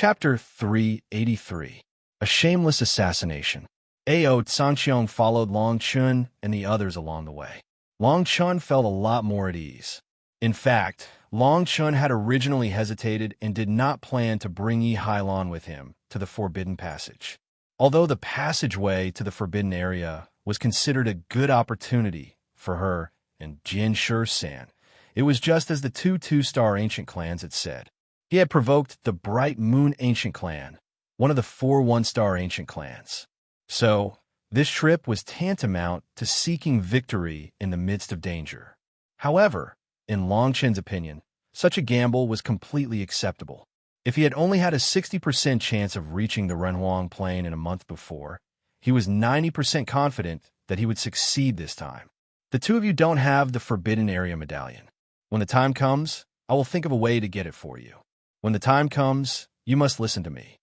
Chapter 383. A Shameless Assassination. Ao Tsangqiang followed Long Chun and the others along the way. Long Chun felt a lot more at ease. In fact, Long Chun had originally hesitated and did not plan to bring Yi Hailon with him to the Forbidden Passage. Although the passageway to the Forbidden Area was considered a good opportunity for her and Jian Shi-san, it was just as the two-star ancient clans had said. He had provoked the Bright Moon Ancient Clan, one of the 4 one-star ancient clans. So, this trip was tantamount to seeking victory in the midst of danger. However, in Long Chen's opinion, such a gamble was completely acceptable. If he had only had a 60% chance of reaching the Renhuang Plain in a month before, he was 90% confident that he would succeed this time. The two of you don't have the Forbidden Area medallion. When the time comes, I will think of a way to get it for you. When the time comes, you must listen to me.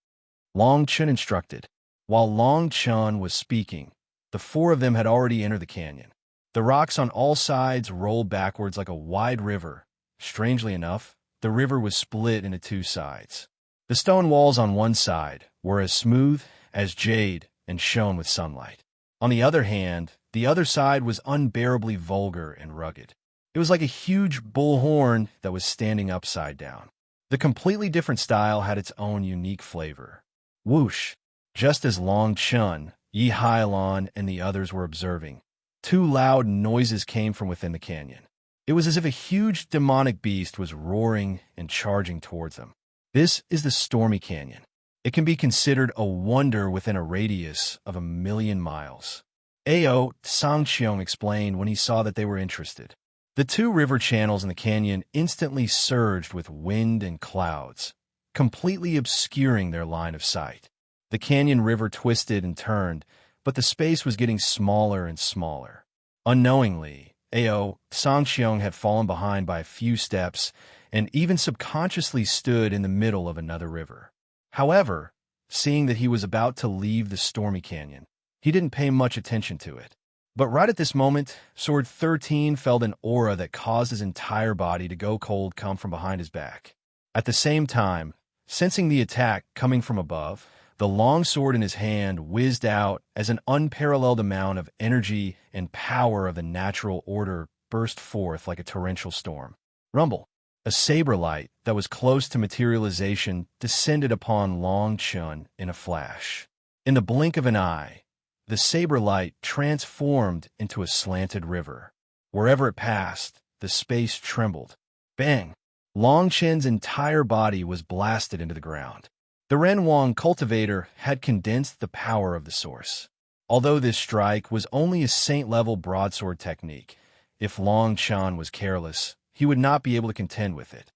Long Chun instructed. While Long Chun was speaking, the 4 of them had already entered the canyon. The rocks on all sides rolled backwards like a wide river. Strangely enough, the river was split into 2 sides. The stone walls on one side were as smooth as jade and shone with sunlight. On the other hand, the other side was unbearably vulgar and rugged. It was like a huge bullhorn that was standing upside down. The completely different style had its own unique flavor. Whoosh! Just as Long Chun, Yi Hailon, and the others were observing, 2 loud noises came from within the canyon. It was as if a huge demonic beast was roaring and charging towards them. This is the Stormy Canyon. It can be considered a wonder within a radius of 1,000,000 miles. Ao Tsangqiang explained when he saw that they were interested. The 2 river channels in the canyon instantly surged with wind and clouds, completely obscuring their line of sight. The canyon river twisted and turned, but the space was getting smaller and smaller. Unknowingly, Ao Tsangqiang had fallen behind by a few steps and even subconsciously stood in the middle of another river. However, seeing that he was about to leave the Stormy Canyon, he didn't pay much attention to it. But right at this moment, Sword 13 felt an aura that caused his entire body to go cold come from behind his back. At the same time, sensing the attack coming from above, the long sword in his hand whizzed out as an unparalleled amount of energy and power of the natural order burst forth like a torrential storm. Rumble! A saber light that was close to materialization descended upon Long Chun in a flash. In the blink of an eye, the saber light transformed into a slanted river. Wherever it passed, the space trembled. Bang! Long Chen's entire body was blasted into the ground. The Renhuang cultivator had condensed the power of the source. Although this strike was only a saint-level broadsword technique, if Long Chun was careless, he would not be able to contend with it.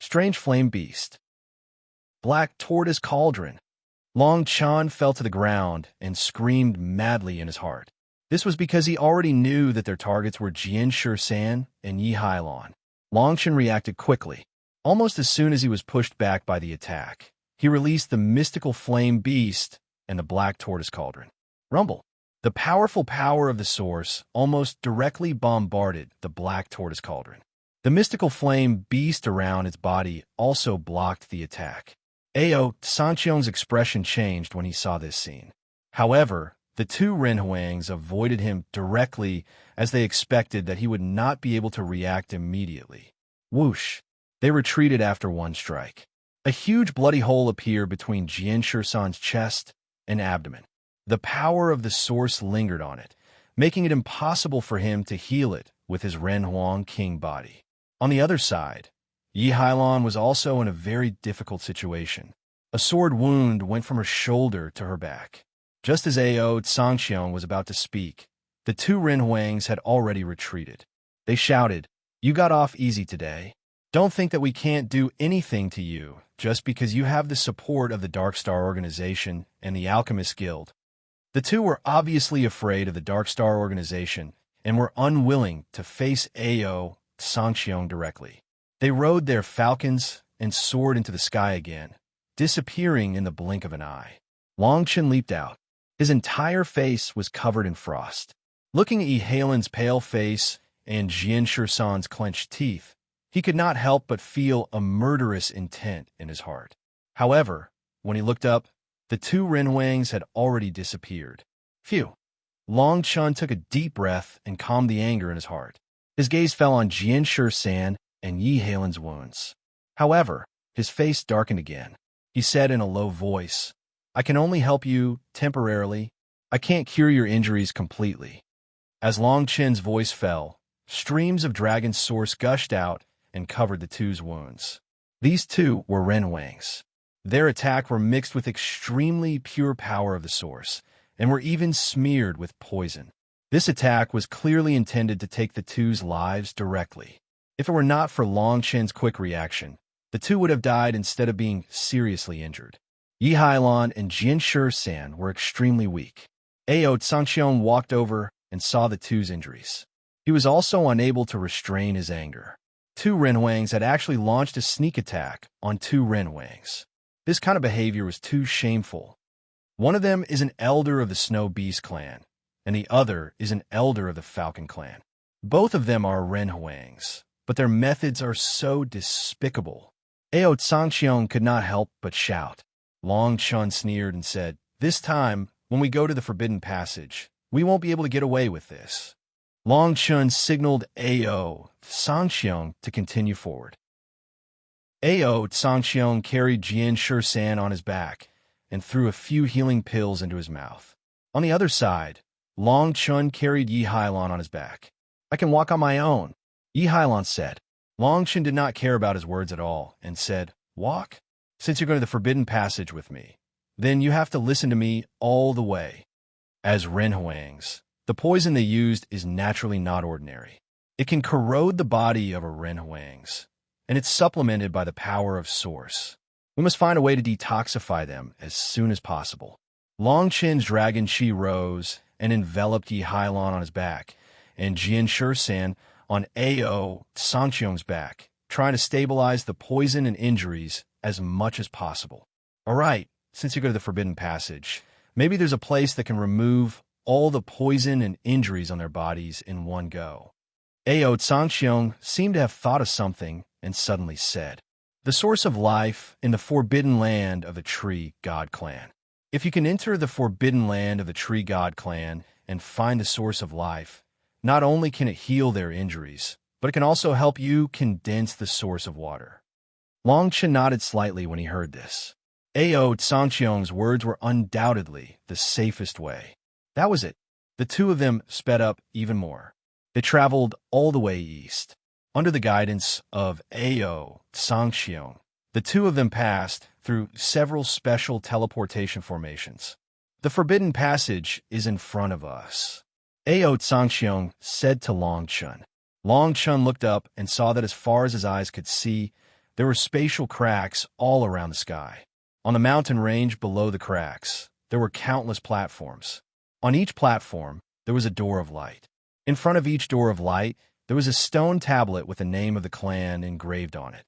Strange Flame Beast. Black Tortoise Cauldron. Long Chun fell to the ground and screamed madly in his heart. This was because he already knew that their targets were Jian Shi-san and Yi Hailon. Long Chun reacted quickly. Almost as soon as he was pushed back by the attack, he released the mystical flame beast and the black tortoise cauldron. Rumble! The powerful power of the source almost directly bombarded the black tortoise cauldron. The mystical flame beast around its body also blocked the attack. Ao Tsangqiang's expression changed when he saw this scene. However, the 2 Renhuangs avoided him directly as they expected that he would not be able to react immediately. Whoosh! They retreated after 1 strike. A huge bloody hole appeared between Jian Shi-san's chest and abdomen. The power of the source lingered on it, making it impossible for him to heal it with his Renhuang King body. On the other side, Yi Hailon was also in a very difficult situation. A sword wound went from her shoulder to her back. Just as Ao Tsangqiang was about to speak, the 2 Renhuangs had already retreated. They shouted, "You got off easy today. Don't think that we can't do anything to you just because you have the support of the Dark Star Organization and the Alchemist Guild." The 2 were obviously afraid of the Dark Star Organization and were unwilling to face Ao Tsangqiang directly. They rode their falcons and soared into the sky again, disappearing in the blink of an eye. Long Chun leaped out. His entire face was covered in frost. Looking at Yi Hailon's pale face and Jian Shi-san's clenched teeth, he could not help but feel a murderous intent in his heart. However, When he looked up, the two Renhuangs had already disappeared. Phew. Long Chun took a deep breath and calmed the anger in his heart. His gaze fell on Jian San and Yi Halin's wounds. However, his face darkened again. He said in a low voice, "I can only help you temporarily. I can't cure your injuries completely." As Long Chen's voice fell, streams of dragon source gushed out and covered the two's wounds. These two were Renhuangs. Their attack were mixed with extremely pure power of the source, and were even smeared with poison. This attack was clearly intended to take the two's lives directly. If it were not for Long Chen's quick reaction, the two would have died instead of being seriously injured. Yi Hailon and Jian San were extremely weak. Ao Tsangxiong walked over and saw the two's injuries. He was also unable to restrain his anger. Two Renhuangs had actually launched a sneak attack on two Renhuangs. This kind of behavior was too shameful. One of them is an elder of the Snow Beast clan, and the other is an elder of the Falcon clan. Both of them are Renhuangs, but their methods are so despicable. Ao Tsangxiong could not help but shout. Long Chun sneered and said, "This time, when we go to the Forbidden Passage, we won't be able to get away with this." Long Chun signaled Ao Tsangxiong to continue forward. Ao Tsangxiong carried Jian San on his back and threw a few healing pills into his mouth. On the other side, Long Chun carried Yi Hailon on his back. "I can walk on my own," Yi Hailon said. Long Chun did not care about his words at all and said, "Walk? Since you're going to the Forbidden Passage with me, then you have to listen to me all the way." As Renhuangs, the poison they used is naturally not ordinary. It can corrode the body of a Renhuangs, and it's supplemented by the power of Source. We must find a way to detoxify them as soon as possible. Long Chen's dragon chi rose and enveloped Yi Hailon on his back, and Jian San on Ao Tsangxiong's back, trying to stabilize the poison and injuries as much as possible. All right, since you go to the Forbidden Passage, maybe there's a place that can remove all the poison and injuries on their bodies in one go. Ao Tsangxiong seemed to have thought of something and suddenly said, "The source of life in the forbidden land of the Tree God Clan. If you can enter the forbidden land of the Tree God Clan and find the source of life, not only can it heal their injuries, but it can also help you condense the source of water." Long Chen nodded slightly when he heard this. Ao Tsangxiong's words were undoubtedly the safest way. That was it. The two of them sped up even more. They traveled all the way east. Under the guidance of Ao Tsangxiong, the two of them passed through several special teleportation formations. "The Forbidden Passage is in front of us," Ao Tsangxiong said to Long Chun. Long Chun looked up and saw that as far as his eyes could see, there were spatial cracks all around the sky. On the mountain range below the cracks, there were countless platforms. On each platform, there was a door of light. In front of each door of light, there was a stone tablet with the name of the clan engraved on it.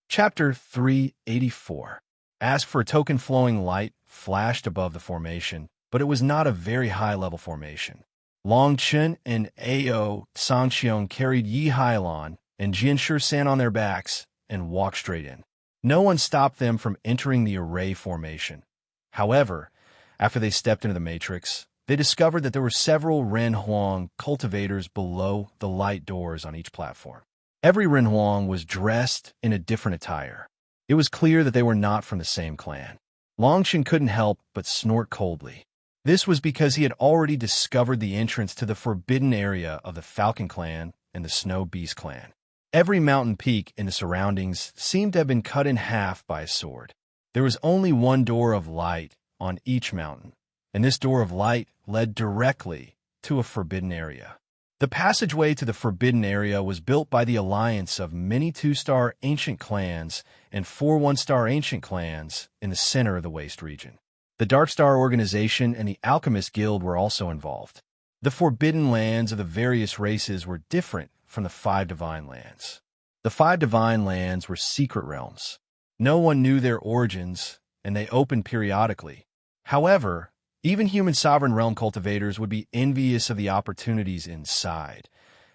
Chapter 384. Ask for a token. Flowing light flashed above the formation, but it was not a very high-level formation. Long Chen and Ao Tsangxiong carried Yi Hailon and Jian San on their backs and walked straight in. No one stopped them from entering the array formation. However, after they stepped into the matrix, they discovered that there were several Renhuang cultivators below the light doors on each platform. Every Renhuang was dressed in a different attire. It was clear that they were not from the same clan. Long Chen couldn't help but snort coldly. This was because he had already discovered the entrance to the forbidden area of the Falcon clan and the Snow Beast clan. Every mountain peak in the surroundings seemed to have been cut in half by a sword. There was only one door of light on each mountain, and this door of light led directly to a forbidden area. The passageway to the forbidden area was built by the alliance of many 2-star ancient clans and 4 1-star ancient clans in the center of the Waste region. The Darkstar organization and the Alchemist Guild were also involved. The forbidden lands of the various races were different from the 5 divine lands. The 5 divine lands were secret realms. No one knew their origins, and they opened periodically. However, even human sovereign realm cultivators would be envious of the opportunities inside.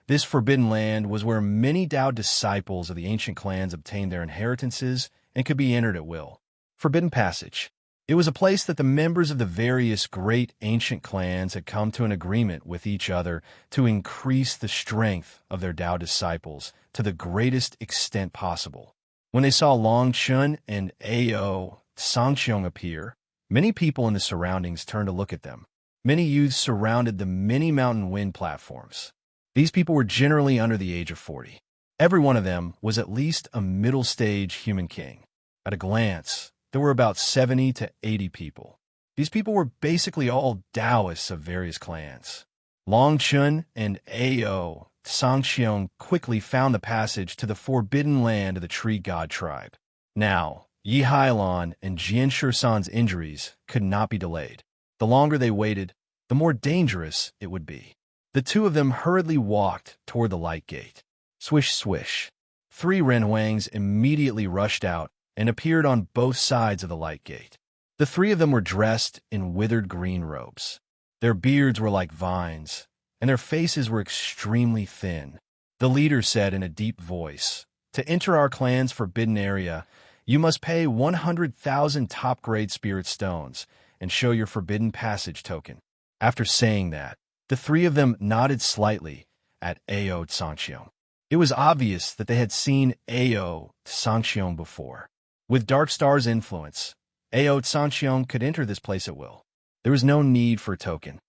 This forbidden land was where many Tao disciples of the ancient clans obtained their inheritances and could be entered at will. Forbidden Passage. It was a place that the members of the various great ancient clans had come to an agreement with each other to increase the strength of their Tao disciples to the greatest extent possible. When they saw Long Chun and Ao Sangxiong appear, many people in the surroundings turned to look at them. Many youths surrounded the many mountain wind platforms. These people were generally under the age of 40. Every one of them was at least a middle-stage human king. At a glance, there were about 70 to 80 people. These people were basically all Taoists of various clans. Long Chun and Ao Sangxiong quickly found the passage to the forbidden land of the tree god tribe. Now, Yi Hailan and Jian Shusan's injuries could not be delayed. The longer they waited, the more dangerous it would be. The two of them hurriedly walked toward the light gate. Swish, swish. 3 Renhuangs immediately rushed out and appeared on both sides of the light gate. The 3 of them were dressed in withered green robes. Their beards were like vines, and their faces were extremely thin. The leader said in a deep voice, "To enter our clan's forbidden area, you must pay 100,000 top-grade spirit stones and show your forbidden passage token." After saying that, the 3 of them nodded slightly at Ao Sangxiong. It was obvious that they had seen Ao Sangxiong before. With Dark Star's influence, Ao Sangxiong could enter this place at will. There was no need for a token.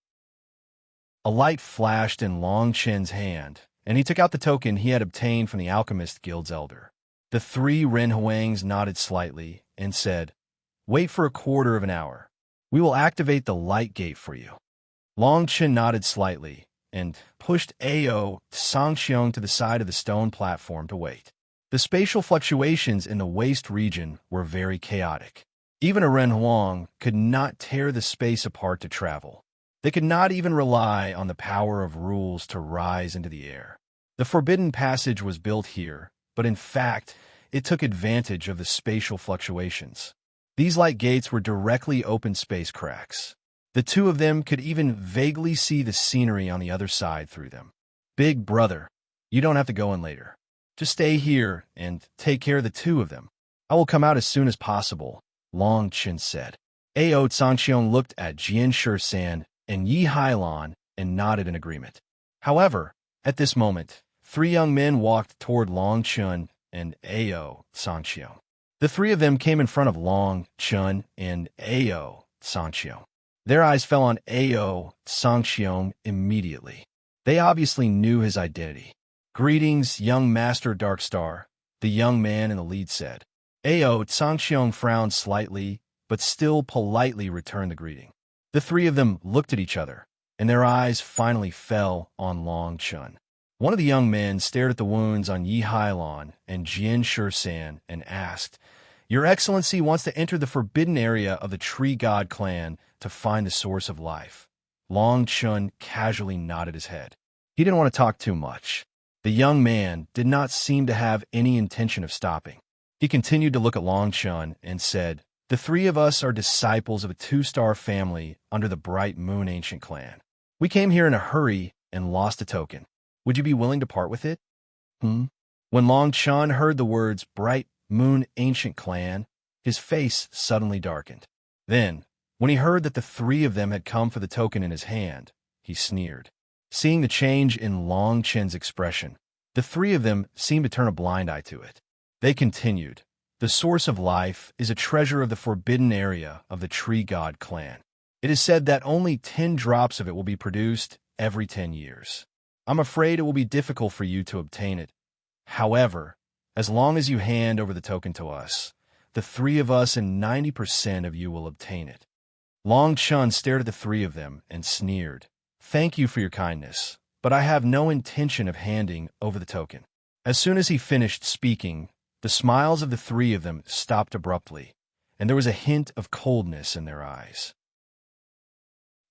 A light flashed in Long Chen's hand, and he took out the token he had obtained from the Alchemist Guild's elder. The 3 Renhuangs nodded slightly and said, "Wait for a quarter of an hour. We will activate the light gate for you." Long Chen nodded slightly and pushed Ao Sangxiong to the side of the stone platform to wait. The spatial fluctuations in the waste region were very chaotic. Even a Renhuang could not tear the space apart to travel. They could not even rely on the power of rules to rise into the air. The forbidden passage was built here, but in fact, it took advantage of the spatial fluctuations. These light gates were directly open space cracks. The 2 of them could even vaguely see the scenery on the other side through them. "Big brother, you don't have to go in later. Just stay here and take care of the 2 of them. I will come out as soon as possible," Long Chen said. Ao Sangxiong looked at Jian Shusan and Yi Hailan and nodded in agreement. However, at this moment, 3 young men walked toward Long Chun and Ao Sangxiong. The 3 of them came in front of Long Chun and Ao Sangxiong. Their eyes fell on Ao Sangxiong immediately. They obviously knew his identity. "Greetings, young Master Darkstar," the young man in the lead said. Ao Sangxiong frowned slightly, but still politely returned the greeting. The 3 of them looked at each other, and their eyes finally fell on Long Chun. One of the young men stared at the wounds on Yi Hailan and Jian Shusan and asked, "Your Excellency wants to enter the forbidden area of the Tree God clan to find the source of life." Long Chun casually nodded his head. He didn't want to talk too much. The young man did not seem to have any intention of stopping. He continued to look at Long Chun and said, "The 3 of us are disciples of a 2-star family under the Bright Moon Ancient Clan. We came here in a hurry and lost a token. Would you be willing to part with it?" When Long Chun heard the words Bright Moon Ancient Clan, his face suddenly darkened. Then, when he heard that the 3 of them had come for the token in his hand, he sneered. Seeing the change in Long Chen's expression, the 3 of them seemed to turn a blind eye to it. They continued, "The source of life is a treasure of the forbidden area of the Tree God clan. It is said that only 10 drops of it will be produced every 10 years. I'm afraid it will be difficult for you to obtain it. However, as long as you hand over the token to us, the 3 of us and 90% of you will obtain it." Long Chun stared at the 3 of them and sneered, "Thank you for your kindness, but I have no intention of handing over the token." As soon as he finished speaking, the smiles of the 3 of them stopped abruptly, and there was a hint of coldness in their eyes.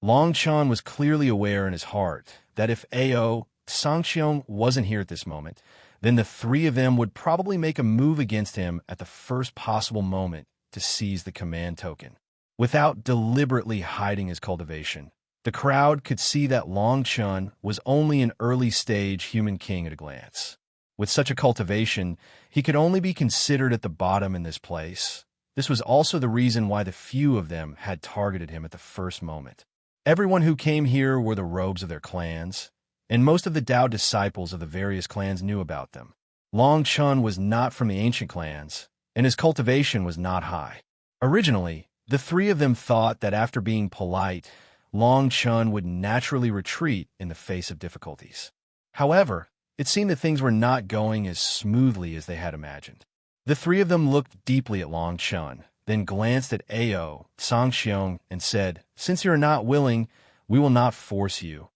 Long Chun was clearly aware in his heart that if Ao Sangxiong wasn't here at this moment, then the 3 of them would probably make a move against him at the first possible moment to seize the command token. Without deliberately hiding his cultivation, the crowd could see that Long Chun was only an early-stage human king at a glance. With such a cultivation, he could only be considered at the bottom in this place. This was also the reason why the few of them had targeted him at the first moment. Everyone who came here wore the robes of their clans, and most of the Tao disciples of the various clans knew about them. Long Chun was not from the ancient clans, and his cultivation was not high. Originally, the three of them thought that after being polite, Long Chun would naturally retreat in the face of difficulties. However, it seemed that things were not going as smoothly as they had imagined. The three of them looked deeply at Long Chun, then glanced at Ao, Sangxiong, and said, "Since you are not willing, we will not force you.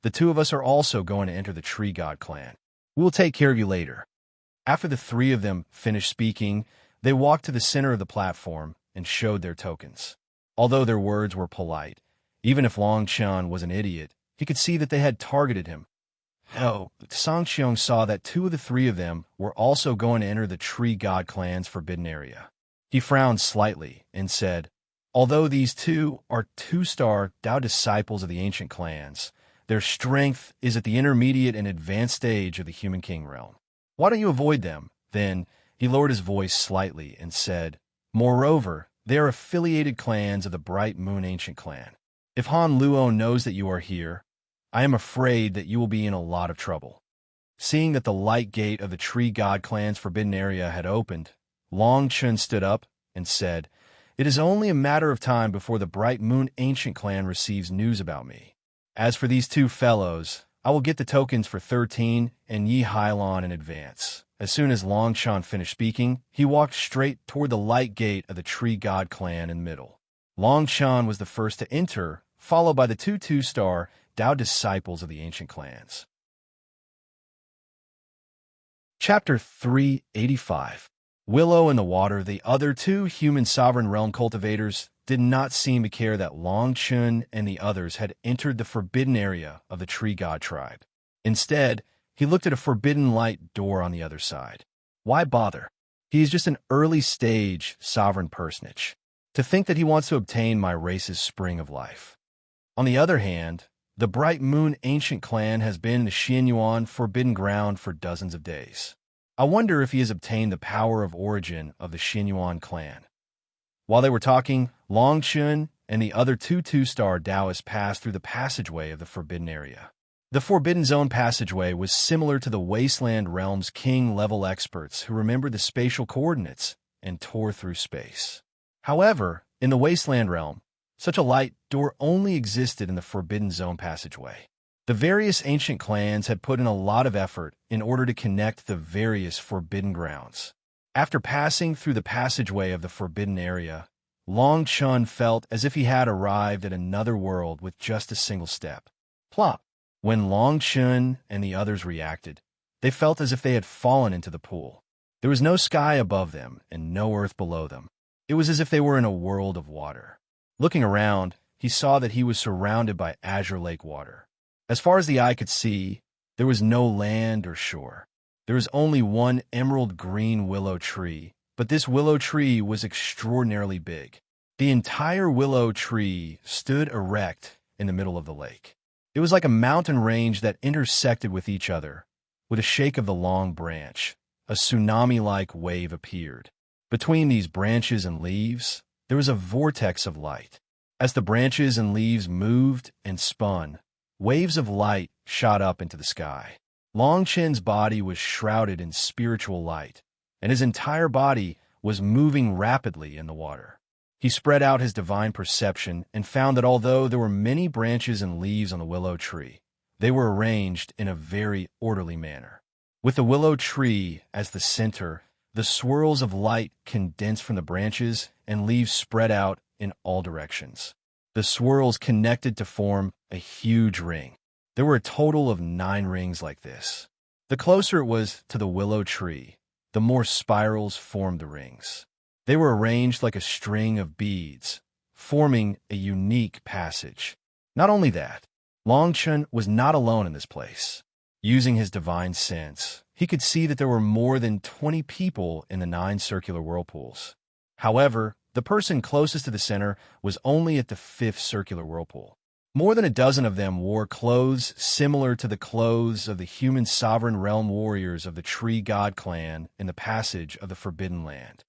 The two of us are also going to enter the Tree God clan. We will take care of you later." After the three of them finished speaking, they walked to the center of the platform and showed their tokens. Although their words were polite, even if Long Chun was an idiot, he could see that they had targeted him. Sangxiong saw that two of the three of them were also going to enter the Tree God clan's forbidden area. He frowned slightly and said, "Although these two are two-star Tao disciples of the ancient clans, their strength is at the intermediate and advanced stage of the Human King realm. Why don't you avoid them?" Then he lowered his voice slightly and said, "Moreover, they are affiliated clans of the Bright Moon Ancient Clan. If Han Luo knows that you are here, I am afraid that you will be in a lot of trouble." Seeing that the light gate of the Tree God clan's forbidden area had opened, Long Chun stood up and said, "It is only a matter of time before the Bright Moon Ancient Clan receives news about me. As for these two fellows, I will get the tokens for 13 and Yi Hailon in advance." As soon as Long Chun finished speaking, he walked straight toward the light gate of the Tree God clan in the middle. Long Chun was the first to enter, followed by the two two-star Tao disciples of the ancient clans. Chapter 385. Willow in the water. The other two human sovereign realm cultivators did not seem to care that Long Chun and the others had entered the forbidden area of the Tree God tribe. Instead, he looked at a forbidden light door on the other side. Why bother? He is just an early-stage sovereign personage. To think that he wants to obtain my race's spring of life. On the other hand, the Bright Moon Ancient Clan has been in the Xianyuan Forbidden Ground for dozens of days. I wonder if he has obtained the power of origin of the Xianyuan clan. While they were talking, Long Chun and the other two two-star Taoists passed through the passageway of the forbidden area. The Forbidden Zone passageway was similar to the Wasteland Realm's king-level experts who remembered the spatial coordinates and tore through space. However, in the Wasteland Realm, such a light door only existed in the Forbidden Zone passageway. The various ancient clans had put in a lot of effort in order to connect the various forbidden grounds. After passing through the passageway of the forbidden area, Long Chun felt as if he had arrived at another world with just a single step. Plop! When Long Chun and the others reacted, they felt as if they had fallen into the pool. There was no sky above them and no earth below them. It was as if they were in a world of water. Looking around, he saw that he was surrounded by azure lake water. As far as the eye could see, there was no land or shore. There was only one emerald green willow tree, but this willow tree was extraordinarily big. The entire willow tree stood erect in the middle of the lake. It was like a mountain range that intersected with each other. With a shake of the long branch, a tsunami-like wave appeared. Between these branches and leaves, there was a vortex of light. As the branches and leaves moved and spun, waves of light shot up into the sky. Long Chun's body was shrouded in spiritual light, and his entire body was moving rapidly in the water. He spread out his divine perception and found that although there were many branches and leaves on the willow tree, they were arranged in a very orderly manner. With the willow tree as the center, the swirls of light condensed from the branches and leaves spread out in all directions. The swirls connected to form a huge ring. There were a total of 9 rings like this. The closer it was to the willow tree, the more spirals formed the rings. They were arranged like a string of beads, forming a unique passage. Not only that, Long Chun was not alone in this place. Using his divine sense, he could see that there were more than 20 people in the 9 circular whirlpools. However, the person closest to the center was only at the 5th circular whirlpool. More than a dozen of them wore clothes similar to the clothes of the human sovereign realm warriors of the Tree God clan in the passage of the Forbidden Land.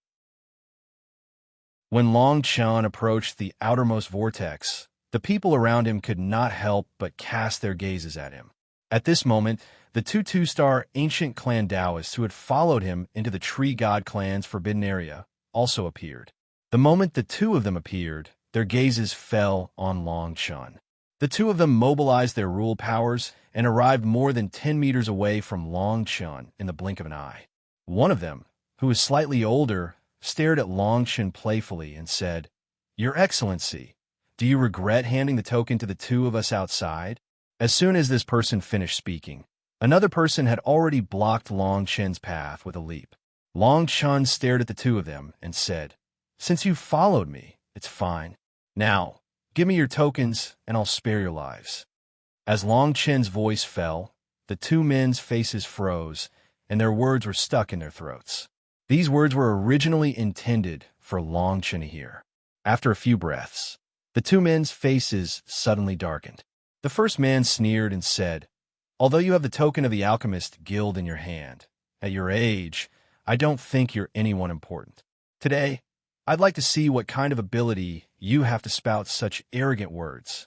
When Long Chan approached the outermost vortex, the people around him could not help but cast their gazes at him. At this moment, the two-star ancient clan Taoists who had followed him into the Tree God clan's forbidden area also appeared. The moment the two of them appeared, their gazes fell on Long Chan. The two of them mobilized their rule powers and arrived more than 10 meters away from Long Chan in the blink of an eye. One of them, who was slightly older, stared at Long Chan playfully and said, "Your Excellency, do you regret handing the token to the two of us outside?" As soon as this person finished speaking, another person had already blocked Long Chen's path with a leap. Long Chen stared at the two of them and said, "Since you followed me, it's fine. Now, give me your tokens and I'll spare your lives." As Long Chen's voice fell, the two men's faces froze and their words were stuck in their throats. These words were originally intended for Long Chen to hear. After a few breaths, the two men's faces suddenly darkened. The first man sneered and said, "Although you have the token of the Alchemist Guild in your hand, at your age, I don't think you're anyone important. Today, I'd like to see what kind of ability you have to spout such arrogant words.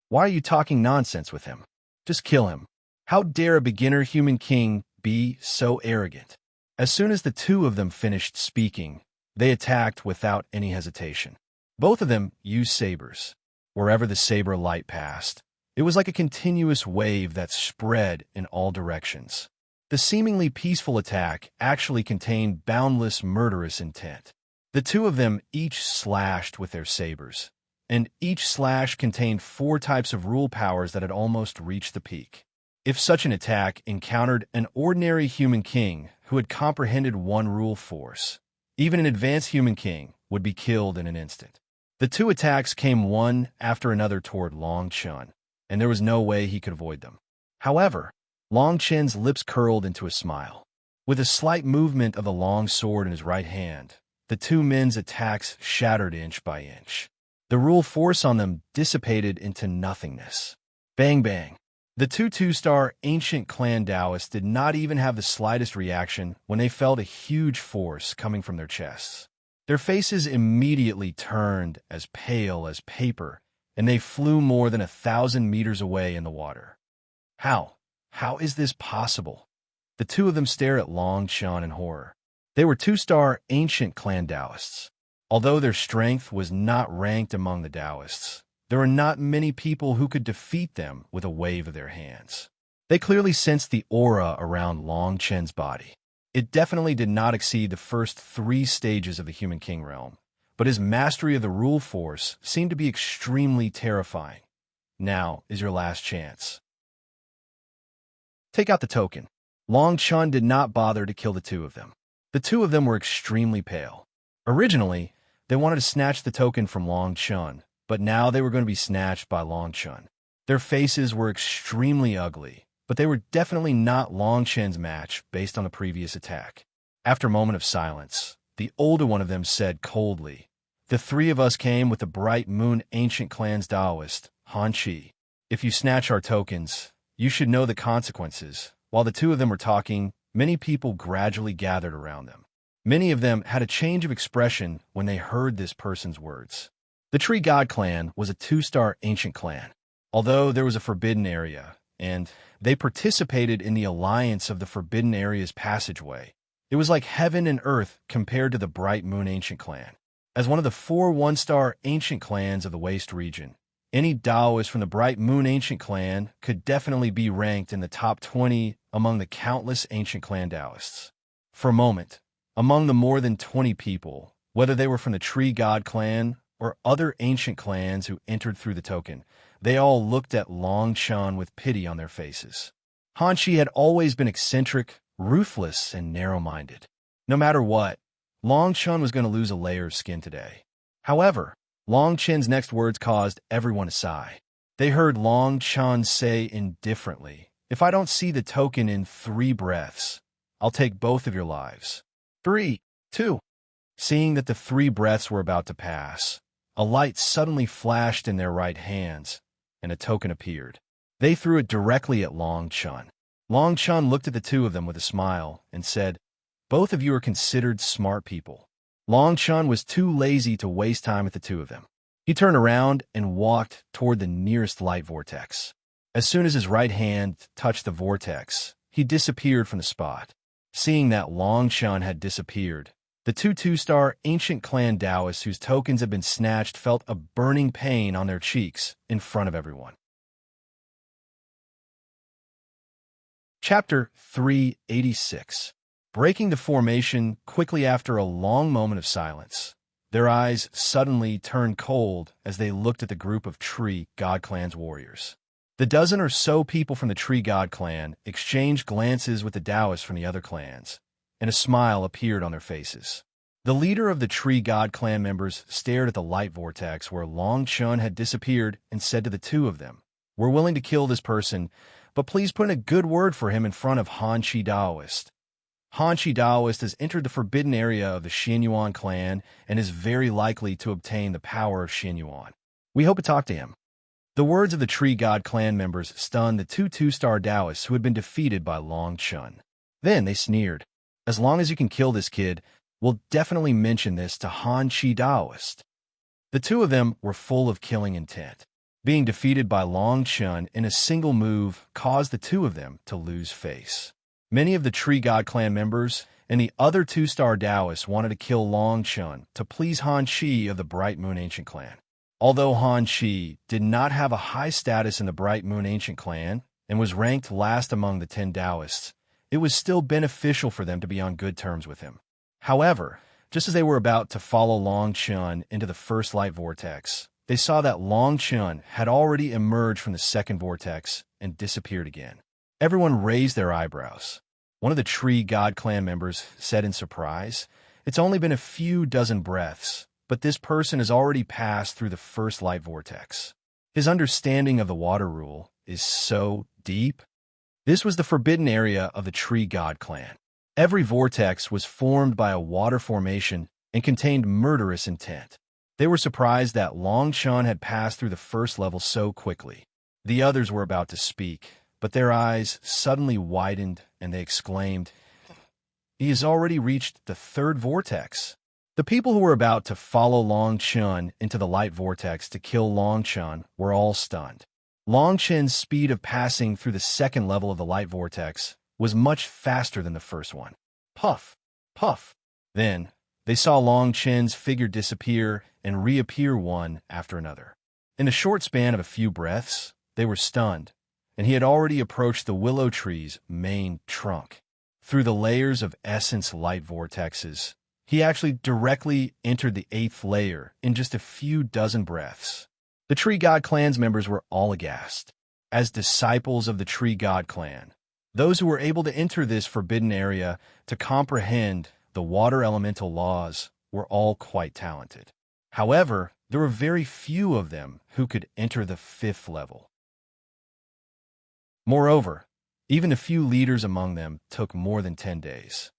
Why are you talking nonsense with him? Just kill him. How dare a beginner human king be so arrogant?" As soon as the two of them finished speaking, they attacked without any hesitation. Both of them used sabers. Wherever the saber light passed, it was like a continuous wave that spread in all directions. The seemingly peaceful attack actually contained boundless murderous intent. The two of them each slashed with their sabers, and each slash contained 4 types of rule powers that had almost reached the peak. If such an attack encountered an ordinary human king who had comprehended one rule force, even an advanced human king would be killed in an instant. The two attacks came one after another toward Long Chen, and there was no way he could avoid them. However, Long Chen's lips curled into a smile. With a slight movement of the long sword in his right hand, the two men's attacks shattered inch by inch. The rule force on them dissipated into nothingness. Bang bang. The two-star ancient clan Taoists did not even have the slightest reaction when they felt a huge force coming from their chests. Their faces immediately turned as pale as paper, and they flew more than 1,000 meters away in the water. How? How is this possible? The two of them stare at Long Chen in horror. They were two-star ancient clan Taoists. Although their strength was not ranked among the Taoists, there were not many people who could defeat them with a wave of their hands. They clearly sensed the aura around Long Chen's body. It definitely did not exceed the first 3 stages of the human king realm, but his mastery of the rule force seemed to be extremely terrifying. Now is your last chance. Take out the token. Long Chen did not bother to kill the two of them. The two of them were extremely pale. Originally, they wanted to snatch the token from Long Chen, but now they were going to be snatched by Long Chen. Their faces were extremely ugly, but they were definitely not Long Chen's match based on the previous attack. After a moment of silence, the older one of them said coldly, "The 3 of us came with the Bright Moon Ancient Clan's Taoist, Han Chi. If you snatch our tokens, you should know the consequences." While the two of them were talking, many people gradually gathered around them. Many of them had a change of expression when they heard this person's words. The Tree God clan was a 2-star ancient clan. Although there was a forbidden area, and they participated in the alliance of the forbidden area's passageway, it was like heaven and earth compared to the Bright Moon Ancient Clan. As one of the 4 1-star ancient clans of the Waste region, any Taoist from the Bright Moon Ancient Clan could definitely be ranked in the top 20 among the countless ancient clan Taoists. For a moment, among the more than 20 people, whether they were from the Tree God clan or other ancient clans who entered through the token, they all looked at Long Chen with pity on their faces. Han Chi had always been eccentric, ruthless, and narrow-minded. No matter what, Long Chen was going to lose a layer of skin today. However, Long Chen's next words caused everyone to sigh. They heard Long Chen say indifferently, "If I don't see the token in 3 breaths, I'll take both of your lives." 3, 2. Seeing that the 3 breaths were about to pass, a light suddenly flashed in their right hands, and a token appeared. They threw it directly at Long Chun. Long Chun looked at the two of them with a smile and said, "Both of you are considered smart people." Long Chun was too lazy to waste time with the two of them. He turned around and walked toward the nearest light vortex. As soon as his right hand touched the vortex, he disappeared from the spot. Seeing that Long Chun had disappeared, the two-star ancient clan Taoists whose tokens had been snatched felt a burning pain on their cheeks in front of everyone. Chapter 386. Breaking the formation quickly after a long moment of silence, their eyes suddenly turned cold as they looked at the group of Tree God Clan's warriors. The dozen or so people from the Tree God Clan exchanged glances with the Taoists from the other clans, and a smile appeared on their faces. The leader of the Tree God Clan members stared at the light vortex where Long Chun had disappeared and said to the two of them, "We're willing to kill this person, but please put in a good word for him in front of Han Chi Taoist. Han Chi Taoist has entered the forbidden area of the Xianyuan clan and is very likely to obtain the power of Xianyuan. We hope to talk to him." The words of the Tree God Clan members stunned the two-star Taoists who had been defeated by Long Chun. Then they sneered, "As long as you can kill this kid, we'll definitely mention this to Han Chi Taoist." The two of them were full of killing intent. Being defeated by Long Chun in a single move caused the two of them to lose face. Many of the Tree God Clan members and the other two-star Taoists wanted to kill Long Chun to please Han Chi of the Bright Moon Ancient Clan. Although Han Chi did not have a high status in the Bright Moon Ancient Clan and was ranked last among the 10 Taoists, it was still beneficial for them to be on good terms with him. However, just as they were about to follow Long Chun into the first light vortex, they saw that Long Chun had already emerged from the second vortex and disappeared again. Everyone raised their eyebrows. One of the Tree God Clan members said in surprise, "It's only been a few dozen breaths, but this person has already passed through the first light vortex. His understanding of the water rule is so deep." This was the forbidden area of the Tree God Clan. Every vortex was formed by a water formation and contained murderous intent. They were surprised that Long Chun had passed through the first level so quickly. The others were about to speak, but their eyes suddenly widened and they exclaimed, "He has already reached the third vortex." The people who were about to follow Long Chun into the light vortex to kill Long Chun were all stunned. Long Chun's speed of passing through the second level of the light vortex was much faster than the first one. Puff, puff. Then they saw Long Chun's figure disappear and reappear one after another. In the short span of a few breaths, they were stunned, and he had already approached the willow tree's main trunk. Through the layers of essence light vortexes, he actually directly entered the 8th layer in just a few dozen breaths. The Tree God Clan's members were all aghast. As disciples of the Tree God Clan, those who were able to enter this forbidden area to comprehend the water elemental laws were all quite talented. However, there were very few of them who could enter the 5th level. Moreover, even the few leaders among them took more than 10 days.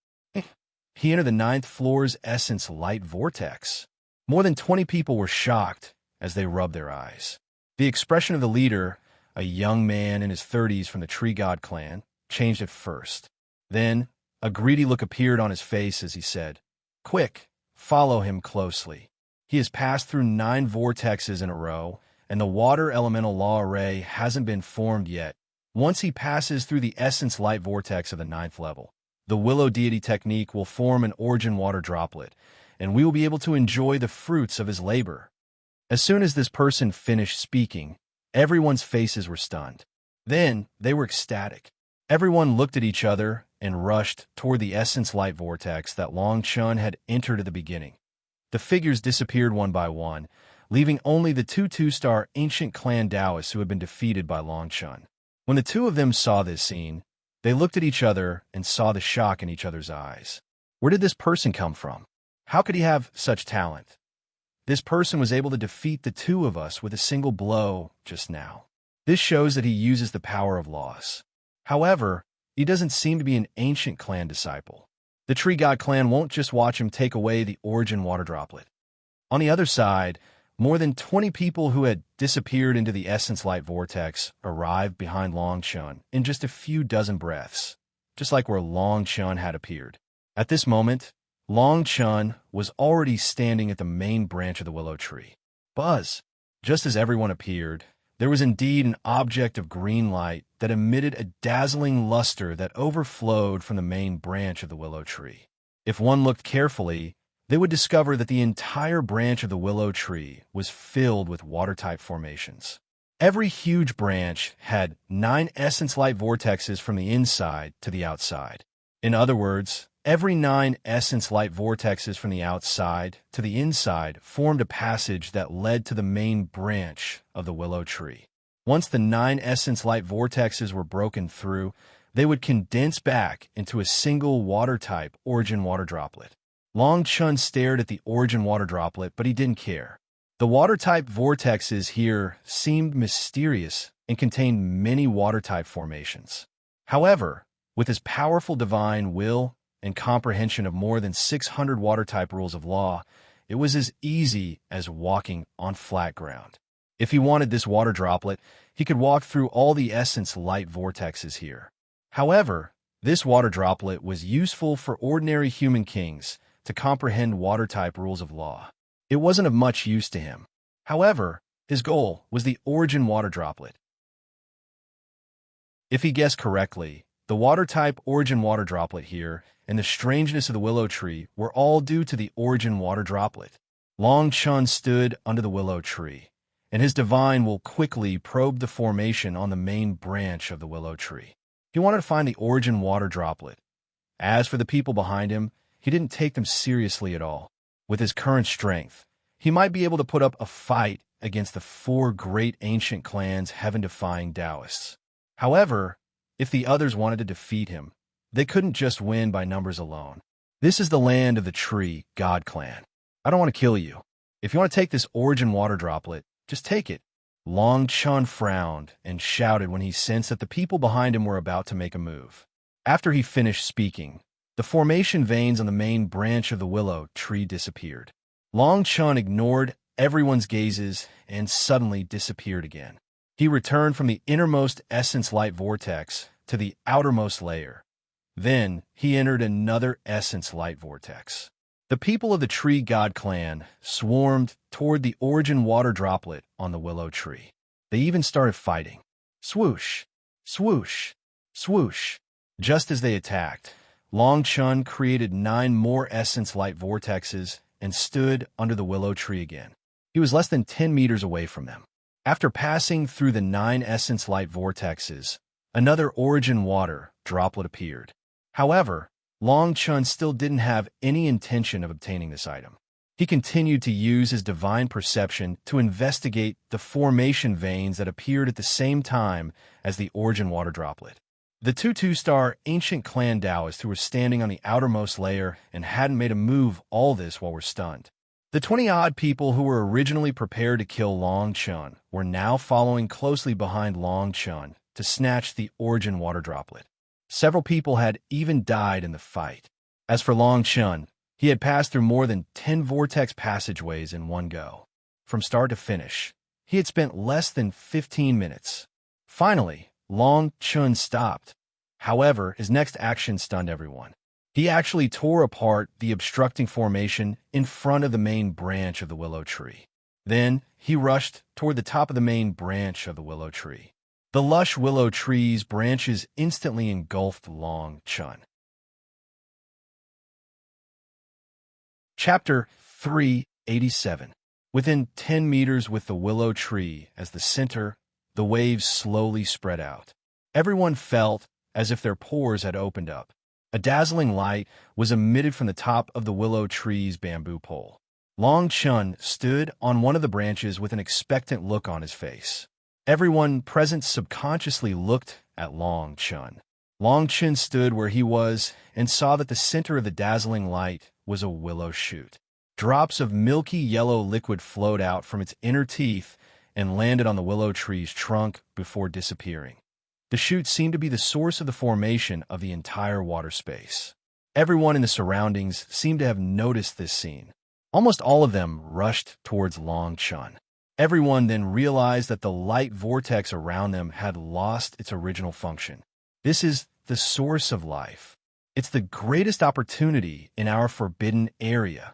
He entered the 9th floor's essence light vortex. More than 20 people were shocked as they rubbed their eyes. The expression of the leader, a young man in his 30s from the Tree God Clan, changed at first. Then, a greedy look appeared on his face as he said, "Quick, follow him closely. He has passed through 9 vortexes in a row, and the water elemental law array hasn't been formed yet. Once he passes through the essence light vortex of the 9th level, the Willow Deity technique will form an origin water droplet, and we will be able to enjoy the fruits of his labor." As soon as this person finished speaking, everyone's faces were stunned. Then they were ecstatic. Everyone looked at each other and rushed toward the essence light vortex that Long Chun had entered at the beginning. The figures disappeared one by one, leaving only the two-star ancient clan Taoists who had been defeated by Long Chun. When the two of them saw this scene, they looked at each other and saw the shock in each other's eyes. Where did this person come from? How could he have such talent? This person was able to defeat the two of us with a single blow just now. This shows that he uses the power of laws. However, he doesn't seem to be an ancient clan disciple. The Tree God Clan won't just watch him take away the origin water droplet. On the other side, More than 20 people who had disappeared into the essence light vortex arrived behind Long Chun in just a few dozen breaths, just like where Long Chun had appeared. At this moment, Long Chun was already standing at the main branch of the willow tree. Buzz! Just as everyone appeared, there was indeed an object of green light that emitted a dazzling luster that overflowed from the main branch of the willow tree. If one looked carefully, they would discover that the entire branch of the willow tree was filled with water-type formations. Every huge branch had 9 essence light vortexes from the inside to the outside. In other words, every 9 essence light vortexes from the outside to the inside formed a passage that led to the main branch of the willow tree. Once the 9 essence light vortexes were broken through, they would condense back into a single water-type origin water droplet. Long Chun stared at the origin water droplet, but he didn't care. The water-type vortexes here seemed mysterious and contained many water-type formations. However, with his powerful divine will and comprehension of more than 600 water-type rules of law, it was as easy as walking on flat ground. If he wanted this water droplet, he could walk through all the essence light vortexes here. However, this water droplet was useful for ordinary human kings to comprehend water-type rules of law. It wasn't of much use to him. However, his goal was the origin water droplet. If he guessed correctly, the water-type origin water droplet here and the strangeness of the willow tree were all due to the origin water droplet. Long Chun stood under the willow tree, and his divine will quickly probed the formation on the main branch of the willow tree. He wanted to find the origin water droplet. As for the people behind him, he didn't take them seriously at all. With his current strength, he might be able to put up a fight against the 4 great ancient clans heaven-defying Taoists. However, if the others wanted to defeat him, they couldn't just win by numbers alone. This is the land of the tree God clan. I don't want to kill you. If you want to take this origin water droplet, just take it. Long Chun frowned and shouted when he sensed that the people behind him were about to make a move. After he finished speaking, the formation veins on the main branch of the willow tree disappeared. Long Chun ignored everyone's gazes and suddenly disappeared again. He returned from the innermost essence light vortex to the outermost layer. Then he entered another essence light vortex. The people of the Tree God clan swarmed toward the origin water droplet on the willow tree. They even started fighting. Swoosh, swoosh, swoosh. Just as they attacked, Long Chun created 9 more essence light vortexes and stood under the willow tree again. He was less than 10 meters away from them. After passing through the 9 essence light vortexes, another origin water droplet appeared. However, Long Chun still didn't have any intention of obtaining this item. He continued to use his divine perception to investigate the formation veins that appeared at the same time as the origin water droplet. The 2-star ancient clan Taoists who were standing on the outermost layer and hadn't made a move all this while were stunned. The 20-odd people who were originally prepared to kill Long Chun were now following closely behind Long Chun to snatch the origin water droplet. Several people had even died in the fight. As for Long Chun, he had passed through more than 10 vortex passageways in one go. From start to finish, he had spent less than 15 minutes. Finally, Long Chun stopped. However, his next action stunned everyone. He actually tore apart the obstructing formation in front of the main branch of the willow tree. Then, he rushed toward the top of the main branch of the willow tree. The lush willow tree's branches instantly engulfed Long Chun. Chapter 387. Within 10 meters with the willow tree as the center, the waves slowly spread out. Everyone felt as if their pores had opened up. A dazzling light was emitted from the top of the willow tree's bamboo pole. Long Chun stood on one of the branches with an expectant look on his face. Everyone present subconsciously looked at Long Chun. Long Chun stood where he was and saw that the center of the dazzling light was a willow shoot. Drops of milky yellow liquid flowed out from its inner teeth and landed on the willow tree's trunk before disappearing. The shoot seemed to be the source of the formation of the entire water space. Everyone in the surroundings seemed to have noticed this scene. Almost all of them rushed towards Long Chun. Everyone then realized that the light vortex around them had lost its original function. This is the source of life. It's the greatest opportunity in our forbidden area.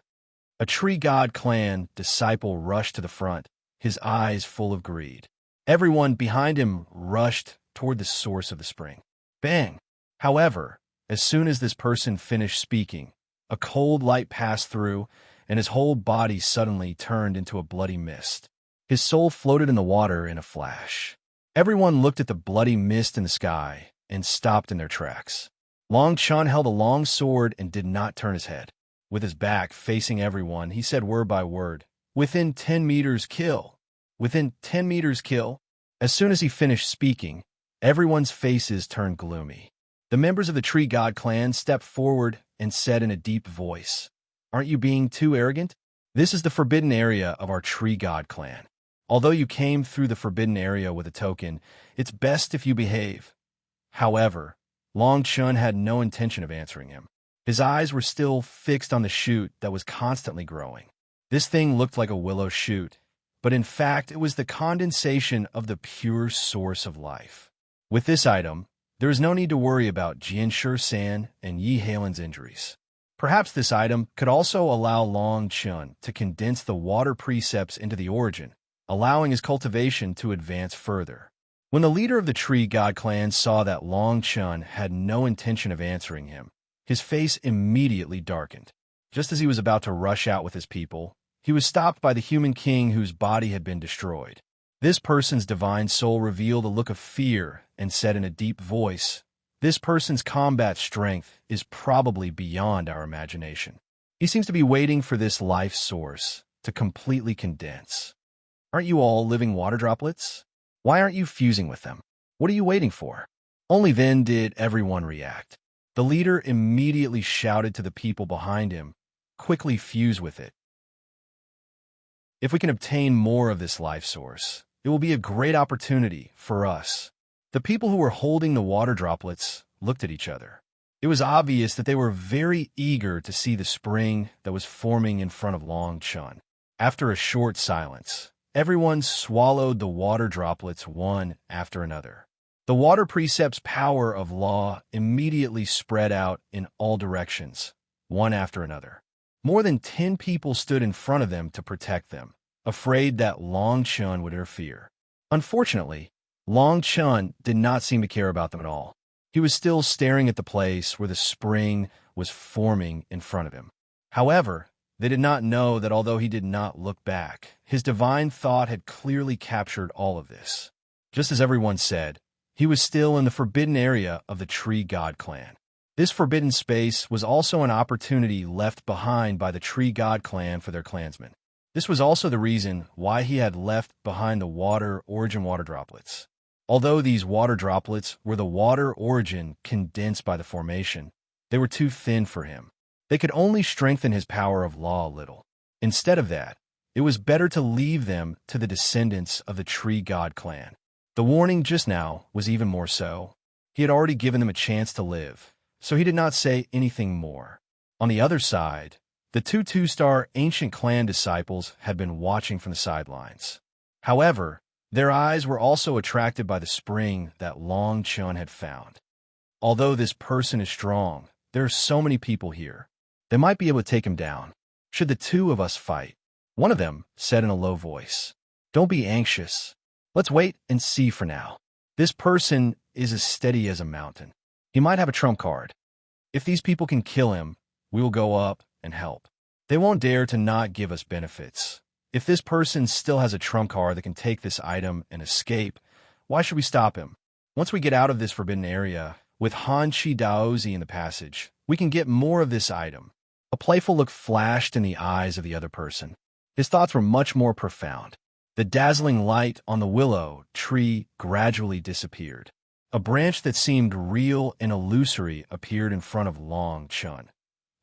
A tree god clan disciple rushed to the front, his eyes full of greed. Everyone behind him rushed toward the source of the spring. Bang! However, as soon as this person finished speaking, a cold light passed through, and his whole body suddenly turned into a bloody mist. His soul floated in the water in a flash. Everyone looked at the bloody mist in the sky and stopped in their tracks. Long Chun held a long sword and did not turn his head. With his back facing everyone, he said word by word, "Within 10 meters, kill. Within 10 meters, kill." As soon as he finished speaking, everyone's faces turned gloomy. The members of the Tree God clan stepped forward and said in a deep voice, "Aren't you being too arrogant? This is the forbidden area of our Tree God clan. Although you came through the forbidden area with a token, it's best if you behave." However, Long Chun had no intention of answering him. His eyes were still fixed on the shoot that was constantly growing. This thing looked like a willow shoot, but in fact it was the condensation of the pure source of life. With this item, there is no need to worry about Jian San and Yi Halen's injuries. Perhaps this item could also allow Long Chun to condense the water precepts into the origin, allowing his cultivation to advance further. When the leader of the Tree God clan saw that Long Chun had no intention of answering him, his face immediately darkened. Just as he was about to rush out with his people, he was stopped by the human king whose body had been destroyed. This person's divine soul revealed a look of fear and said in a deep voice, "This person's combat strength is probably beyond our imagination. He seems to be waiting for this life source to completely condense. Aren't you all living water droplets? Why aren't you fusing with them? What are you waiting for?" Only then did everyone react. The leader immediately shouted to the people behind him, "Quickly fuse with it. If we can obtain more of this life source, it will be a great opportunity for us." The people who were holding the water droplets looked at each other. It was obvious that they were very eager to see the spring that was forming in front of Long Chun. After a short silence, everyone swallowed the water droplets one after another. The water precept's power of law immediately spread out in all directions, one after another. More than 10 people stood in front of them to protect them, afraid that Long Chun would interfere. Unfortunately, Long Chun did not seem to care about them at all. He was still staring at the place where the spring was forming in front of him. However, they did not know that although he did not look back, his divine thought had clearly captured all of this. Just as everyone said, he was still in the forbidden area of the Tree God clan. This forbidden space was also an opportunity left behind by the Tree God clan for their clansmen. This was also the reason why he had left behind the water origin water droplets. Although these water droplets were the water origin condensed by the formation, they were too thin for him. They could only strengthen his power of law a little. Instead of that, it was better to leave them to the descendants of the Tree God clan. The warning just now was even more so. He had already given them a chance to live, so he did not say anything more. On the other side, the two two-star ancient clan disciples had been watching from the sidelines. However, their eyes were also attracted by the spring that Long Chun had found. Although this person is strong, there are so many people here. They might be able to take him down. Should the two of us fight? One of them said in a low voice, "Don't be anxious. Let's wait and see for now. This person is as steady as a mountain. He might have a trump card. If these people can kill him, we will go up and help. They won't dare to not give us benefits. If this person still has a trump card that can take this item and escape, why should we stop him? Once we get out of this forbidden area, with Han Chi Daozi in the passage, we can get more of this item." A playful look flashed in the eyes of the other person. His thoughts were much more profound. The dazzling light on the willow tree gradually disappeared. A branch that seemed real and illusory appeared in front of Long Chun.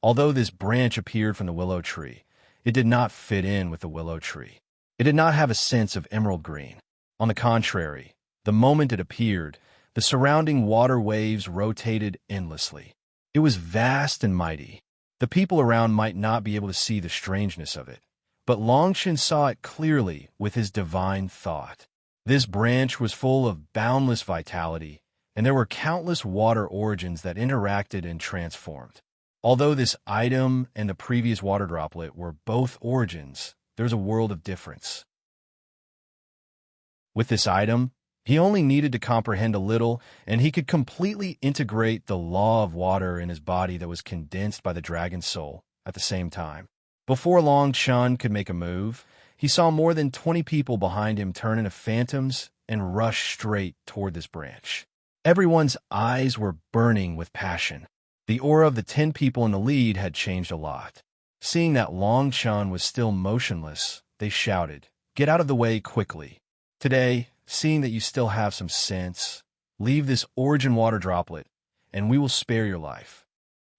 Although this branch appeared from the willow tree, it did not fit in with the willow tree. It did not have a sense of emerald green. On the contrary, the moment it appeared, the surrounding water waves rotated endlessly. It was vast and mighty. The people around might not be able to see the strangeness of it, but Longshan saw it clearly with his divine thought. This branch was full of boundless vitality, and there were countless water origins that interacted and transformed. Although this item and the previous water droplet were both origins, there's a world of difference. With this item, he only needed to comprehend a little, and he could completely integrate the law of water in his body that was condensed by the dragon's soul at the same time. Before Long Chun could make a move, he saw more than 20 people behind him turn into phantoms and rush straight toward this branch. Everyone's eyes were burning with passion. The aura of the 10 people in the lead had changed a lot. Seeing that Long Chun was still motionless, they shouted, "Get out of the way quickly. Today, seeing that you still have some sense, leave this origin water droplet, and we will spare your life."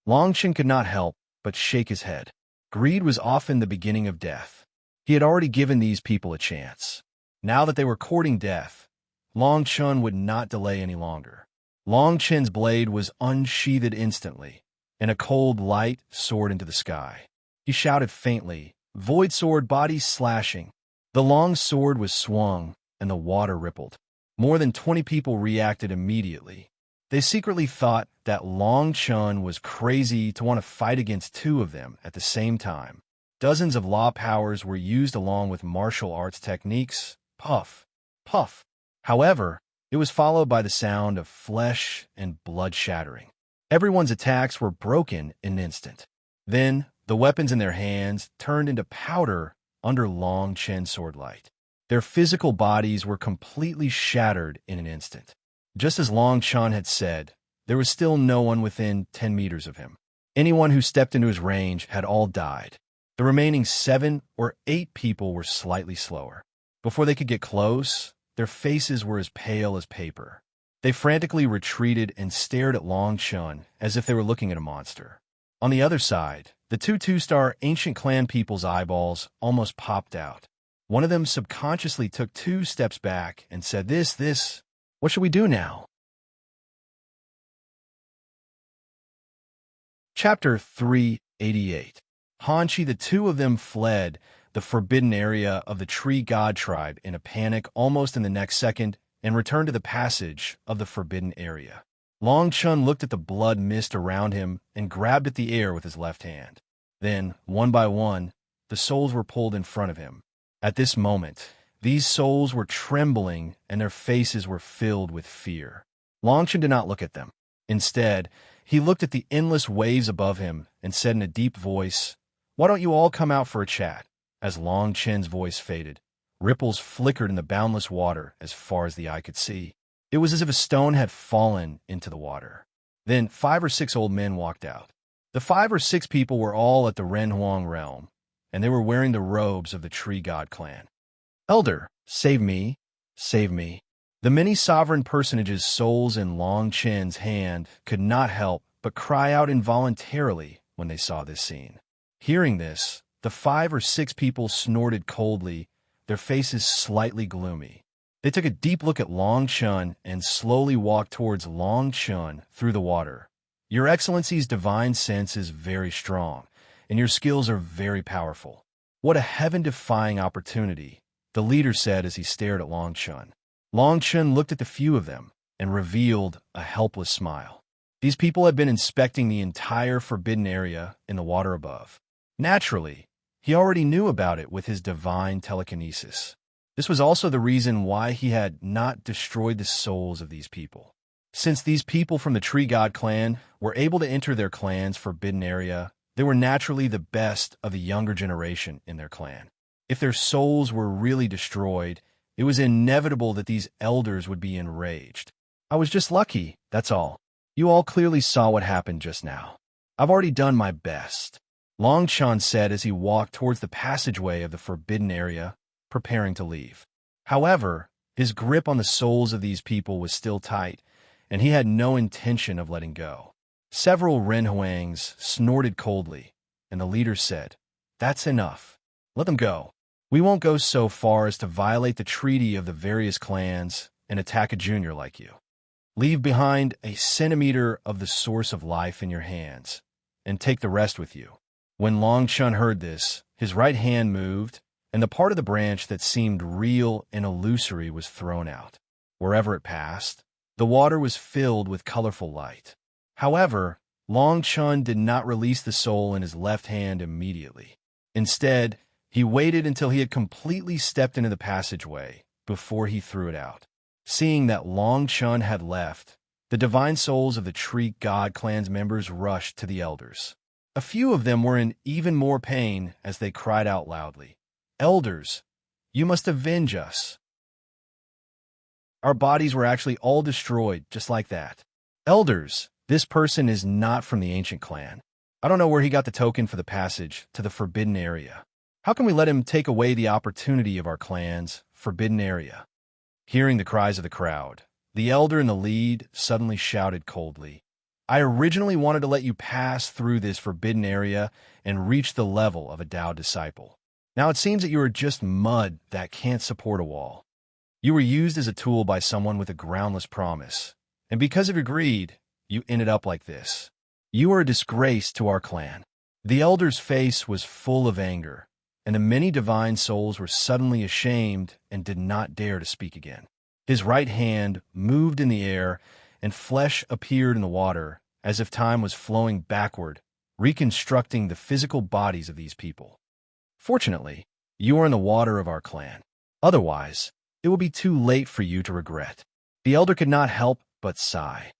Long Chun could not help but shake his head. Greed was often the beginning of death. He had already given these people a chance. Now that they were courting death, Long Chun would not delay any longer. Long Chen's blade was unsheathed instantly, and a cold light soared into the sky. He shouted faintly, "Void sword, body slashing." The long sword was swung, and the water rippled. More than 20 people reacted immediately. They secretly thought that Long Chun was crazy to want to fight against two of them at the same time. Dozens of law powers were used along with martial arts techniques. Puff, puff. However, it was followed by the sound of flesh and blood shattering. Everyone's attacks were broken in an instant. Then, the weapons in their hands turned into powder under Long Chen's sword light. Their physical bodies were completely shattered in an instant. Just as Long Chun had said, there was still no one within 10 meters of him. Anyone who stepped into his range had all died. The remaining 7 or 8 people were slightly slower. Before they could get close, their faces were as pale as paper. They frantically retreated and stared at Long Chun as if they were looking at a monster. On the other side, the two two-star ancient clan people's eyeballs almost popped out. One of them subconsciously took 2 steps back and said, This, what should we do now? Chapter 388. Hanchi, the two of them fled the forbidden area of the tree god tribe in a panic almost in the next second and returned to the passage of the forbidden area. Long Chun looked at the blood mist around him and grabbed at the air with his left hand. Then, one by one, the souls were pulled in front of him. At this moment, these souls were trembling and their faces were filled with fear. Long Chun did not look at them. Instead, he looked at the endless waves above him and said in a deep voice, "Why don't you all come out for a chat?" As Long Chen's voice faded, ripples flickered in the boundless water as far as the eye could see. It was as if a stone had fallen into the water. Then 5 or 6 old men walked out. The 5 or 6 people were all at the Renhuang realm, and they were wearing the robes of the Tree God clan. "Elder, save me, save me." The many sovereign personages' souls in Long Chen's hand could not help but cry out involuntarily when they saw this scene. Hearing this, the 5 or 6 people snorted coldly, their faces slightly gloomy. They took a deep look at Long Chun and slowly walked towards Long Chun through the water. "Your Excellency's divine sense is very strong, and your skills are very powerful. What a heaven-defying opportunity," the leader said as he stared at Long Chun. Long Chun looked at the few of them and revealed a helpless smile. These people had been inspecting the entire forbidden area in the water above. Naturally, he already knew about it with his divine telekinesis. This was also the reason why he had not destroyed the souls of these people. Since these people from the Tree God clan were able to enter their clan's forbidden area, they were naturally the best of the younger generation in their clan. If their souls were really destroyed, it was inevitable that these elders would be enraged. "I was just lucky, that's all. You all clearly saw what happened just now. I've already done my best," Long Chun said as he walked towards the passageway of the forbidden area, preparing to leave. However, his grip on the souls of these people was still tight, and he had no intention of letting go. Several Renhuangs snorted coldly, and the leader said, "That's enough. Let them go. We won't go so far as to violate the treaty of the various clans and attack a junior like you. Leave behind a centimeter of the source of life in your hands, and take the rest with you." When Long Chun heard this, his right hand moved, and the part of the branch that seemed real and illusory was thrown out. Wherever it passed, the water was filled with colorful light. However, Long Chun did not release the soul in his left hand immediately. Instead, he waited until he had completely stepped into the passageway before he threw it out. Seeing that Long Chun had left, the divine souls of the Tree God clan's members rushed to the elders. A few of them were in even more pain as they cried out loudly, "Elders, you must avenge us. Our bodies were actually all destroyed just like that. Elders, this person is not from the ancient clan. I don't know where he got the token for the passage to the forbidden area. How can we let him take away the opportunity of our clan's forbidden area?" Hearing the cries of the crowd, the elder in the lead suddenly shouted coldly, "I originally wanted to let you pass through this forbidden area and reach the level of a Tao disciple. Now it seems that you are just mud that can't support a wall. You were used as a tool by someone with a groundless promise, and because of your greed, you ended up like this. You are a disgrace to our clan." The elder's face was full of anger, and the many divine souls were suddenly ashamed and did not dare to speak again. His right hand moved in the air, and flesh appeared in the water, as if time was flowing backward, reconstructing the physical bodies of these people. Fortunately, you are in the water of our clan. Otherwise, it will be too late for you to regret. The elder could not help but sigh.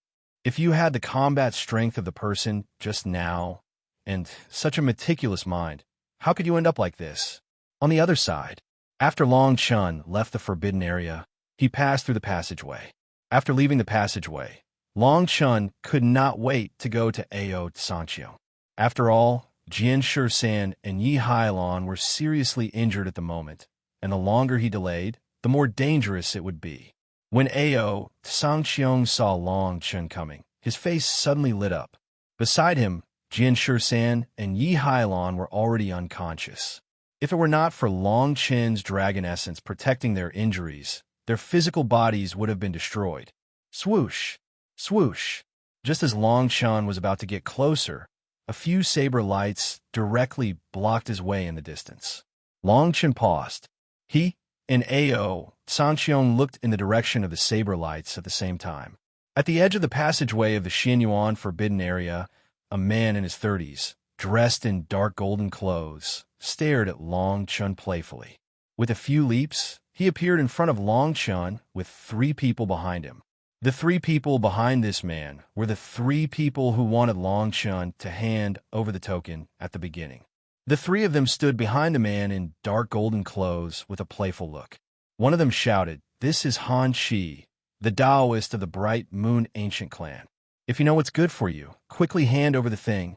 If you had the combat strength of the person just now, and such a meticulous mind, how could you end up like this? On the other side, after Long Chun left the forbidden area, he passed through the passageway. After leaving the passageway, Long Chun could not wait to go to Ao Sanqiong. After all, Jian Shisan and Yi Hailon were seriously injured at the moment, and the longer he delayed, the more dangerous it would be. When Ao Sanqiong saw Long Chun coming, his face suddenly lit up. Beside him, Jian Shisan and Yi Hailon were already unconscious. If it were not for Long Chun's dragon essence protecting their injuries, their physical bodies would have been destroyed. Swoosh! Swoosh! Just as Long Chun was about to get closer, a few saber lights directly blocked his way in the distance. Long Chun paused. He and Ao Sanqiong looked in the direction of the saber lights at the same time. At the edge of the passageway of the Xianyuan forbidden area, a man in his 30s, dressed in dark golden clothes, stared at Long Chun playfully. With a few leaps, he appeared in front of Long Chun with 3 people behind him. The 3 people behind this man were the 3 people who wanted Long Chun to hand over the token at the beginning. The 3 of them stood behind the man in dark golden clothes with a playful look. One of them shouted, "This is Han Shi, the Taoist of the Bright Moon Ancient Clan. If you know what's good for you, quickly hand over the thing."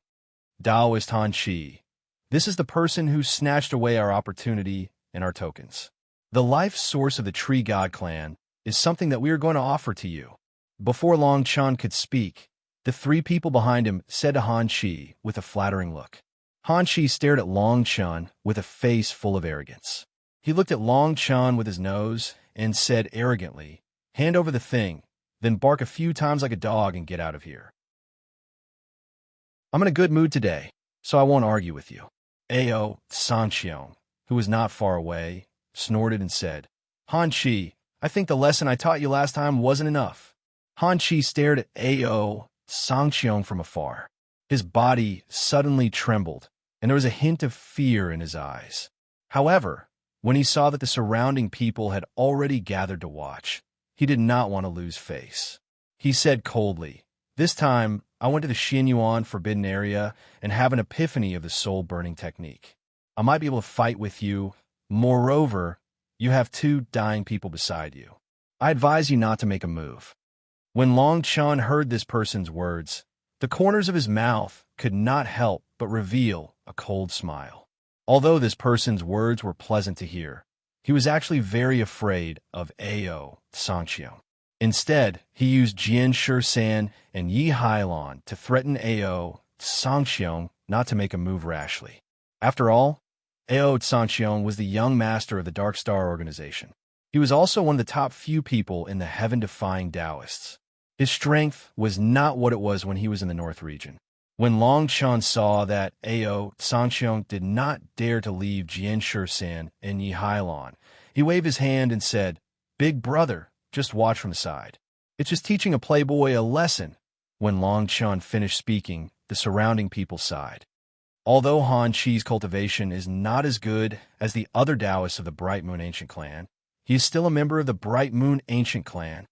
Taoist Han Shi, this is the person who snatched away our opportunity and our tokens. The life source of the Tree God clan is something that we are going to offer to you. Before Long Chun could speak, the 3 people behind him said to Han Shi with a flattering look. Han Shi stared at Long Chun with a face full of arrogance. He looked at Long Chun with his nose and said arrogantly, "Hand over the thing, then bark a few times like a dog and get out of here. I'm in a good mood today, so I won't argue with you." Ao Sanqiong, who was not far away, snorted and said, "Han Shi, I think the lesson I taught you last time wasn't enough." Han Shi stared at Ao Sanqiong from afar. His body suddenly trembled, and there was a hint of fear in his eyes. However, when he saw that the surrounding people had already gathered to watch, he did not want to lose face. He said coldly, "This time, I went to the Xianyuan forbidden area and have an epiphany of the soul-burning technique. I might be able to fight with you. Moreover, you have 2 dying people beside you. I advise you not to make a move." When Long Chun heard this person's words, the corners of his mouth could not help but reveal a cold smile. Although this person's words were pleasant to hear, he was actually very afraid of Ao Sanqiong. Instead, he used Jian Shisan and Yi Hailon to threaten Ao Sanqiong not to make a move rashly. After all, Ao Sanqiong was the young master of the Dark Star organization. He was also one of the top few people in the heaven-defying Taoists. His strength was not what it was when he was in the North region. When Long Chen saw that Ao Sanxiong did not dare to leave Jian San and Yi Hailon, he waved his hand and said, "Big brother, just watch from the side. It's just teaching a playboy a lesson." When Long Chen finished speaking, the surrounding people sighed. Although Han Chi's cultivation is not as good as the other Taoists of the Bright Moon Ancient Clan, he is still a member of the Bright Moon Ancient Clan.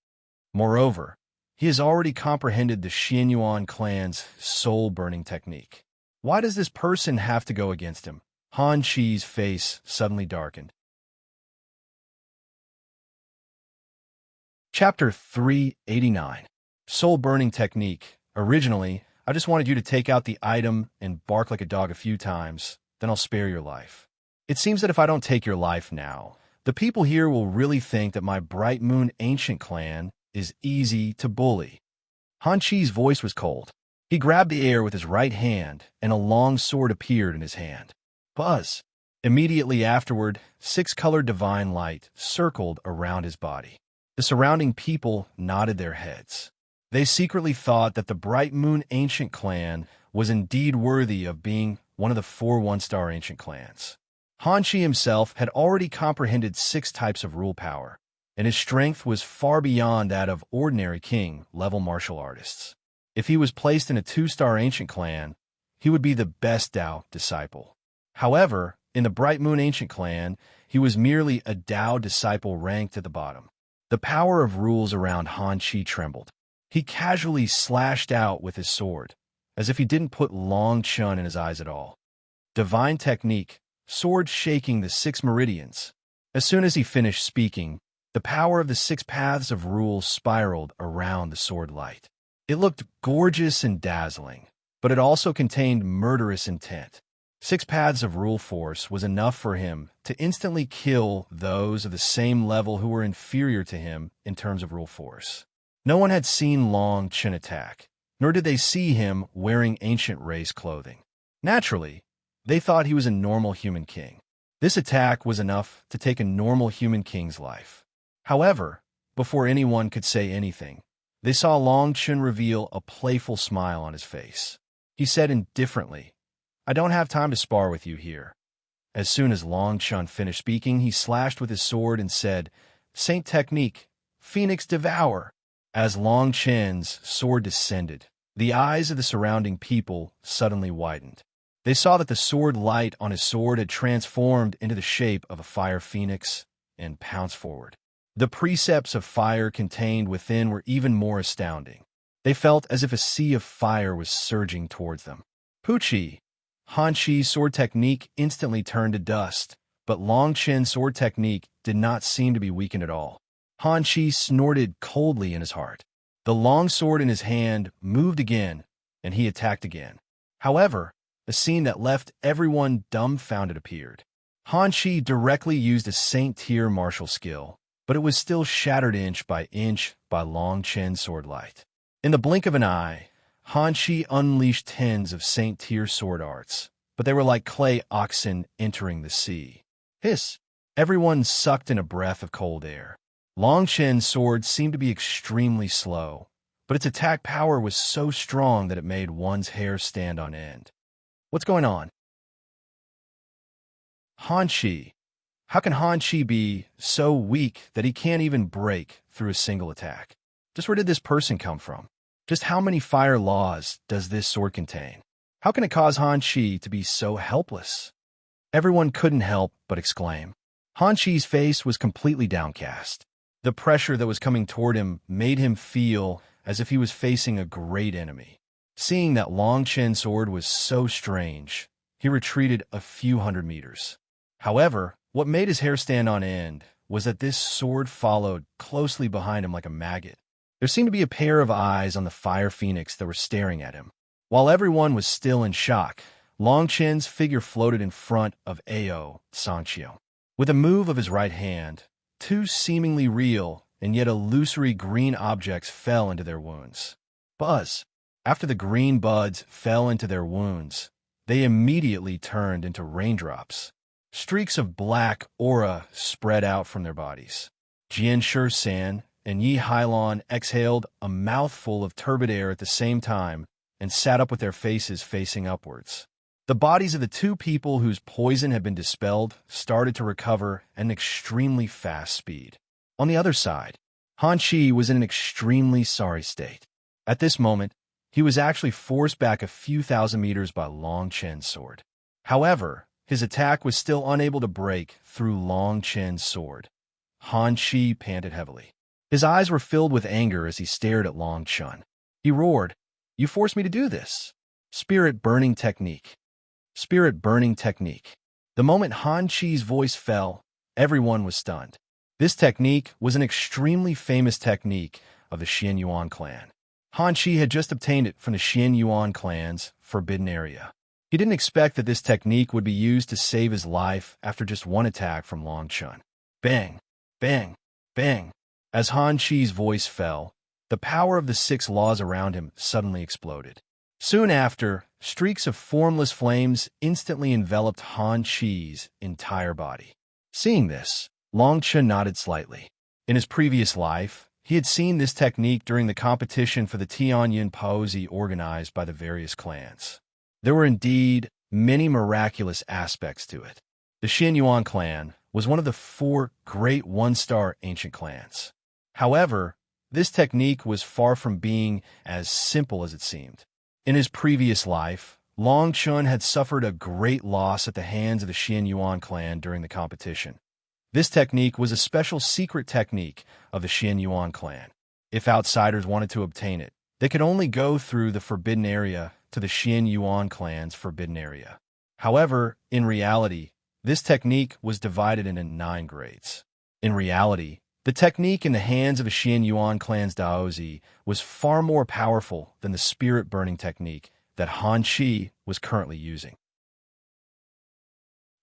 Moreover, he has already comprehended the Xianyuan clan's soul-burning technique. Why does this person have to go against him? Han Chi's face suddenly darkened. Chapter 389. Soul-burning technique. Originally, I just wanted you to take out the item and bark like a dog a few times, then I'll spare your life. It seems that if I don't take your life now, the people here will really think that my Bright Moon Ancient Clan is easy to bully. Han Chi's voice was cold. He grabbed the air with his right hand, and a long sword appeared in his hand. Buzz! Immediately afterward, 6-colored divine light circled around his body. The surrounding people nodded their heads. They secretly thought that the Bright Moon Ancient Clan was indeed worthy of being one of the 4 one-star ancient clans. Han Chi himself had already comprehended 6 types of rule power, and his strength was far beyond that of ordinary king-level martial artists. If he was placed in a 2-star ancient clan, he would be the best Dao disciple. However, in the Bright Moon Ancient Clan, he was merely a Dao disciple ranked at the bottom. The power of rules around Han Chi trembled. He casually slashed out with his sword, as if he didn't put Long Chen in his eyes at all. Divine technique, sword shaking the 6 meridians. As soon as he finished speaking, the power of the 6 paths of rules spiraled around the sword light. It looked gorgeous and dazzling, but it also contained murderous intent. 6 paths of rule force was enough for him to instantly kill those of the same level who were inferior to him in terms of rule force. No one had seen Long Chen attack, nor did they see him wearing ancient race clothing. Naturally, they thought he was a normal human king. This attack was enough to take a normal human king's life. However, before anyone could say anything, they saw Long Chen reveal a playful smile on his face. He said indifferently, "I don't have time to spar with you here." As soon as Long Chen finished speaking, he slashed with his sword and said, "Saint Technique, Phoenix Devour." As Long Chen's sword descended, the eyes of the surrounding people suddenly widened. They saw that the sword light on his sword had transformed into the shape of a fire phoenix and pounced forward. The precepts of fire contained within were even more astounding. They felt as if a sea of fire was surging towards them. Pucci! Han Chi's sword technique instantly turned to dust, but Long Chen's sword technique did not seem to be weakened at all. Han Chi snorted coldly in his heart. The long sword in his hand moved again, and he attacked again. However, a scene that left everyone dumbfounded appeared. Han Chi directly used a Saint-tier martial skill, but it was still shattered inch by Long Chen's sword light. In the blink of an eye, Han Chi unleashed tens of Saint-tier sword arts, but they were like clay oxen entering the sea. Hiss! Everyone sucked in a breath of cold air. Long Chen's sword seemed to be extremely slow, but its attack power was so strong that it made one's hair stand on end. What's going on? Han Chi. How can Han Chi be so weak that he can't even break through a single attack? Just where did this person come from? Just how many fire laws does this sword contain? How can it cause Han Chi to be so helpless? Everyone couldn't help but exclaim. Han Chi's face was completely downcast. The pressure that was coming toward him made him feel as if he was facing a great enemy. Seeing that Long Chen's sword was so strange, he retreated a few hundred meters. However, what made his hair stand on end was that this sword followed closely behind him like a maggot. There seemed to be a pair of eyes on the fire phoenix that were staring at him. While everyone was still in shock, Long Chen's figure floated in front of Ao Sanxiong. With a move of his right hand, 2 seemingly real and yet illusory green objects fell into their wounds. Buzz! After the green buds fell into their wounds, they immediately turned into raindrops. Streaks of black aura spread out from their bodies. Jian San and Yi Hailon exhaled a mouthful of turbid air at the same time, and sat up with their faces facing upwards. The bodies of the two people whose poison had been dispelled started to recover at an extremely fast speed. On the other side, Han Chi was in an extremely sorry state. At this moment, he was actually forced back a few thousand meters by Long Chen's sword. However, his attack was still unable to break through Long Chen's sword. Han Chi panted heavily. His eyes were filled with anger as he stared at Long Chen. He roared, "You forced me to do this! Spirit burning technique! Spirit burning technique!" The moment Han Chi's voice fell, everyone was stunned. This technique was an extremely famous technique of the Xian Yuan clan. Han Chi had just obtained it from the Xian Yuan clan's forbidden area. He didn't expect that this technique would be used to save his life after just one attack from Long Chen. Bang! Bang! Bang! As Han Chi's voice fell, the power of the 6 laws around him suddenly exploded. Soon after, streaks of formless flames instantly enveloped Han Chi's entire body. Seeing this, Long Chen nodded slightly. In his previous life, he had seen this technique during the competition for the Tianyin Paozi organized by the various clans. There were indeed many miraculous aspects to it. The Xian Yuan clan was one of the 4 great one-star ancient clans. However, this technique was far from being as simple as it seemed. In his previous life, Long Chen had suffered a great loss at the hands of the Xian Yuan clan during the competition. This technique was a special secret technique of the Xian Yuan clan. If outsiders wanted to obtain it, they could only go through the forbidden area to the Xian Yuan clan's forbidden area. However, in reality, this technique was divided into 9 grades. In reality, the technique in the hands of the Xian Yuan clan's Daozi was far more powerful than the spirit-burning technique that Han Chi was currently using.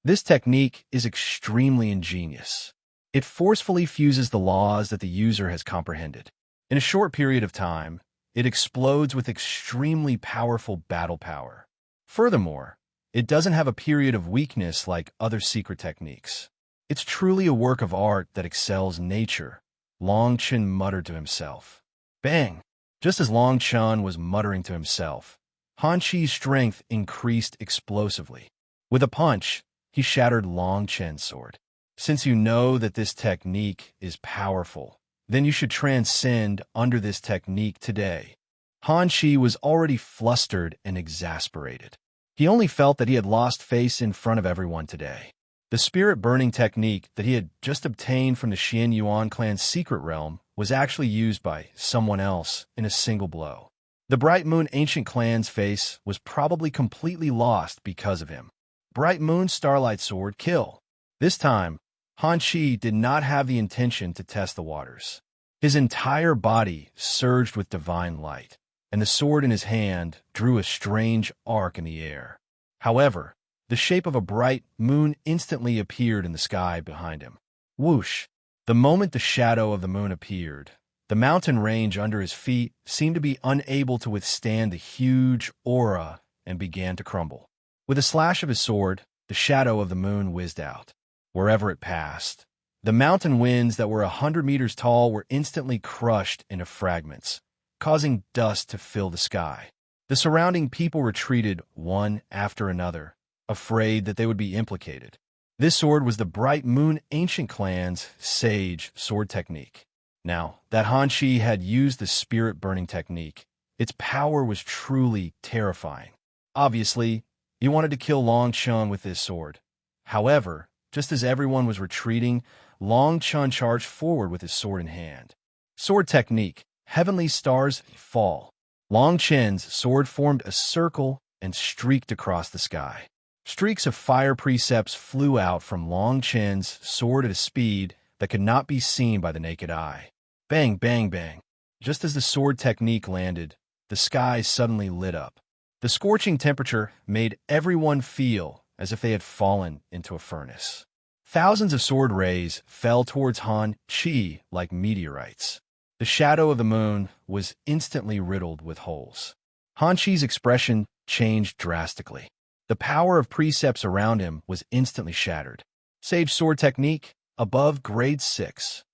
This technique is extremely ingenious. It forcefully fuses the laws that the user has comprehended. In a short period of time, it explodes with extremely powerful battle power. Furthermore, it doesn't have a period of weakness like other secret techniques. It's truly a work of art that excels nature, Long Chen muttered to himself. Bang! Just as Long Chen was muttering to himself, Han Chi's strength increased explosively. With a punch, he shattered Long Chen's sword. Since you know that this technique is powerful, then you should transcend under this technique today. Han Chi was already flustered and exasperated. He only felt that he had lost face in front of everyone today. The spirit-burning technique that he had just obtained from the Xian Yuan clan's secret realm was actually used by someone else in a single blow. The Bright Moon ancient clan's face was probably completely lost because of him. Bright Moon Starlight Sword kill. This time, Han Chi did not have the intention to test the waters. His entire body surged with divine light, and the sword in his hand drew a strange arc in the air. However, the shape of a bright moon instantly appeared in the sky behind him. Whoosh! The moment the shadow of the moon appeared, the mountain range under his feet seemed to be unable to withstand the huge aura and began to crumble. With a slash of his sword, the shadow of the moon whizzed out. Wherever it passed, the mountain winds that were 100 meters tall were instantly crushed into fragments, causing dust to fill the sky. The surrounding people retreated one after another, afraid that they would be implicated. This sword was the Bright Moon Ancient Clan's Sage sword technique. Now that Han Chi had used the spirit-burning technique, its power was truly terrifying. Obviously, he wanted to kill Long Chen with this sword. However, just as everyone was retreating, Long Chen charged forward with his sword in hand. Sword technique, Heavenly Stars Fall. Long Chen's sword formed a circle and streaked across the sky. Streaks of fire precepts flew out from Long Chen's sword at a speed that could not be seen by the naked eye. Bang, bang, bang. Just as the sword technique landed, the sky suddenly lit up. The scorching temperature made everyone feel as if they had fallen into a furnace. Thousands of sword rays fell towards Han Chi like meteorites. The shadow of the moon was instantly riddled with holes. Han Chi's expression changed drastically. The power of precepts around him was instantly shattered. Sage sword technique, above grade 6.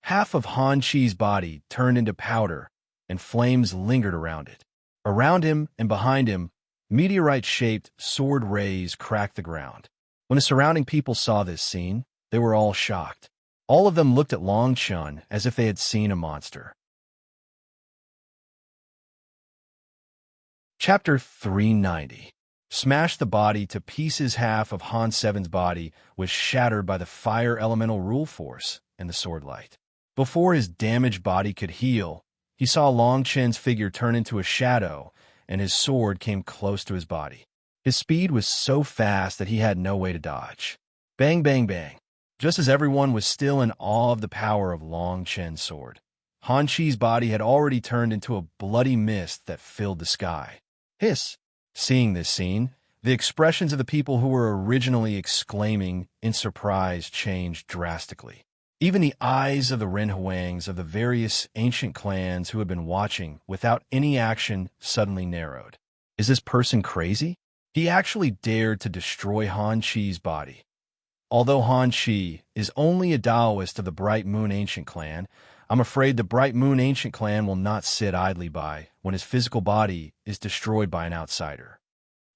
Half of Han Chi's body turned into powder, and flames lingered around it. Around him and behind him, meteorite-shaped sword rays cracked the ground. When the surrounding people saw this scene, they were all shocked. All of them looked at Long Chun as if they had seen a monster. Chapter 390. Smashed the body to pieces. Half of Han Seven's body was shattered by the fire elemental rule force and the sword light. Before his damaged body could heal, he saw Long Chen's figure turn into a shadow, and his sword came close to his body. His speed was so fast that he had no way to dodge. Bang, bang, bang. Just as everyone was still in awe of the power of Long Chen's sword, Han Chi's body had already turned into a bloody mist that filled the sky. Hiss! Seeing this scene, the expressions of the people who were originally exclaiming in surprise changed drastically. Even the eyes of the Ren Huangs of the various ancient clans who had been watching without any action suddenly narrowed. Is this person crazy? He actually dared to destroy Han Chi's body. Although Han Chi is only a Taoist of the Bright Moon Ancient Clan, I'm afraid the Bright Moon Ancient Clan will not sit idly by when his physical body is destroyed by an outsider.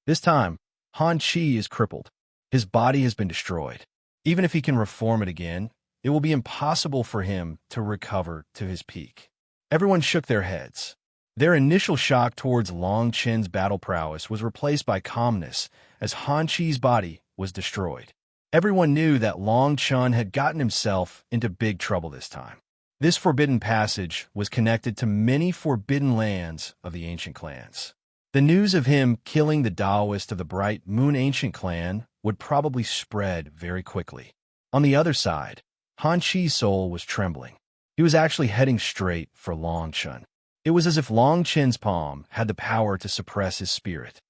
This time, Han Chi is crippled. His body has been destroyed. Even if he can reform it again, it will be impossible for him to recover to his peak. Everyone shook their heads. Their initial shock towards Long Chen's battle prowess was replaced by calmness as Han Chi's body was destroyed. Everyone knew that Long Chen had gotten himself into big trouble this time. This forbidden passage was connected to many forbidden lands of the ancient clans. The news of him killing the Taoist of the Bright Moon Ancient Clan would probably spread very quickly. On the other side, Han Chi's soul was trembling. He was actually heading straight for Long Chen. It was as if Long Chen's palm had the power to suppress his spirit.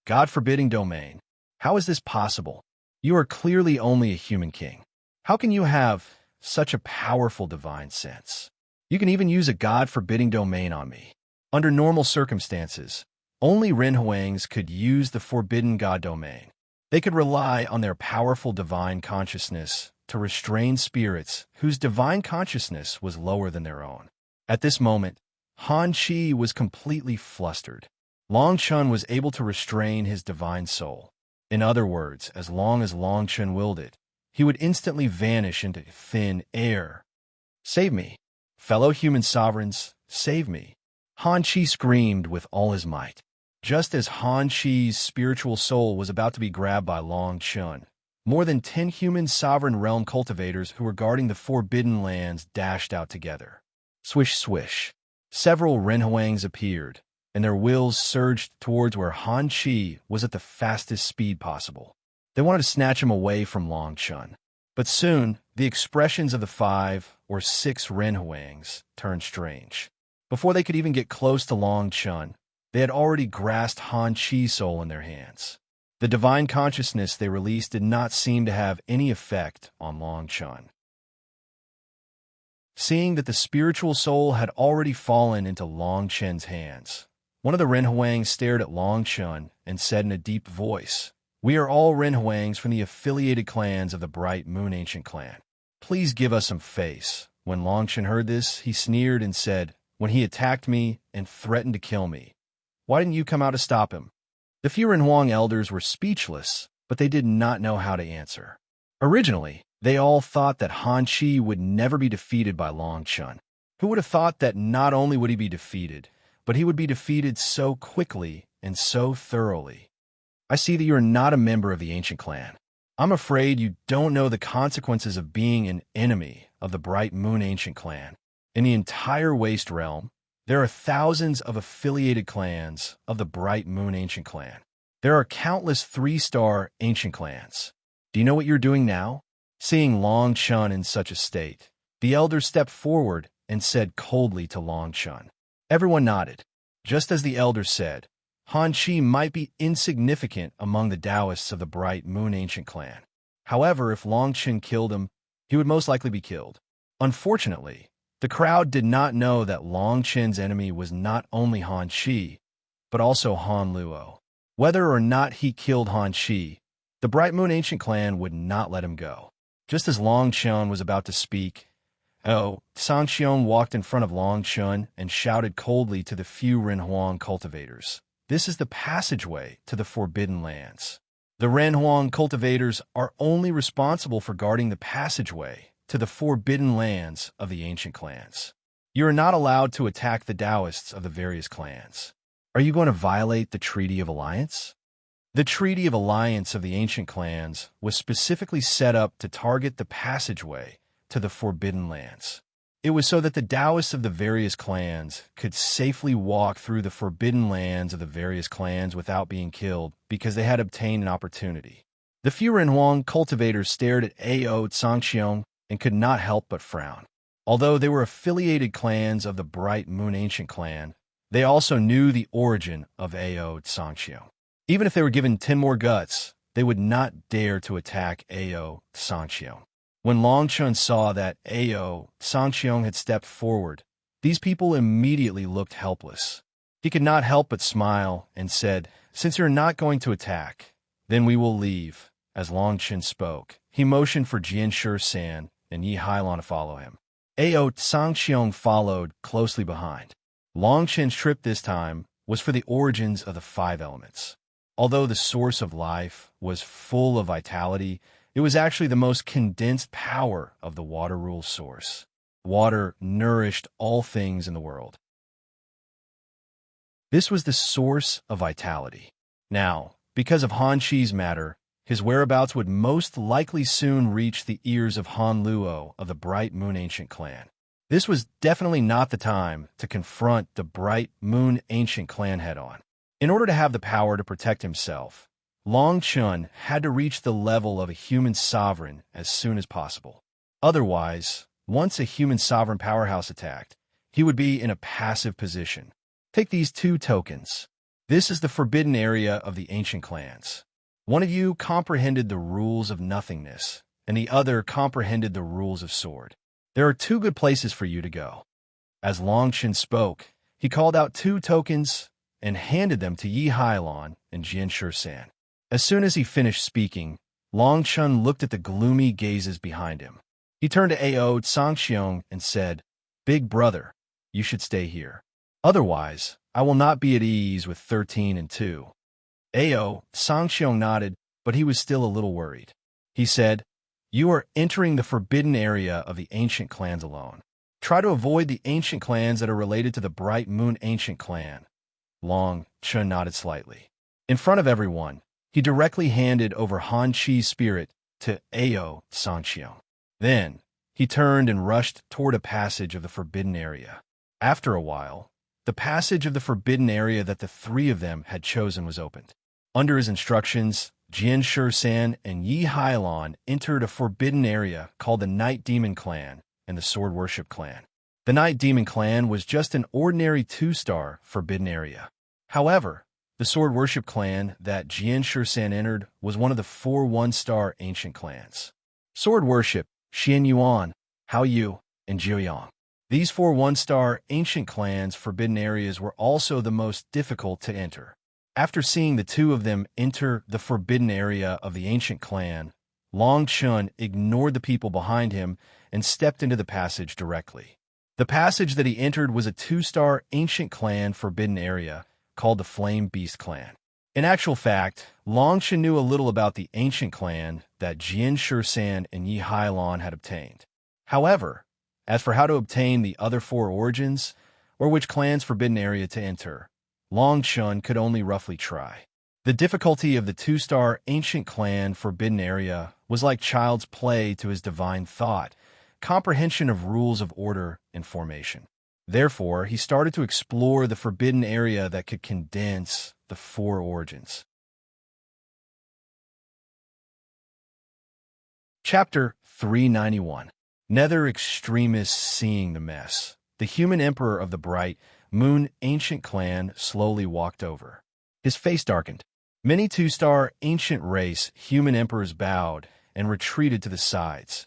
God-forbidding domain. How is this possible? You are clearly only a human king. How can you have such a powerful divine sense? You can even use a God-forbidding domain on me. Under normal circumstances, only Ren Huangs could use the forbidden God domain. They could rely on their powerful divine consciousness to restrain spirits whose divine consciousness was lower than their own. At this moment, Han Chi was completely flustered. Long Chen was able to restrain his divine soul. In other words, as long as Long Chen willed it, he would instantly vanish into thin air. Save me. Fellow human sovereigns, save me. Han Chi screamed with all his might. Just as Han Chi's spiritual soul was about to be grabbed by Long Chen, more than 10 human sovereign realm cultivators who were guarding the forbidden lands dashed out together. Swish, swish. Several Ren Huangs appeared, and their wills surged towards where Han Chi was at the fastest speed possible. They wanted to snatch him away from Long Chen. But soon, the expressions of the 5 or 6 Ren Huangs turned strange. Before they could even get close to Long Chen, they had already grasped Han Chi's soul in their hands. The divine consciousness they released did not seem to have any effect on Long Chen. Seeing that the spiritual soul had already fallen into Long Chen's hands, one of the Ren Huangs stared at Long Chen and said in a deep voice, "We are all Ren Huangs from the affiliated clans of the Bright Moon Ancient Clan. Please give us some face." When Long Chen heard this, he sneered and said, "When he attacked me and threatened to kill me, why didn't you come out to stop him?" The few Ren Huang elders were speechless, but they did not know how to answer. Originally, they all thought that Han Chi would never be defeated by Long Chen. Who would have thought that not only would he be defeated, but he would be defeated so quickly and so thoroughly? I see that you are not a member of the ancient clan. I'm afraid you don't know the consequences of being an enemy of the Bright Moon Ancient Clan. In the entire Waste Realm, there are thousands of affiliated clans of the Bright Moon Ancient Clan. There are countless 3-star ancient clans. Do you know what you're doing now? Seeing Long Chen in such a state, the elders stepped forward and said coldly to Long Chen. Everyone nodded. Just as the elders said, Han Chi might be insignificant among the Taoists of the Bright Moon Ancient Clan. However, if Long Chen killed him, he would most likely be killed. Unfortunately, the crowd did not know that Long Chen's enemy was not only Han Chi, but also Han Luo. Whether or not he killed Han Chi, the Bright Moon Ancient Clan would not let him go. Just as Long Chen was about to speak, Oh, Sanxiong walked in front of Long Chun and shouted coldly to the few Renhuang cultivators. This is the passageway to the Forbidden Lands. The Renhuang cultivators are only responsible for guarding the passageway to the Forbidden Lands of the ancient clans. You are not allowed to attack the Taoists of the various clans. Are you going to violate the Treaty of Alliance? The Treaty of Alliance of the ancient clans was specifically set up to target the passageway to the Forbidden Lands. It was so that the Taoists of the various clans could safely walk through the Forbidden Lands of the various clans without being killed because they had obtained an opportunity. The few Renhuang cultivators stared at Ao Tsangxiong and could not help but frown. Although they were affiliated clans of the Bright Moon Ancient Clan, they also knew the origin of Ao Tsangxiong. Even if they were given 10 more guts, they would not dare to attack Ao Tsangxiong. When Long Chun saw that Ao Tsangxiong had stepped forward, these people immediately looked helpless. He could not help but smile and said, "Since you're not going to attack, then we will leave." As Long Chun spoke, he motioned for Jian San and Yi Hailon to follow him. Ao Tsangxiong followed closely behind. Long Chun's trip this time was for the origins of the 5 elements. Although the source of life was full of vitality, it was actually the most condensed power of the water rule source. Water nourished all things in the world. This was the source of vitality. Now, because of Han Chi's matter, his whereabouts would most likely soon reach the ears of Han Luo of the Bright Moon Ancient Clan. This was definitely not the time to confront the Bright Moon Ancient Clan head-on. In order to have the power to protect himself, Long Chun had to reach the level of a human sovereign as soon as possible. Otherwise, once a human sovereign powerhouse attacked, he would be in a passive position. Take these 2 tokens. This is the forbidden area of the ancient clans. One of you comprehended the rules of nothingness, and the other comprehended the rules of sword. There are 2 good places for you to go. As Long Chun spoke, he called out 2 tokens and handed them to Yi Hailon and Jian San. As soon as he finished speaking, Long Chun looked at the gloomy gazes behind him. He turned to Ao Tsangxiong and said, "Big brother, you should stay here. Otherwise, I will not be at ease with 13 and 2. Ao Tsangxiong nodded, but he was still a little worried. He said, "You are entering the forbidden area of the ancient clans alone. Try to avoid the ancient clans that are related to the Bright Moon Ancient Clan." Long Chun nodded slightly. In front of everyone, he directly handed over Han Chi's spirit to Ao Tsangxiong. Then, he turned and rushed toward a passage of the forbidden area. After a while, the passage of the forbidden area that the 3 of them had chosen was opened. Under his instructions, Jian San and Yi Hailon entered a forbidden area called the Night Demon Clan and the Sword Worship Clan. The Night Demon Clan was just an ordinary 2-star forbidden area. However, the Sword Worship Clan that Jian San entered was one of the 4 1-star ancient clans. Sword Worship, Xian Yuan, Hao Yu, and Jiuyang. These 4 1-star ancient clans' forbidden areas were also the most difficult to enter. After seeing the 2 of them enter the forbidden area of the ancient clan, Long Chun ignored the people behind him and stepped into the passage directly. The passage that he entered was a 2-star ancient clan forbidden area called the Flame Beast Clan. In actual fact, Long Chun knew a little about the ancient clan that Jian San and Yi Hailon had obtained. However, as for how to obtain the other 4 origins, or which clan's forbidden area to enter, Long Chun could only roughly try. The difficulty of the 2-star ancient clan forbidden area was like child's play to his divine thought, comprehension of rules of order and formation. Therefore, he started to explore the forbidden area that could condense the 4 origins. Chapter 391. Nether Extremists Seeing the Mess. The human emperor of the Bright Moon Ancient Clan slowly walked over. His face darkened. Many 2-star ancient race human emperors bowed and retreated to the sides.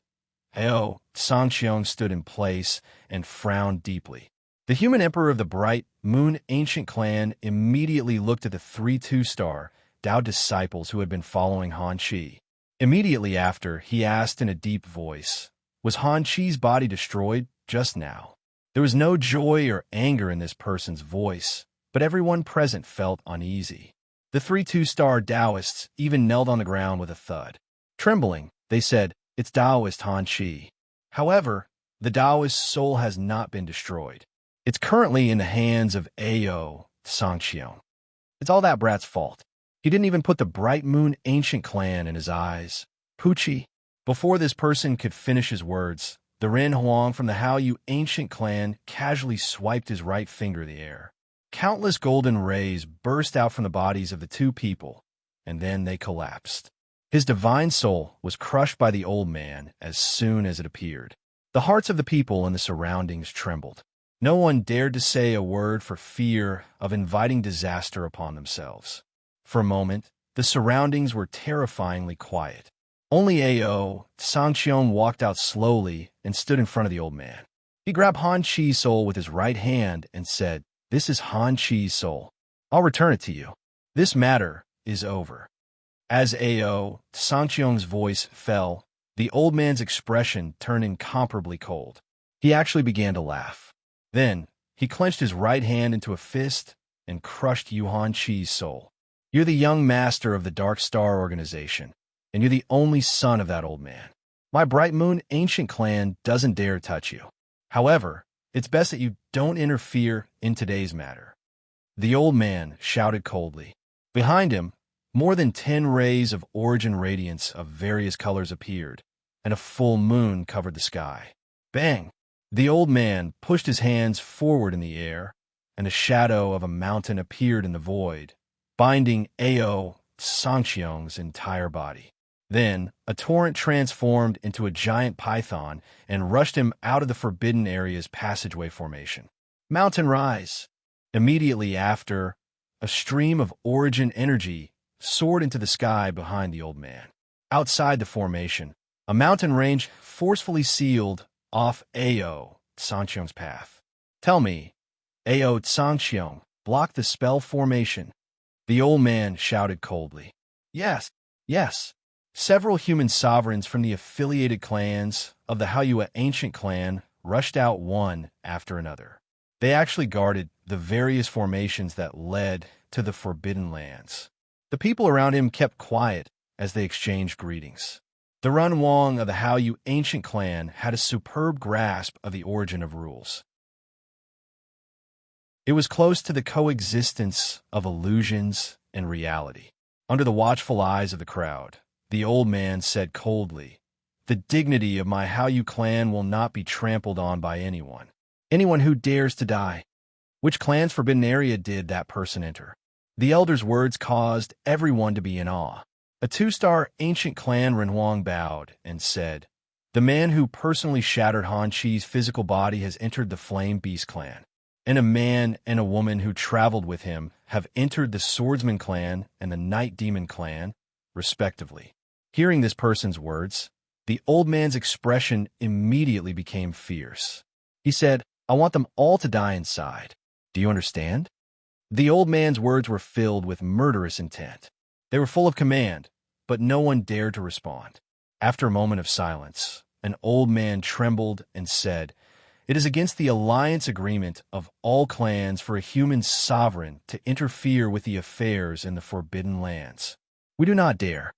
Ao Tsangxiong stood in place and frowned deeply. The human emperor of the Bright Moon Ancient Clan immediately looked at the 3 2-star Dao disciples who had been following Han Chi. Immediately after, he asked in a deep voice, Was Han Chi's body destroyed just now? There was no joy or anger in this person's voice, but everyone present felt uneasy. The 3 two-star Taoists even knelt on the ground with a thud. Trembling, they said, "It's Taoist Han Chi." However, the Taoist soul has not been destroyed. It's currently in the hands of Ao Sangxiong. It's all that brat's fault. He didn't even put the bright moon ancient clan in his eyes. Pucci. Before this person could finish his words, the Ren Huang from the Haoyu ancient clan casually swiped his right finger in the air. Countless golden rays burst out from the bodies of the 2 people, and then they collapsed. His divine soul was crushed by the old man as soon as it appeared. The hearts of the people in the surroundings trembled. No one dared to say a word for fear of inviting disaster upon themselves. For a moment, the surroundings were terrifyingly quiet. Only Ao Sangxiong walked out slowly and stood in front of the old man. He grabbed Han Chi's soul with his right hand and said, "This is Han Chi's soul. I'll return it to you. This matter is over." As Ao Sangxiong's voice fell, the old man's expression turned incomparably cold. He actually began to laugh. Then, he clenched his right hand into a fist and crushed Han Chi's soul. "You're the young master of the Dark Star organization, and you're the only son of that old man. My Bright Moon ancient clan doesn't dare touch you. However, it's best that you don't interfere in today's matter." The old man shouted coldly. Behind him, more than 10 rays of origin radiance of various colors appeared, and a full moon covered the sky. Bang! The old man pushed his hands forward in the air, and a shadow of a mountain appeared in the void, binding Ao Sangxiong's entire body. Then, a torrent transformed into a giant python and rushed him out of the forbidden area's passageway formation. Mountain rise! Immediately after, a stream of origin energy soared into the sky behind the old man. Outside the formation, a mountain range forcefully sealed off Ao Sangxiong's path. "Tell me, Ao Sangxiong blocked the spell formation?" The old man shouted coldly. Yes. Several human sovereigns from the affiliated clans of the Haoyu ancient clan rushed out one after another. They actually guarded the various formations that led to the Forbidden Lands. The people around him kept quiet as they exchanged greetings. The Run Wong of the Haoyu ancient clan had a superb grasp of the origin of rules. It was close to the coexistence of illusions and reality. Under the watchful eyes of the crowd, the old man said coldly, "The dignity of my Haoyu clan will not be trampled on by anyone. Anyone who dares to die." Which clan's forbidden area did that person enter? The elder's words caused everyone to be in awe. A 2-star ancient clan Renhuang bowed and said, "The man who personally shattered Han Chi's physical body has entered the Flame Beast clan, and a man and a woman who traveled with him have entered the Swordsman clan and the Night Demon clan, respectively." Hearing this person's words, the old man's expression immediately became fierce. He said, "I want them all to die inside. Do you understand?" The old man's words were filled with murderous intent. They were full of command, but no one dared to respond. After a moment of silence, an old man trembled and said, "It is against the alliance agreement of all clans for a human sovereign to interfere with the affairs in the Forbidden Lands. We do not dare."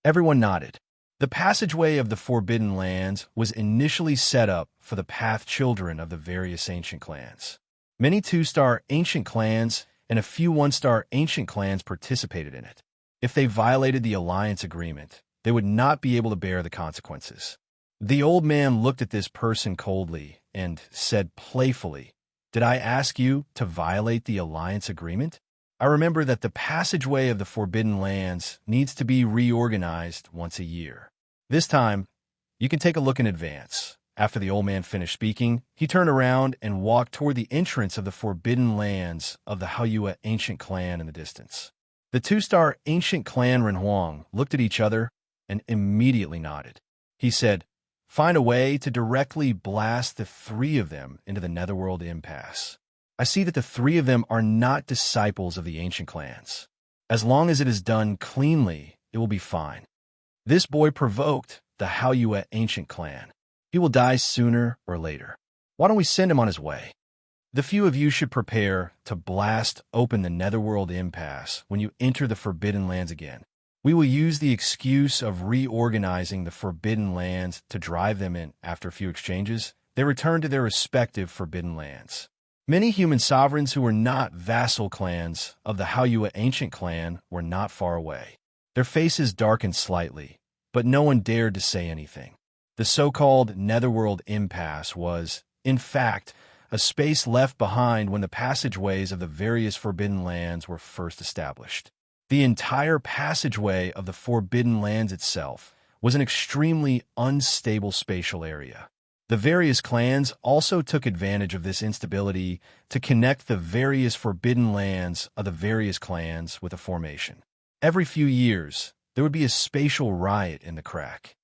Everyone nodded. The passageway of the Forbidden Lands was initially set up for the Path Children of the various ancient clans. Many 2-star ancient clans and a few 1-star ancient clans participated in it. If they violated the alliance agreement, they would not be able to bear the consequences. The old man looked at this person coldly and said playfully, "Did I ask you to violate the alliance agreement? I remember that the passageway of the Forbidden Lands needs to be reorganized once a year. This time, you can take a look in advance." After the old man finished speaking, he turned around and walked toward the entrance of the Forbidden Lands of the Haoyu ancient clan in the distance. The 2-star ancient clan Renhuang looked at each other and immediately nodded. He said, "Find a way to directly blast the 3 of them into the Netherworld impasse. I see that the 3 of them are not disciples of the ancient clans. As long as it is done cleanly, it will be fine." This boy provoked the Haoyu ancient clan. He will die sooner or later. Why don't we send him on his way? The few of you should prepare to blast open the Netherworld impasse when you enter the Forbidden Lands again. We will use the excuse of reorganizing the Forbidden Lands to drive them in. After a few exchanges, they return to their respective Forbidden Lands. Many human sovereigns who were not vassal clans of the Haoyue ancient clan were not far away. Their faces darkened slightly, but no one dared to say anything. The so-called Netherworld impasse was, in fact, a space left behind when the passageways of the various Forbidden Lands were first established. The entire passageway of the Forbidden Lands itself was an extremely unstable spatial area. The various clans also took advantage of this instability to connect the various Forbidden Lands of the various clans with a formation. Every few years, there would be a spatial riot in the crack.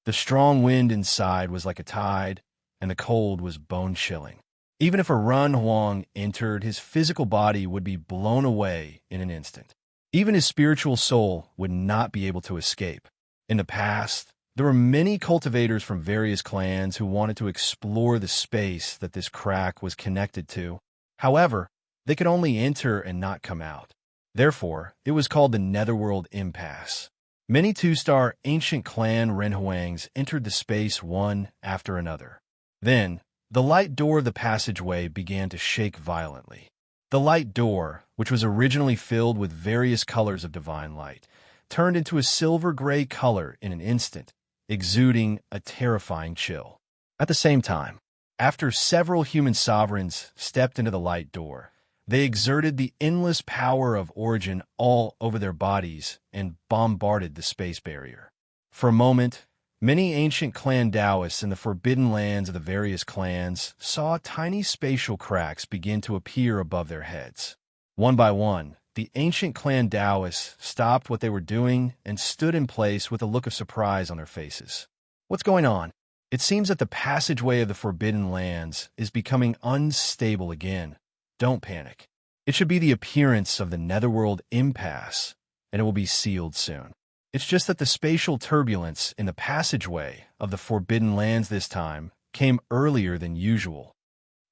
The strong wind inside was like a tide, and the cold was bone-chilling. Even if a Run Huang entered, his physical body would be blown away in an instant. Even his spiritual soul would not be able to escape. In the past, there were many cultivators from various clans who wanted to explore the space that this crack was connected to. However, they could only enter and not come out. Therefore, it was called the Netherworld Impasse. Many two-star ancient clan Renhuangs entered the space one after another. Then, the light door of the passageway began to shake violently. The light door, which was originally filled with various colors of divine light, turned into a silver-gray color in an instant, exuding a terrifying chill. At the same time, after several human sovereigns stepped into the light door, they exerted the endless power of origin all over their bodies and bombarded the space barrier. For a moment, many ancient clan Taoists in the Forbidden Lands of the various clans saw tiny spatial cracks begin to appear above their heads. One by one, the ancient clan Taoists stopped what they were doing and stood in place with a look of surprise on their faces. What's going on? It seems that the passageway of the Forbidden Lands is becoming unstable again. Don't panic. It should be the appearance of the Netherworld impasse, and it will be sealed soon. It's just that the spatial turbulence in the passageway of the Forbidden Lands this time came earlier than usual.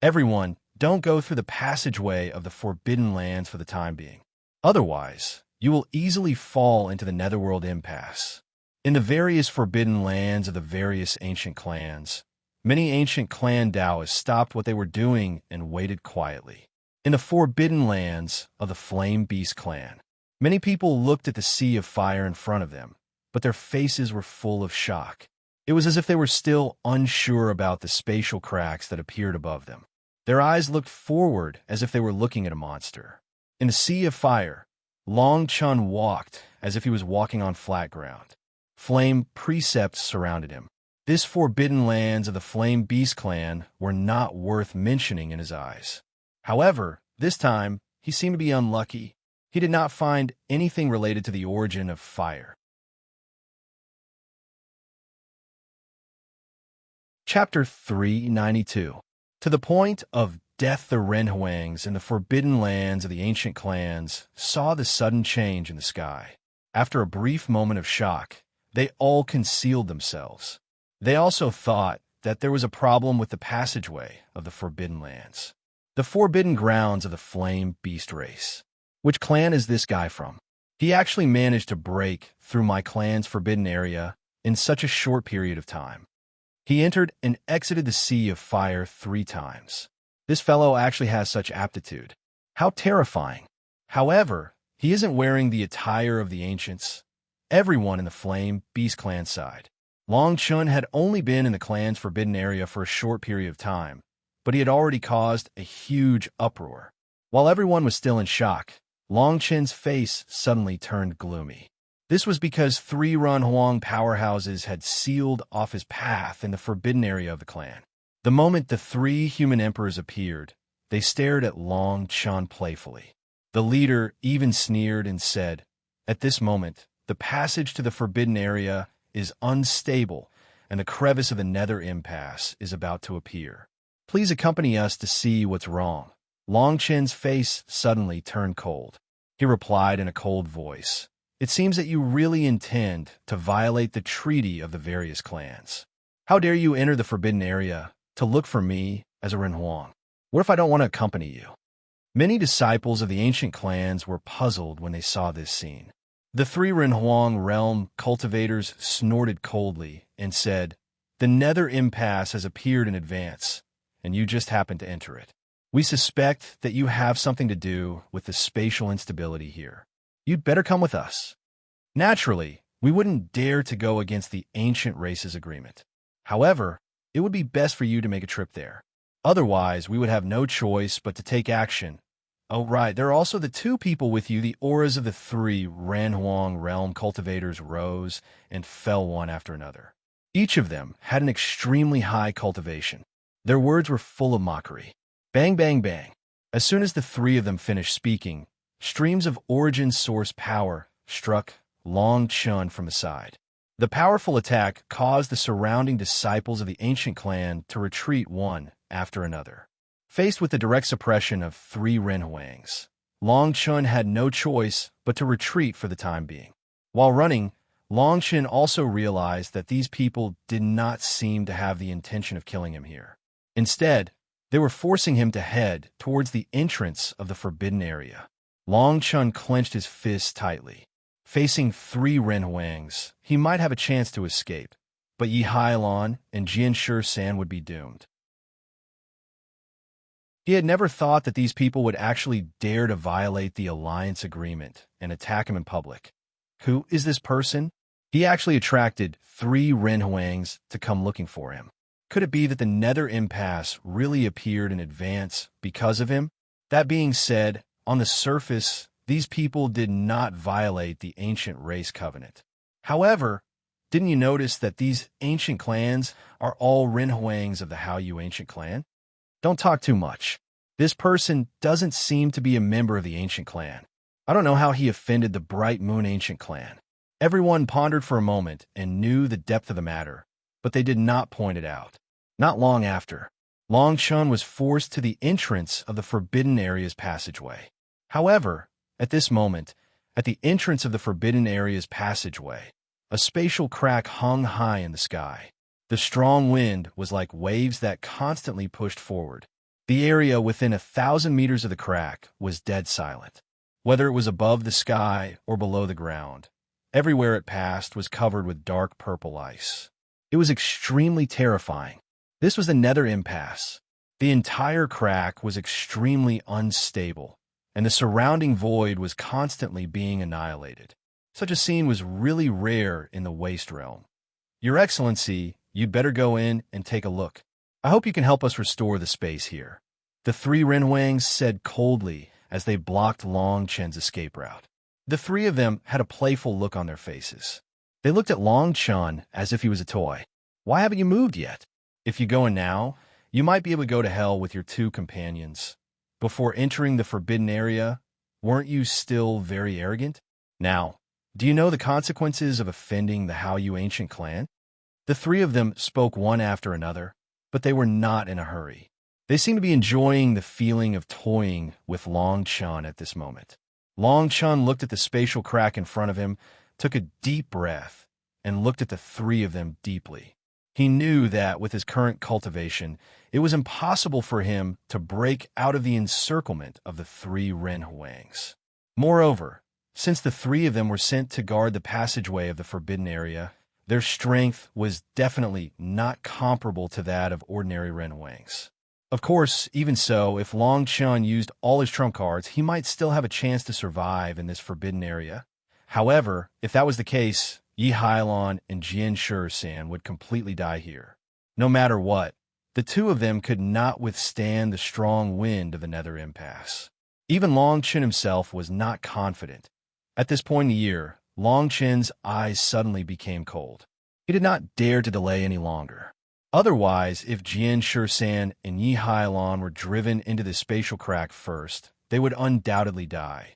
Everyone, don't go through the passageway of the Forbidden Lands for the time being. Otherwise, you will easily fall into the Netherworld impasse. In the various Forbidden Lands of the various ancient clans, many ancient clan Taoists stopped what they were doing and waited quietly. In the Forbidden Lands of the Flame Beast clan, many people looked at the sea of fire in front of them, but their faces were full of shock. It was as if they were still unsure about the spatial cracks that appeared above them. Their eyes looked forward as if they were looking at a monster. In the sea of fire, Long Chun walked as if he was walking on flat ground. Flame precepts surrounded him. This Forbidden Lands of the Flame Beast clan were not worth mentioning in his eyes. However, this time, he seemed to be unlucky. He did not find anything related to the origin of fire. Chapter 392. To the point of death, the Renhuangs in the Forbidden Lands of the ancient clans saw the sudden change in the sky. After a brief moment of shock, they all concealed themselves. They also thought that there was a problem with the passageway of the Forbidden Lands. The forbidden grounds of the Flame Beast race. Which clan is this guy from? He actually managed to break through my clan's forbidden area in such a short period of time. He entered and exited the sea of fire 3 times. This fellow actually has such aptitude. How terrifying. However, he isn't wearing the attire of the ancients. Everyone in the Flame Beast clan side. Long Chun had only been in the clan's forbidden area for a short period of time, but he had already caused a huge uproar. While everyone was still in shock, Long Chun's face suddenly turned gloomy. This was because 3 Run Huang powerhouses had sealed off his path in the forbidden area of the clan. The moment the 3 human emperors appeared, they stared at Long Chun playfully. The leader even sneered and said, "At this moment, the passage to the forbidden area is unstable, and the crevice of the Nether impasse is about to appear. Please accompany us to see what's wrong." Long Chun's face suddenly turned cold. He replied in a cold voice, It seems that you really intend to violate the treaty of the various clans. How dare you enter the forbidden area to look for me as a Renhuang? What if I don't want to accompany you? Many disciples of the ancient clans were puzzled when they saw this scene. The three Renhuang realm cultivators snorted coldly and said, "The nether impasse has appeared in advance, and you just happened to enter it. We suspect that you have something to do with the spatial instability here. You'd better come with us." Naturally, we wouldn't dare to go against the ancient race's agreement. However, it would be best for you to make a trip there. Otherwise, we would have no choice but to take action. Oh, right, there are also the two people with you. The auras of the three Renhuang realm cultivators rose and fell one after another. Each of them had an extremely high cultivation. Their words were full of mockery. Bang, bang, bang. As soon as the three of them finished speaking, streams of origin source power struck Long Chun from the side. The powerful attack caused the surrounding disciples of the ancient clan to retreat one after another. Faced with the direct suppression of three Renhuangs, Long Chun had no choice but to retreat for the time being. While running, Long Chun also realized that these people did not seem to have the intention of killing him here. Instead, they were forcing him to head towards the entrance of the forbidden area. Long Chun clenched his fists tightly. Facing three Renhuangs, he might have a chance to escape, but Yi Hailon and Jian San would be doomed. He had never thought that these people would actually dare to violate the alliance agreement and attack him in public. Who is this person? He actually attracted three Renhuangs to come looking for him. Could it be that the nether impasse really appeared in advance because of him? That being said, on the surface, these people did not violate the ancient race covenant. However, didn't you notice that these ancient clans are all Renhuangs of the Haoyu ancient clan? Don't talk too much. This person doesn't seem to be a member of the ancient clan. I don't know how he offended the Bright Moon ancient clan. Everyone pondered for a moment and knew the depth of the matter, but they did not point it out. Not long after, Long Chun was forced to the entrance of the forbidden area's passageway. However, at this moment, at the entrance of the forbidden area's passageway, a spatial crack hung high in the sky. The strong wind was like waves that constantly pushed forward. The area within 1,000 meters of the crack was dead silent. Whether it was above the sky or below the ground, everywhere it passed was covered with dark purple ice. It was extremely terrifying. This was the nether impasse. The entire crack was extremely unstable, and the surrounding void was constantly being annihilated. Such a scene was really rare in the Waste Realm. Your Excellency, you'd better go in and take a look. I hope you can help us restore the space here. The three Renhuangs said coldly as they blocked Long Chen's escape route. The three of them had a playful look on their faces. They looked at Long Chun as if he was a toy. Why haven't you moved yet? If you go in now, you might be able to go to hell with your two companions. Before entering the forbidden area, weren't you still very arrogant? Now, do you know the consequences of offending the Haoyu ancient clan? The three of them spoke one after another, but they were not in a hurry. They seemed to be enjoying the feeling of toying with Long Chun at this moment. Long Chun looked at the spatial crack in front of him, took a deep breath, and looked at the three of them deeply. He knew that with his current cultivation, it was impossible for him to break out of the encirclement of the three Renhuangs. Moreover, since the three of them were sent to guard the passageway of the forbidden area, their strength was definitely not comparable to that of ordinary Renhuangs. Of course, even so, if Long Chun used all his trump cards, he might still have a chance to survive in this forbidden area. However, if that was the case, Yi Hailon and Jian San would completely die here. No matter what, the two of them could not withstand the strong wind of the nether impasse. Even Long Chun himself was not confident. At this point in the year, Long Chun's eyes suddenly became cold. He did not dare to delay any longer. Otherwise, if Jian San and Yi Hailon were driven into the spatial crack first, they would undoubtedly die.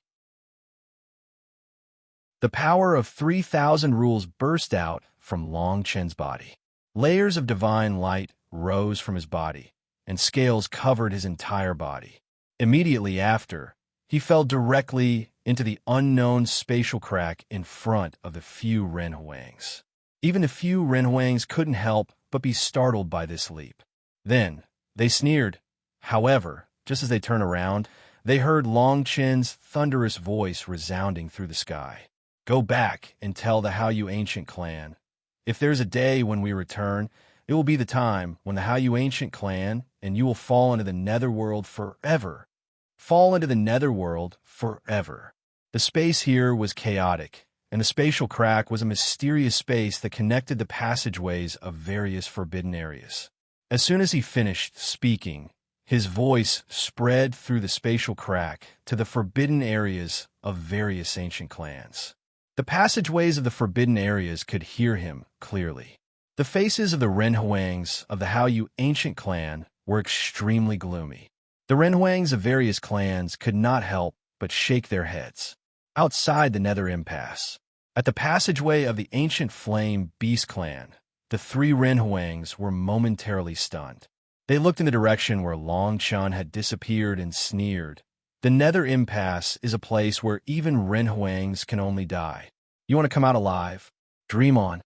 The power of 3,000 rules burst out from Long Chen's body. Layers of divine light rose from his body, and scales covered his entire body. Immediately after, He fell directly into the unknown spatial crack in front of the few Renhuangs. Even the few Renhuangs couldn't help but be startled by this leap. Then, they sneered. However, just as they turned around, they heard Long Chen's thunderous voice resounding through the sky. Go back and tell the Hao Ancient Clan. If there's a day when we return, it will be the time when the Hao Ancient Clan and you will fall into the netherworld forever. Fall into the netherworld forever. The space here was chaotic, and the spatial crack was a mysterious space that connected the passageways of various forbidden areas. As soon as he finished speaking, his voice spread through the spatial crack to the forbidden areas of various ancient clans. The passageways of the forbidden areas could hear him clearly. The faces of the Renhuangs of the Hao Ancient Clan were extremely gloomy. The Renhuangs of various clans could not help but shake their heads. Outside the Nether Impasse, at the passageway of the Ancient Flame Beast Clan, the three Renhuangs were momentarily stunned. They looked in the direction where Long Chun had disappeared and sneered. The Nether Impasse is a place where even Renhuangs can only die. You want to come out alive? Dream on.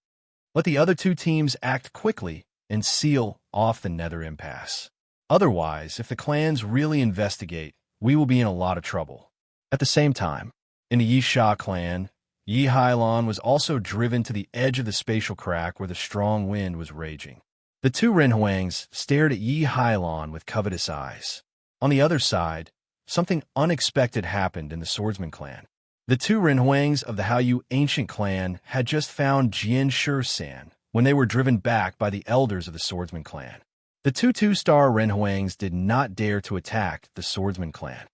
Let the other two teams act quickly and seal off the Nether Impasse. Otherwise, if the clans really investigate, we will be in a lot of trouble. At the same time, in the Yisha clan, Yi Hailon was also driven to the edge of the spatial crack where the strong wind was raging. The two Renhuangs stared at Yi Hailon with covetous eyes. On the other side, something unexpected happened in the Swordsman clan. The two Renhuangs of the Hao Ancient Clan had just found Jian Shur-san when they were driven back by the elders of the Swordsman clan. The two two-star Renhuangs did not dare to attack the Swordsman clan.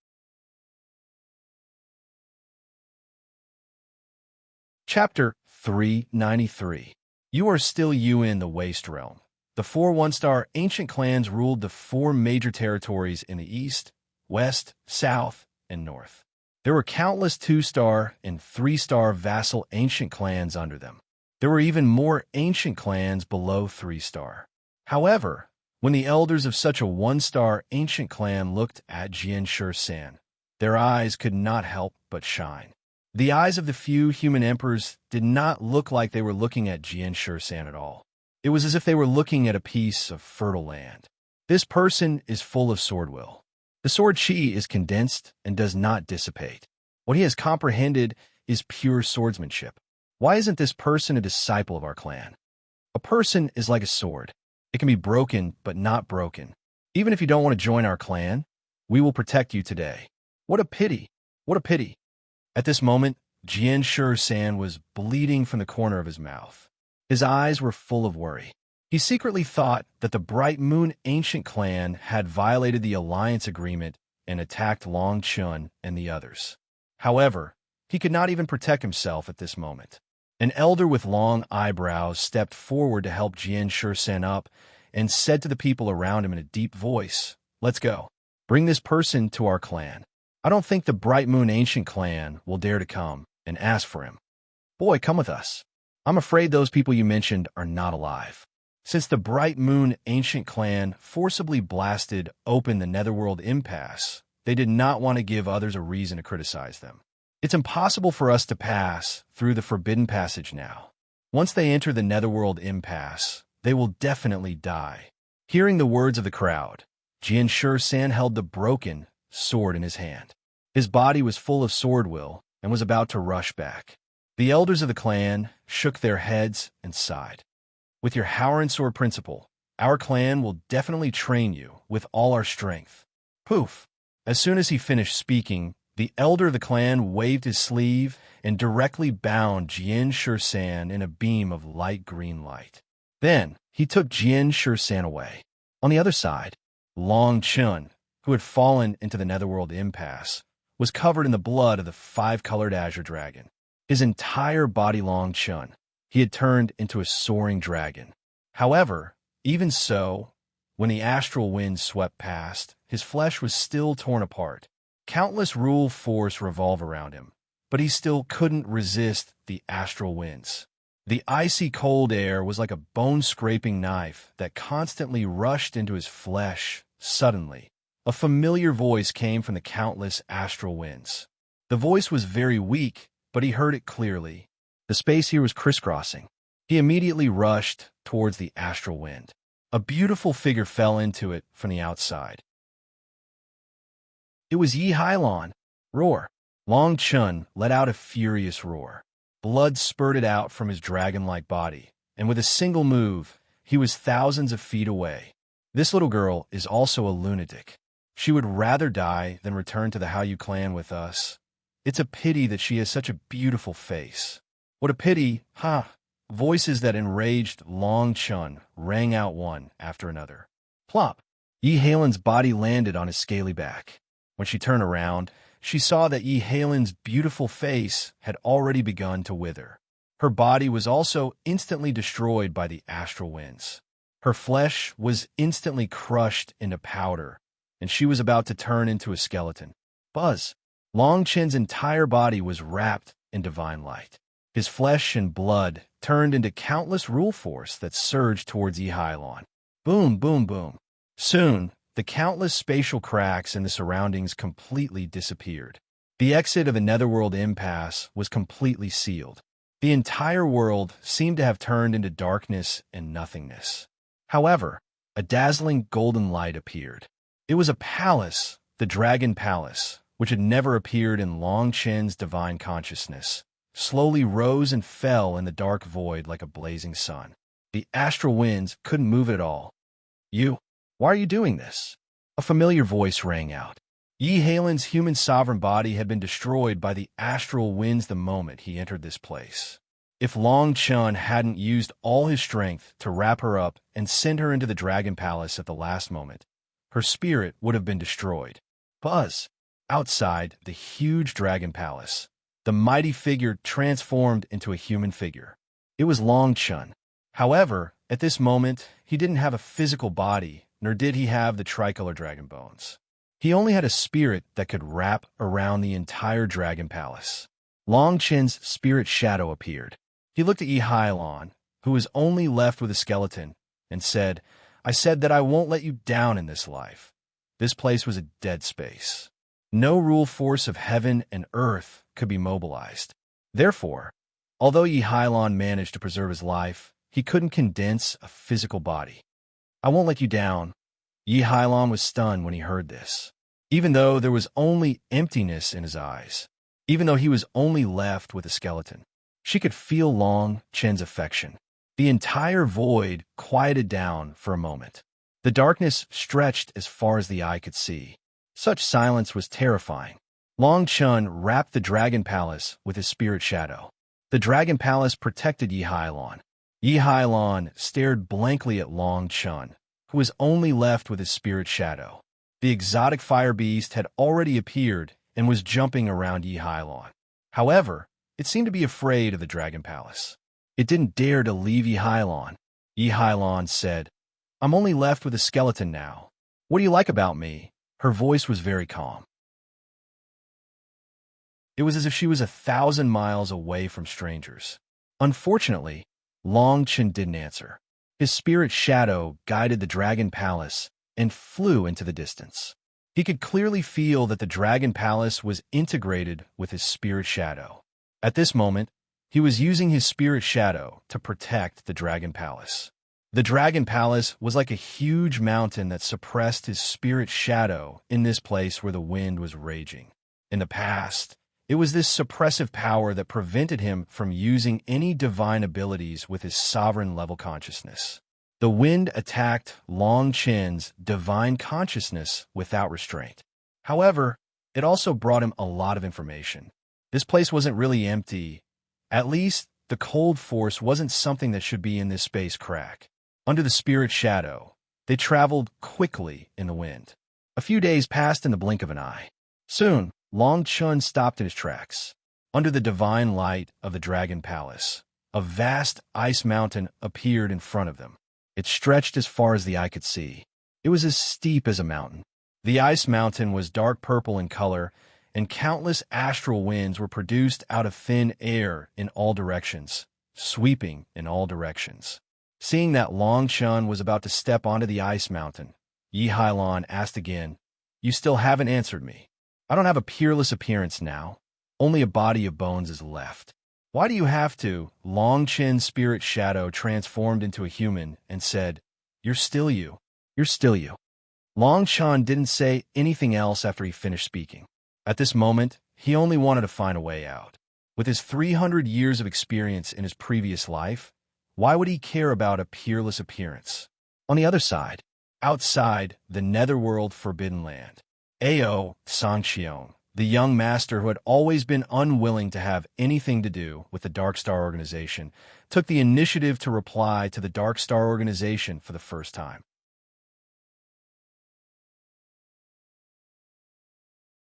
Chapter 393. You are still you in the Waste Realm. The four one-star ancient clans ruled the four major territories in the east, west, south, and north. There were countless two-star and three-star vassal ancient clans under them. There were even more ancient clans below three-star. However, when the elders of such a one-star ancient clan looked at Jian Shur-san, their eyes could not help but shine. The eyes of the few human emperors did not look like they were looking at Jian Shur-san at all. It was as if they were looking at a piece of fertile land. This person is full of sword will. The sword chi is condensed and does not dissipate. What he has comprehended is pure swordsmanship. Why isn't this person a disciple of our clan? A person is like a sword. It can be broken, but not broken. Even if you don't want to join our clan, we will protect you today. What a pity! What a pity! At this moment, Jian Shur-san was bleeding from the corner of his mouth. His eyes were full of worry. He secretly thought that the Bright Moon Ancient Clan had violated the alliance agreement and attacked Long Chun and the others. However, he could not even protect himself at this moment. An elder with long eyebrows stepped forward to help Jian Shur-san up and said to the people around him in a deep voice, "Let's go. Bring this person to our clan. I don't think the Bright Moon Ancient Clan will dare to come and ask for him. Boy, come with us. I'm afraid those people you mentioned are not alive." Since the Bright Moon Ancient Clan forcibly blasted open the Netherworld Impasse, they did not want to give others a reason to criticize them. It's impossible for us to pass through the Forbidden Passage now. Once they enter the Netherworld Impasse, they will definitely die. Hearing the words of the crowd, Jian Shur-san held the broken sword in his hand. His body was full of sword will and was about to rush back. The elders of the clan shook their heads and sighed. With your Howren sword principle, our clan will definitely train you with all our strength. Poof! As soon as he finished speaking, the elder of the clan waved his sleeve and directly bound Jian Shur-san in a beam of light green light. Then, he took Jian Shur-san away. On the other side, Long Chun, who had fallen into the Netherworld Impasse, was covered in the blood of the five-colored azure dragon. His entire body, Long Chun, he had turned into a soaring dragon. However, even so, when the astral wind swept past, his flesh was still torn apart. Countless rule force revolve around him, but he still couldn't resist the astral winds. The icy cold air was like a bone-scraping knife that constantly rushed into his flesh. Suddenly, A familiar voice came from the countless astral winds. The voice was very weak, but he heard it clearly. The space here was crisscrossing. He immediately rushed towards the astral wind. A beautiful figure fell into it from the outside. It was Yi Hailon. Roar. Long Chun let out a furious roar. Blood spurted out from his dragon-like body, and with a single move, he was thousands of feet away. This little girl is also a lunatic. She would rather die than return to the Hao clan with us. It's a pity that she has such a beautiful face. What a pity, huh? Voices that enraged Long Chun rang out one after another. Plop! Yi Hailon's body landed on his scaly back. When she turned around, she saw that Yi Hailon's beautiful face had already begun to wither. Her body was also instantly destroyed by the astral winds. Her flesh was instantly crushed into powder, and she was about to turn into a skeleton. Buzz! Long Chen's entire body was wrapped in divine light. His flesh and blood turned into countless rule force that surged towards Yi Hailon. Boom, boom, boom. Soon, the countless spatial cracks in the surroundings completely disappeared. The exit of the Netherworld impasse was completely sealed. The entire world seemed to have turned into darkness and nothingness. However, a dazzling golden light appeared. It was a palace, the Dragon Palace, which had never appeared in Long Chen's divine consciousness, slowly rose and fell in the dark void like a blazing sun. The astral winds couldn't move it at all. Why are you doing this? A familiar voice rang out. Yi Hailon's human sovereign body had been destroyed by the astral winds the moment he entered this place. If Long Chun hadn't used all his strength to wrap her up and send her into the Dragon Palace at the last moment, her spirit would have been destroyed. Buzz! Outside the huge Dragon Palace, the mighty figure transformed into a human figure. It was Long Chun. However, at this moment, he didn't have a physical body, nor did he have the tricolor dragon bones. He only had a spirit that could wrap around the entire Dragon Palace. Long Chen's spirit shadow appeared. He looked at Yi Hailon, who was only left with a skeleton, and said, I said that I won't let you down in this life. This place was a dead space. No rule force of heaven and earth could be mobilized. Therefore, although Yi Hailon managed to preserve his life, he couldn't condense a physical body. I won't let you down. Yi Hailon was stunned when he heard this. Even though there was only emptiness in his eyes, even though he was only left with a skeleton, she could feel Long Chen's affection. The entire void quieted down for a moment. The darkness stretched as far as the eye could see. Such silence was terrifying. Long Chun wrapped the Dragon Palace with his spirit shadow. The Dragon Palace protected Yi Hailon. Yi Hailon stared blankly at Long Chun, who was only left with his spirit shadow. The exotic fire beast had already appeared and was jumping around Yi Hailon. However, it seemed to be afraid of the Dragon Palace. It didn't dare to leave Yi Hailon. Yi Hailon said, I'm only left with a skeleton now. What do you like about me? Her voice was very calm. It was as if she was 1,000 miles away from strangers. Unfortunately, Long Chen didn't answer. His spirit shadow guided the Dragon Palace and flew into the distance. He could clearly feel that the Dragon Palace was integrated with his spirit shadow. At this moment, he was using his spirit shadow to protect the Dragon Palace. The Dragon Palace was like a huge mountain that suppressed his spirit shadow in this place where the wind was raging. In the past, it was this suppressive power that prevented him from using any divine abilities with his sovereign level consciousness. The wind attacked Long Chen's divine consciousness without restraint. However, it also brought him a lot of information. This place wasn't really empty. At least, the cold force wasn't something that should be in this space crack. Under the spirit shadow, they traveled quickly in the wind. A few days passed in the blink of an eye. Soon, Long Chun stopped in his tracks. Under the divine light of the Dragon Palace, a vast ice mountain appeared in front of them. It stretched as far as the eye could see. It was as steep as a mountain. The ice mountain was dark purple in color, and countless astral winds were produced out of thin air in all directions, sweeping in all directions. Seeing that Long Chun was about to step onto the ice mountain, Yi Hailon asked again, You still haven't answered me. I don't have a peerless appearance now. Only a body of bones is left. Why do you have to? Long Chin's spirit shadow transformed into a human and said, You're still you. You're still you. Long Chan didn't say anything else after he finished speaking. At this moment, he only wanted to find a way out. With his 300 years of experience in his previous life, why would he care about a peerless appearance? On the other side, outside the netherworld forbidden land, Ao Sangxiong, the young master who had always been unwilling to have anything to do with the Dark Star Organization, took the initiative to reply to the Dark Star Organization for the first time.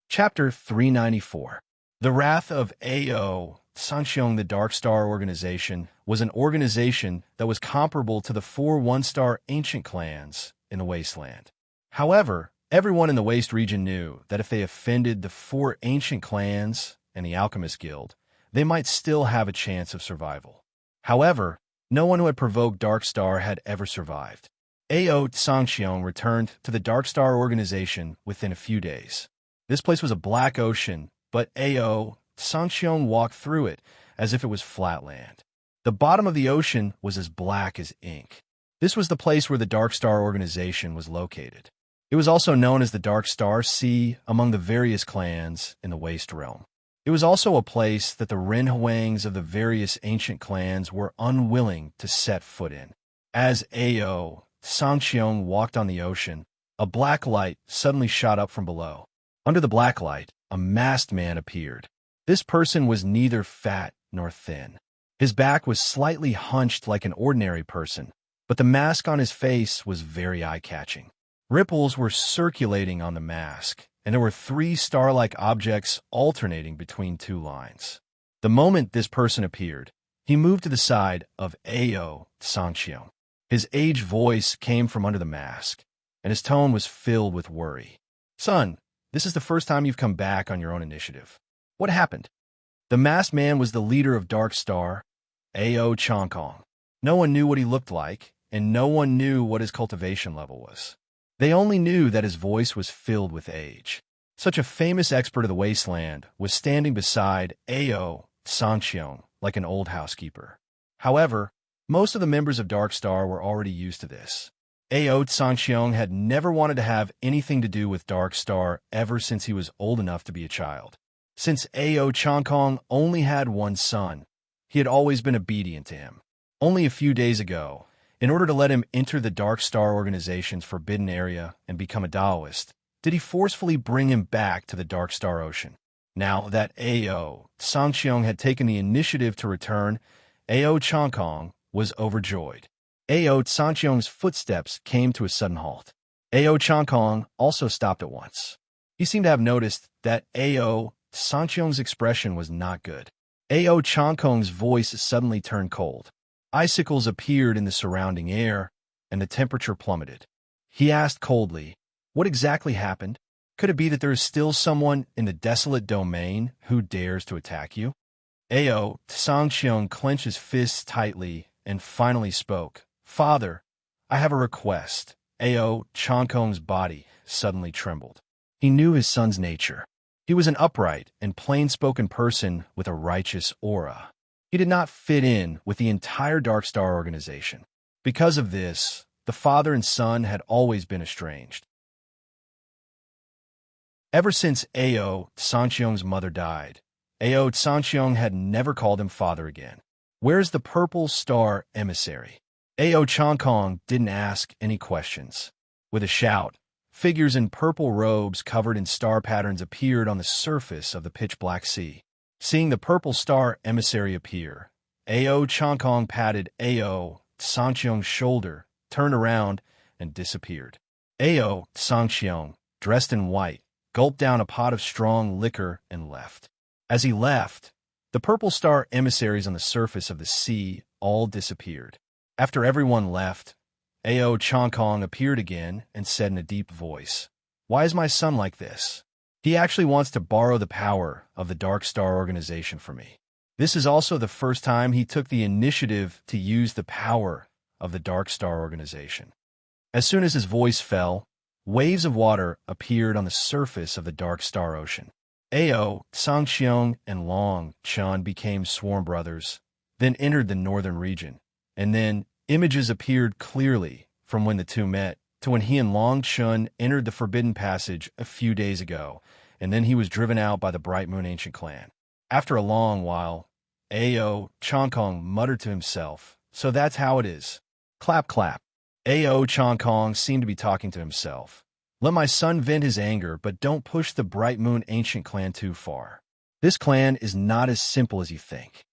Chapter 394. The Wrath of Ao Sangxiong. The Dark Star Organization was an organization that was comparable to the 4 one-star ancient clans in the Wasteland. However, everyone in the Waste region knew that if they offended the 4 ancient clans and the Alchemist Guild, they might still have a chance of survival. However, no one who had provoked Dark Star had ever survived. Ao Sangxiong returned to the Dark Star Organization within a few days. This place was a black ocean, but Ao Sangxiong walked through it as if it was flat land. The bottom of the ocean was as black as ink. This was the place where the Dark Star Organization was located. It was also known as the Dark Star Sea among the various clans in the Waste Realm. It was also a place that the Ren Huangs of the various ancient clans were unwilling to set foot in. As Ao Sangxiong walked on the ocean, a black light suddenly shot up from below. Under the black light, a masked man appeared. This person was neither fat nor thin. His back was slightly hunched like an ordinary person, but the mask on his face was very eye-catching. Ripples were circulating on the mask, and there were 3 star-like objects alternating between 2 lines. The moment this person appeared, he moved to the side of Ao Sangxiong. His aged voice came from under the mask, and his tone was filled with worry. Son, this is the first time you've come back on your own initiative. What happened? The masked man was the leader of Dark Star, Ao Changkong. No one knew what he looked like, and no one knew what his cultivation level was. They only knew that his voice was filled with age. Such a famous expert of the Wasteland was standing beside Ao Sangxiong like an old housekeeper. However, most of the members of Dark Star were already used to this. Ao Sangxiong had never wanted to have anything to do with Dark Star ever since he was old enough to be a child. Since Ao Changkong only had one son, he had always been obedient to him. Only a few days ago, in order to let him enter the Dark Star Organization's forbidden area and become a Taoist, did he forcefully bring him back to the Dark Star Ocean. Now that Ao Sangxiong had taken the initiative to return, Ao Changkong was overjoyed. Ao Sangxiong's footsteps came to a sudden halt. Ao Changkong also stopped at once. He seemed to have noticed that Ao Sangxiong's expression was not good. Ao Changkong's voice suddenly turned cold. Icicles appeared in the surrounding air, and the temperature plummeted. He asked coldly, What exactly happened? Could it be that there is still someone in the desolate domain who dares to attack you? Ao Sangxiong clenched his fists tightly and finally spoke. Father, I have a request. Ao Changkong's body suddenly trembled. He knew his son's nature. He was an upright and plain-spoken person with a righteous aura. He did not fit in with the entire Dark Star Organization. Because of this, the father and son had always been estranged. Ever since Ao Sangxiong's mother died, Ao Sangxiong had never called him father again. Where's the purple star emissary? Ao Changkong didn't ask any questions. With a shout, figures in purple robes covered in star patterns appeared on the surface of the pitch-black sea. Seeing the purple star emissary appear, Ao Changkong patted Ao Sangxiong's shoulder, turned around, and disappeared. Ao Sangxiong, dressed in white, gulped down a pot of strong liquor and left. As he left, the purple star emissaries on the surface of the sea all disappeared. After everyone left, Ao Changkong appeared again and said in a deep voice, Why is my son like this? He actually wants to borrow the power of the Dark Star Organization from me. This is also the first time he took the initiative to use the power of the Dark Star Organization. As soon as his voice fell, waves of water appeared on the surface of the dark star ocean. Ao, Sangxiong, and Long Chun became sworn brothers, then entered the northern region, and then images appeared clearly from when the two met to when he and Long Chun entered the Forbidden Passage a few days ago, and then he was driven out by the Bright Moon Ancient Clan. After a long while, Ao Chongkong muttered to himself, "So that's how it is." Clap, clap. Ao Chongkong seemed to be talking to himself. Let my son vent his anger, but don't push the Bright Moon Ancient Clan too far. This clan is not as simple as you think.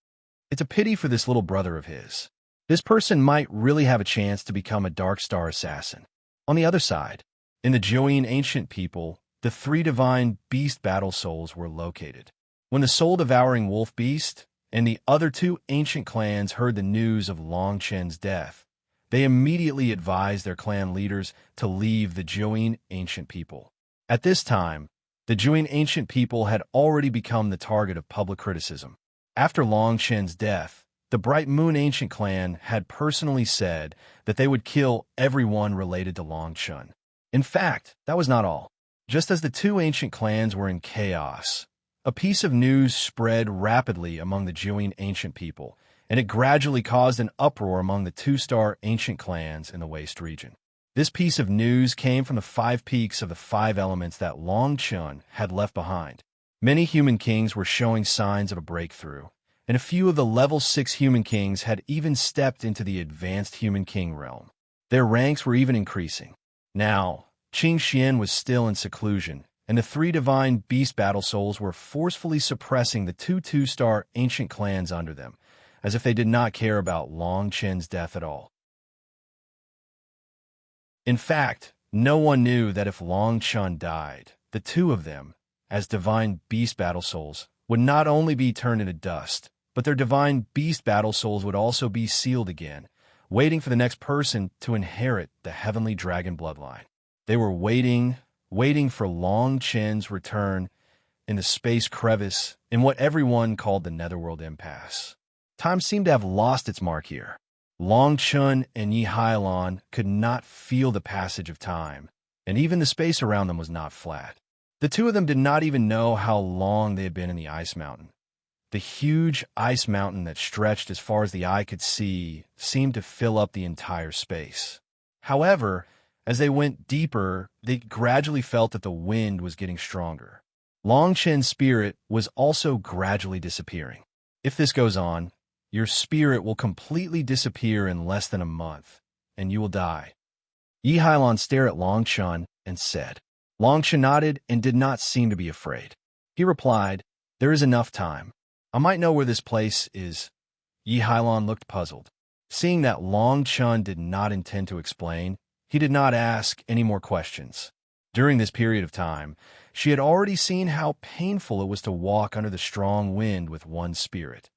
It's a pity for this little brother of his. This person might really have a chance to become a Dark Star assassin. On the other side, in the Joean ancient people, the three divine beast battle souls were located. When the soul-devouring wolf beast and the other two ancient clans heard the news of Long Chen's death, they immediately advised their clan leaders to leave the Joean ancient people. At this time, the Joean ancient people had already become the target of public criticism. After Long Chen's death, the Bright Moon Ancient Clan had personally said that they would kill everyone related to Long Chun. In fact, that was not all. Just as the two ancient clans were in chaos, a piece of news spread rapidly among the Joean ancient people, and it gradually caused an uproar among the two-star ancient clans in the Waste region. This piece of news came from the 5 peaks of the 5 elements that Long Chun had left behind. Many human kings were showing signs of a breakthrough, and a few of the level 6 human kings had even stepped into the advanced human king realm. Their ranks were even increasing. Now, Qing Xian was still in seclusion, and the 3 divine beast battle souls were forcefully suppressing the two-star ancient clans under them, as if they did not care about Long Chen's death at all. In fact, no one knew that if Long Chun died, the two of them, as divine beast battle souls, would not only be turned into dust, but their divine beast battle souls would also be sealed again, waiting for the next person to inherit the heavenly dragon bloodline. They were waiting for Long Chen's return in the space crevice in what everyone called the Netherworld Impasse. Time seemed to have lost its mark here. Long Chun and Yi Hailon could not feel the passage of time, and even the space around them was not flat. The two of them did not even know how long they had been in the ice mountain. The huge ice mountain that stretched as far as the eye could see seemed to fill up the entire space. However, as they went deeper, they gradually felt that the wind was getting stronger. Long Chen's spirit was also gradually disappearing. If this goes on, your spirit will completely disappear in less than a month, and you will die. Yi Hailon stared at Long Chun and said. Long Chun nodded and did not seem to be afraid. He replied, "There is enough time. I might know where this place is." Yi Hailon looked puzzled. Seeing that Long Chun did not intend to explain, he did not ask any more questions. During this period of time, she had already seen how painful it was to walk under the strong wind with one's spirit.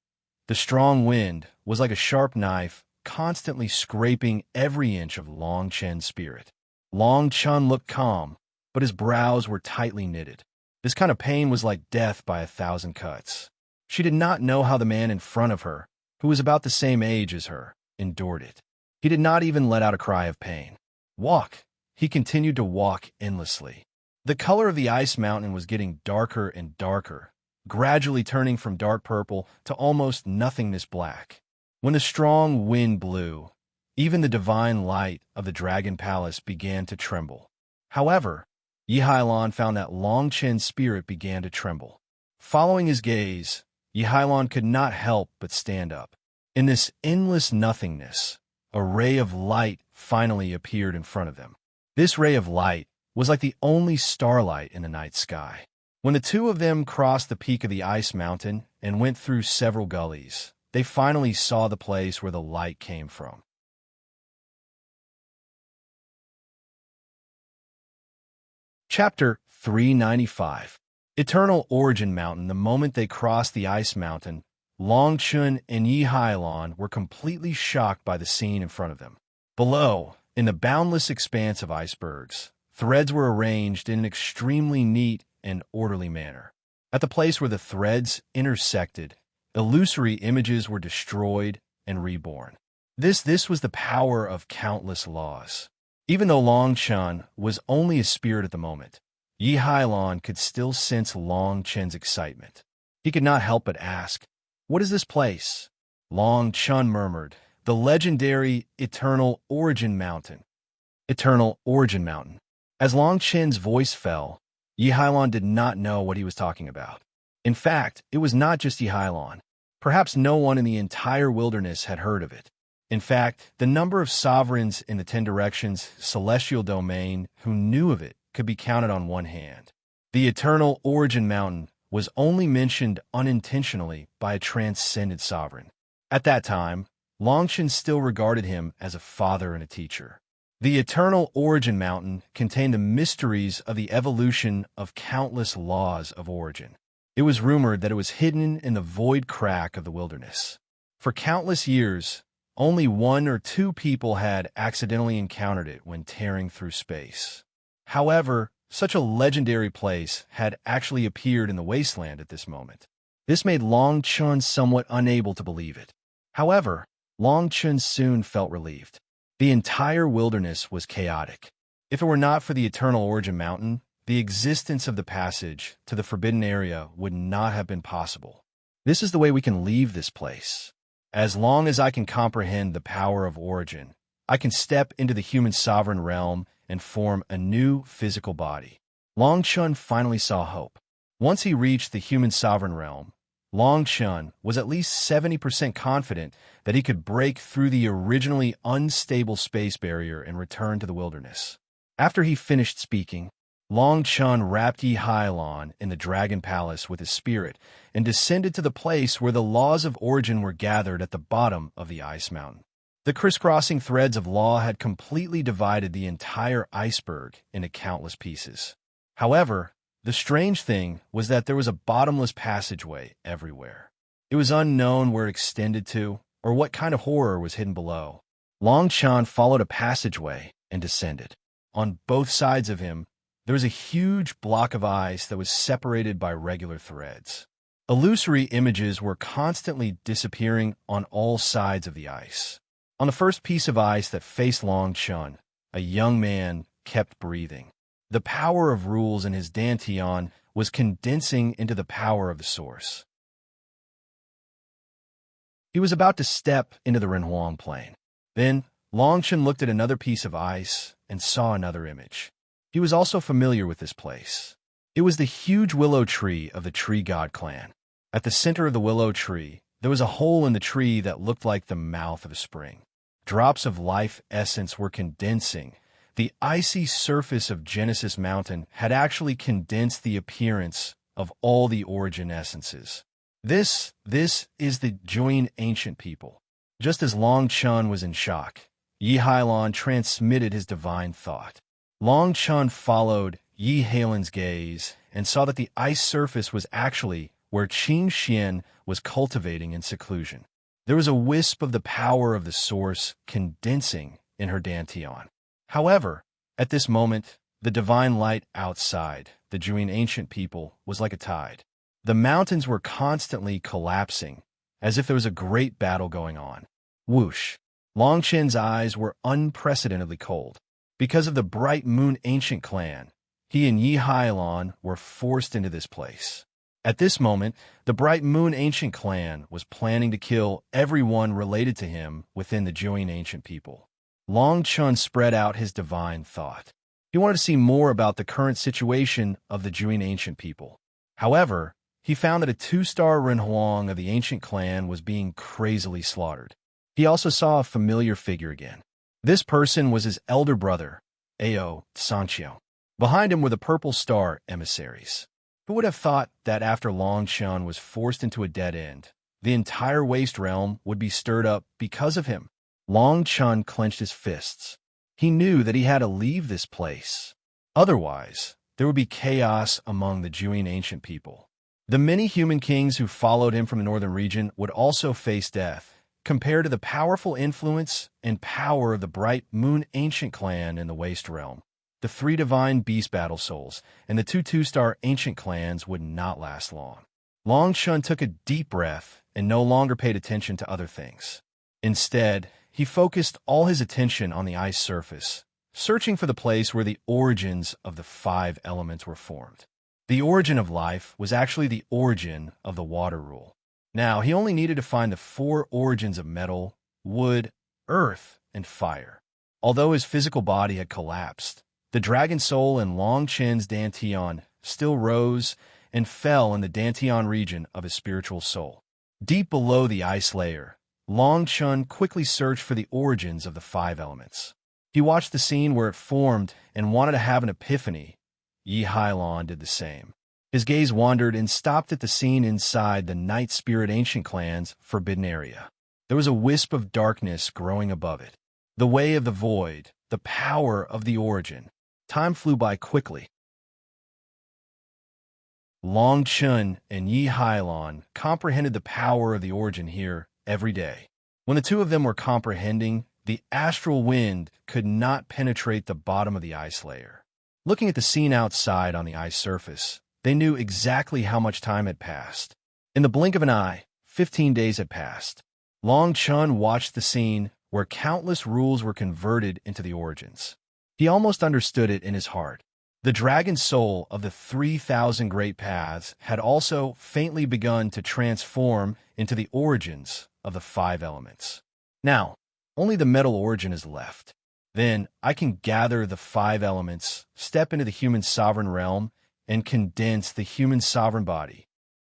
The strong wind was like a sharp knife, constantly scraping every inch of Long Chen's spirit. Long Chun looked calm, but his brows were tightly knitted. This kind of pain was like death by 1,000 cuts. She did not know how the man in front of her, who was about the same age as her, endured it. He did not even let out a cry of pain. Walk. He continued to walk endlessly. The color of the ice mountain was getting darker and darker, gradually turning from dark purple to almost nothingness black. When the strong wind blew, even the divine light of the Dragon Palace began to tremble. However, Yi Hailon found that Long Chen's spirit began to tremble. Following his gaze, Yi Hailon could not help but stand up. In this endless nothingness, a ray of light finally appeared in front of them. This ray of light was like the only starlight in the night sky. When the two of them crossed the peak of the ice mountain and went through several gullies, they finally saw the place where the light came from. Chapter 395. Eternal Origin Mountain. The moment they crossed the ice mountain, Long Chun and Yi Hailon were completely shocked by the scene in front of them. Below, in the boundless expanse of icebergs, threads were arranged in an extremely neat and orderly manner. At the place where the threads intersected, illusory images were destroyed and reborn. This was the power of countless laws. Even though Long Chen was only a spirit at the moment, Yi Hailon could still sense Long Chen's excitement. He could not help but ask, "What is this place?" Long Chen murmured, "The legendary Eternal Origin Mountain." Eternal Origin Mountain. As Long Chen's voice fell, Yi Hailon did not know what he was talking about. In fact, it was not just Yi Hailon. Perhaps no one in the entire wilderness had heard of it. In fact, the number of sovereigns in the 10 Directions celestial domain who knew of it could be counted on one hand. The Eternal Origin Mountain was only mentioned unintentionally by a transcendent sovereign. At that time, Long Chen still regarded him as a father and a teacher. The Eternal Origin Mountain contained the mysteries of the evolution of countless laws of origin. It was rumored that it was hidden in the void crack of the wilderness. For countless years, only 1 or 2 people had accidentally encountered it when tearing through space. However, such a legendary place had actually appeared in the wasteland at this moment. This made Long Chen somewhat unable to believe it. However, Long Chen soon felt relieved. The entire wilderness was chaotic. If it were not for the Eternal Origin Mountain, the existence of the passage to the Forbidden Area would not have been possible. This is the way we can leave this place. As long as I can comprehend the power of origin, I can step into the human sovereign realm and form a new physical body. Long Chen finally saw hope. Once he reached the human sovereign realm, Long Chen was at least 70% confident that he could break through the originally unstable space barrier and return to the wilderness. After he finished speaking, Long Chen wrapped Yi Hailon in the Dragon Palace with his spirit and descended to the place where the laws of origin were gathered at the bottom of the ice mountain. The crisscrossing threads of law had completely divided the entire iceberg into countless pieces. However, the strange thing was that there was a bottomless passageway everywhere. It was unknown where it extended to or what kind of horror was hidden below. Long Chen followed a passageway and descended. On both sides of him, there was a huge block of ice that was separated by regular threads. Illusory images were constantly disappearing on all sides of the ice. On the first piece of ice that faced Long Chen, a young man kept breathing. The power of rules in his dantian was condensing into the power of the source. He was about to step into the Renhuang Plain. Then, Long Chen looked at another piece of ice and saw another image. He was also familiar with this place. It was the huge willow tree of the Tree God clan. At the center of the willow tree, there was a hole in the tree that looked like the mouth of a spring. Drops of life essence were condensing. The icy surface of Genesis Mountain had actually condensed the appearance of all the origin essences. This is the Join Ancient People. Just as Long Chen was in shock, Yi Hailon transmitted his divine thought. Long Chen followed Yi Hailon's gaze and saw that the ice surface was actually where Qin Xian was cultivating in seclusion. There was a wisp of the power of the source condensing in her dantian. However, at this moment, the divine light outside the Join Ancient People was like a tide. The mountains were constantly collapsing, as if there was a great battle going on. Whoosh! Long Chen's eyes were unprecedentedly cold. Because of the Bright Moon Ancient Clan, he and Yi Hailon were forced into this place. At this moment, the Bright Moon Ancient Clan was planning to kill everyone related to him within the Join Ancient People. Long Chen spread out his divine thought. He wanted to see more about the current situation of the Join Ancient People. However, he found that a 2-star Renhuang of the Ancient Clan was being crazily slaughtered. He also saw a familiar figure again. This person was his elder brother, Ao Sanqiao. Behind him were the Purple Star emissaries. Who would have thought that after Long Chen was forced into a dead end, the entire Waste Realm would be stirred up because of him? Long Chen clenched his fists. He knew that he had to leave this place. Otherwise, there would be chaos among the Join Ancient People. The many human kings who followed him from the northern region would also face death, compared to the powerful influence and power of the Bright Moon Ancient Clan in the Waste Realm. The 3 divine beast battle souls and the 2 2-star ancient clans would not last long. Long Chen took a deep breath and no longer paid attention to other things. Instead, he focused all his attention on the ice surface, searching for the place where the origins of the five elements were formed. The origin of life was actually the origin of the water rule. Now, he only needed to find the four origins of metal, wood, earth, and fire. Although his physical body had collapsed, the dragon soul in Long Chen's Dantian still rose and fell in the Dantian region of his spiritual soul. Deep below the ice layer, Long Chen quickly searched for the origins of the five elements. He watched the scene where it formed and wanted to have an epiphany. Yi Hailon did the same. His gaze wandered and stopped at the scene inside the Night Spirit Ancient Clan's forbidden area. There was a wisp of darkness growing above it. The way of the void, the power of the origin. Time flew by quickly. Long Chen and Yi Hailon comprehended the power of the origin here every day. When the two of them were comprehending, the astral wind could not penetrate the bottom of the ice layer. Looking at the scene outside on the ice surface, they knew exactly how much time had passed. In the blink of an eye, 15 days had passed. Long Chen watched the scene where countless rules were converted into the origins. He almost understood it in his heart. The dragon soul of the 3,000 great paths had also faintly begun to transform into the origins of the five elements. Now, only the metal origin is left. Then I can gather the five elements, step into the human sovereign realm, and condense the human sovereign body.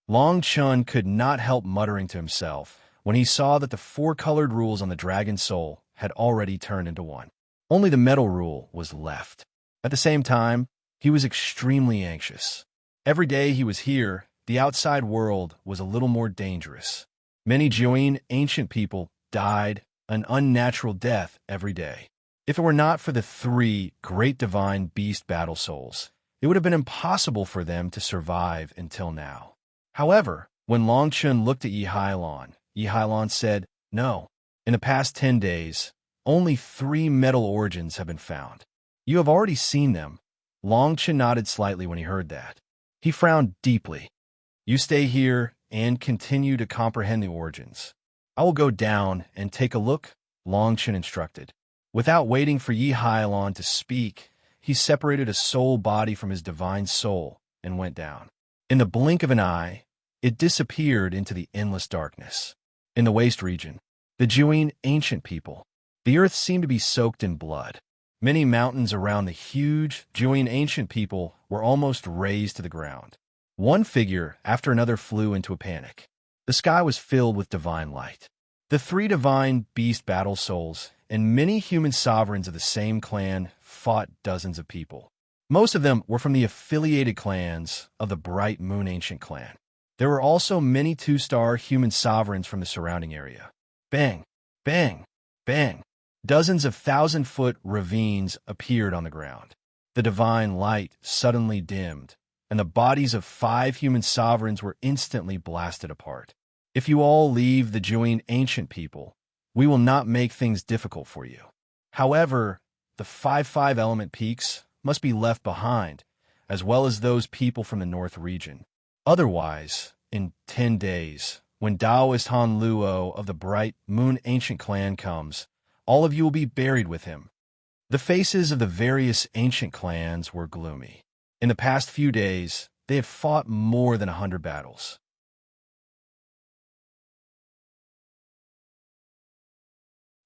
Long Chen could not help muttering to himself when he saw that the four-colored rules on the dragon soul had already turned into one. Only the metal rule was left. At the same time, he was extremely anxious. Every day he was here, the outside world was a little more dangerous. Many Join ancient people died an unnatural death every day. If it were not for the three great divine beast battle souls, it would have been impossible for them to survive until now. However, when Long Chen looked at Yi Hailon said, "No. In the past 10 days, only 3 metal origins have been found. You have already seen them." Long Chen nodded slightly when he heard that. He frowned deeply. "You stay here and continue to comprehend the origins. I will go down and take a look," Long Chen instructed. Without waiting for Yi Hailon to speak, he separated a soul body from his divine soul and went down. In the blink of an eye, it disappeared into the endless darkness. In the waste region, the Join ancient people, the earth seemed to be soaked in blood. Many mountains around the huge Join ancient people were almost razed to the ground. One figure after another flew into a panic. The sky was filled with divine light. The 3 divine beast battle souls and many human sovereigns of the same clan fought dozens of people. Most of them were from the affiliated clans of the Bright Moon Ancient Clan. There were also many 2-star human sovereigns from the surrounding area. Bang, bang, bang. Dozens of 1,000-foot ravines appeared on the ground. The divine light suddenly dimmed, and the bodies of 5 human sovereigns were instantly blasted apart. "If you all leave the Join ancient people, we will not make things difficult for you. However, the 5 element peaks must be left behind, as well as those people from the north region. Otherwise, in 10 days, when Taoist Han Luo of the Bright Moon Ancient Clan comes, all of you will be buried with him." The faces of the various ancient clans were gloomy. In the past few days, they had fought more than 100 battles.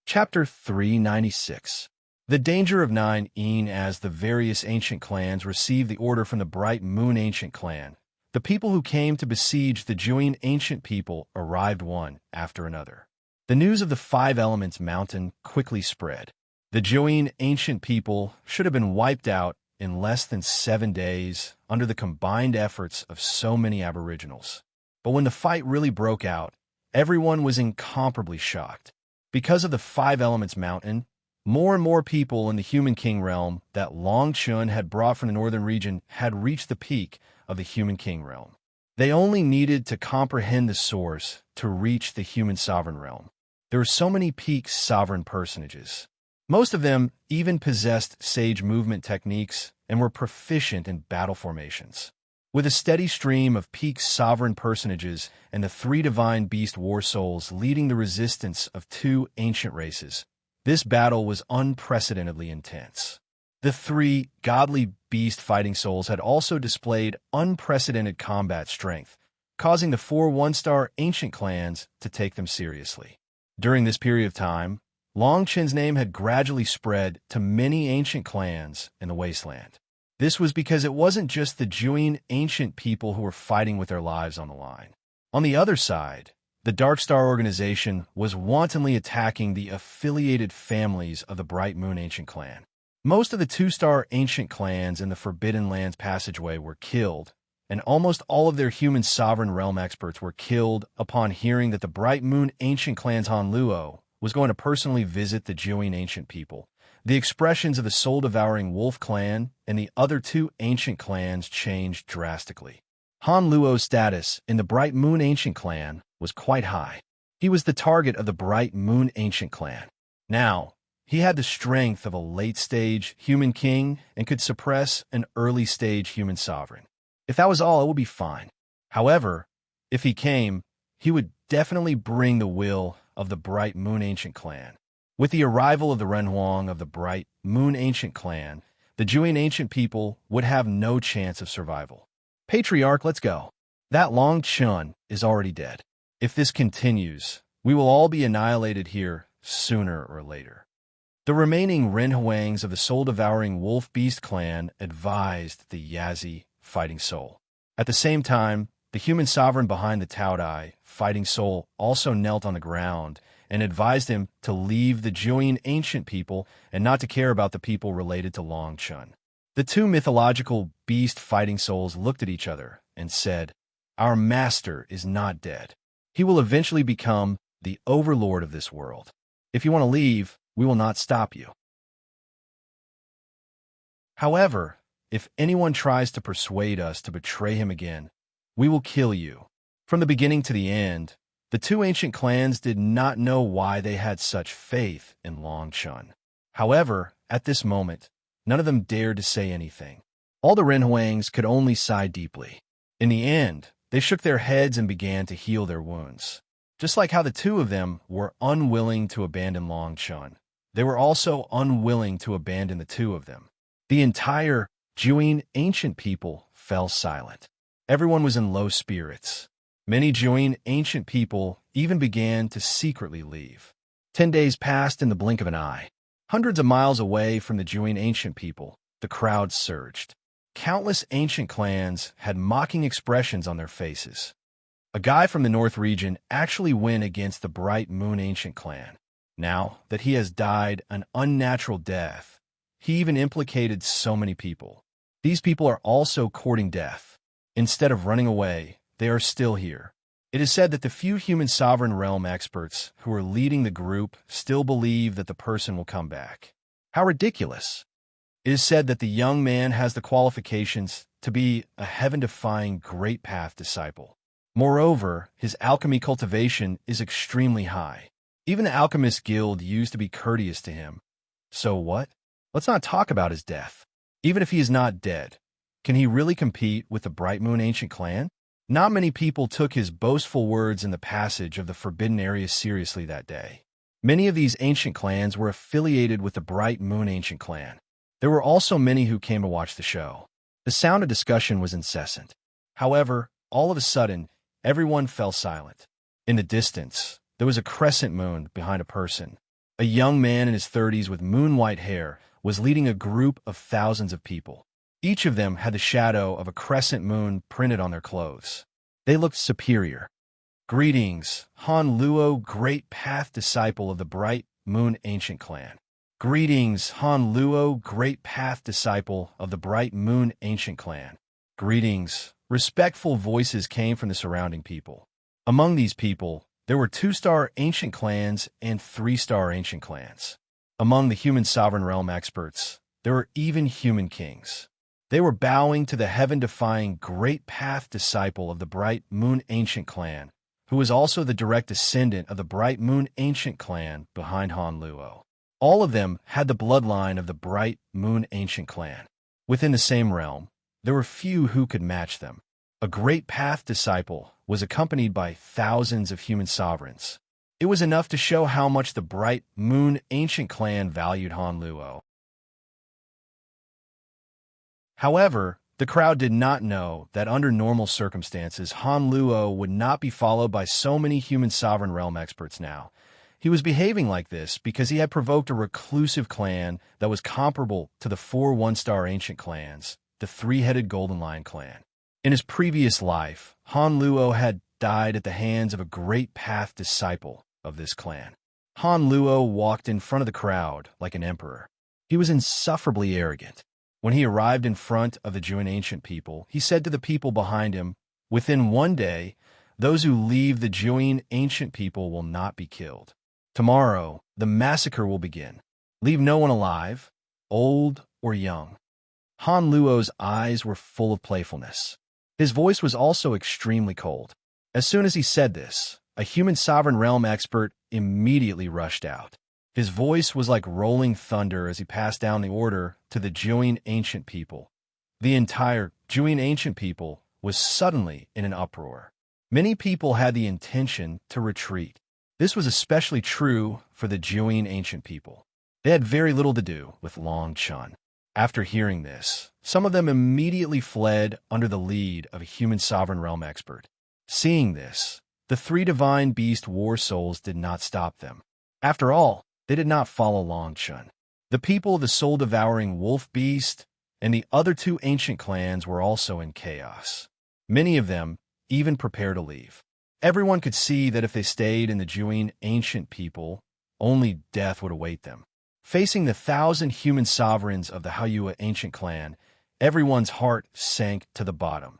Chapter 396. The danger of 9 as the various ancient clans received the order from the Bright Moon Ancient Clan. The people who came to besiege the Join ancient people arrived one after another. The news of the 5 elements mountain quickly spread. The Join ancient people should have been wiped out in less than 7 days under the combined efforts of so many aboriginals. But when the fight really broke out, everyone was incomparably shocked. Because of the 5 elements mountain, more and more people in the human king realm that Long Chen had brought from the northern region had reached the peak of the human king realm. They only needed to comprehend the source to reach the human sovereign realm. There were so many peak sovereign personages. Most of them even possessed sage movement techniques and were proficient in battle formations. With a steady stream of peak sovereign personages and the 3 divine beast war souls leading the resistance of 2 ancient races, This battle was unprecedentedly intense. The three godly beast fighting souls had also displayed unprecedented combat strength, causing the four one-star ancient clans to take them seriously. During this period of time, Long Chen's name had gradually spread to many ancient clans in the wasteland. This was because it wasn't just the Juin ancient people who were fighting with their lives on the line. On the other side, the Dark Star organization was wantonly attacking the affiliated families of the Bright Moon ancient clan. Most of the two-star ancient clans in the Forbidden Lands passageway were killed, and almost all of their human sovereign realm experts were killed upon hearing that the Bright Moon ancient clan's Han Luo was going to personally visit the Juin ancient people. The expressions of the soul-devouring wolf clan and the other two ancient clans changed drastically. Han Luo's status in the Bright Moon ancient clan was quite high. He was the target of the Bright Moon ancient clan. Now, he had the strength of a late-stage human king and could suppress an early-stage human sovereign. If that was all, it would be fine. However, if he came, he would definitely bring the will of the Bright Moon ancient clan. With the arrival of the Renhuang of the Bright Moon ancient clan, the Juin ancient people would have no chance of survival. Patriarch, let's go. That Long Chun is already dead. If this continues, we will all be annihilated here sooner or later. The remaining Renhuangs of the soul-devouring wolf beast clan advised the Yazi fighting soul. At the same time, the human sovereign behind the Taodai fighting soul also knelt on the ground and advised him to leave the Juin ancient people and not to care about the people related to Long Chun. The two mythological beast fighting souls looked at each other and said, "Our master is not dead. He will eventually become the overlord of this world. If you want to leave, we will not stop you. However, if anyone tries to persuade us to betray him again, we will kill you." From the beginning to the end, the two ancient clans did not know why they had such faith in Long Chun. However, at this moment, none of them dared to say anything. All the Renhuangs could only sigh deeply. In the end, they shook their heads and began to heal their wounds. Just like how the two of them were unwilling to abandon Long Chun, they were also unwilling to abandon the two of them. The entire Juin ancient people fell silent. Everyone was in low spirits. Many Juin ancient people even began to secretly leave. 10 days passed in the blink of an eye. Hundreds of miles away from the Juin ancient people, the crowd surged. Countless ancient clans had mocking expressions on their faces. A guy from the North region actually went against the Bright Moon ancient clan. Now that he has died an unnatural death, he even implicated so many people. These people are also courting death. Instead of running away, they are still here. It is said that the few human sovereign realm experts who are leading the group still believe that the person will come back. How ridiculous! It is said that the young man has the qualifications to be a heaven-defying Great Path disciple. Moreover, his alchemy cultivation is extremely high. Even the Alchemist Guild used to be courteous to him. So what? Let's not talk about his death. Even if he is not dead, can he really compete with the Bright Moon ancient clan? Not many people took his boastful words in the passage of the Forbidden Area seriously that day. Many of these ancient clans were affiliated with the Bright Moon ancient clan. There were also many who came to watch the show. The sound of discussion was incessant. However, all of a sudden, everyone fell silent. In the distance, there was a crescent moon behind a person. A young man in his 30s with moon-white hair was leading a group of thousands of people. Each of them had the shadow of a crescent moon printed on their clothes. They looked superior. "Greetings, Han Luo, Great Path disciple of the Bright Moon ancient clan. Greetings, Han Luo, Great Path disciple of the Bright Moon ancient clan. Greetings." Respectful voices came from the surrounding people. Among these people, there were 2-star ancient clans and 3-star ancient clans. Among the human sovereign realm experts, there were even human kings. They were bowing to the heaven-defying Great Path disciple of the Bright Moon ancient clan, who was also the direct descendant of the Bright Moon ancient clan behind Han Luo. All of them had the bloodline of the Bright Moon ancient clan. Within the same realm, there were few who could match them. A Great Path disciple was accompanied by thousands of human sovereigns. It was enough to show how much the bright moon ancient clan valued Han Luo. However, the crowd did not know that under normal circumstances, Han Luo would not be followed by so many human sovereign realm experts now. He was behaving like this because he had provoked a reclusive clan that was comparable to the 4 one-star ancient clans, the three-headed Golden Lion clan. In his previous life, Han Luo had died at the hands of a great path disciple of this clan. Han Luo walked in front of the crowd like an emperor. He was insufferably arrogant. When he arrived in front of the Juin ancient people, he said to the people behind him, "Within one day, those who leave the Juin ancient people will not be killed. Tomorrow, the massacre will begin. Leave no one alive, old or young." Han Luo's eyes were full of playfulness. His voice was also extremely cold. As soon as he said this, a human sovereign realm expert immediately rushed out. His voice was like rolling thunder as he passed down the order to the Juin ancient people. The entire Juin ancient people was suddenly in an uproar. Many people had the intention to retreat. This was especially true for the Juin ancient people. They had very little to do with Long Chun. After hearing this, some of them immediately fled under the lead of a human sovereign realm expert. Seeing this, the 3 divine beast war souls did not stop them. After all, they did not follow Long Chun. The people of the soul-devouring wolf beast and the other 2 ancient clans were also in chaos. Many of them even prepared to leave. Everyone could see that if they stayed in the Juin ancient people, only death would await them. Facing the 1,000 human sovereigns of the Haiyue ancient clan, everyone's heart sank to the bottom.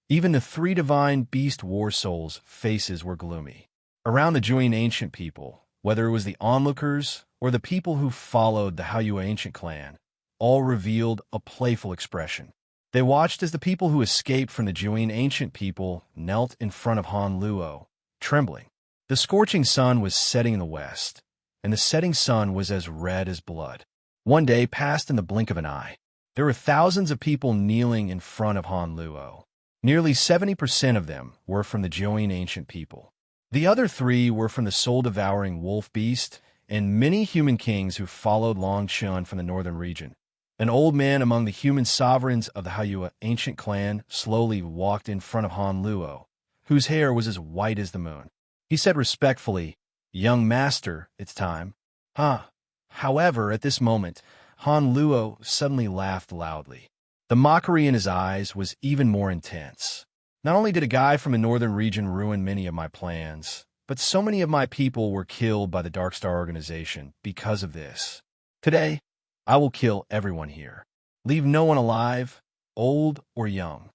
Even the 3 divine beast war souls' faces were gloomy. Around the Juin ancient people, whether it was the onlookers or the people who followed the Haiyue ancient clan, all revealed a playful expression. They watched as the people who escaped from the Juin ancient people knelt in front of Han Luo, trembling. The scorching sun was setting in the west, and the setting sun was as red as blood. One day passed in the blink of an eye. There were thousands of people kneeling in front of Han Luo. Nearly 70% of them were from the Juin ancient people. The other 3 were from the soul-devouring wolf beast and many human kings who followed Long Chun from the northern region. An old man among the human sovereigns of the Haiyue ancient clan slowly walked in front of Han Luo, whose hair was as white as the moon. He said respectfully, "Young master, it's time." However, at this moment, Han Luo suddenly laughed loudly. The mockery in his eyes was even more intense. "Not only did a guy from a northern region ruin many of my plans, but so many of my people were killed by the Dark Star organization because of this. Today, I will kill everyone here. Leave no one alive, old or young."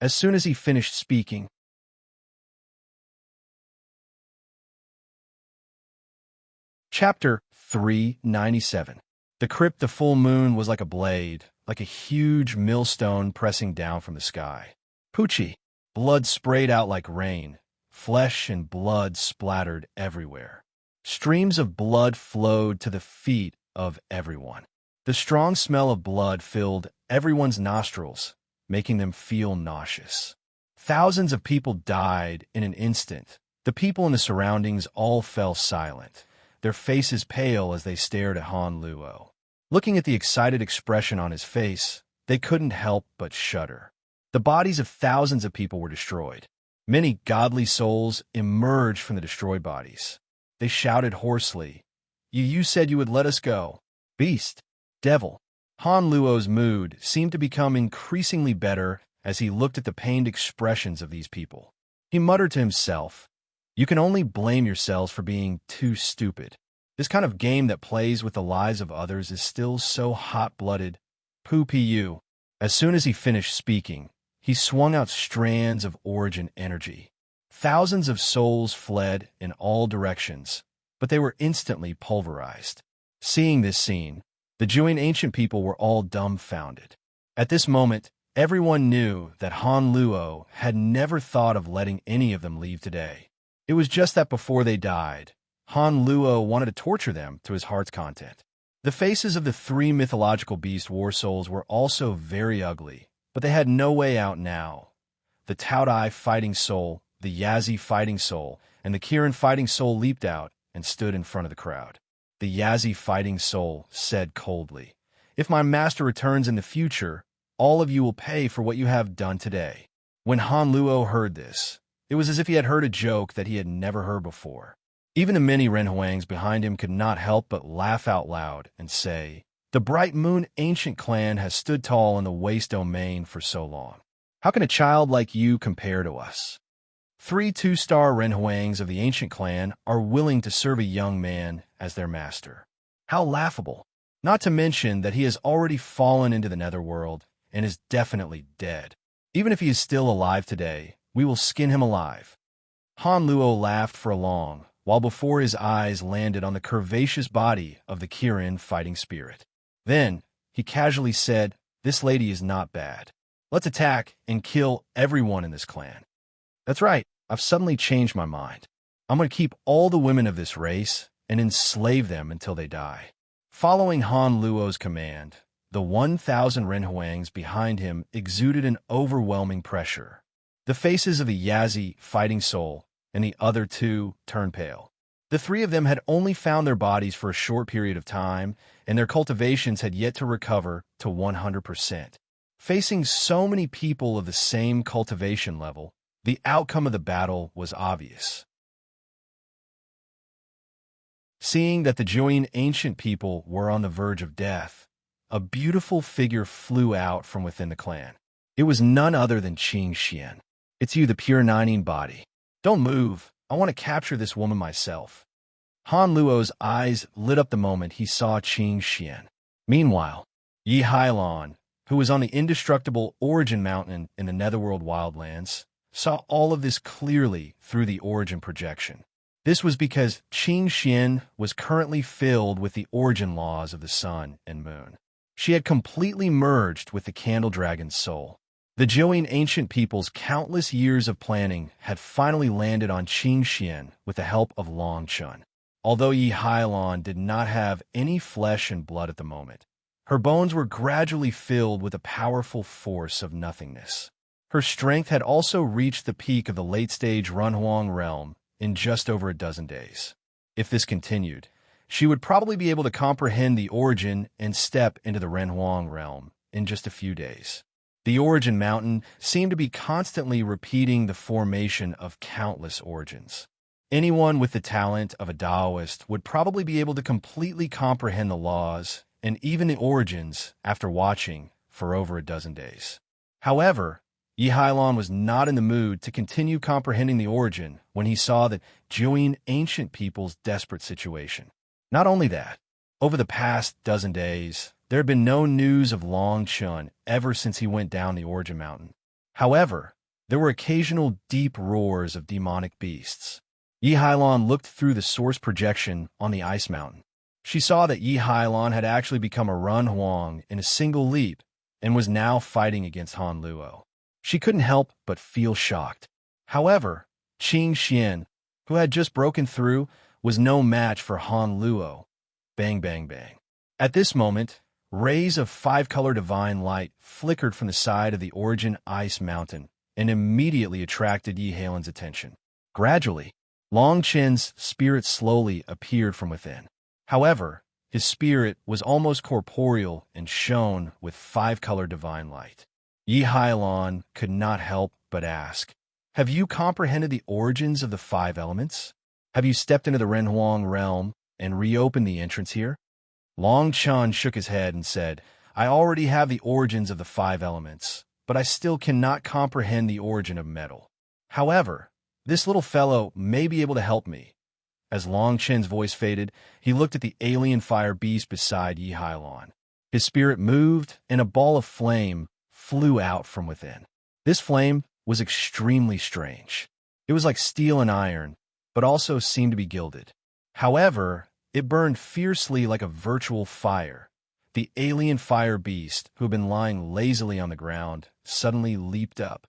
As soon as he finished speaking, Chapter 397. The crypt, the full moon was like a blade, like a huge millstone pressing down from the sky. Poochie. Blood sprayed out like rain. Flesh and blood splattered everywhere. Streams of blood flowed to the feet of everyone. The strong smell of blood filled everyone's nostrils, making them feel nauseous. Thousands of people died in an instant. The people in the surroundings all fell silent, their faces pale as they stared at Han Luo. Looking at the excited expression on his face, they couldn't help but shudder. The bodies of thousands of people were destroyed. Many godly souls emerged from the destroyed bodies. They shouted hoarsely, You said you would let us go. Beast. Devil." Han Luo's mood seemed to become increasingly better as he looked at the pained expressions of these people. He muttered to himself, "You can only blame yourselves for being too stupid. This kind of game that plays with the lives of others is still so hot-blooded. Poo-pu." As soon as he finished speaking, he swung out strands of origin energy. Thousands of souls fled in all directions, but they were instantly pulverized. Seeing this scene, the Juin ancient people were all dumbfounded. At this moment, everyone knew that Han Luo had never thought of letting any of them leave today. It was just that before they died, Han Luo wanted to torture them to his heart's content. The faces of the 3 mythological beast war souls were also very ugly, but they had no way out now. The Taodai fighting soul, the Yazi fighting soul, and the Kirin fighting soul leaped out and stood in front of the crowd. The Yazi fighting soul said coldly, "If my master returns in the future, all of you will pay for what you have done today." When Han Luo heard this, it was as if he had heard a joke that he had never heard before. Even the many Renhuangs behind him could not help but laugh out loud and say, "The Bright Moon ancient clan has stood tall in the waste domain for so long. How can a child like you compare to us?" 3 two-star Renhuangs of the ancient clan are willing to serve a young man as their master. How laughable! Not to mention that he has already fallen into the netherworld and is definitely dead. Even if he is still alive today, we will skin him alive. Han Luo laughed for a long while before his eyes landed on the curvaceous body of the Kirin fighting spirit. Then, he casually said, "This lady is not bad. Let's attack and kill everyone in this clan." That's right, I've suddenly changed my mind. I'm going to keep all the women of this race and enslave them until they die. Following Han Luo's command, the 1,000 Renhuangs behind him exuded an overwhelming pressure. The faces of the Yazi fighting soul and the other 2 turned pale. The 3 of them had only found their bodies for a short period of time, and their cultivations had yet to recover to 100%. Facing so many people of the same cultivation level, the outcome of the battle was obvious. Seeing that the Joyin ancient people were on the verge of death, a beautiful figure flew out from within the clan. It was none other than Qing Xian. "It's you, the pure Nining body. Don't move. I want to capture this woman myself." Han Luo's eyes lit up the moment he saw Qing Xian. Meanwhile, Yi Hailon, who was on the indestructible Origin Mountain in the Netherworld Wildlands, saw all of this clearly through the Origin projection. This was because Qing Xian was currently filled with the origin laws of the sun and moon. She had completely merged with the Candle Dragon's soul. The Joyin ancient people's countless years of planning had finally landed on Qing Xian with the help of Long Chun. Although Yi Hailon did not have any flesh and blood at the moment, her bones were gradually filled with a powerful force of nothingness. Her strength had also reached the peak of the late-stage Runhuang realm in just over a dozen days. If this continued, she would probably be able to comprehend the origin and step into the Renhuang realm in just a few days. The Origin Mountain seemed to be constantly repeating the formation of countless origins. Anyone with the talent of a Taoist would probably be able to completely comprehend the laws and even the origins after watching for over a dozen days. However, Yi Hailon was not in the mood to continue comprehending the origin when he saw the Joyin ancient people's desperate situation. Not only that, over the past dozen days, there had been no news of Long Chun ever since he went down the Origin Mountain. However, there were occasional deep roars of demonic beasts. Yi Hailon looked through the source projection on the Ice Mountain. She saw that Yi Hailon had actually become a Runhuang in a single leap and was now fighting against Han Luo. She couldn't help but feel shocked. However, Qing Xian, who had just broken through, was no match for Han Luo. Bang, bang, bang. At this moment, rays of 5-color divine light flickered from the side of the Origin Ice Mountain and immediately attracted Yi Hailon's attention. Gradually, Long Chen's spirit slowly appeared from within. However, his spirit was almost corporeal and shone with 5-color divine light. Yi Hailon could not help but ask, "Have you comprehended the origins of the 5 elements? Have you stepped into the Renhuang realm and reopened the entrance here?" Long Chun shook his head and said, "I already have the origins of the 5 elements, but I still cannot comprehend the origin of metal. However, this little fellow may be able to help me." As Long Chen's voice faded, he looked at the alien fire beast beside Yi Hailon. His spirit moved, and a ball of flame flew out from within. This flame was extremely strange. It was like steel and iron, but also seemed to be gilded. However, it burned fiercely like a virtual fire. The alien fire beast, who had been lying lazily on the ground, suddenly leaped up.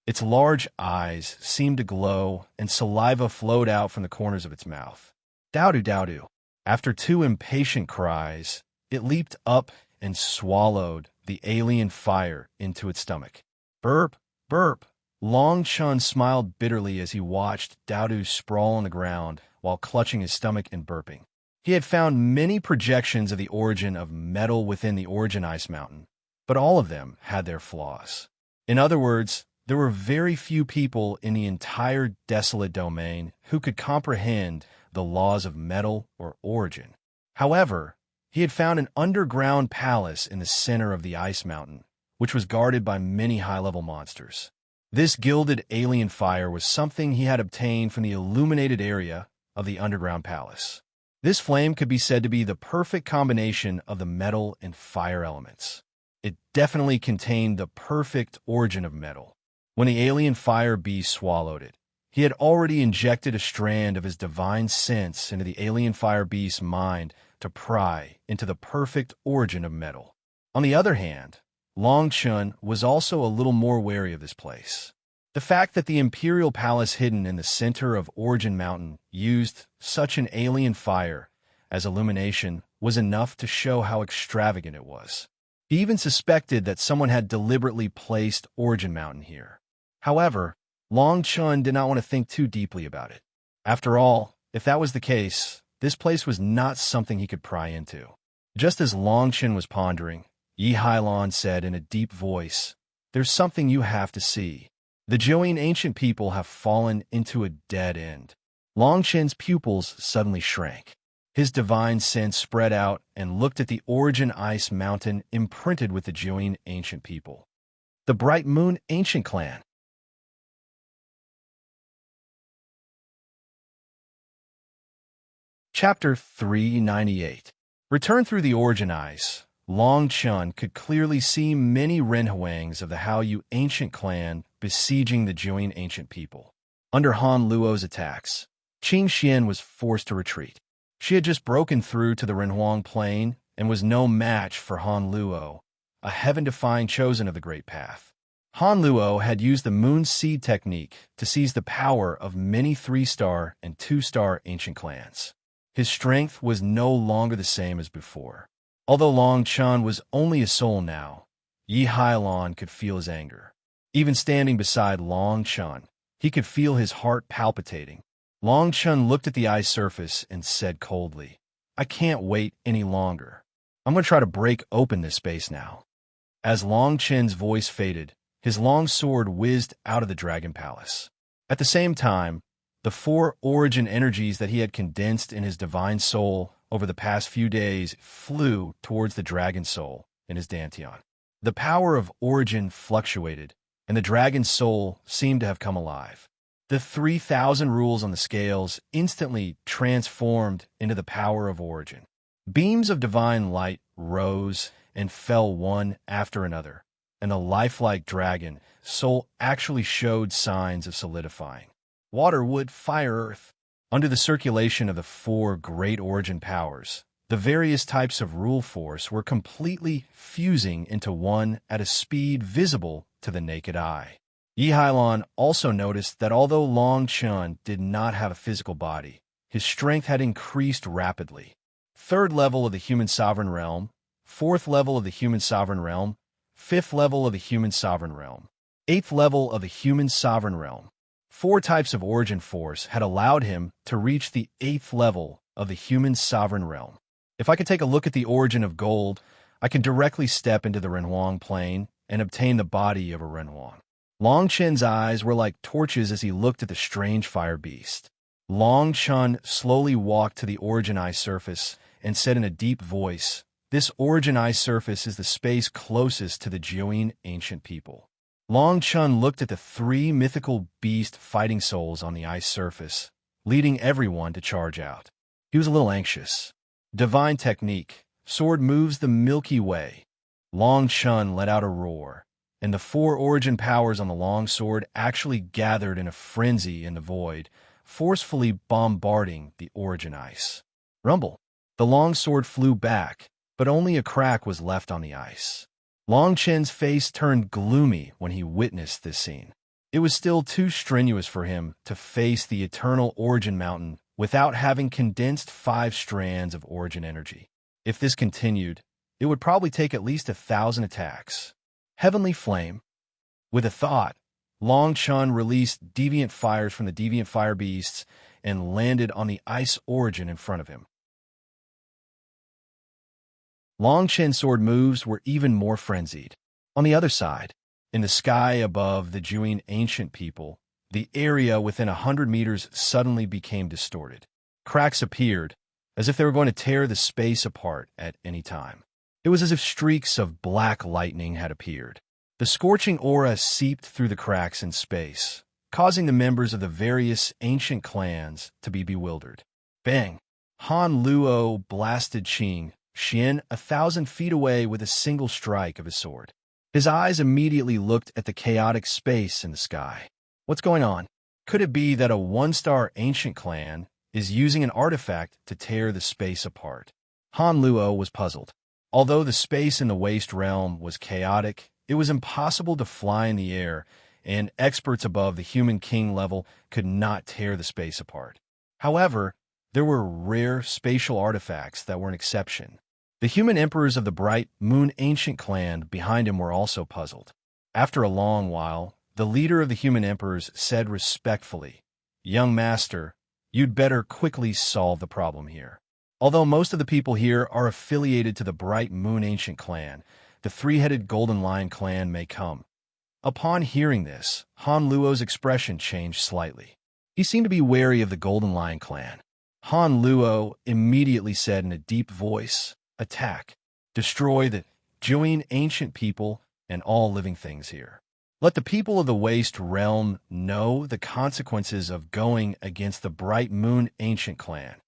Its large eyes seemed to glow, and saliva flowed out from the corners of its mouth. "Dowdu, Dowdu." After 2 impatient cries, it leaped up and swallowed the alien fire into its stomach. "Burp, Burp. Long Chun smiled bitterly as he watched Daodu sprawl on the ground while clutching his stomach and burping. He had found many projections of the origin of metal within the Origin Ice Mountain, but all of them had their flaws. In other words, there were very few people in the entire desolate domain who could comprehend the laws of metal or origin. However, he had found an underground palace in the center of the Ice Mountain, which was guarded by many high-level monsters. This gilded alien fire was something he had obtained from the illuminated area of the underground palace. This flame could be said to be the perfect combination of the metal and fire elements. It definitely contained the perfect origin of metal. When the alien fire beast swallowed it, he had already injected a strand of his divine sense into the alien fire beast's mind to pry into the perfect origin of metal. On the other hand, Long Chun was also a little more wary of this place. The fact that the Imperial Palace hidden in the center of Origin Mountain used such an alien fire as illumination was enough to show how extravagant it was. He even suspected that someone had deliberately placed Origin Mountain here. However, Long Chun did not want to think too deeply about it. After all, if that was the case, this place was not something he could pry into. Just as Long Chun was pondering, Yi Hailon said in a deep voice, "There's something you have to see. The Joean ancient people have fallen into a dead end." Long Chun's pupils suddenly shrank. His divine sense spread out and looked at the Origin Ice Mountain imprinted with the Joean ancient people. The Bright Moon Ancient Clan. Chapter 398. Returned through the Origin Ice, Long Chun could clearly see many Renhuangs of the Haoyu ancient clan besieging the Joean ancient people. Under Han Luo's attacks, Qing Xian was forced to retreat. She had just broken through to the Renhuang plain and was no match for Han Luo, a heaven-defying chosen of the Great Path. Han Luo had used the Moon Seed technique to seize the power of many 3-star and 2-star ancient clans. His strength was no longer the same as before. Although Long Chun was only a soul now, Yi Hailon could feel his anger. Even standing beside Long Chun, he could feel his heart palpitating. Long Chun looked at the ice surface and said coldly, "I can't wait any longer. I'm going to try to break open this space now." As Long Chun's voice faded, his long sword whizzed out of the Dragon Palace. At the same time, the 4 origin energies that he had condensed in his divine soul over the past few days flew towards the dragon soul in his dantian. The power of origin fluctuated, and the dragon soul seemed to have come alive. The 3,000 rules on the scales instantly transformed into the power of origin. Beams of divine light rose and fell one after another, and the lifelike dragon soul actually showed signs of solidifying. Water, wood, fire, earth. Under the circulation of the 4 great origin powers, the various types of rule force were completely fusing into one at a speed visible to the naked eye. Yi Hailon also noticed that although Long Chun did not have a physical body, his strength had increased rapidly. 3rd level of the human sovereign realm, 4th level of the human sovereign realm, 5th level of the human sovereign realm, 8th level of the human sovereign realm. 4 types of origin force had allowed him to reach the 8th level of the human sovereign realm. If I could take a look at the origin of gold, I can directly step into the Renhuang plane and obtain the body of a Renhuang. Long Chun's eyes were like torches as he looked at the strange fire beast. Long Chun slowly walked to the Origin Ice surface and said in a deep voice, "This Origin Ice surface is the space closest to the Joean ancient people." Long Chun looked at the 3 mythical beast fighting souls on the ice surface, leading everyone to charge out. He was a little anxious. Divine technique. Sword moves the Milky Way. Long Chun let out a roar, and the 4 origin powers on the long sword actually gathered in a frenzy in the void, forcefully bombarding the origin ice. Rumble. The long sword flew back, but only a crack was left on the ice. Long Chun's face turned gloomy when he witnessed this scene. It was still too strenuous for him to face the eternal Origin Mountain without having condensed 5 strands of origin energy. If this continued, it would probably take at least 1,000 attacks. Heavenly Flame. With a thought, Long Chun released deviant fires from the deviant fire beasts and landed on the ice origin in front of him. Long Chen's sword moves were even more frenzied. On the other side, in the sky above the Juin ancient people, the area within 100 meters suddenly became distorted. Cracks appeared, as if they were going to tear the space apart at any time. It was as if streaks of black lightning had appeared. The scorching aura seeped through the cracks in space, causing the members of the various ancient clans to be bewildered. Bang! Han Luo blasted Qing Xian 1,000 feet away with a single strike of his sword. His eyes immediately looked at the chaotic space in the sky. What's going on? Could it be that a one-star ancient clan is using an artifact to tear the space apart? Han Luo was puzzled. Although the space in the Waste Realm was chaotic, it was impossible to fly in the air, and experts above the human king level could not tear the space apart. However, there were rare spatial artifacts that were an exception. The human emperors of the Bright Moon ancient clan behind him were also puzzled. After a long while, the leader of the human emperors said respectfully, "Young master, you'd better quickly solve the problem here. Although most of the people here are affiliated to the Bright Moon ancient clan, the three-headed Golden Lion clan may come." Upon hearing this, Han Luo's expression changed slightly. He seemed to be wary of the Golden Lion clan. Han Luo immediately said in a deep voice, "Attack. Destroy the Juin ancient people and all living things here. Let the people of the Waste Realm know the consequences of going against the Bright Moon ancient clan."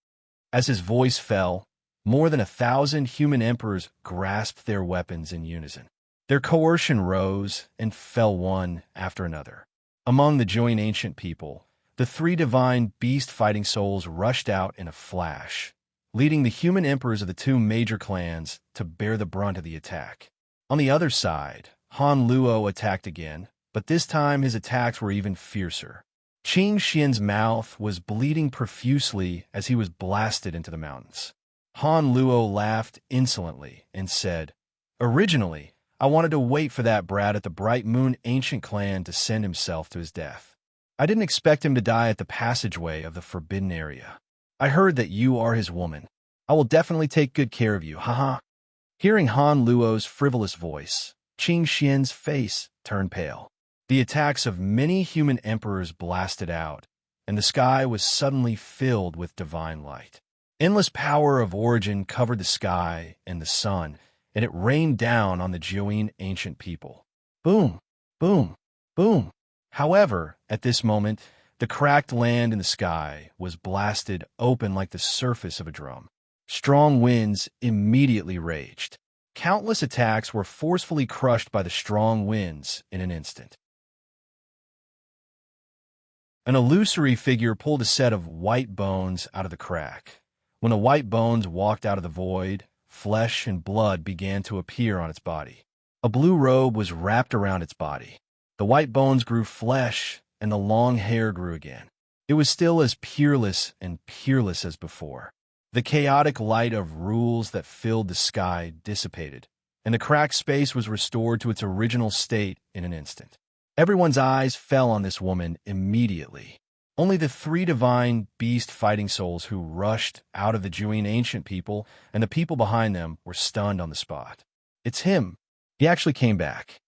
As his voice fell, more than 1,000 human emperors grasped their weapons in unison. Their coercion rose and fell one after another. Among the Juin ancient people, the three divine beast fighting souls rushed out in a flash, leading the human emperors of the two major clans to bear the brunt of the attack. On the other side, Han Luo attacked again, but this time his attacks were even fiercer. Qing Xian's mouth was bleeding profusely as he was blasted into the mountains. Han Luo laughed insolently and said, "Originally, I wanted to wait for that brat at the Bright Moon ancient clan to send himself to his death. I didn't expect him to die at the passageway of the forbidden area. I heard that you are his woman. I will definitely take good care of you, haha." Hearing Han Luo's frivolous voice, Qing Xian's face turned pale. The attacks of many human emperors blasted out, and the sky was suddenly filled with divine light. Endless power of origin covered the sky and the sun, and it rained down on the Juin ancient people. Boom, boom, boom. However, at this moment, the cracked land in the sky was blasted open like the surface of a drum. Strong winds immediately raged. Countless attacks were forcefully crushed by the strong winds in an instant. An illusory figure pulled a set of white bones out of the crack. When the white bones walked out of the void, flesh and blood began to appear on its body. A blue robe was wrapped around its body. The white bones grew flesh, and the long hair grew again. It was still as peerless as before. The chaotic light of rules that filled the sky dissipated, and the cracked space was restored to its original state in an instant. Everyone's eyes fell on this woman immediately. Only the three divine beast fighting souls who rushed out of the Juin ancient people and the people behind them were stunned on the spot. It's him. He actually came back.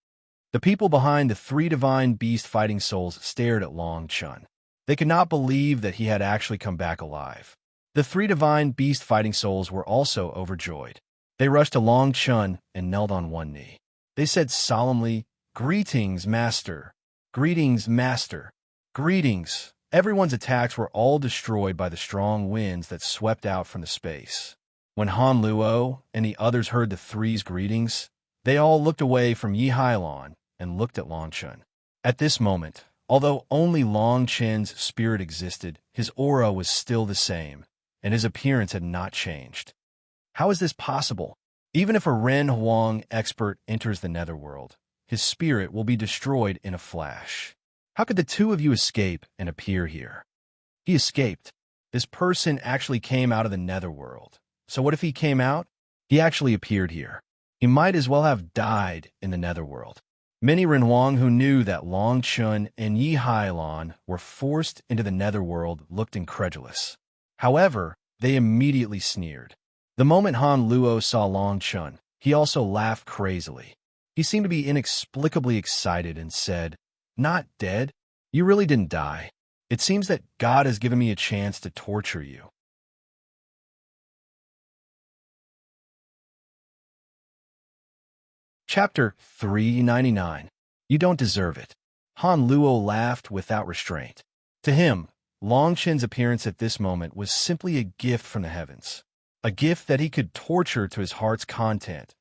The people behind the three divine beast fighting souls stared at Long Chun. They could not believe that he had actually come back alive. The three divine beast fighting souls were also overjoyed. They rushed to Long Chun and knelt on one knee. They said solemnly, "Greetings, Master. Greetings, Master. Greetings." Everyone's attacks were all destroyed by the strong winds that swept out from the space. When Han Luo and the others heard the three's greetings, they all looked away from Yi Hailon and looked at Long Chun. At this moment, although only Long Chen's spirit existed, his aura was still the same, and his appearance had not changed. How is this possible? Even if a Ren Huang expert enters the netherworld, his spirit will be destroyed in a flash. How could the two of you escape and appear here? He escaped. This person actually came out of the netherworld. So what if he came out? He actually appeared here. He might as well have died in the netherworld. Many Renhuang who knew that Long Chun and Yi Hailon were forced into the netherworld looked incredulous. However, they immediately sneered. The moment Han Luo saw Long Chun, he also laughed crazily. He seemed to be inexplicably excited and said, "Not dead? You really didn't die. It seems that God has given me a chance to torture you." Chapter 399. You Don't Deserve It. Han Luo laughed without restraint. To him, Long Chen's appearance at this moment was simply a gift from the heavens, a gift that he could torture to his heart's content.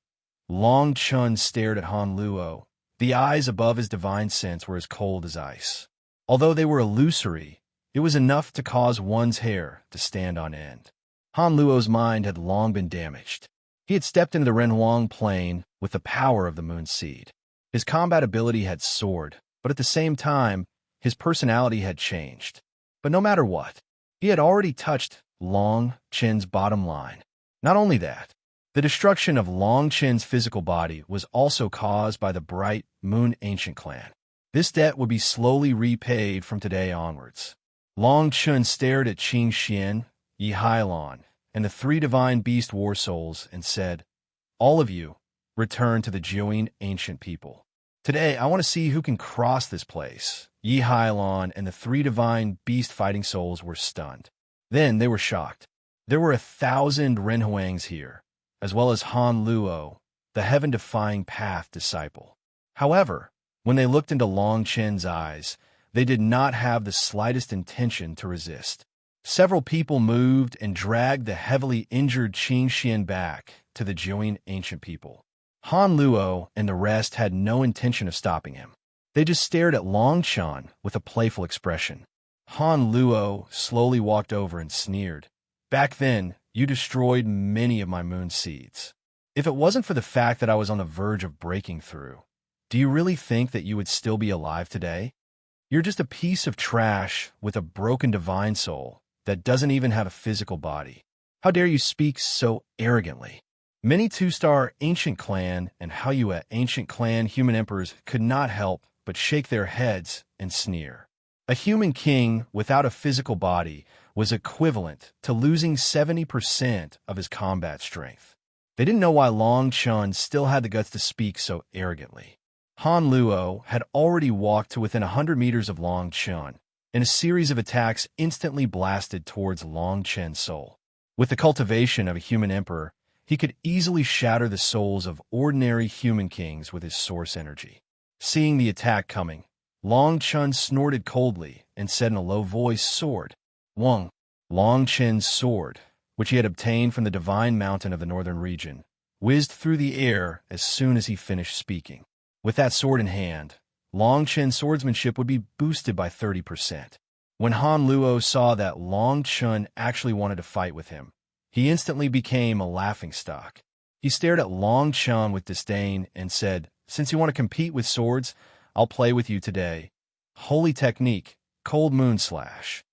Long Chun stared at Han Luo. The eyes above his divine sense were as cold as ice. Although they were illusory, it was enough to cause one's hair to stand on end. Han Luo's mind had long been damaged. He had stepped into the Renhuang plane with the power of the moon seed. His combat ability had soared, but at the same time, his personality had changed. But no matter what, he had already touched Long Chen's bottom line. Not only that, the destruction of Long Chen's physical body was also caused by the bright Moon Ancient clan. This debt would be slowly repaid from today onwards. Long Chun stared at Qing Xian, Yi Hailon, and the three divine beast war souls and said, "All of you, return to the Jiuyin ancient people. Today, I want to see who can cross this place." Yi Hailon and the three divine beast fighting souls were stunned. Then they were shocked. There were 1,000 Renhuangs here, as well as Han Luo, the heaven-defying path disciple. However, when they looked into Long Chen's eyes, they did not have the slightest intention to resist. Several people moved and dragged the heavily injured Qing Xian back to the Jiuyin ancient people. Han Luo and the rest had no intention of stopping him. They just stared at Long Chun with a playful expression. Han Luo slowly walked over and sneered. "Back then, you destroyed many of my moon seeds. If it wasn't for the fact that I was on the verge of breaking through, do you really think that you would still be alive today? You're just a piece of trash with a broken divine soul that doesn't even have a physical body. How dare you speak so arrogantly?" Many two-star ancient clan and Haoyue ancient clan human emperors could not help but shake their heads and sneer. A human king without a physical body was equivalent to losing 70% of his combat strength. They didn't know why Long Chun still had the guts to speak so arrogantly. Han Luo had already walked to within 100 meters of Long Chun, and a series of attacks instantly blasted towards Long Chen's soul. With the cultivation of a human emperor, he could easily shatter the souls of ordinary human kings with his source energy. Seeing the attack coming, Long Chun snorted coldly and said in a low voice, "Sword." Wang, Long Chen's sword, which he had obtained from the divine mountain of the northern region, whizzed through the air as soon as he finished speaking. With that sword in hand, Long Chen's swordsmanship would be boosted by 30%. When Han Luo saw that Long Chun actually wanted to fight with him, he instantly became a laughingstock. He stared at Long Chun with disdain and said, "Since you want to compete with swords, I'll play with you today. Holy technique, Cold Moon Slash."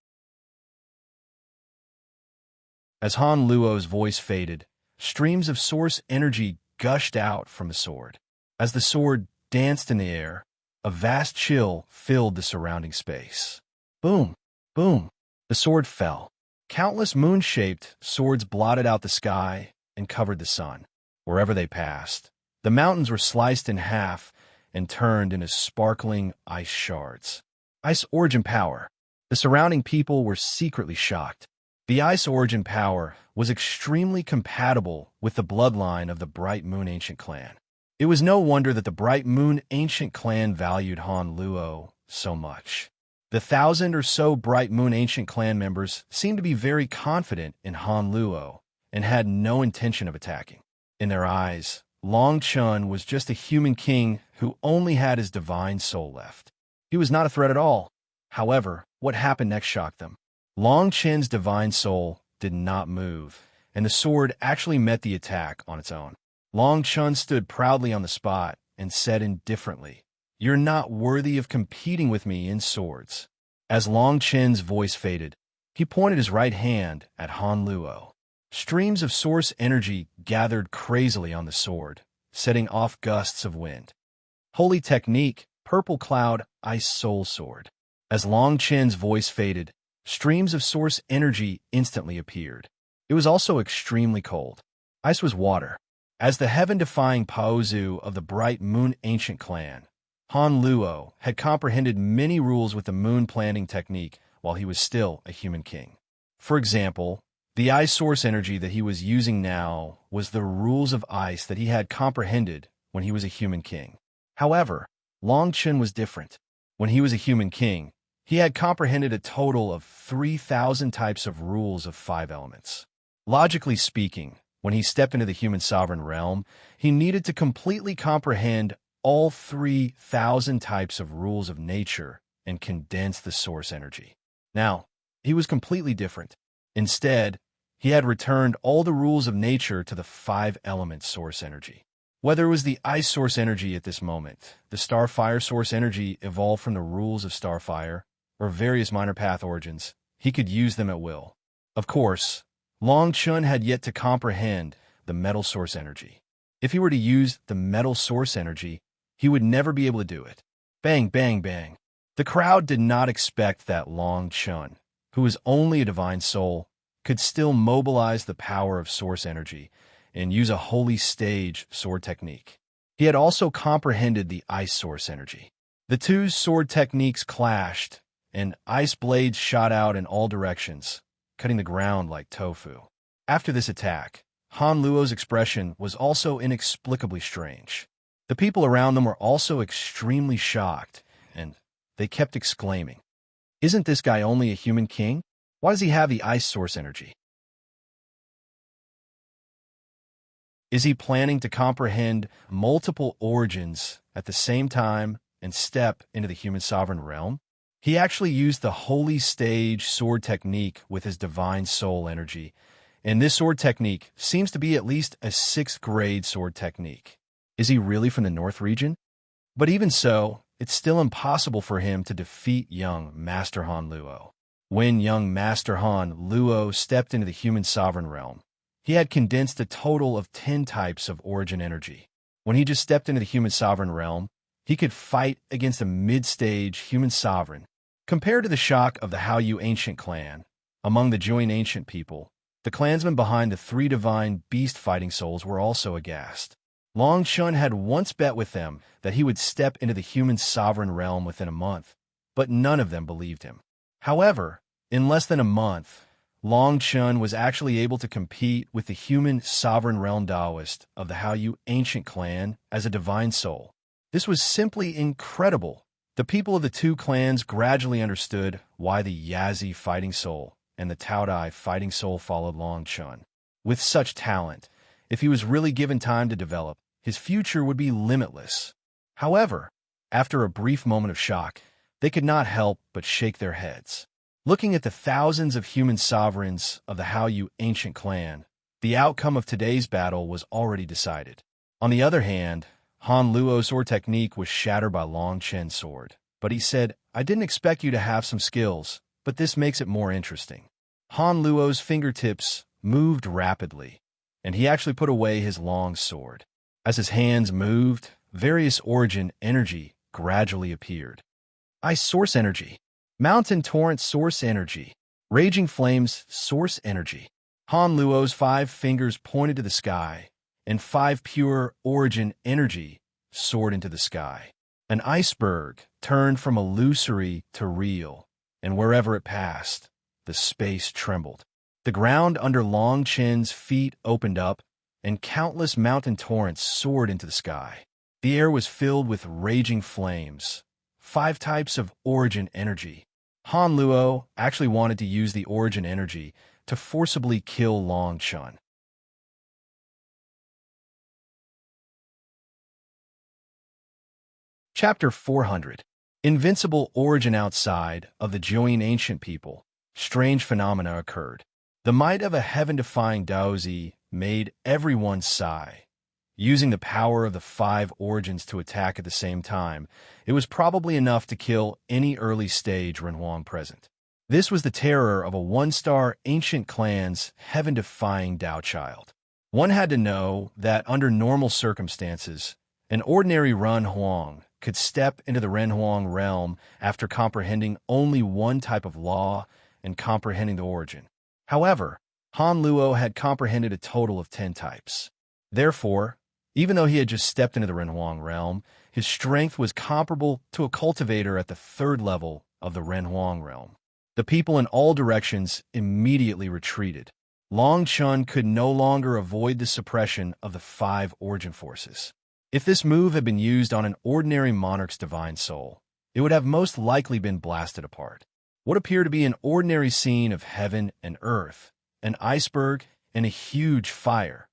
As Han Luo's voice faded, streams of source energy gushed out from the sword. As the sword danced in the air, a vast chill filled the surrounding space. Boom, boom, the sword fell. Countless moon-shaped swords blotted out the sky and covered the sun. Wherever they passed, the mountains were sliced in half and turned into sparkling ice shards. Ice origin power. The surrounding people were secretly shocked. The ice origin power was extremely compatible with the bloodline of the Bright Moon Ancient clan. It was no wonder that the Bright Moon Ancient clan valued Han Luo so much. The 1,000 or so Bright Moon Ancient clan members seemed to be very confident in Han Luo and had no intention of attacking. In their eyes, Long Chun was just a human king who only had his divine soul left. He was not a threat at all. However, what happened next shocked them. Long Chen's divine soul did not move, and the sword actually met the attack on its own. Long Chun stood proudly on the spot and said indifferently, "You're not worthy of competing with me in swords." As Long Chen's voice faded, he pointed his right hand at Han Luo. Streams of source energy gathered crazily on the sword, setting off gusts of wind. Holy technique, purple cloud, ice soul sword. As Long Chen's voice faded, streams of source energy instantly appeared. It was also extremely cold. Ice was water. As the heaven-defying Paozu of the Bright Moon Ancient Clan, Han Luo had comprehended many rules with the moon planting technique while he was still a human king. For example, the ice source energy that he was using now was the rules of ice that he had comprehended when he was a human king. However, Long Chen was different. When he was a human king, he had comprehended a total of 3,000 types of rules of 5 elements. Logically speaking, when he stepped into the human sovereign realm, he needed to completely comprehend all 3,000 types of rules of nature and condense the source energy. Now, he was completely different. Instead, he had returned all the rules of nature to the 5-element source energy. Whether it was the ice source energy at this moment, the starfire source energy evolved from the rules of starfire, or various minor path origins, he could use them at will. Of course, Long Chen had yet to comprehend the metal source energy. If he were to use the metal source energy, he would never be able to do it. Bang, bang, bang. The crowd did not expect that Long Chen, who was only a divine soul, could still mobilize the power of source energy and use a holy stage sword technique. He had also comprehended the ice source energy. The two sword techniques clashed, and ice blades shot out in all directions, cutting the ground like tofu. After this attack, Han Luo's expression was also inexplicably strange. The people around them were also extremely shocked, and they kept exclaiming, "Isn't this guy only a human king? Why does he have the ice source energy? Is he planning to comprehend multiple origins at the same time and step into the human sovereign realm?" He actually used the holy stage sword technique with his divine soul energy, and this sword technique seems to be at least a 6th grade sword technique. Is he really from the North region? But even so, it's still impossible for him to defeat young Master Han Luo. When young Master Han Luo stepped into the human sovereign realm, he had condensed a total of 10 types of origin energy. When he just stepped into the human sovereign realm, he could fight against a mid-stage human sovereign. Compared to the shock of the Haoyu ancient clan, among the Join ancient people, the clansmen behind the 3 divine beast fighting souls were also aghast. Long Chen had once bet with them that he would step into the human sovereign realm within a month, but none of them believed him. However, in less than a month, Long Chen was actually able to compete with the human sovereign realm Taoist of the Haoyu ancient clan as a divine soul. This was simply incredible. The people of the 2 clans gradually understood why the Yazi fighting soul and the Taodai fighting soul followed Long Chen. With such talent, if he was really given time to develop, his future would be limitless. However, after a brief moment of shock, they could not help but shake their heads. Looking at the thousands of human sovereigns of the Haoyu ancient clan, the outcome of today's battle was already decided. On the other hand, Han Luo's sword technique was shattered by Long Chen's sword. But he said, "I didn't expect you to have some skills, but this makes it more interesting." Han Luo's fingertips moved rapidly, and he actually put away his long sword. As his hands moved, various origin energy gradually appeared. Ice source energy, mountain torrent source energy, raging flames source energy. Han Luo's 5 fingers pointed to the sky, and 5 pure origin energy soared into the sky. An iceberg turned from illusory to real, and wherever it passed, the space trembled. The ground under Long Chen's feet opened up, and countless mountain torrents soared into the sky. The air was filled with raging flames, 5 types of origin energy. Han Luo actually wanted to use the origin energy to forcibly kill Long Chen. Chapter 400. Invincible origin. Outside of the Join ancient people, strange phenomena occurred. The might of a heaven-defying Daozi made everyone sigh. Using the power of the 5 origins to attack at the same time, it was probably enough to kill any early stage Renhuang present. This was the terror of a 1-star ancient clan's heaven-defying Dao child. One had to know that under normal circumstances, An ordinary Ren Huang could step into the Ren Huang realm after comprehending only one type of law and comprehending the origin. However, Han Luo had comprehended a total of 10 types. Therefore, even though he had just stepped into the Ren Huang realm, his strength was comparable to a cultivator at the 3rd level of the Ren Huang realm. The people in all directions immediately retreated. Long Chun could no longer avoid the suppression of the 5 origin forces. If this move had been used on an ordinary monarch's divine soul, it would have most likely been blasted apart. What appeared to be an ordinary scene of heaven and earth, an iceberg, and a huge fire,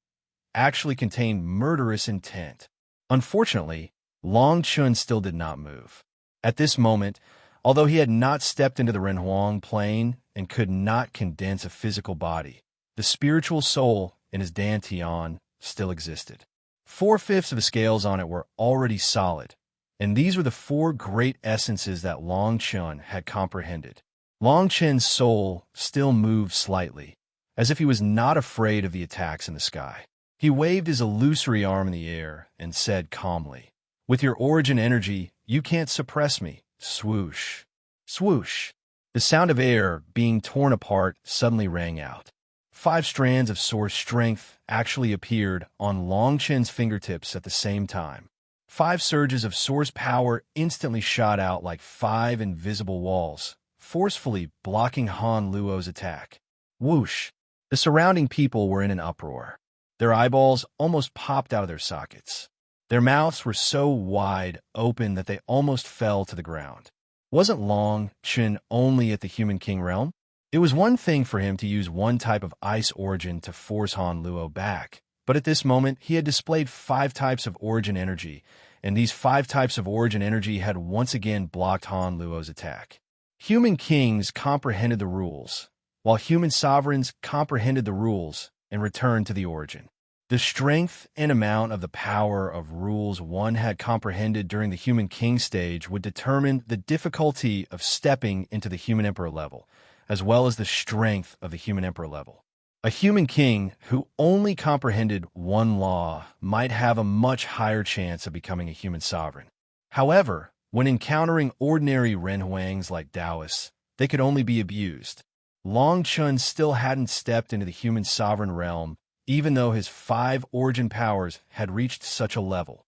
actually contained murderous intent. Unfortunately, Long Chun still did not move. At this moment, although he had not stepped into the Ren Huang plane and could not condense a physical body, the spiritual soul in his dantian still existed. 4/5 of the scales on it were already solid, and these were the 4 great essences that Long Chun had comprehended. Long Chun's soul still moved slightly, as if he was not afraid of the attacks in the sky. He waved his illusory arm in the air and said calmly, "With your origin energy, you can't suppress me." Swoosh. Swoosh. The sound of air being torn apart suddenly rang out. 5 strands of source strength actually appeared on Long Chun's fingertips at the same time. 5 surges of source power instantly shot out like 5 invisible walls, forcefully blocking Han Luo's attack. Whoosh! The surrounding people were in an uproar. Their eyeballs almost popped out of their sockets. Their mouths were so wide open that they almost fell to the ground. Wasn't Long Chun only at the Human King realm? It was one thing for him to use one type of ice origin to force Han Luo back, but at this moment he had displayed 5 types of origin energy, and these 5 types of origin energy had once again blocked Han Luo's attack. Human kings comprehended the rules, while human sovereigns comprehended the rules and returned to the origin. The strength and amount of the power of rules one had comprehended during the Human King stage would determine the difficulty of stepping into the Human Emperor level, as well as the strength of the Human Emperor level. A Human King who only comprehended one law might have a much higher chance of becoming a human sovereign. However, when encountering ordinary Ren Huangs like Taoists, they could only be abused. Long Chun still hadn't stepped into the human sovereign realm, even though his 5 origin powers had reached such a level.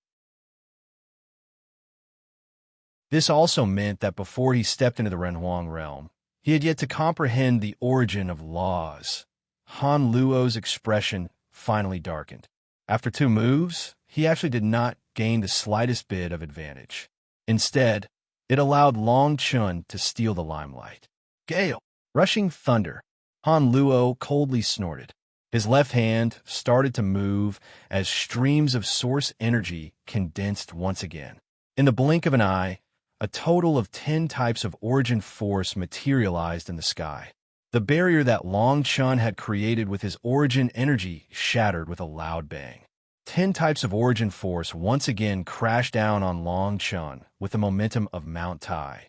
This also meant that before he stepped into the Ren Huang realm, he had yet to comprehend the origin of laws. Han Luo's expression finally darkened. After 2 moves, he actually did not gain the slightest bit of advantage. Instead, it allowed Long Chun to steal the limelight. Gale! Rushing thunder. Han Luo coldly snorted. His left hand started to move as streams of source energy condensed once again. In the blink of an eye, a total of 10 types of origin force materialized in the sky. The barrier that Long Chun had created with his origin energy shattered with a loud bang. 10 types of origin force once again crashed down on Long Chun with the momentum of Mount Tai.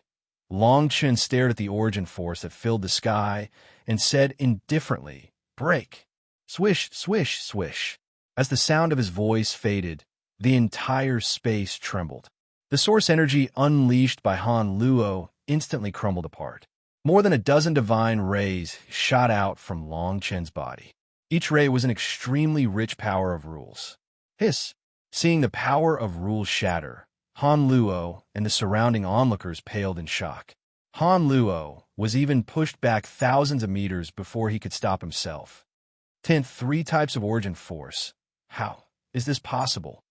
Long Chun stared at the origin force that filled the sky and said indifferently, "Break!" Swish, swish, swish. As the sound of his voice faded, the entire space trembled. The source energy unleashed by Han Luo instantly crumbled apart. More than a dozen divine rays shot out from Long Chun's body. Each ray was an extremely rich power of rules. Hiss! Seeing the power of rules shatter, Han Luo and the surrounding onlookers paled in shock. Han Luo was even pushed back thousands of meters before he could stop himself. 3 types of origin force. How is this possible?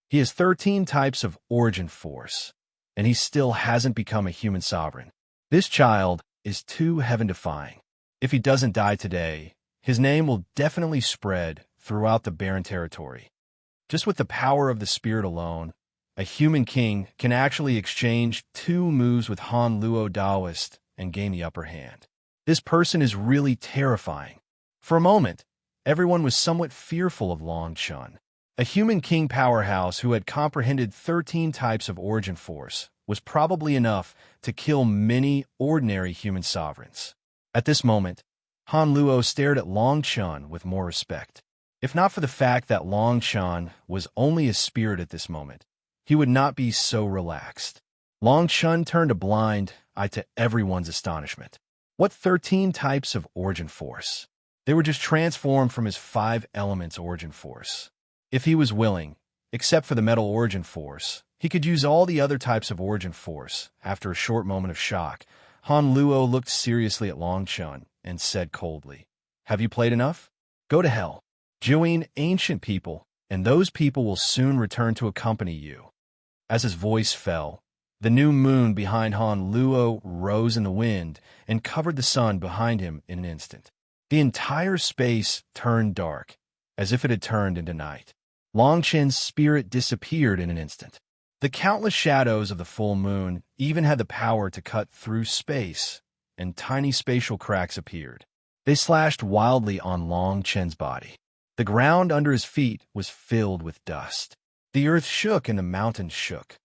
He has 13 types of origin force, and he still hasn't become a human sovereign. This child is too heaven-defying. If he doesn't die today, his name will definitely spread throughout the barren territory. Just with the power of the spirit alone, a human king can actually exchange 2 moves with Han Luo Taoist and gain the upper hand. This person is really terrifying. For a moment, everyone was somewhat fearful of Long Chun. A human king powerhouse who had comprehended 13 types of origin force was probably enough to kill many ordinary human sovereigns. At this moment, Han Luo stared at Long Chun with more respect. If not for the fact that Long Chun was only a spirit at this moment, he would not be so relaxed. Long Chun turned a blind eye to everyone's astonishment. What 13 types of origin force? They were just transformed from his 5 elements origin force. If he was willing, except for the metal origin force, he could use all the other types of origin force. After a short moment of shock, Han Luo looked seriously at Long Chun and said coldly, "Have you played enough? Go to hell. Join ancient people, and those people will soon return to accompany you." As his voice fell, the new moon behind Han Luo rose in the wind and covered the sun behind him in an instant. The entire space turned dark, as if it had turned into night. Long Chen's spirit disappeared in an instant. The countless shadows of the full moon even had the power to cut through space, and tiny spatial cracks appeared. They slashed wildly on Long Chen's body. The ground under his feet was filled with dust. The earth shook and the mountains shook.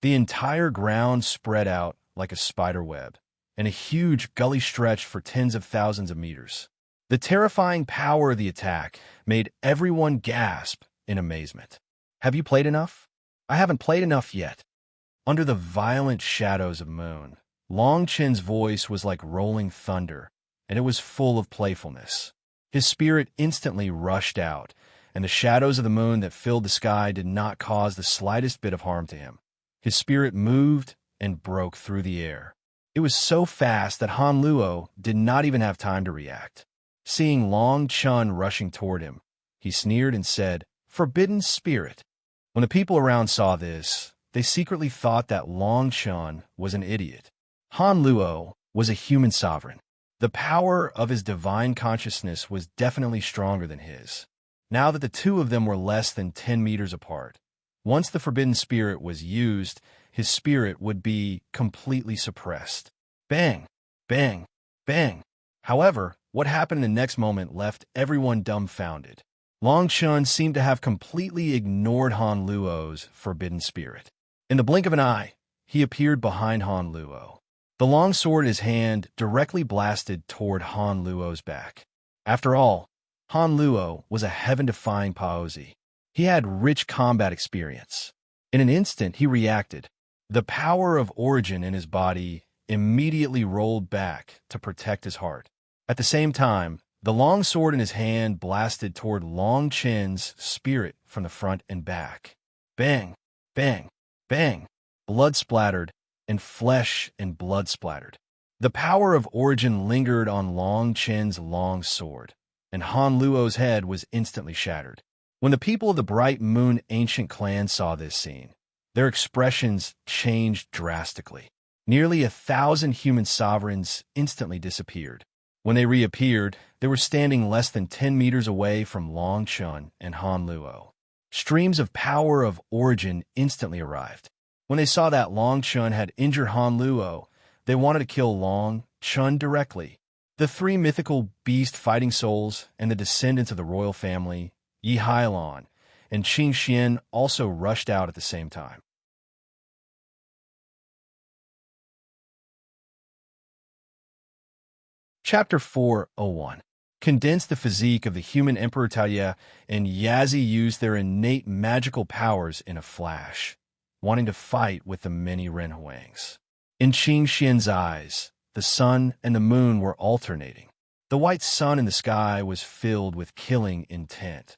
The entire ground spread out like a spider web, and a huge gully stretched for tens of thousands of meters. The terrifying power of the attack made everyone gasp in amazement. "Have you played enough?" "I haven't played enough yet." Under the violent shadows of moon, Long Chen's voice was like rolling thunder, and it was full of playfulness. His spirit instantly rushed out, and the shadows of the moon that filled the sky did not cause the slightest bit of harm to him. His spirit moved and broke through the air. It was so fast that Han Luo did not even have time to react. Seeing Long Chun rushing toward him, he sneered and said, "Forbidden spirit." When the people around saw this, they secretly thought that Long Chun was an idiot. Han Luo was a human sovereign. The power of his divine consciousness was definitely stronger than his. Now that the two of them were less than 10 meters apart, once the forbidden spirit was used, his spirit would be completely suppressed. Bang! Bang! Bang! However, what happened in the next moment left everyone dumbfounded. Long Chun seemed to have completely ignored Han Luo's forbidden spirit. In the blink of an eye, he appeared behind Han Luo. The long sword in his hand directly blasted toward Han Luo's back. After all, Han Luo was a heaven-defying Paozi. He had rich combat experience. In an instant, he reacted. The power of origin in his body immediately rolled back to protect his heart. At the same time, the long sword in his hand blasted toward Long Chen's spirit from the front and back. Bang! Bang! Bang! Blood splattered, and flesh and blood splattered. The power of origin lingered on Long Chen's long sword, and Han Luo's head was instantly shattered. When the people of the Bright Moon ancient clan saw this scene, their expressions changed drastically. Nearly 1,000 human sovereigns instantly disappeared. When they reappeared, they were standing less than 10 meters away from Long Chun and Han Luo. Streams of power of origin instantly arrived. When they saw that Long Chun had injured Han Luo, they wanted to kill Long Chun directly. The 3 mythical beast fighting souls and the descendants of the royal family, Yi Hailon and Qing Xian, also rushed out at the same time. Chapter 4:01 Condense the physique of the human Emperor Taoye, and Yazi used their innate magical powers in a flash, wanting to fight with the many Renhuangs. In Qing Xian's eyes, the sun and the moon were alternating. The white sun in the sky was filled with killing intent.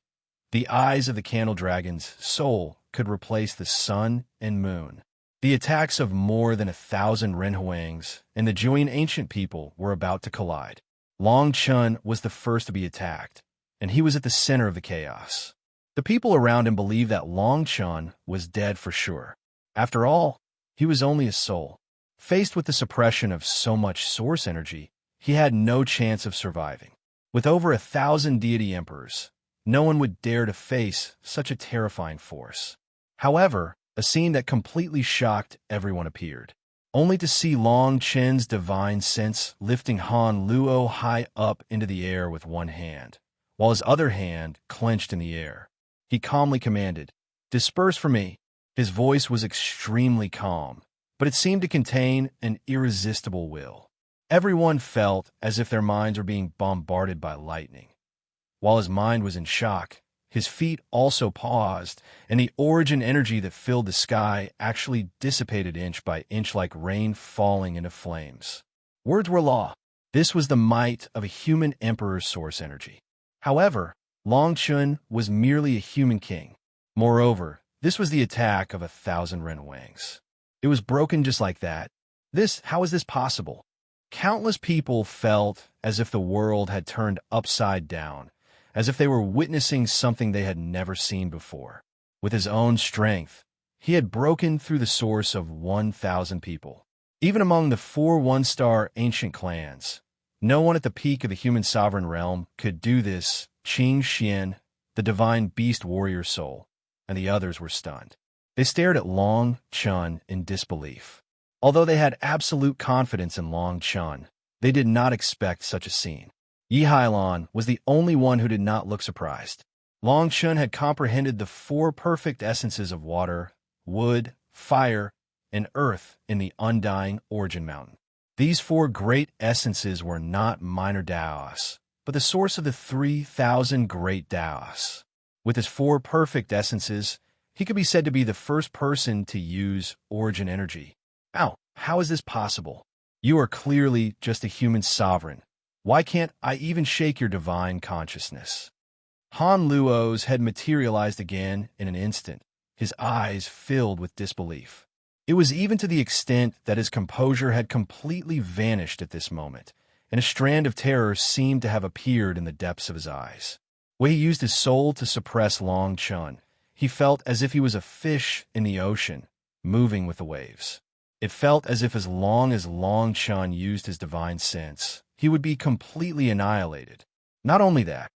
The eyes of the candle dragon's soul could replace the sun and moon. The attacks of more than 1,000 Renhuangs and the Juyin ancient people were about to collide. Long Chun was the first to be attacked, and he was at the center of the chaos. The people around him believed that Long Chun was dead for sure. After all, he was only a soul. Faced with the suppression of so much source energy, he had no chance of surviving. With over 1,000 deity emperors, no one would dare to face such a terrifying force. However, a scene that completely shocked everyone appeared, only to see Long Chen's divine sense lifting Han Luo high up into the air with one hand, while his other hand clenched in the air. He calmly commanded, "Disperse from me." His voice was extremely calm, but it seemed to contain an irresistible will. Everyone felt as if their minds were being bombarded by lightning. While his mind was in shock, his feet also paused, and the origin energy that filled the sky actually dissipated inch by inch like rain falling into flames. Words were law. This was the might of a human emperor's source energy. However, Long Chun was merely a human king. Moreover, this was the attack of 1,000 Ren Wangs. It was broken just like that. How is this possible? Countless people felt as if the world had turned upside down, as if they were witnessing something they had never seen before. With his own strength, he had broken through the source of 1,000 people. Even among the 4 one-star ancient clans, no one at the peak of the human sovereign realm could do this. Qing Xian, the divine beast warrior soul, and the others were stunned. They stared at Long Chun in disbelief. Although they had absolute confidence in Long Chun, they did not expect such a scene. Yi Hailan was the only one who did not look surprised. Long Chun had comprehended the 4 perfect essences of water, wood, fire, and earth in the undying origin mountain. These 4 great essences were not minor Daos, but the source of the 3,000 great Daos. With his 4 perfect essences, he could be said to be the first person to use origin energy. How is this possible? You are clearly just a human sovereign. Why can't I even shake your divine consciousness? Han Luo's head materialized again in an instant, his eyes filled with disbelief. It was even to the extent that his composure had completely vanished at this moment, and a strand of terror seemed to have appeared in the depths of his eyes. When he used his soul to suppress Long Chun, he felt as if he was a fish in the ocean, moving with the waves. It felt as long as Long Chun used his divine sense, he would be completely annihilated. Not only that,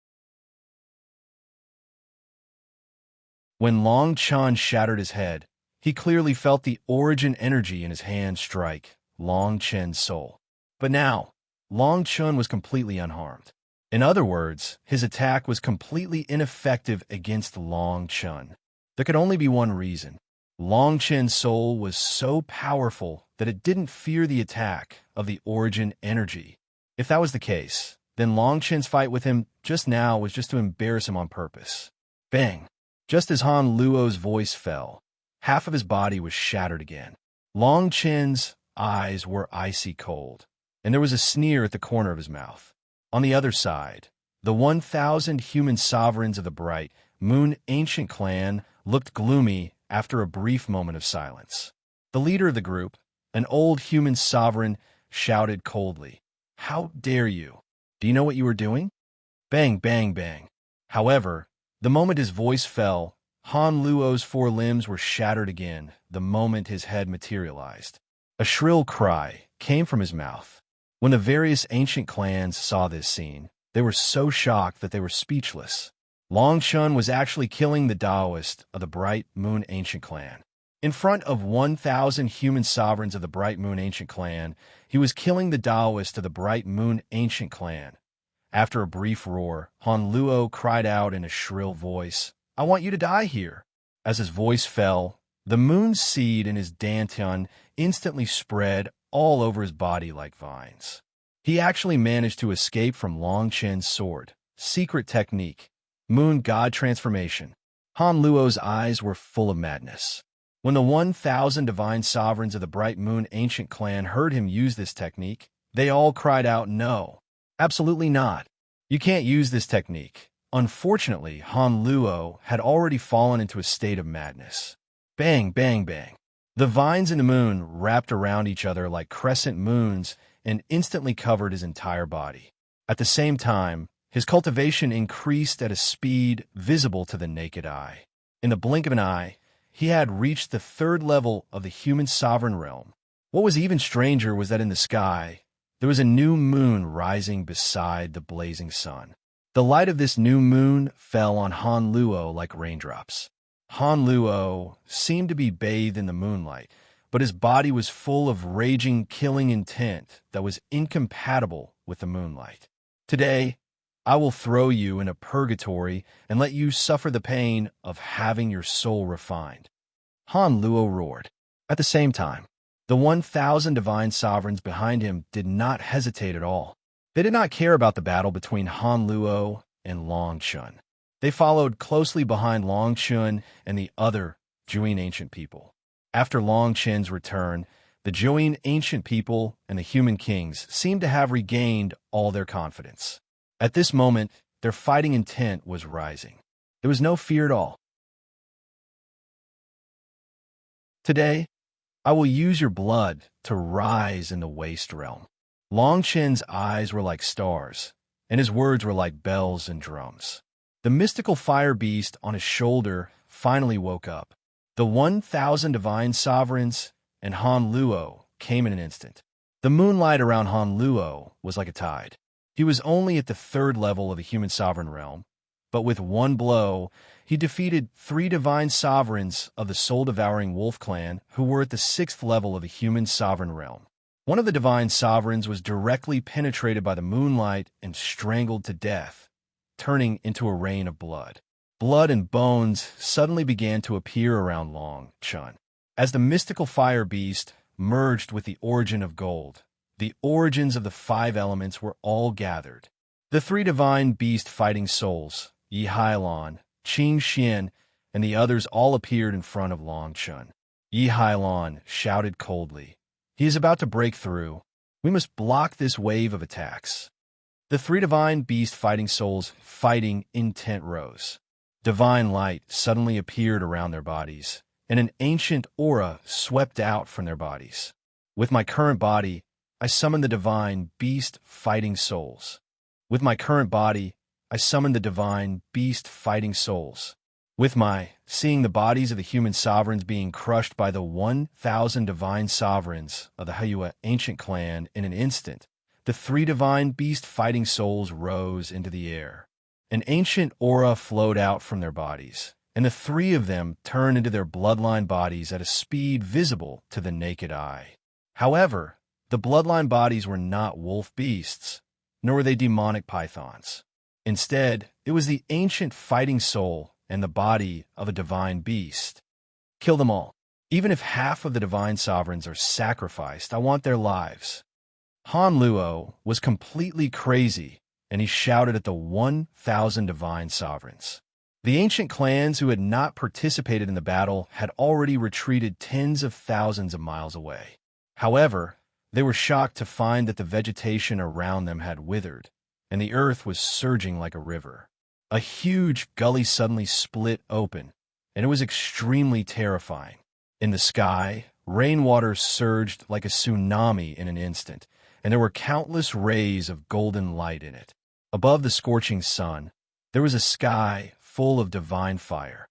when Long Chun shattered his head, he clearly felt the origin energy in his hand strike Long Chun's soul. But now, Long Chun was completely unharmed. In other words, his attack was completely ineffective against Long Chun. There could only be one reason. Long Chun's soul was so powerful that it didn't fear the attack of the origin energy. If that was the case, then Long Chun's fight with him just now was just to embarrass him on purpose. Bang! Just as Han Luo's voice fell, half of his body was shattered again. Long Chun's eyes were icy cold, and there was a sneer at the corner of his mouth. On the other side, the 1,000 human sovereigns of the Bright Moon Ancient Clan looked gloomy after a brief moment of silence. The leader of the group, an old human sovereign, shouted coldly, "How dare you? Do you know what you are doing?" Bang, bang, bang. However, the moment his voice fell, Han Luo's 4 limbs were shattered again the moment his head materialized. A shrill cry came from his mouth. When the various ancient clans saw this scene, they were so shocked that they were speechless. Long Chun was actually killing the Taoist of the Bright Moon Ancient Clan. In front of 1,000 human sovereigns of the Bright Moon Ancient Clan, he was killing the Taoist of the Bright Moon Ancient Clan. After a brief roar, Han Luo cried out in a shrill voice, "I want you to die here." As his voice fell, the moon seed in his dantian instantly spread all over his body like vines. He actually managed to escape from Long Chun's sword. Secret technique. Moon God transformation. Han Luo's eyes were full of madness. When the 1,000 divine sovereigns of the Bright Moon Ancient Clan heard him use this technique, they all cried out, "No, absolutely not. You can't use this technique." Unfortunately, Han Luo had already fallen into a state of madness. Bang, bang, bang. The vines in the moon wrapped around each other like crescent moons and instantly covered his entire body. At the same time, his cultivation increased at a speed visible to the naked eye. In the blink of an eye, he had reached the 3rd level of the human sovereign realm. What was even stranger was that in the sky, there was a new moon rising beside the blazing sun. The light of this new moon fell on Han Luo like raindrops. Han Luo seemed to be bathed in the moonlight, but his body was full of raging, killing intent that was incompatible with the moonlight. "Today, I will throw you in a purgatory and let you suffer the pain of having your soul refined," Han Luo roared. At the same time, the 1,000 divine sovereigns behind him did not hesitate at all. They did not care about the battle between Han Luo and Long Chun. They followed closely behind Long Chun and the other Juin ancient people. After Long Chen's return, the Juin ancient people and the human kings seemed to have regained all their confidence. At this moment, their fighting intent was rising. There was no fear at all. Today, I will use your blood to rise in the waste realm. Long Chen's eyes were like stars, and his words were like bells and drums. The mystical fire beast on his shoulder finally woke up. The 1,000 divine sovereigns and Han Luo came in an instant. The moonlight around Han Luo was like a tide. He was only at the 3rd level of the human sovereign realm, but with one blow, he defeated 3 divine sovereigns of the soul-devouring wolf clan who were at the 6th level of the human sovereign realm. One of the divine sovereigns was directly penetrated by the moonlight and strangled to death, turning into a rain of blood. Blood and bones suddenly began to appear around Long Chun. As the mystical fire beast merged with the origin of gold, the origins of the 5 elements were all gathered. The 3 divine beast fighting souls, Yi Hailon, Qing Xian, and the others all appeared in front of Long Chun. Yi Hailon shouted coldly, "He is about to break through. We must block this wave of attacks." The 3 divine beast fighting souls' fighting intent rose. Divine light suddenly appeared around their bodies, and an ancient aura swept out from their bodies. With my current body, I summon the divine beast fighting souls. With my current body, I summon the divine beast fighting souls. With my seeing the bodies of the human sovereigns being crushed by the 1,000 divine sovereigns of the Hyua ancient clan in an instant, the 3 divine beast fighting souls rose into the air. An ancient aura flowed out from their bodies, and the 3 of them turned into their bloodline bodies at a speed visible to the naked eye. However, the bloodline bodies were not wolf beasts, nor were they demonic pythons. Instead, it was the ancient fighting soul and the body of a divine beast. Kill them all. Even if half of the divine sovereigns are sacrificed, I want their lives. Han Luo was completely crazy, and he shouted at the 1,000 divine sovereigns. The ancient clans who had not participated in the battle had already retreated tens of thousands of miles away. However, they were shocked to find that the vegetation around them had withered, and the earth was surging like a river. A huge gully suddenly split open, and it was extremely terrifying. In the sky, rainwater surged like a tsunami in an instant, and there were countless rays of golden light in it. Above the scorching sun, there was a sky full of divine fire.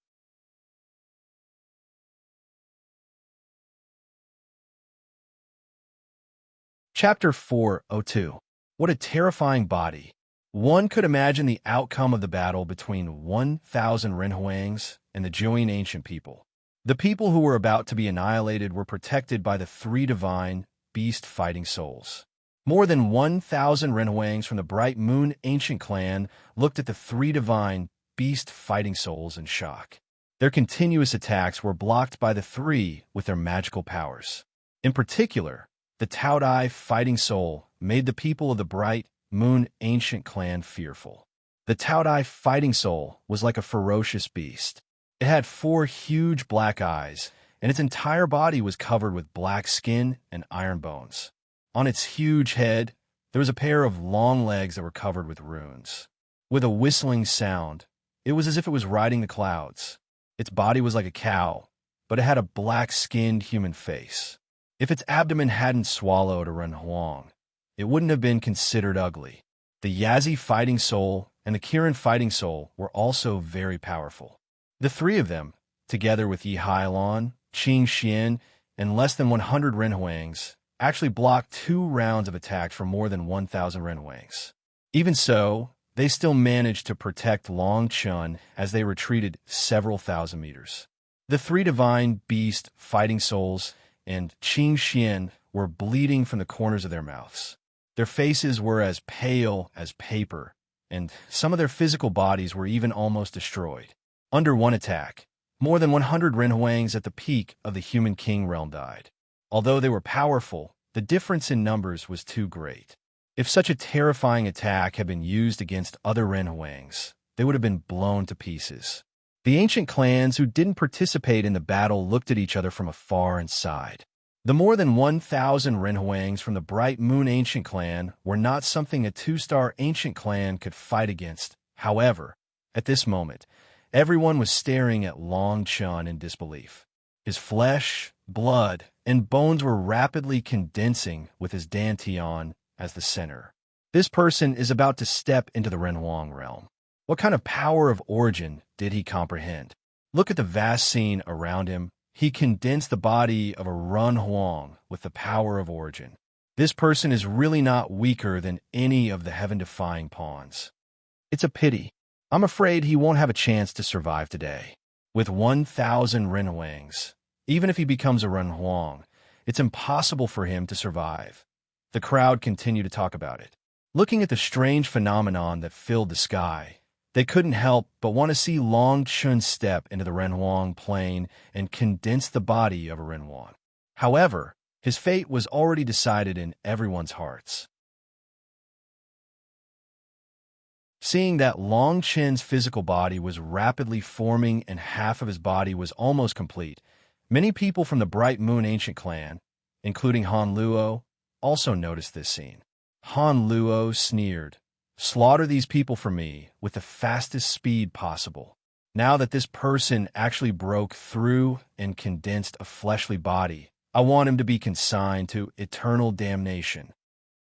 Chapter 402. What a terrifying body. One could imagine the outcome of the battle between 1,000 Renhuangs and the Juin ancient people. The people who were about to be annihilated were protected by the 3 divine beast fighting souls. More than 1,000 Renhuangs from the Bright Moon ancient clan looked at the 3 divine beast fighting souls in shock. Their continuous attacks were blocked by the 3 with their magical powers. In particular, the Taodai fighting soul made the people of the Bright Moon ancient clan fearful. The Taodai fighting soul was like a ferocious beast. It had 4 huge black eyes, and its entire body was covered with black skin and iron bones. On its huge head, there was a pair of long legs that were covered with runes. With a whistling sound, it was as if it was riding the clouds. Its body was like a cow, but it had a black-skinned human face. If its abdomen hadn't swallowed a renhuang, it wouldn't have been considered ugly. The Yazi fighting soul and the Kirin fighting soul were also very powerful. The 3 of them, together with Yi Hailon, Qing Xian, and less than 100 Renhuangs, actually blocked 2 rounds of attacks from more than 1,000 Renhuangs. Even so, they still managed to protect Long Chun as they retreated several thousand meters. The 3 divine beast fighting souls and Qing Xian were bleeding from the corners of their mouths. Their faces were as pale as paper, and some of their physical bodies were even almost destroyed. Under one attack, more than 100 Renhuangs at the peak of the human king realm died. Although they were powerful, the difference in numbers was too great. If such a terrifying attack had been used against other Renhuangs, they would have been blown to pieces. The ancient clans who didn't participate in the battle looked at each other from afar and sighed. The more than 1,000 Renhuangs from the Bright Moon Ancient Clan were not something a two-star ancient clan could fight against. However, at this moment, everyone was staring at Long Chun in disbelief. His flesh, blood, and bones were rapidly condensing with his dantian as the center. This person is about to step into the Renhuang realm. What kind of power of origin did he comprehend? Look at the vast scene around him. He condensed the body of a Run Huang with the power of origin. This person is really not weaker than any of the heaven-defying pawns. It's a pity. I'm afraid he won't have a chance to survive today. With 1,000 Renhuangs, even if he becomes a Run Huang, it's impossible for him to survive. The crowd continued to talk about it. Looking at the strange phenomenon that filled the sky, they couldn't help but want to see Long Chun step into the Renhuang plane and condense the body of a Renhuang. However, his fate was already decided in everyone's hearts. Seeing that Long Chen's physical body was rapidly forming and half of his body was almost complete, many people from the Bright Moon Ancient Clan, including Han Luo, also noticed this scene. Han Luo sneered, "Slaughter these people for me with the fastest speed possible. Now that this person actually broke through and condensed a fleshly body, I want him to be consigned to eternal damnation."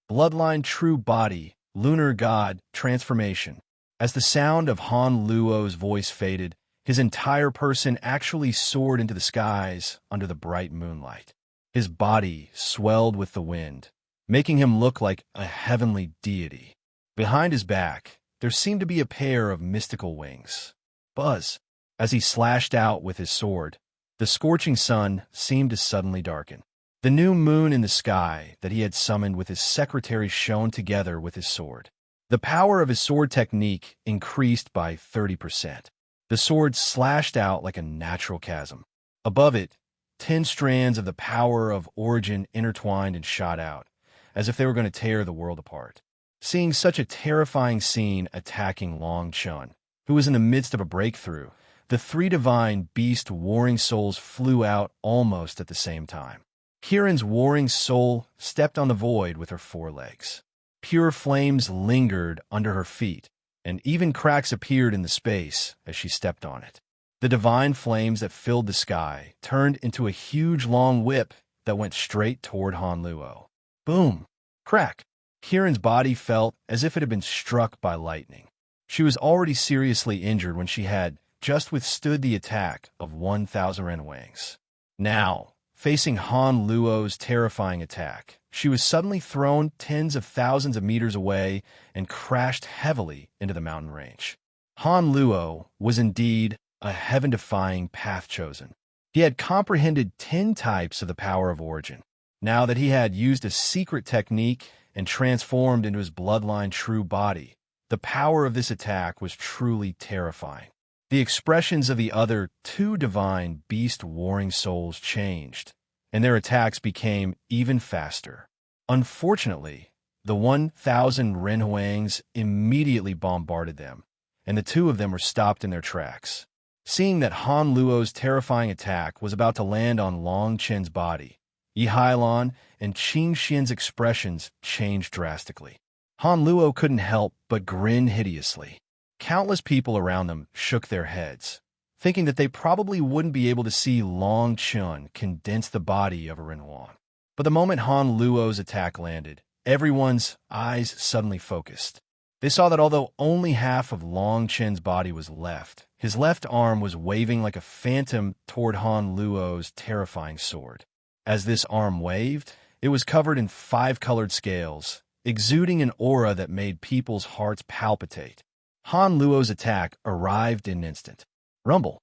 Bloodline True Body, Lunar God, Transformation. As the sound of Han Luo's voice faded, his entire person actually soared into the skies under the bright moonlight. His body swelled with the wind, making him look like a heavenly deity. Behind his back, there seemed to be a pair of mystical wings. Buzz! As he slashed out with his sword, the scorching sun seemed to suddenly darken. The new moon in the sky that he had summoned with his secretary shone together with his sword. The power of his sword technique increased by 30%. The sword slashed out like a natural chasm. Above it, 10 strands of the power of origin intertwined and shot out, as if they were going to tear the world apart. Seeing such a terrifying scene attacking Long Chun, who was in the midst of a breakthrough, the three divine beast warring souls flew out almost at the same time. Kiran's warring soul stepped on the void with her forelegs. Pure flames lingered under her feet, and even cracks appeared in the space as she stepped on it. The divine flames that filled the sky turned into a huge long whip that went straight toward Han Luo. Boom! Crack! Kiran's body felt as if it had been struck by lightning. She was already seriously injured when she had just withstood the attack of 1,000 Renhuangs. Now, facing Han Luo's terrifying attack, she was suddenly thrown tens of thousands of meters away and crashed heavily into the mountain range. Han Luo was indeed a heaven-defying path chosen. He had comprehended 10 types of the power of origin. Now that he had used a secret technique and transformed into his bloodline true body, the power of this attack was truly terrifying. The expressions of the other 2 divine beast warring souls changed, and their attacks became even faster. Unfortunately, the 1,000 Renhuangs immediately bombarded them, and the 2 of them were stopped in their tracks. Seeing that Han Luo's terrifying attack was about to land on Long Chen's body, Yi Hailon and Qing Xian's expressions changed drastically. Han Luo couldn't help but grin hideously. Countless people around them shook their heads, thinking that they probably wouldn't be able to see Long Chun condense the body of a Renhuang. But the moment Han Luo's attack landed, everyone's eyes suddenly focused. They saw that although only half of Long Chen's body was left, his left arm was waving like a phantom toward Han Luo's terrifying sword. As this arm waved, it was covered in 5 colored scales, exuding an aura that made people's hearts palpitate. Han Luo's attack arrived in an instant. Rumble.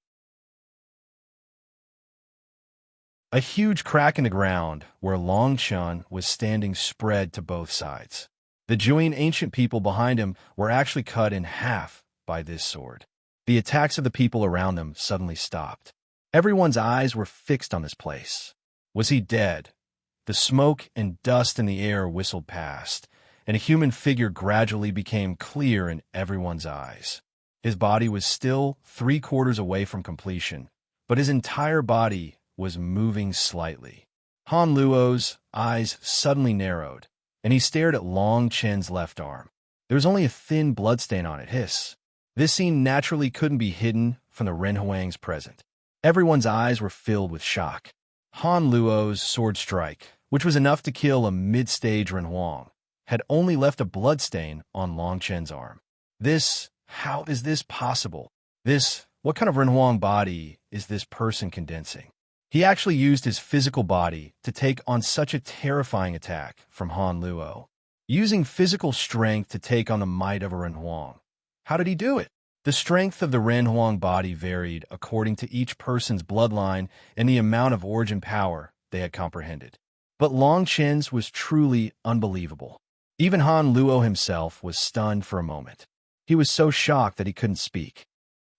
A huge crack in the ground where Long Chun was standing spread to both sides. The Juin ancient people behind him were actually cut in half by this sword. The attacks of the people around them suddenly stopped. Everyone's eyes were fixed on this place. Was he dead? The smoke and dust in the air whistled past, and a human figure gradually became clear in everyone's eyes. His body was still 3/4 away from completion, but his entire body was moving slightly. Han Luo's eyes suddenly narrowed, and he stared at Long Chen's left arm. There was only a thin bloodstain on it. This scene naturally couldn't be hidden from the Renhuang's present. Everyone's eyes were filled with shock. Han Luo's sword strike, which was enough to kill a mid-stage Renhuang, had only left a bloodstain on Long Chen's arm. How is this possible? What kind of Renhuang body is this person condensing? He actually used his physical body to take on such a terrifying attack from Han Luo, using physical strength to take on the might of a Renhuang. How did he do it? The strength of the Renhuang body varied according to each person's bloodline and the amount of origin power they had comprehended. But Long Chen's was truly unbelievable. Even Han Luo himself was stunned for a moment. He was so shocked that he couldn't speak.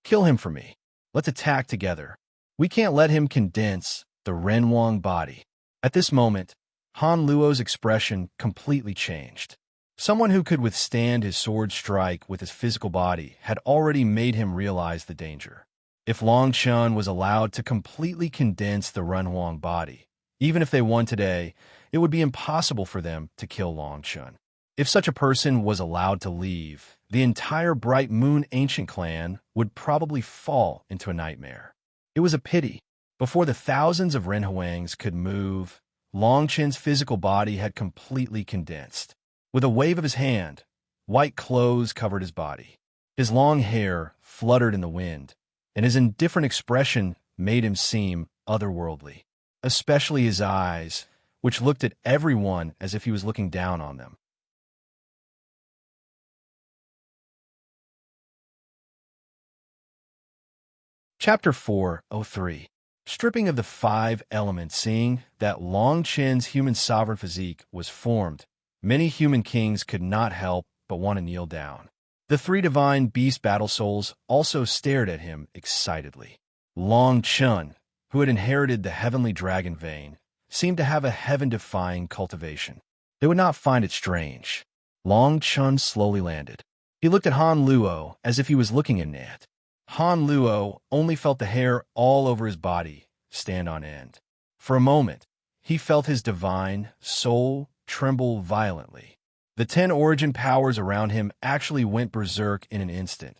Kill him for me. Let's attack together. We can't let him condense the Renhuang body. At this moment, Han Luo's expression completely changed. Someone who could withstand his sword strike with his physical body had already made him realize the danger. If Long Chen was allowed to completely condense the Renhuang body, even if they won today, it would be impossible for them to kill Long Chen. If such a person was allowed to leave, the entire Bright Moon ancient clan would probably fall into a nightmare. It was a pity. Before the thousands of Renhuangs could move, Long Chen's physical body had completely condensed. With a wave of his hand, white clothes covered his body. His long hair fluttered in the wind, and his indifferent expression made him seem otherworldly, especially his eyes, which looked at everyone as if he was looking down on them. Chapter 403. Stripping of the 5 elements. Seeing that Long Chen's human sovereign physique was formed, many human kings could not help but want to kneel down. The 3 divine beast battle souls also stared at him excitedly. Long Chen, who had inherited the heavenly dragon vein, seemed to have a heaven-defying cultivation. They would not find it strange. Long Chen slowly landed. He looked at Han Luo as if he was looking at Nat. Han Luo only felt the hair all over his body stand on end. For a moment, he felt his divine soul tremble violently. The 10 origin powers around him actually went berserk in an instant.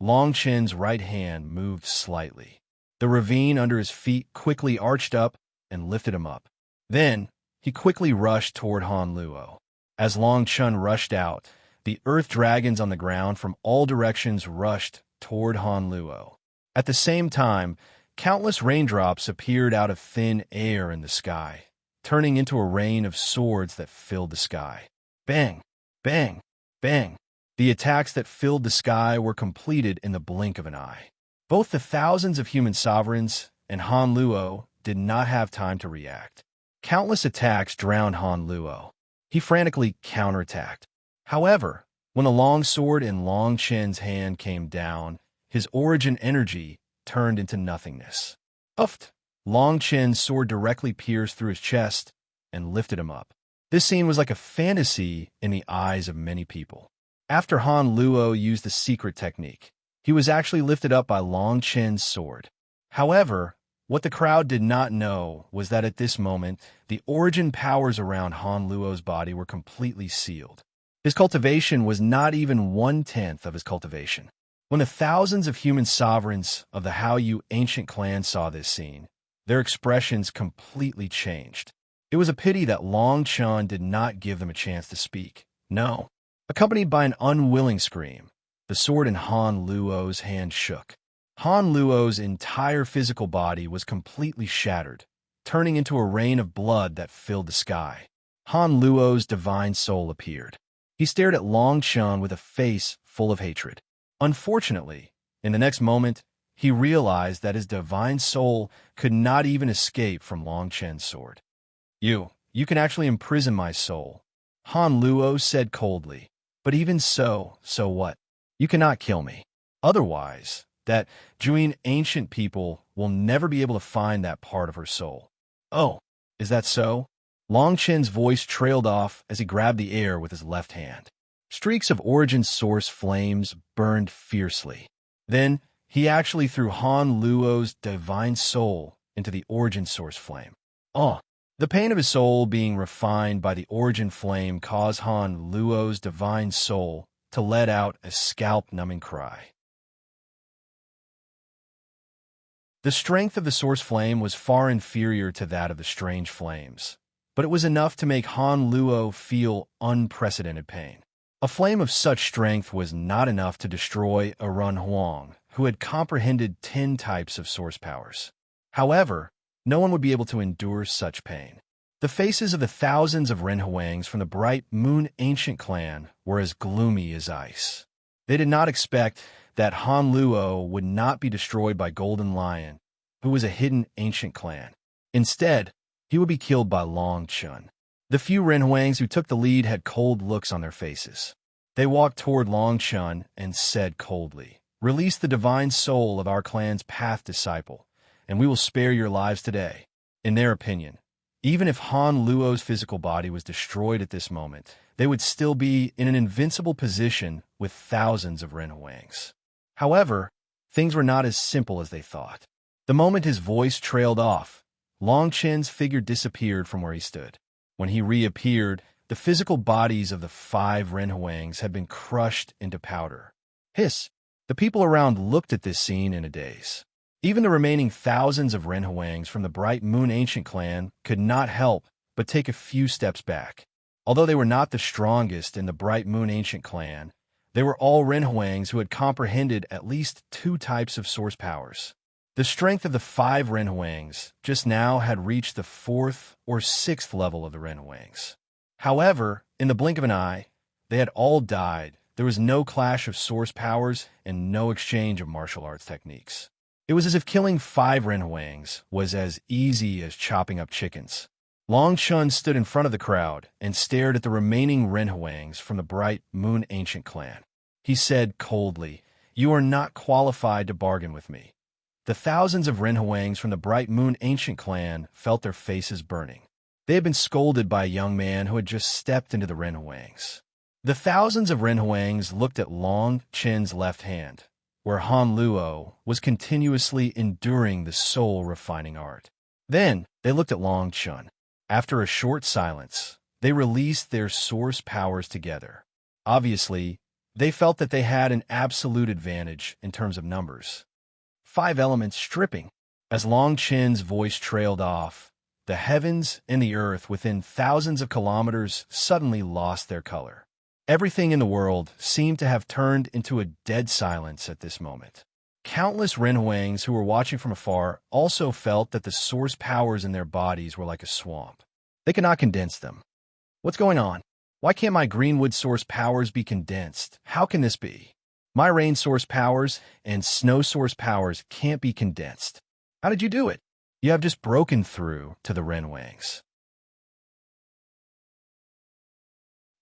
Long Chen's right hand moved slightly. The ravine under his feet quickly arched up and lifted him up. Then, he quickly rushed toward Han Luo. As Long Chen rushed out, the earth dragons on the ground from all directions rushed toward Han Luo. At the same time, countless raindrops appeared out of thin air in the sky, turning into a rain of swords that filled the sky. Bang! Bang! Bang! The attacks that filled the sky were completed in the blink of an eye. Both the thousands of human sovereigns and Han Luo did not have time to react. Countless attacks drowned Han Luo. He frantically counterattacked. However, when the long sword in Long Chen's hand came down, his origin energy turned into nothingness. Uffed! Long Chen's sword directly pierced through his chest and lifted him up. This scene was like a fantasy in the eyes of many people. After Han Luo used the secret technique, he was actually lifted up by Long Chen's sword. However, what the crowd did not know was that at this moment, the origin powers around Han Luo's body were completely sealed. His cultivation was not even 1/10 of his cultivation. When the thousands of human sovereigns of the Haoyu ancient clan saw this scene, their expressions completely changed. It was a pity that Long Chen did not give them a chance to speak. No. Accompanied by an unwilling scream, the sword in Han Luo's hand shook. Han Luo's entire physical body was completely shattered, turning into a rain of blood that filled the sky. Han Luo's divine soul appeared. He stared at Long Chen with a face full of hatred. Unfortunately, in the next moment, he realized that his divine soul could not even escape from Long Chen's sword. You can actually imprison my soul, Han Luo said coldly. But even so what? You cannot kill me. Otherwise, that Juin ancient people will never be able to find that part of her soul. Oh, is that so? Long Chen's voice trailed off as he grabbed the air with his left hand. Streaks of origin source flames burned fiercely. Then, he actually threw Han Luo's divine soul into the origin source flame. Oh! The pain of his soul being refined by the origin flame caused Han Luo's divine soul to let out a scalp-numbing cry. The strength of the source flame was far inferior to that of the strange flames, but it was enough to make Han Luo feel unprecedented pain. A flame of such strength was not enough to destroy a Run Huang, who had comprehended 10 types of source powers. However, no one would be able to endure such pain. The faces of the thousands of Ren Huangs from the Bright Moon Ancient Clan were as gloomy as ice. They did not expect that Han Luo would not be destroyed by Golden Lion, who was a hidden ancient clan. Instead, he would be killed by Long Chun. The few Ren Huangs who took the lead had cold looks on their faces. They walked toward Long Chun and said coldly, "Release the divine soul of our clan's path disciple, and we will spare your lives today." In their opinion, even if Han Luo's physical body was destroyed at this moment, they would still be in an invincible position with thousands of Ren Huangs. However, things were not as simple as they thought. The moment his voice trailed off, Long Chen's figure disappeared from where he stood. When he reappeared, the physical bodies of the 5 Ren Huangs had been crushed into powder. Hiss! The people around looked at this scene in a daze. Even the remaining thousands of Ren Huangs from the Bright Moon Ancient Clan could not help but take a few steps back. Although they were not the strongest in the Bright Moon Ancient Clan, they were all Ren Huangs who had comprehended at least 2 types of source powers. The strength of the 5 Ren Huangs just now had reached the 4th or 6th level of the Ren Huangs. However, in the blink of an eye, they had all died. There was no clash of source powers and no exchange of martial arts techniques. It was as if killing 5 Ren Huangs was as easy as chopping up chickens. Long Chun stood in front of the crowd and stared at the remaining Ren Huangs from the Bright Moon Ancient Clan. He said coldly, "You are not qualified to bargain with me." The thousands of Ren Huangs from the Bright Moon Ancient Clan felt their faces burning. They had been scolded by a young man who had just stepped into the Ren Huangs. The thousands of Ren Huangs looked at Long Chen's left hand, where Han Luo was continuously enduring the soul-refining art. Then they looked at Long Chun. After a short silence, they released their source powers together. Obviously, they felt that they had an absolute advantage in terms of numbers. 5 elements stripping. As Long Chen's voice trailed off, the heavens and the earth within thousands of kilometers suddenly lost their color. Everything in the world seemed to have turned into a dead silence at this moment. Countless Ren Huangs who were watching from afar also felt that the source powers in their bodies were like a swamp. They could not condense them. What's going on? Why can't my Greenwood source powers be condensed? How can this be? My rain source powers and snow source powers can't be condensed. How did you do it? You have just broken through to the Ren Huangs.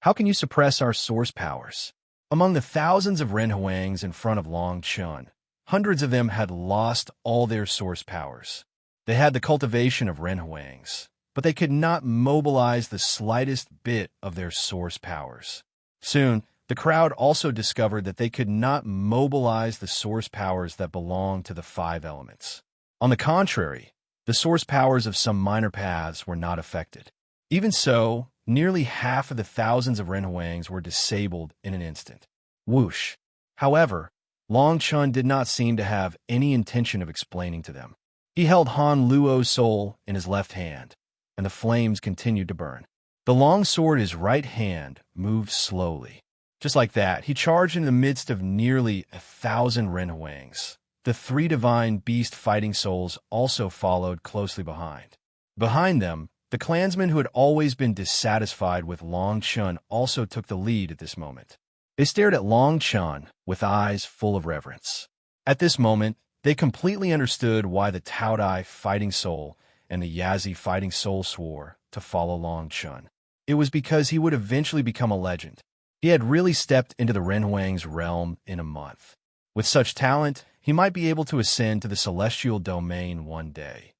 How can you suppress our source powers? Among the thousands of Ren Huangs in front of Long Chun, hundreds of them had lost all their source powers. They had the cultivation of Ren Huangs, but they could not mobilize the slightest bit of their source powers. Soon, the crowd also discovered that they could not mobilize the source powers that belonged to the 5 elements. On the contrary, the source powers of some minor paths were not affected. Even so, nearly half of the thousands of Ren Huangs were disabled in an instant. Whoosh! However, Long Chun did not seem to have any intention of explaining to them. He held Han Luo's soul in his left hand, and the flames continued to burn. The long sword in his right hand moved slowly. Just like that, he charged in the midst of nearly 1,000 Ren Huangs. The 3 divine beast fighting souls also followed closely behind. Behind them, the clansmen who had always been dissatisfied with Long Chun also took the lead at this moment. They stared at Long Chun with eyes full of reverence. At this moment, they completely understood why the Taodai fighting soul and the Yazi fighting soul swore to follow Long Chun. It was because he would eventually become a legend. He had really stepped into the Ren Huang's realm in a month. With such talent, he might be able to ascend to the celestial domain one day.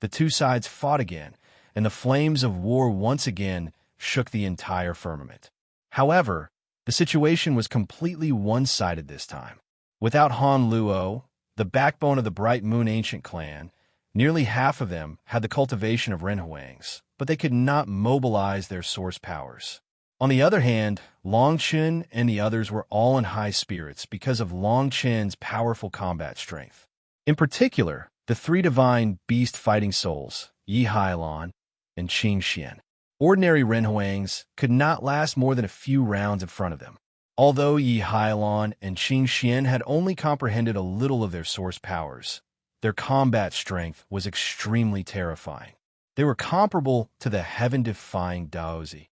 The 2 sides fought again, and the flames of war once again shook the entire firmament. However, The situation was completely one-sided this time. Without Han Luo, the backbone of the Bright Moon Ancient Clan, nearly half of them had the cultivation of Renhuangs, but they could not mobilize their source powers. On the other hand, Long Chen and the others were all in high spirits because of Long Chen's powerful combat strength. In particular, the three divine beast fighting souls, Yi Hailan and Qing Xian. Ordinary Renhuangs could not last more than a few rounds in front of them. Although Yi Hailan and Qing Xian had only comprehended a little of their source powers, their combat strength was extremely terrifying. They were comparable to the heaven-defying Daozi.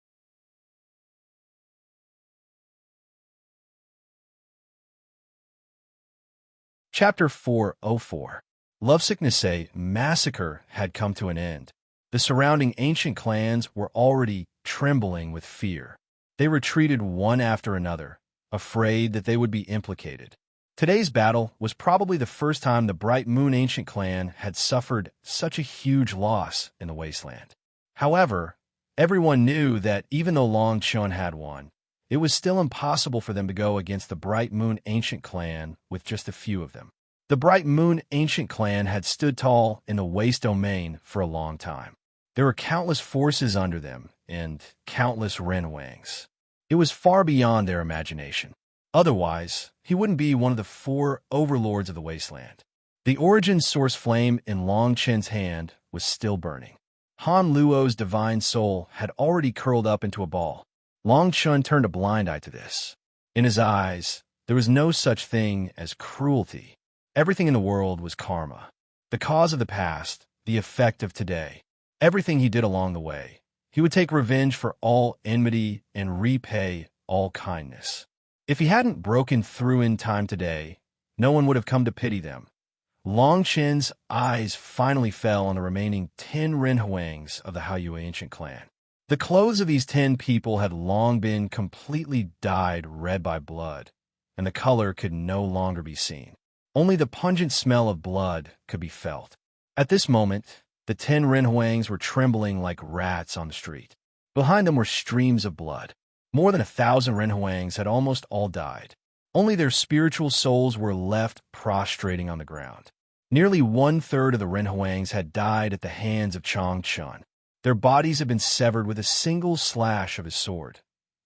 Chapter 404. Lovesickness. A massacre had come to an end. The surrounding ancient clans were already trembling with fear. They retreated one after another, afraid that they would be implicated. Today's battle was probably the first time the Bright Moon Ancient Clan had suffered such a huge loss in the wasteland. However, everyone knew that even though Long Chen had won, it was still impossible for them to go against the Bright Moon Ancient Clan with just a few of them. The Bright Moon Ancient Clan had stood tall in the waste domain for a long time. There were countless forces under them and countless Renhuangs. It was far beyond their imagination. Otherwise, he wouldn't be one of the 4 overlords of the wasteland. The origin source flame in Long Chen's hand was still burning. Han Luo's divine soul had already curled up into a ball. Long Chen turned a blind eye to this. In his eyes, there was no such thing as cruelty. Everything in the world was karma. The cause of the past, the effect of today. Everything he did along the way. He would take revenge for all enmity and repay all kindness. If he hadn't broken through in time today, no one would have come to pity them. Long Chen's eyes finally fell on the remaining 10 Renhuangs of the Haoyue Ancient Clan. The clothes of these 10 people had long been completely dyed red by blood, and the color could no longer be seen. Only the pungent smell of blood could be felt. At this moment, the 10 Renhuangs were trembling like rats on the street. Behind them were streams of blood. More than 1,000 Renhuangs had almost all died. Only their spiritual souls were left prostrating on the ground. Nearly 1/3 of the Renhuangs had died at the hands of Chang Chun. Their bodies had been severed with a single slash of his sword.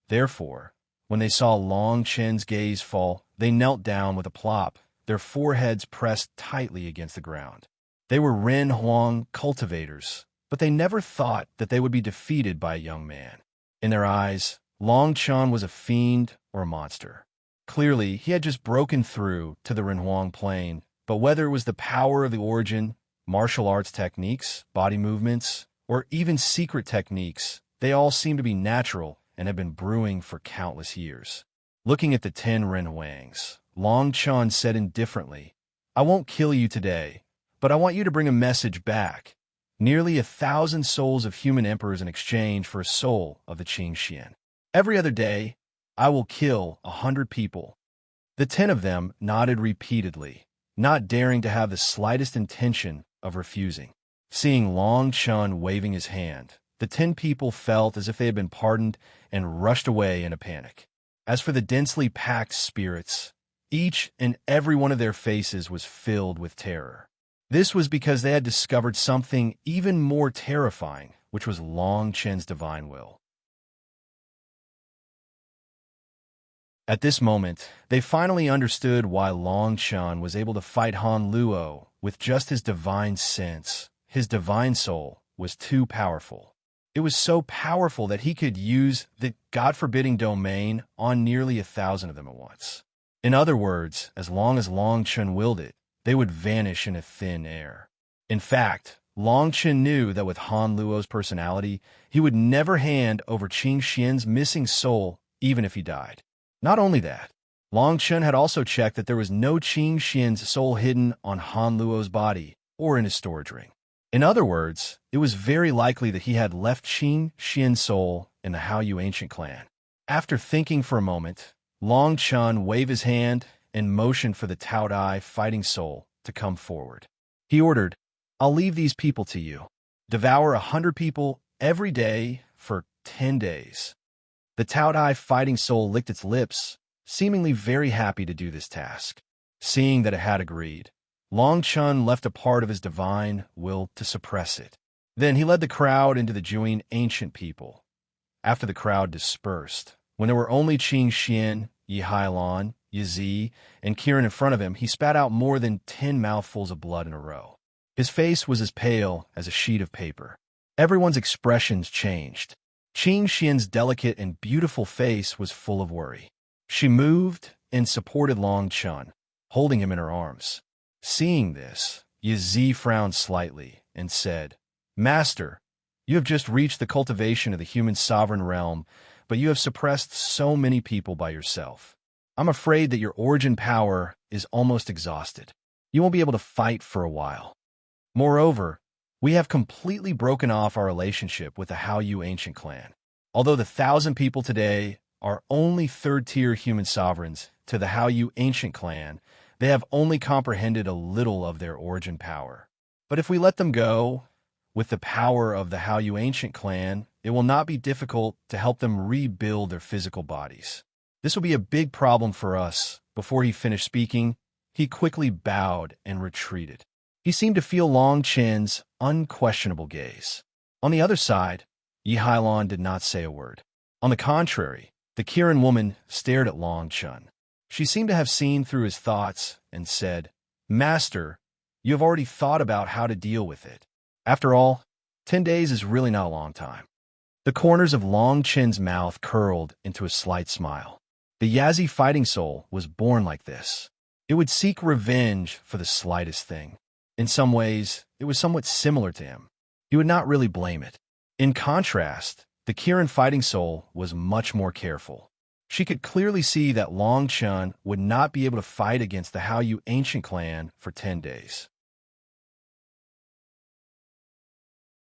Therefore, when they saw Long Chen's gaze fall, they knelt down with a plop, their foreheads pressed tightly against the ground. They were Ren Huang cultivators, but they never thought that they would be defeated by a young man. In their eyes, Long Chen was a fiend or a monster. Clearly, he had just broken through to the Renhuang plane, but whether it was the power of the origin, martial arts techniques, body movements, or even secret techniques, they all seemed to be natural and had been brewing for countless years. Looking at the 10 Renhuangs, Long Chen said indifferently, "I won't kill you today, but I want you to bring a message back. Nearly 1,000 souls of human emperors in exchange for a soul of the Qing Xian. Every other day, I will kill 100 people." The 10 of them nodded repeatedly, not daring to have the slightest intention of refusing. Seeing Long Chen waving his hand, the 10 people felt as if they had been pardoned and rushed away in a panic. As for the densely packed spirits, each and every one of their faces was filled with terror. This was because they had discovered something even more terrifying, which was Long Chen's divine will. At this moment, they finally understood why Long Chen was able to fight Han Luo with just his divine sense. His divine soul was too powerful. It was so powerful that he could use the God-forbidding domain on nearly 1,000 of them at once. In other words, as long as Long Chen willed it, they would vanish in a thin air. In fact, Long Chen knew that with Han Luo's personality, he would never hand over Qing Xian's missing soul, even if he died. Not only that, Long Chen had also checked that there was no Qing Xian's soul hidden on Han Luo's body or in his storage ring. In other words, it was very likely that he had left Qing Xian's soul in the Haoyue Ancient Clan. After thinking for a moment, Long Chen waved his hand and motioned for the Tao Dai fighting soul to come forward. He ordered, "I'll leave these people to you. Devour 100 people every day for 10 days. The Taodai fighting soul licked its lips, seemingly very happy to do this task. Seeing that it had agreed, Long Chun left a part of his divine will to suppress it. Then he led the crowd into the Juin ancient people. After the crowd dispersed, when there were only Qing Xian, Yi Hailon, Yi Zi, and Kirin in front of him, he spat out more than 10 mouthfuls of blood in a row. His face was as pale as a sheet of paper. Everyone's expressions changed. Qing Xian's delicate and beautiful face was full of worry. She moved and supported Long Chun, holding him in her arms. Seeing this, Yi Zi frowned slightly and said, "Master, you have just reached the cultivation of the human sovereign realm, but you have suppressed so many people by yourself. I'm afraid that your origin power is almost exhausted. You won't be able to fight for a while. Moreover, we have completely broken off our relationship with the Haoyu ancient clan. Although the 1,000 people today are only third-tier human sovereigns to the Haoyu ancient clan, they have only comprehended a little of their origin power. But if we let them go, with the power of the Haoyu ancient clan, it will not be difficult to help them rebuild their physical bodies. This will be a big problem for us." Before he finished speaking, he quickly bowed and retreated. He seemed to feel Long Chen's unquestionable gaze. On the other side, Yi Hailon did not say a word. On the contrary, the Kirin woman stared at Long Chun. She seemed to have seen through his thoughts and said, "Master, you have already thought about how to deal with it. After all, 10 days is really not a long time." The corners of Long Chen's mouth curled into a slight smile. The Yazi fighting soul was born like this. It would seek revenge for the slightest thing. In some ways, it was somewhat similar to him. He would not really blame it. In contrast, the Kirin fighting soul was much more careful. She could clearly see that Long Chun would not be able to fight against the Haoyu ancient clan for 10 days.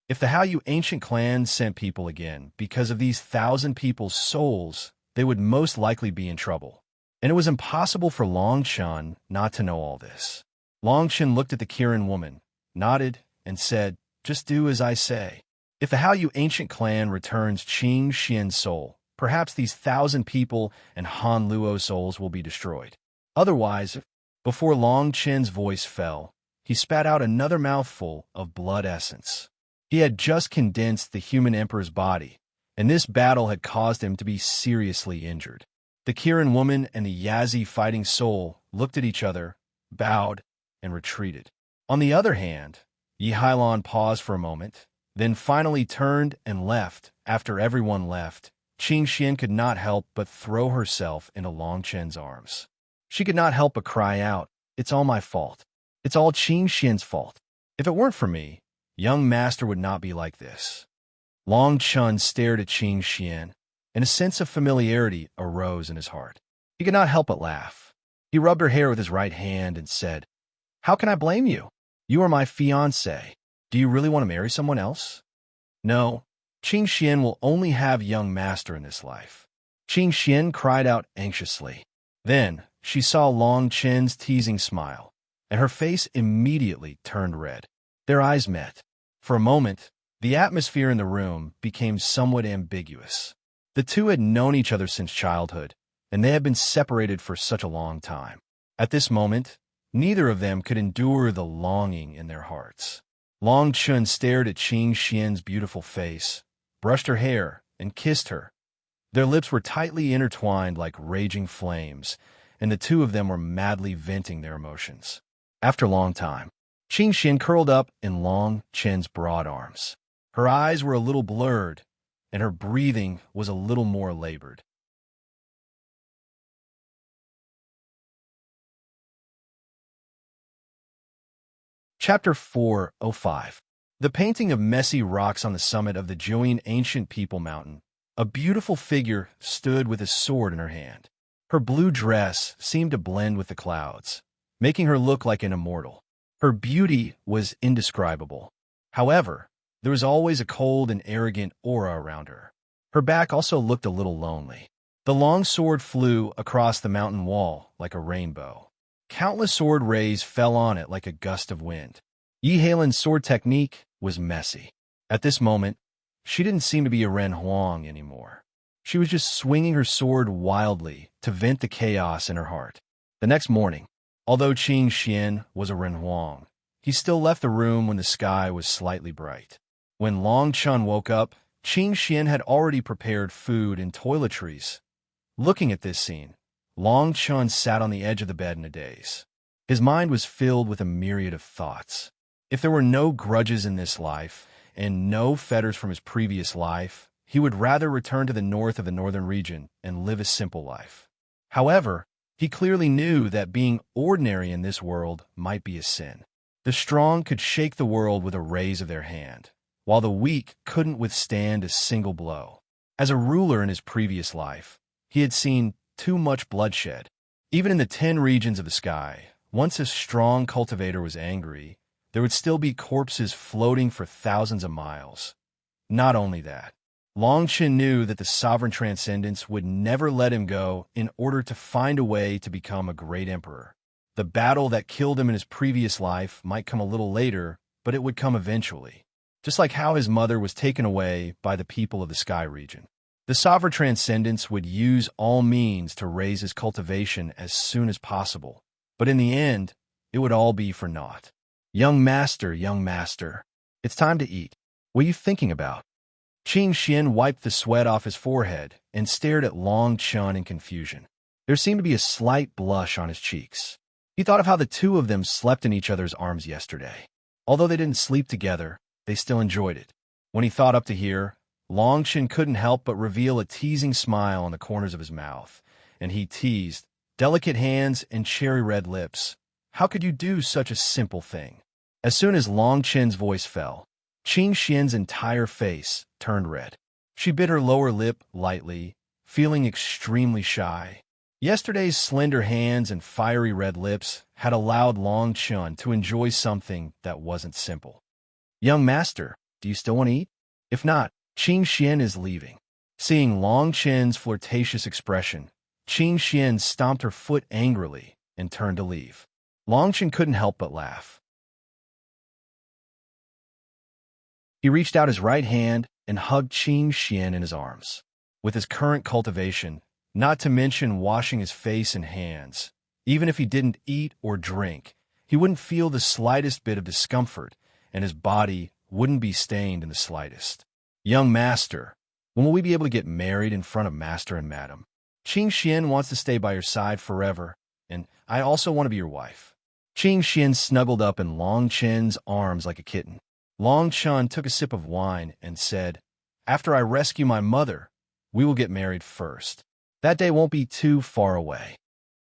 If the Haoyu ancient clan sent people again because of these 1,000 people's souls, they would most likely be in trouble. And it was impossible for Long Chun not to know all this. Long Chun looked at the Kirin woman, nodded, and said, "Just do as I say. If the Haoyu ancient clan returns Qing Xian's soul, perhaps these 1,000 people and Han Luo's souls will be destroyed. Otherwise," before Long Chen's voice fell, he spat out another mouthful of blood essence. He had just condensed the human emperor's body, and this battle had caused him to be seriously injured. The Kirin woman and the Yazi fighting soul looked at each other, bowed, and retreated. On the other hand, Yi Hailon paused for a moment, then finally turned and left. After everyone left, Qing Xian could not help but throw herself into Long Chen's arms. She could not help but cry out, "It's all my fault. It's all Qing Xian's fault. If it weren't for me, young master would not be like this." Long Chun stared at Qing Xian, and a sense of familiarity arose in his heart. He could not help but laugh. He rubbed her hair with his right hand and said, "How can I blame you? You are my fiancé. Do you really want to marry someone else?" "No, Qing Xian will only have young master in this life." Qing Xian cried out anxiously. Then she saw Long Chen's teasing smile, and her face immediately turned red. Their eyes met. For a moment, the atmosphere in the room became somewhat ambiguous. The two had known each other since childhood, and they had been separated for such a long time. At this moment, neither of them could endure the longing in their hearts. Long Chun stared at Qing Xian's beautiful face, brushed her hair, and kissed her. Their lips were tightly intertwined like raging flames, and the two of them were madly venting their emotions. After a long time, Qing Xian curled up in Long Chen's broad arms. Her eyes were a little blurred, and her breathing was a little more labored. Chapter 405. The painting of messy rocks on the summit of the Juin ancient people mountain. A beautiful figure stood with a sword in her hand. Her blue dress seemed to blend with the clouds, making her look like an immortal. Her beauty was indescribable. However, there was always a cold and arrogant aura around her. Her back also looked a little lonely. The long sword flew across the mountain wall like a rainbow. Countless sword rays fell on it like a gust of wind. Yi Hailon's sword technique was messy. At this moment, she didn't seem to be a Ren Huang anymore. She was just swinging her sword wildly to vent the chaos in her heart. The next morning, although Qing Xian was a Renhuang, he still left the room when the sky was slightly bright. When Long Chun woke up, Qing Xian had already prepared food and toiletries. Looking at this scene, Long Chun sat on the edge of the bed in a daze. His mind was filled with a myriad of thoughts. If there were no grudges in this life, and no fetters from his previous life, he would rather return to the north of the northern region and live a simple life. However, he clearly knew that being ordinary in this world might be a sin. The strong could shake the world with a raise of their hand, while the weak couldn't withstand a single blow. As a ruler in his previous life, he had seen too much bloodshed. Even in the 10 regions of the sky, once a strong cultivator was angry, there would still be corpses floating for thousands of miles. Not only that, Long Chen knew that the sovereign transcendence would never let him go in order to find a way to become a great emperor. The battle that killed him in his previous life might come a little later, but it would come eventually. Just like how his mother was taken away by the people of the sky region. The sovereign transcendence would use all means to raise his cultivation as soon as possible, but in the end, it would all be for naught. Young master, it's time to eat. What are you thinking about? Qing Xian wiped the sweat off his forehead and stared at Long Chun in confusion. There seemed to be a slight blush on his cheeks. He thought of how the two of them slept in each other's arms yesterday. Although they didn't sleep together, they still enjoyed it. When he thought up to here, Long Chen couldn't help but reveal a teasing smile on the corners of his mouth, and he teased, delicate hands and cherry-red lips. How could you do such a simple thing? As soon as Long Chen's voice fell, Qing Xian's entire face turned red. She bit her lower lip lightly, feeling extremely shy. Yesterday's slender hands and fiery red lips had allowed Long Chun to enjoy something that wasn't simple. Young master, do you still want to eat? If not, Qing Xian is leaving. Seeing Long Chen's flirtatious expression, Qing Xian stomped her foot angrily and turned to leave. Long Chen couldn't help but laugh. He reached out his right hand and hugged Qing Xian in his arms. With his current cultivation, not to mention washing his face and hands, even if he didn't eat or drink, he wouldn't feel the slightest bit of discomfort, and his body wouldn't be stained in the slightest. Young master, when will we be able to get married in front of master and madam? Qing Xian wants to stay by your side forever, and I also want to be your wife. Qing Xian snuggled up in Long Chen's arms like a kitten. Long Chun took a sip of wine and said, "After I rescue my mother, we will get married first. That day won't be too far away."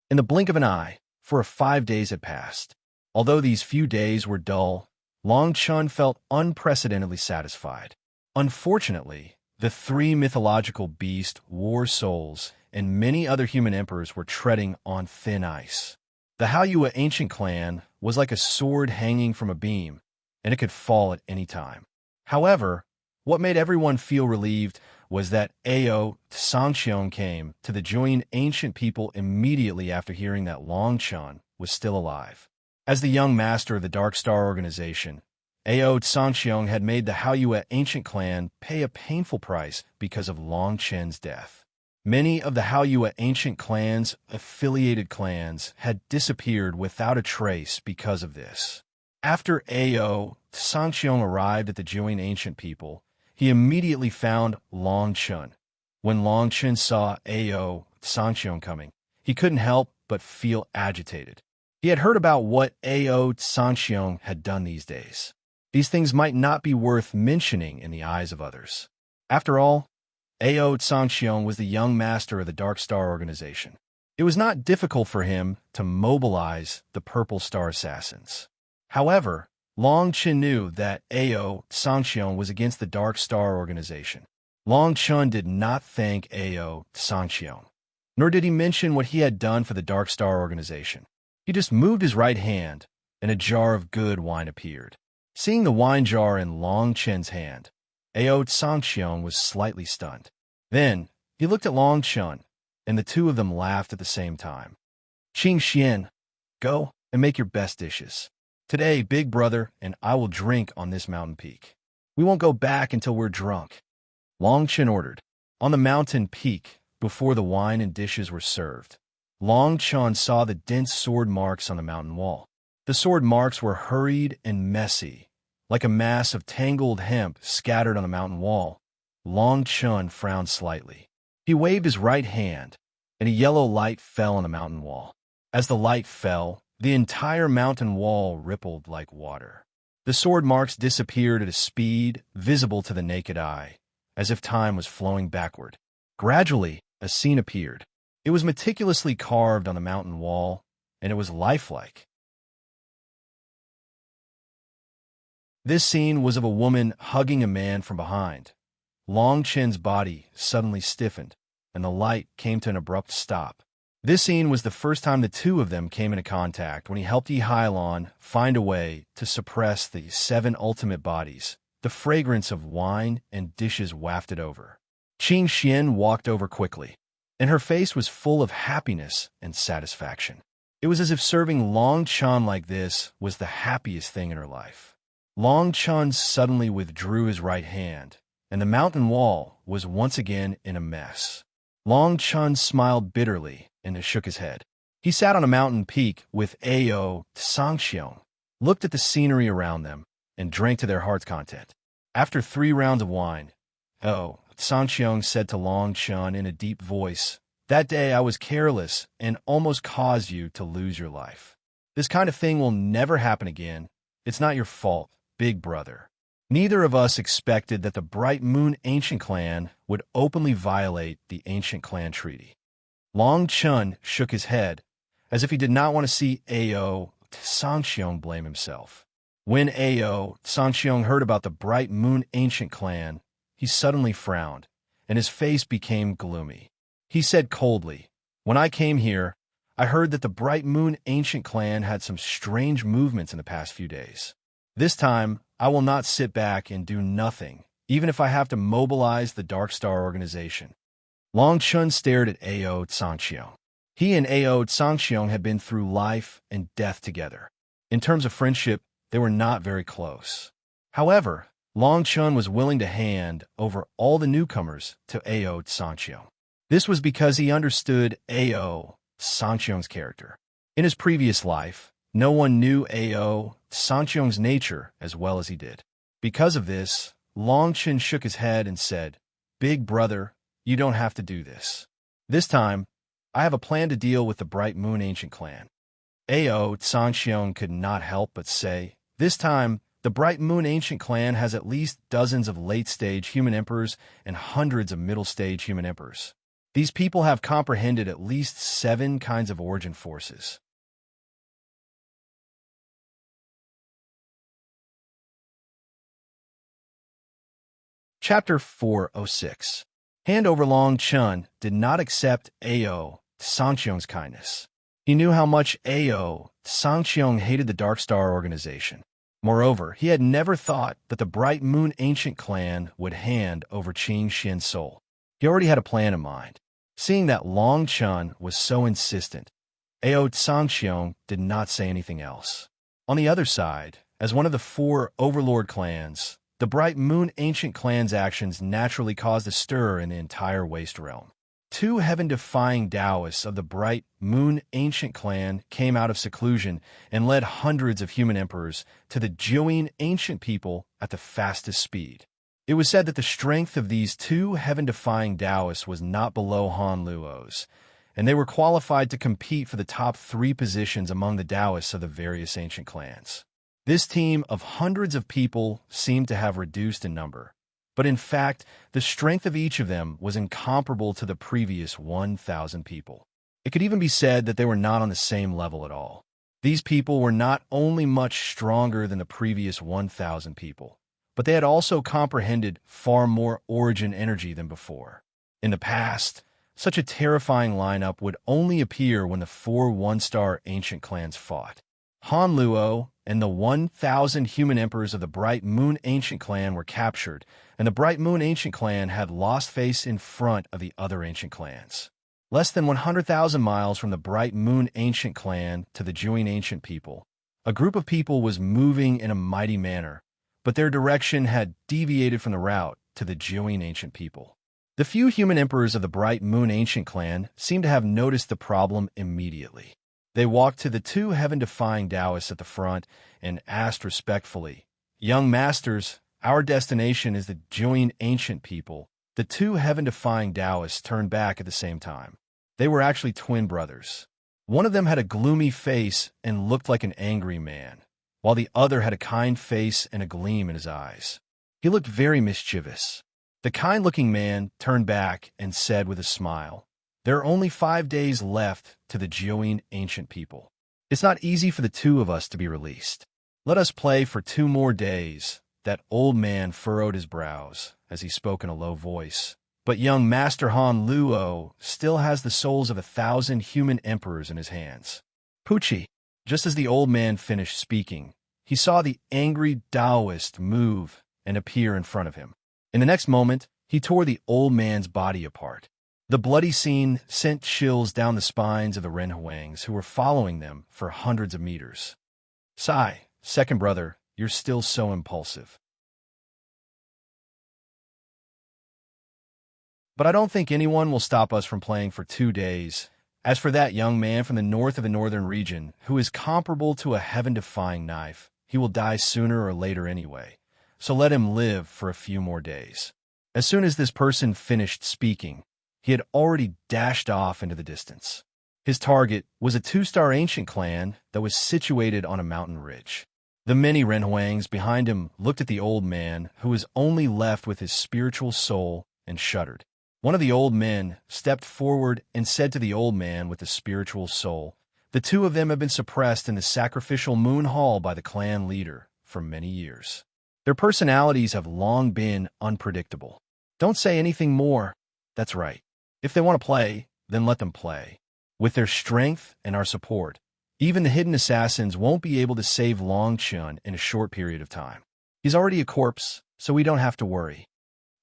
In the blink of an eye, 5 days had passed. Although these few days were dull, Long Chun felt unprecedentedly satisfied. Unfortunately, the 3 mythological beasts, war souls, and many other human emperors were treading on thin ice. The Haoyue ancient clan was like a sword hanging from a beam, and it could fall at any time. However, what made everyone feel relieved was that Ao Sangxiong came to the join ancient people immediately after hearing that Long Chun was still alive. As the young master of the Dark Star organization, Ao Sangxiong had made the Haoyue ancient clan pay a painful price because of Long Chen's death. Many of the Haoyue ancient clan's affiliated clans had disappeared without a trace because of this. After Ao Sangxiong arrived at the join ancient people, he immediately found Long Chun. When Long Chun saw Ao Sangxiong coming, he couldn't help but feel agitated. He had heard about what Ao Sangxiong had done these days. These things might not be worth mentioning in the eyes of others. After all, Ao Sangxiong was the young master of the Dark Star organization. It was not difficult for him to mobilize the Purple Star assassins. However, Long Chen knew that Ao Sangxiong was against the Dark Star organization. Long Chun did not thank Ao Sangxiong, nor did he mention what he had done for the Dark Star organization. He just moved his right hand, and a jar of good wine appeared. Seeing the wine jar in Long Chen's hand, Ao Sangxiong was slightly stunned. Then, he looked at Long Chun, and the two of them laughed at the same time. "Qing Xian, go and make your best dishes. Today, big brother and I will drink on this mountain peak. We won't go back until we're drunk," Long Chen ordered. On the mountain peak, before the wine and dishes were served, Long Chun saw the dense sword marks on the mountain wall. The sword marks were hurried and messy, like a mass of tangled hemp scattered on the mountain wall. Long Chun frowned slightly. He waved his right hand, and a yellow light fell on the mountain wall. As the light fell, the entire mountain wall rippled like water. The sword marks disappeared at a speed visible to the naked eye, as if time was flowing backward. Gradually, a scene appeared. It was meticulously carved on the mountain wall, and it was lifelike. This scene was of a woman hugging a man from behind. Long Chen's body suddenly stiffened, and the light came to an abrupt stop. This scene was the first time the two of them came into contact when he helped Yi Hailon find a way to suppress the 7 ultimate bodies. The fragrance of wine and dishes wafted over. Qing Xian walked over quickly, and her face was full of happiness and satisfaction. It was as if serving Long Chun like this was the happiest thing in her life. Long Chun suddenly withdrew his right hand, and the mountain wall was once again in a mess. Long Chun smiled bitterly and shook his head. He sat on a mountain peak with Ao Sangxiong, looked at the scenery around them, and drank to their heart's content. After 3 rounds of wine, Ao Sangxiong said to Long Chun in a deep voice, "That day I was careless and almost caused you to lose your life. This kind of thing will never happen again. It's not your fault, big brother." Neither of us expected that the Bright Moon Ancient Clan would openly violate the Ancient Clan Treaty. Long Chun shook his head, as if he did not want to see Ao Sangxiong blame himself. When Ao Sangxiong heard about the Bright Moon Ancient Clan, he suddenly frowned, and his face became gloomy. He said coldly, "When I came here, I heard that the Bright Moon Ancient Clan had some strange movements in the past few days. This time, I will not sit back and do nothing, even if I have to mobilize the Dark Star organization." Long Chun stared at Ao Sangxiong. He and Ao Sangxiong had been through life and death together. In terms of friendship, they were not very close. However, Long Chun was willing to hand over all the newcomers to Ao Sangxiong. This was because he understood Ao Sangxiong's character. In his previous life, no one knew Ao Sangxiong's nature as well as he did. Because of this, Long Chun shook his head and said, "Big brother, you don't have to do this. This time, I have a plan to deal with the Bright Moon Ancient Clan." Ao Sangxiong could not help but say, "This time, the Bright Moon Ancient Clan has at least dozens of late-stage human emperors and hundreds of middle-stage human emperors. These people have comprehended at least 7 kinds of origin forces." Chapter 406. Hand over Long Chun did not accept Ao Sangxiong's kindness. He knew how much Ao Sangxiong hated the Dark Star organization. Moreover, he had never thought that the Bright Moon Ancient Clan would hand over Qing Xian's soul. He already had a plan in mind. Seeing that Long Chun was so insistent, Ao Sangxiong did not say anything else. On the other side, as one of the 4 overlord clans, the Bright Moon Ancient Clan's actions naturally caused a stir in the entire Waste Realm. 2 heaven-defying Taoists of the Bright Moon Ancient Clan came out of seclusion and led hundreds of human emperors to the Jiuyin Ancient People at the fastest speed. It was said that the strength of these 2 heaven-defying Taoists was not below Han Luo's, and they were qualified to compete for the top 3 positions among the Taoists of the various ancient clans. This team of hundreds of people seemed to have reduced in number, but in fact, the strength of each of them was incomparable to the previous 1,000 people. It could even be said that they were not on the same level at all. These people were not only much stronger than the previous 1,000 people, but they had also comprehended far more origin energy than before. In the past, such a terrifying lineup would only appear when the 4 one-star ancient clans fought. Han Luo and the 1,000 human emperors of the Bright Moon Ancient Clan were captured, and the Bright Moon Ancient Clan had lost face in front of the other ancient clans. Less than 100,000 miles from the Bright Moon Ancient Clan to the Jiuyin Ancient People, a group of people was moving in a mighty manner, but their direction had deviated from the route to the Jiuyin Ancient People. The few human emperors of the Bright Moon Ancient clan seemed to have noticed the problem immediately. They walked to the two heaven-defying Taoists at the front and asked respectfully, "Young masters, our destination is the Juin Ancient people." The two heaven-defying Taoists turned back at the same time. They were actually twin brothers. One of them had a gloomy face and looked like an angry man, while the other had a kind face and a gleam in his eyes. He looked very mischievous. The kind-looking man turned back and said with a smile, "There are only 5 days left to the Juin Ancient people. It's not easy for the two of us to be released. Let us play for 2 more days." That old man furrowed his brows as he spoke in a low voice. "But young Master Han Luo still has the souls of 1,000 human emperors in his hands." Pucci, just as the old man finished speaking, he saw the angry Taoist move and appear in front of him. In the next moment, he tore the old man's body apart. The bloody scene sent chills down the spines of the Renhuangs who were following them for hundreds of meters. "Sai, second brother, you're still so impulsive. But I don't think anyone will stop us from playing for 2 days. As for that young man from the north of the northern region, who is comparable to a heaven-defying knife, he will die sooner or later anyway. So let him live for a few more days." As soon as this person finished speaking, he had already dashed off into the distance. His target was a 2-star ancient clan that was situated on a mountain ridge. The many Renhuangs behind him looked at the old man, who was only left with his spiritual soul, and shuddered. One of the old men stepped forward and said to the old man with the spiritual soul, "The two of them have been suppressed in the sacrificial moon hall by the clan leader for many years. Their personalities have long been unpredictable. Don't say anything more. That's right. If they want to play, then let them play. With their strength and our support, even the hidden assassins won't be able to save Long Chun in a short period of time. He's already a corpse, so we don't have to worry."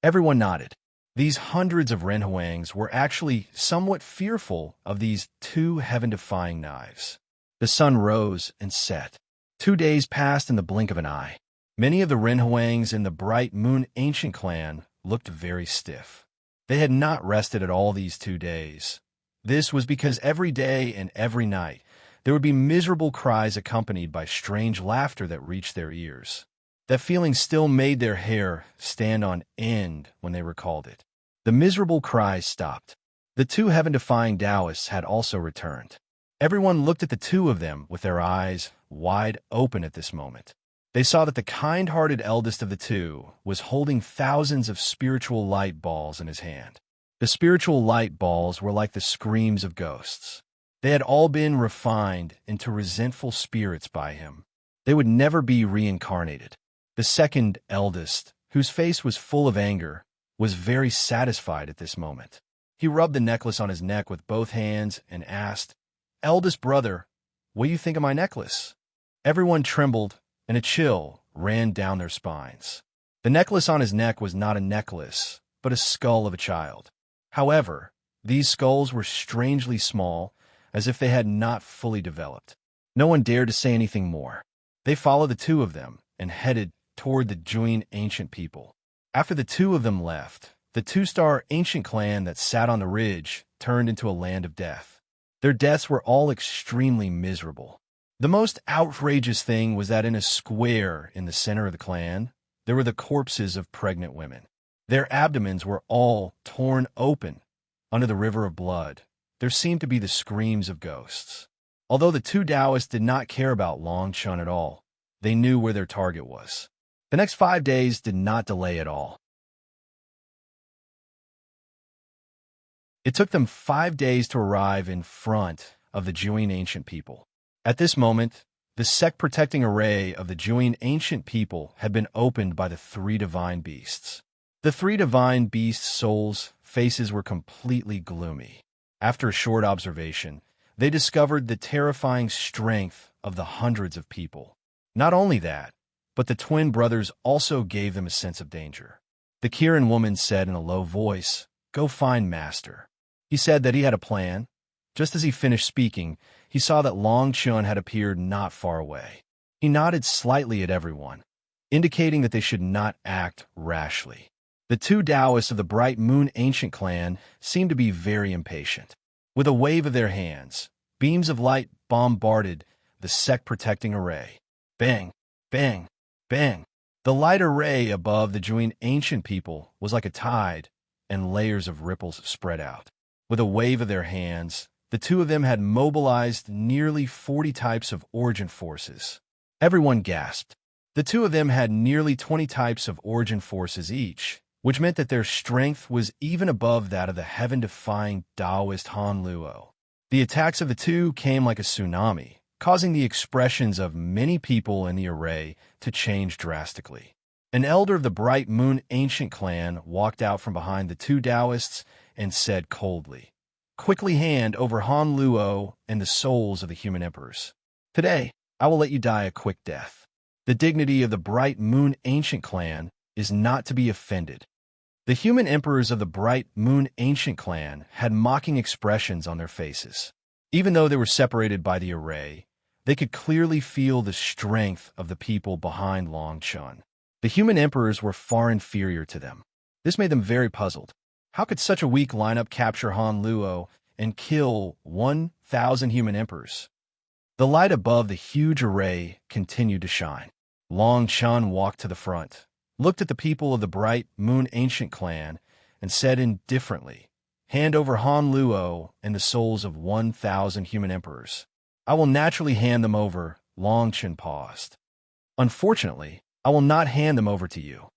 Everyone nodded. These hundreds of Renhuangs were actually somewhat fearful of these 2 heaven-defying knives. The sun rose and set. 2 days passed in the blink of an eye. Many of the Renhuangs in the Bright Moon Ancient clan looked very stiff. They had not rested at all these 2 days. This was because every day and every night there would be miserable cries accompanied by strange laughter that reached their ears. That feeling still made their hair stand on end when they recalled it. The miserable cries stopped. The 2 heaven-defying Taoists had also returned. Everyone looked at the 2 of them with their eyes wide open at this moment. They saw that the kind-hearted eldest of the 2 was holding thousands of spiritual light balls in his hand. The spiritual light balls were like the screams of ghosts. They had all been refined into resentful spirits by him. They would never be reincarnated. The second eldest, whose face was full of anger, was very satisfied at this moment. He rubbed the necklace on his neck with both hands and asked, "Eldest brother, what do you think of my necklace?" Everyone trembled, and a chill ran down their spines. The necklace on his neck was not a necklace, but a skull of a child. However, these skulls were strangely small, as if they had not fully developed. No one dared to say anything more. They followed the 2 of them and headed toward the Juin Ancient people. After the 2 of them left, the 2-star ancient clan that sat on the ridge turned into a land of death. Their deaths were all extremely miserable. The most outrageous thing was that in a square in the center of the clan, there were the corpses of pregnant women. Their abdomens were all torn open. Under the river of blood, there seemed to be the screams of ghosts. Although the 2 Taoists did not care about Long Chun at all, they knew where their target was. The next 5 days did not delay at all. It took them 5 days to arrive in front of the Juin Ancient people. At this moment, the sect-protecting array of the Juin Ancient people had been opened by the 3 divine beasts. The 3 divine beasts' souls' faces were completely gloomy. After a short observation, they discovered the terrifying strength of the hundreds of people. Not only that, but the twin brothers also gave them a sense of danger. The Kirin woman said in a low voice, "Go find Master." He said that he had a plan. Just as he finished speaking, he saw that Long Chun had appeared not far away. He nodded slightly at everyone, indicating that they should not act rashly. The two Taoists of the Bright Moon Ancient clan seemed to be very impatient. With a wave of their hands, beams of light bombarded the sect-protecting array. Bang, bang, bang. The light array above the joined ancient people was like a tide, and layers of ripples spread out. With a wave of their hands, the two of them had mobilized nearly 40 types of origin forces. Everyone gasped. The two of them had nearly 20 types of origin forces each, which meant that their strength was even above that of the heaven-defying Taoist Han Luo. The attacks of the two came like a tsunami, causing the expressions of many people in the array to change drastically. An elder of the Bright Moon Ancient clan walked out from behind the two Taoists and said coldly, "Quickly hand over Han Luo and the souls of the human emperors. Today, I will let you die a quick death." The dignity of the Bright Moon Ancient clan is not to be offended. The human emperors of the Bright Moon Ancient clan had mocking expressions on their faces. Even though they were separated by the array, they could clearly feel the strength of the people behind Long Chun. The human emperors were far inferior to them. This made them very puzzled. How could such a weak lineup capture Han Luo and kill 1,000 human emperors? The light above the huge array continued to shine. Long Chun walked to the front, looked at the people of the Bright Moon Ancient clan, and said indifferently, "Hand over Han Luo and the souls of 1,000 human emperors." "I will naturally hand them over," Long Chun paused. "Unfortunately, I will not hand them over to you."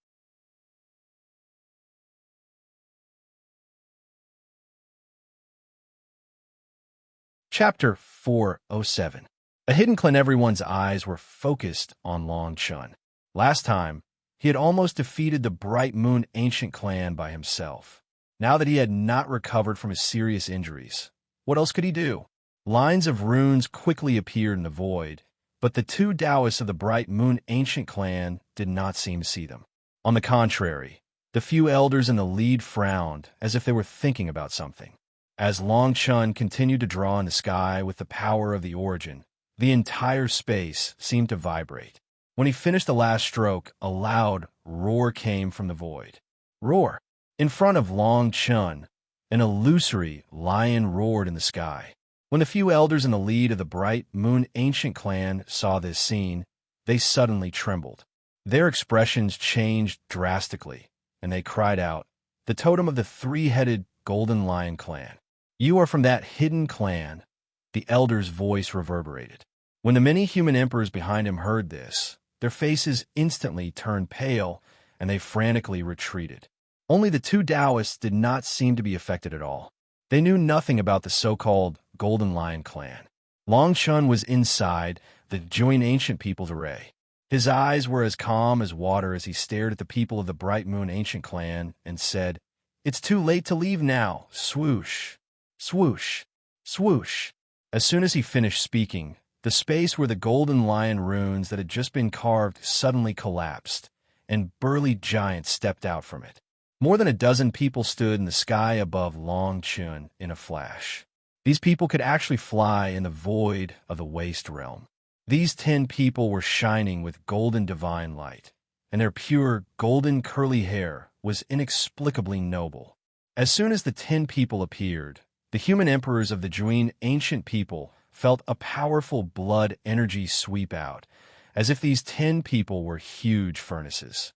Chapter 407. A hidden clan. Everyone's eyes were focused on Long Chun. Last time, he had almost defeated the Bright Moon Ancient clan by himself. Now that he had not recovered from his serious injuries, what else could he do? Lines of runes quickly appeared in the void, but the two Taoists of the Bright Moon Ancient clan did not seem to see them. On the contrary, the few elders in the lead frowned as if they were thinking about something. As Long Chun continued to draw in the sky with the power of the origin, the entire space seemed to vibrate. When he finished the last stroke, a loud roar came from the void. Roar! In front of Long Chun, an illusory lion roared in the sky. When the few elders in the lead of the Bright Moon Ancient clan saw this scene, they suddenly trembled. Their expressions changed drastically, and they cried out, "The totem of the three-headed Golden Lion clan. You are from that hidden clan." The elder's voice reverberated. When the many human emperors behind him heard this, their faces instantly turned pale, and they frantically retreated. Only the two Taoists did not seem to be affected at all. They knew nothing about the so-called Golden Lion clan. Long Chun was inside the joined ancient people's array. His eyes were as calm as water as he stared at the people of the Bright Moon Ancient clan and said, "It's too late to leave now." Swoosh, swoosh, swoosh. As soon as he finished speaking, the space where the Golden Lion runes that had just been carved suddenly collapsed, and burly giants stepped out from it. More than a dozen people stood in the sky above Long Chun in a flash. These people could actually fly in the void of the waste realm. These 10 people were shining with golden divine light, and their pure golden curly hair was inexplicably noble. As soon as the 10 people appeared, the human emperors of the joined ancient people felt a powerful blood energy sweep out, as if these 10 people were huge furnaces.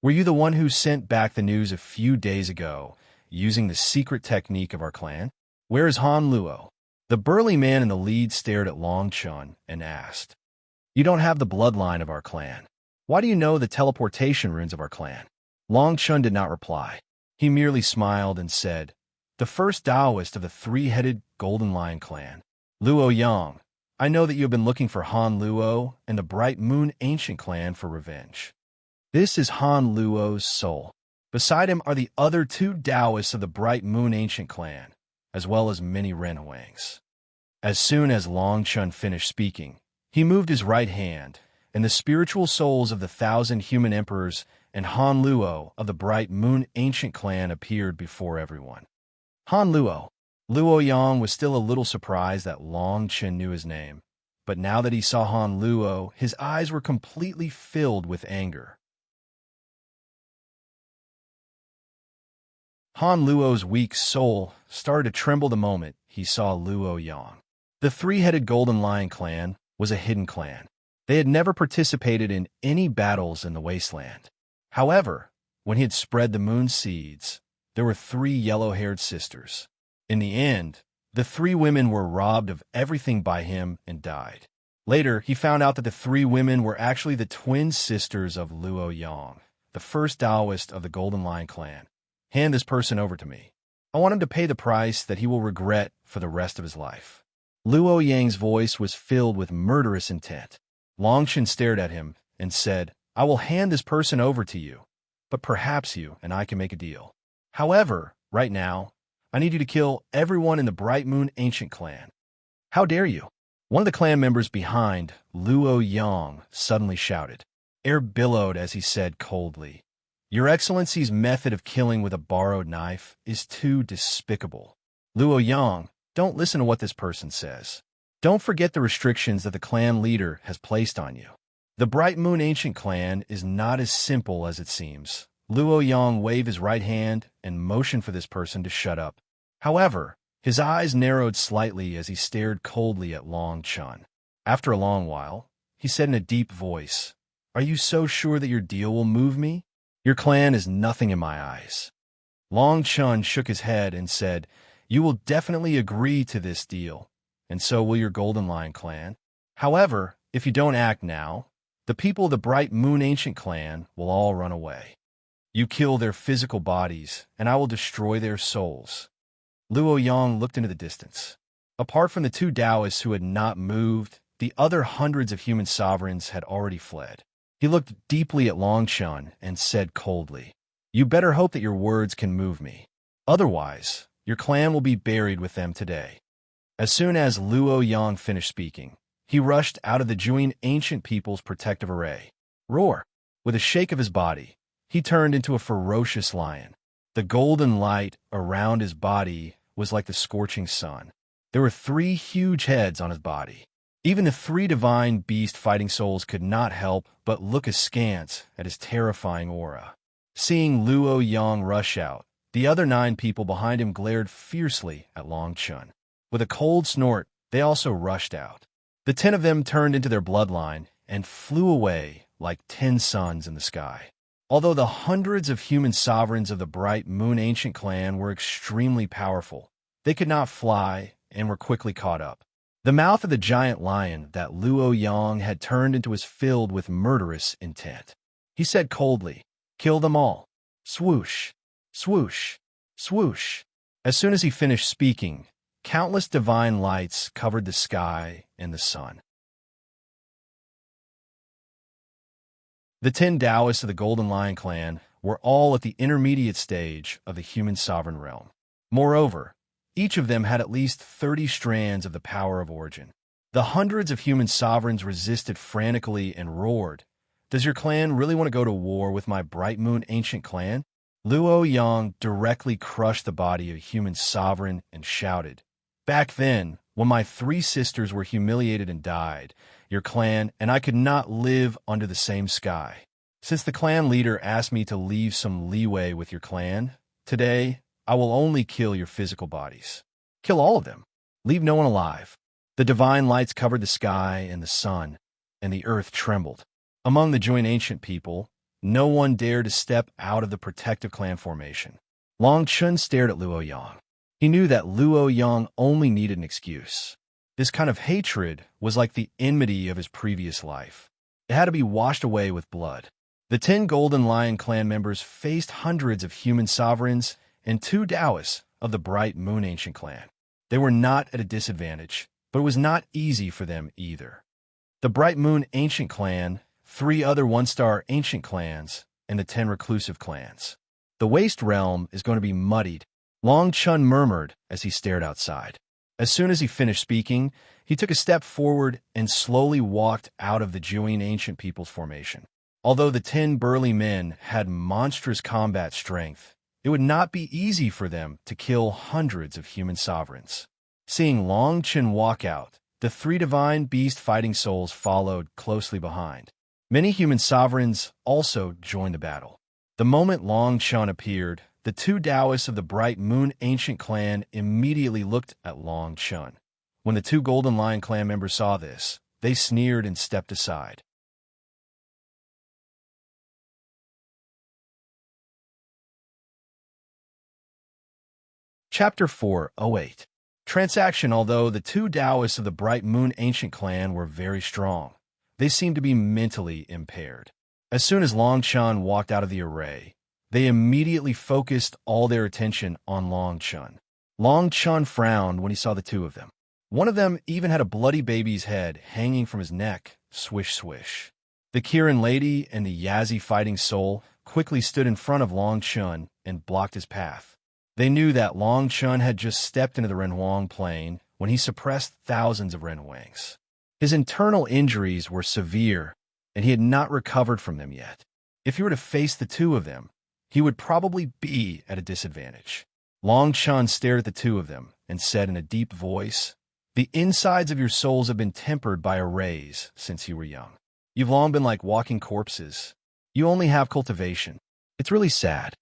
"Were you the one who sent back the news a few days ago, using the secret technique of our clan? Where is Han Luo?" The burly man in the lead stared at Long Chun and asked, "You don't have the bloodline of our clan. Why do you know the teleportation runes of our clan?" Long Chun did not reply. He merely smiled and said, "The first Taoist of the three-headed Golden Lion clan, Luo Yang. I know that you have been looking for Han Luo and the Bright Moon Ancient clan for revenge. This is Han Luo's soul. Beside him are the other two Taoists of the Bright Moon Ancient clan, as well as many Renhuangs." As soon as Long Chun finished speaking, he moved his right hand, and the spiritual souls of the 1,000 human emperors and Han Luo of the Bright Moon Ancient clan appeared before everyone. Han Luo. Luo Yang was still a little surprised that Long Chun knew his name, but now that he saw Han Luo, his eyes were completely filled with anger. Han Luo's weak soul started to tremble the moment he saw Luo Yang. The three-headed Golden Lion clan was a hidden clan. They had never participated in any battles in the wasteland. However, when he had spread the moon seeds, there were three yellow-haired sisters. In the end, the three women were robbed of everything by him and died. Later, he found out that the three women were actually the twin sisters of Luo Yang, the first Taoist of the Golden Lion clan. Hand this person over to me. I want him to pay the price that he will regret for the rest of his life. Luo Yang's voice was filled with murderous intent. Long Chen stared at him and said, I will hand this person over to you, but perhaps you and I can make a deal. However, right now, I need you to kill everyone in the Bright Moon Ancient clan. How dare you? One of the clan members behind Luo Yang suddenly shouted. Air billowed as he said coldly, Your Excellency's method of killing with a borrowed knife is too despicable. Luo Yang, don't listen to what this person says. Don't forget the restrictions that the clan leader has placed on you. The Bright Moon Ancient clan is not as simple as it seems. Luo Yang waved his right hand and motioned for this person to shut up. However, his eyes narrowed slightly as he stared coldly at Long Chen. After a long while, he said in a deep voice, Are you so sure that your deal will move me? Your clan is nothing in my eyes. Long Chen shook his head and said, You will definitely agree to this deal, and so will your Golden Lion clan. However, if you don't act now, the people of the Bright Moon Ancient clan will all run away. You kill their physical bodies, and I will destroy their souls. Luo Yang looked into the distance. Apart from the two Taoists who had not moved, the other hundreds of human sovereigns had already fled. He looked deeply at Long Chen and said coldly, You better hope that your words can move me. Otherwise, your clan will be buried with them today. As soon as Luo Yang finished speaking, he rushed out of the Juin ancient people's protective array. Roar! With a shake of his body, he turned into a ferocious lion. The golden light around his body was like the scorching sun. There were three huge heads on his body. Even the three divine beast fighting souls could not help but look askance at his terrifying aura. Seeing Luo Yang rush out, the other 9 people behind him glared fiercely at Long Chen. With a cold snort, they also rushed out. The 10 of them turned into their bloodline and flew away like 10 suns in the sky. Although the hundreds of human sovereigns of the Bright Moon Ancient clan were extremely powerful, they could not fly and were quickly caught up. The mouth of the giant lion that Luo Yang had turned into was filled with murderous intent. He said coldly, Kill them all. Swoosh, swoosh, swoosh. As soon as he finished speaking, countless divine lights covered the sky and the sun. The 10 Taoists of the Golden Lion clan were all at the intermediate stage of the human sovereign realm. Moreover, each of them had at least 30 strands of the power of origin. The hundreds of human sovereigns resisted frantically and roared, Does your clan really want to go to war with my Bright Moon Ancient clan? Luo Yang directly crushed the body of a human sovereign and shouted, Back then, when my 3 sisters were humiliated and died, your clan and I could not live under the same sky. Since the clan leader asked me to leave some leeway with your clan, today I will only kill your physical bodies. Kill all of them. Leave no one alive. The divine lights covered the sky and the sun, and the earth trembled. Among the joint ancient people, no one dared to step out of the protective clan formation. Long Chen stared at Luo Yang. He knew that Luo Yang only needed an excuse. This kind of hatred was like the enmity of his previous life. It had to be washed away with blood. The 10 Golden Lion clan members faced hundreds of human sovereigns and 2 Taoists of the Bright Moon Ancient clan. They were not at a disadvantage, but it was not easy for them either. The Bright Moon Ancient clan, 3 other 1-star ancient clans, and the 10 reclusive clans. The Waste Realm is going to be muddied, Long Chen murmured as he stared outside. As soon as he finished speaking, he took a step forward and slowly walked out of the Juin ancient people's formation. Although the 10 burly men had monstrous combat strength, it would not be easy for them to kill hundreds of human sovereigns. Seeing Long Chen walk out, the 3 divine beast fighting souls followed closely behind. Many human sovereigns also joined the battle. The moment Long Chen appeared, the two Taoists of the Bright Moon Ancient Clan immediately looked at Long Chun. When the two Golden Lion clan members saw this, they sneered and stepped aside. Chapter 408. Transaction. Although the two Taoists of the Bright Moon Ancient Clan were very strong, they seemed to be mentally impaired. As soon as Long Chun walked out of the array, they immediately focused all their attention on Long Chun. Long Chun frowned when he saw the two of them. One of them even had a bloody baby's head hanging from his neck. Swish, swish. The Kirin lady and the Yazi fighting soul quickly stood in front of Long Chun and blocked his path. They knew that Long Chun had just stepped into the Renhuang plain when he suppressed thousands of Renhuangs. His internal injuries were severe, and he had not recovered from them yet. If he were to face the two of them, he would probably be at a disadvantage. Long Chun stared at the two of them and said in a deep voice, "The insides of your souls have been tempered by arrays since you were young. You've long been like walking corpses. You only have cultivation. It's really sad."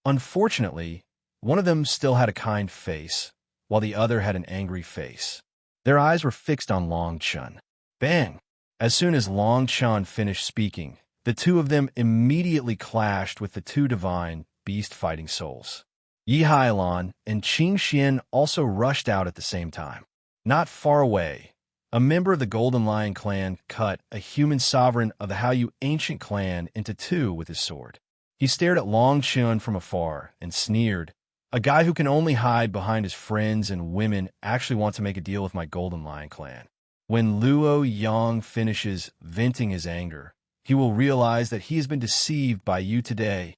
Unfortunately, one of them still had a kind face, while the other had an angry face. Their eyes were fixed on Long Chun. Bang! As soon as Long Chun finished speaking, the two of them immediately clashed with the two divine beast fighting souls. Yi Hailan and Qing Xian also rushed out at the same time. Not far away, a member of the Golden Lion clan cut a human sovereign of the Haoyu ancient clan into two with his sword. He stared at Long Chun from afar and sneered, "A guy who can only hide behind his friends and women actually wants to make a deal with my Golden Lion clan. When Luo Yang finishes venting his anger, he will realize that he has been deceived by you today.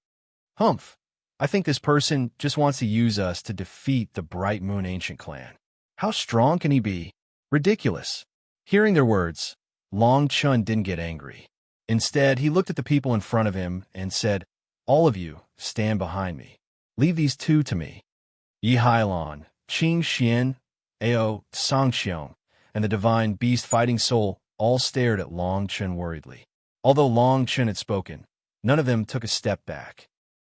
Humph! I think this person just wants to use us to defeat the Bright Moon Ancient Clan. How strong can he be? Ridiculous." Hearing their words, Long Chun didn't get angry. Instead, he looked at the people in front of him and said, "All of you, stand behind me. Leave these two to me." Yi Hailan, Qing Xian, Ao Sangxiong, and the divine beast fighting soul all stared at Long Chun worriedly. Although Long Chun had spoken, none of them took a step back.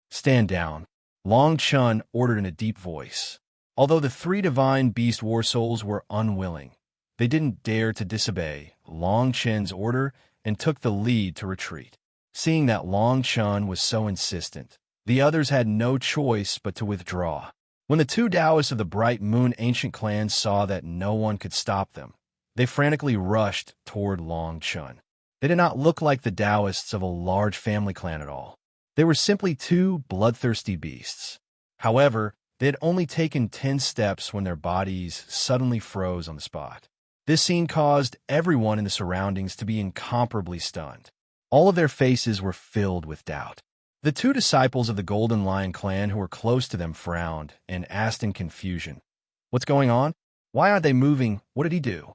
"Stand down," Long Chun ordered in a deep voice. Although the three divine beast war souls were unwilling, they didn't dare to disobey Long Chun's order and took the lead to retreat. Seeing that Long Chun was so insistent, the others had no choice but to withdraw. When the two Taoists of the Bright Moon Ancient Clan saw that no one could stop them, they frantically rushed toward Long Chun. They did not look like the Taoists of a large family clan at all. They were simply two bloodthirsty beasts. However, they had only taken 10 steps when their bodies suddenly froze on the spot. This scene caused everyone in the surroundings to be incomparably stunned. All of their faces were filled with doubt. The two disciples of the Golden Lion clan who were close to them frowned and asked in confusion, "What's going on? Why aren't they moving? What did he do?"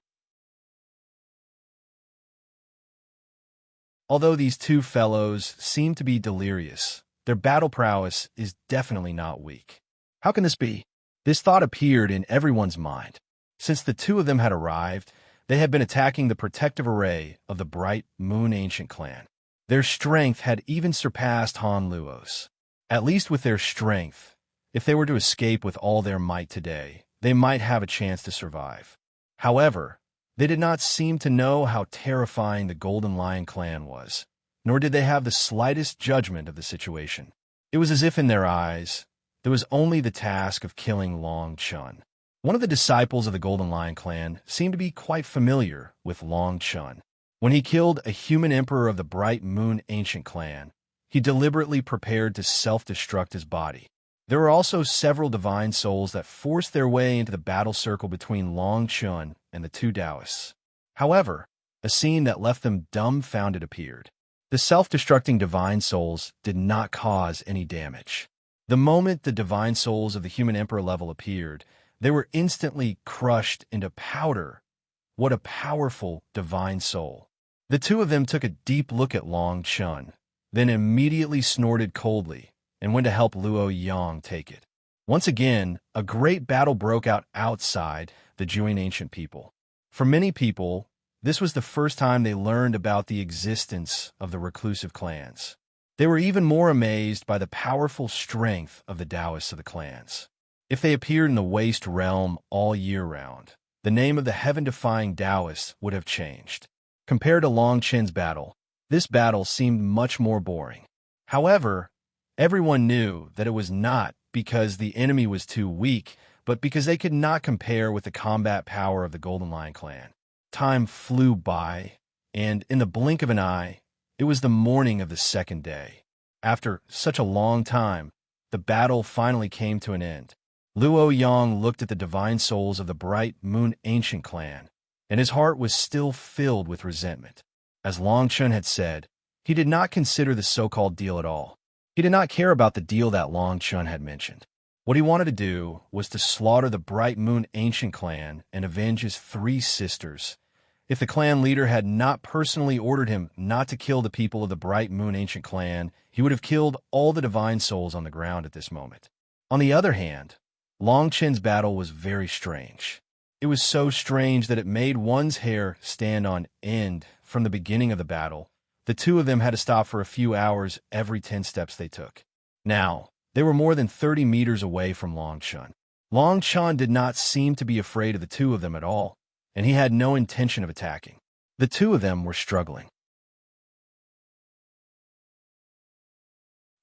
Although these two fellows seem to be delirious, their battle prowess is definitely not weak. How can this be? This thought appeared in everyone's mind. Since the two of them had arrived, they had been attacking the protective array of the Bright Moon Ancient Clan. Their strength had even surpassed Han Luo's. At least with their strength, if they were to escape with all their might today, they might have a chance to survive. However, they did not seem to know how terrifying the Golden Lion clan was, nor did they have the slightest judgment of the situation. It was as if in their eyes, there was only the task of killing Long Chun. One of the disciples of the Golden Lion clan seemed to be quite familiar with Long Chun. When he killed a human emperor of the Bright Moon Ancient Clan, he deliberately prepared to self-destruct his body. There were also several divine souls that forced their way into the battle circle between Long Chun and the two Taoists. However, a scene that left them dumbfounded appeared. The self-destructing divine souls did not cause any damage. The moment the divine souls of the human emperor level appeared, they were instantly crushed into powder. What a powerful divine soul. The two of them took a deep look at Long Chun, then immediately snorted coldly and went to help Luo Yang take it. Once again, a great battle broke out outside the Juin ancient people. For many people, this was the first time they learned about the existence of the reclusive clans. They were even more amazed by the powerful strength of the Taoists of the clans. If they appeared in the Waste Realm all year round, the name of the heaven-defying Taoists would have changed. Compared to Long Chen's battle, this battle seemed much more boring. However, everyone knew that it was not because the enemy was too weak, but because they could not compare with the combat power of the Golden Lion clan. Time flew by, and in the blink of an eye, it was the morning of the second day. After such a long time, the battle finally came to an end. Luo Yang looked at the divine souls of the Bright Moon Ancient clan, and his heart was still filled with resentment. As Long Chun had said, he did not consider the so-called deal at all. He did not care about the deal that Long Chun had mentioned. What he wanted to do was to slaughter the Bright Moon Ancient clan and avenge his 3 sisters. If the clan leader had not personally ordered him not to kill the people of the Bright Moon Ancient clan, he would have killed all the divine souls on the ground at this moment. On the other hand, Long Chen's battle was very strange. It was so strange that it made one's hair stand on end. From the beginning of the battle, the 2 of them had to stop for a few hours every 10 steps they took. Now, they were more than 30 meters away from Long Chun. Long Chun did not seem to be afraid of the 2 of them at all, and he had no intention of attacking. The 2 of them were struggling.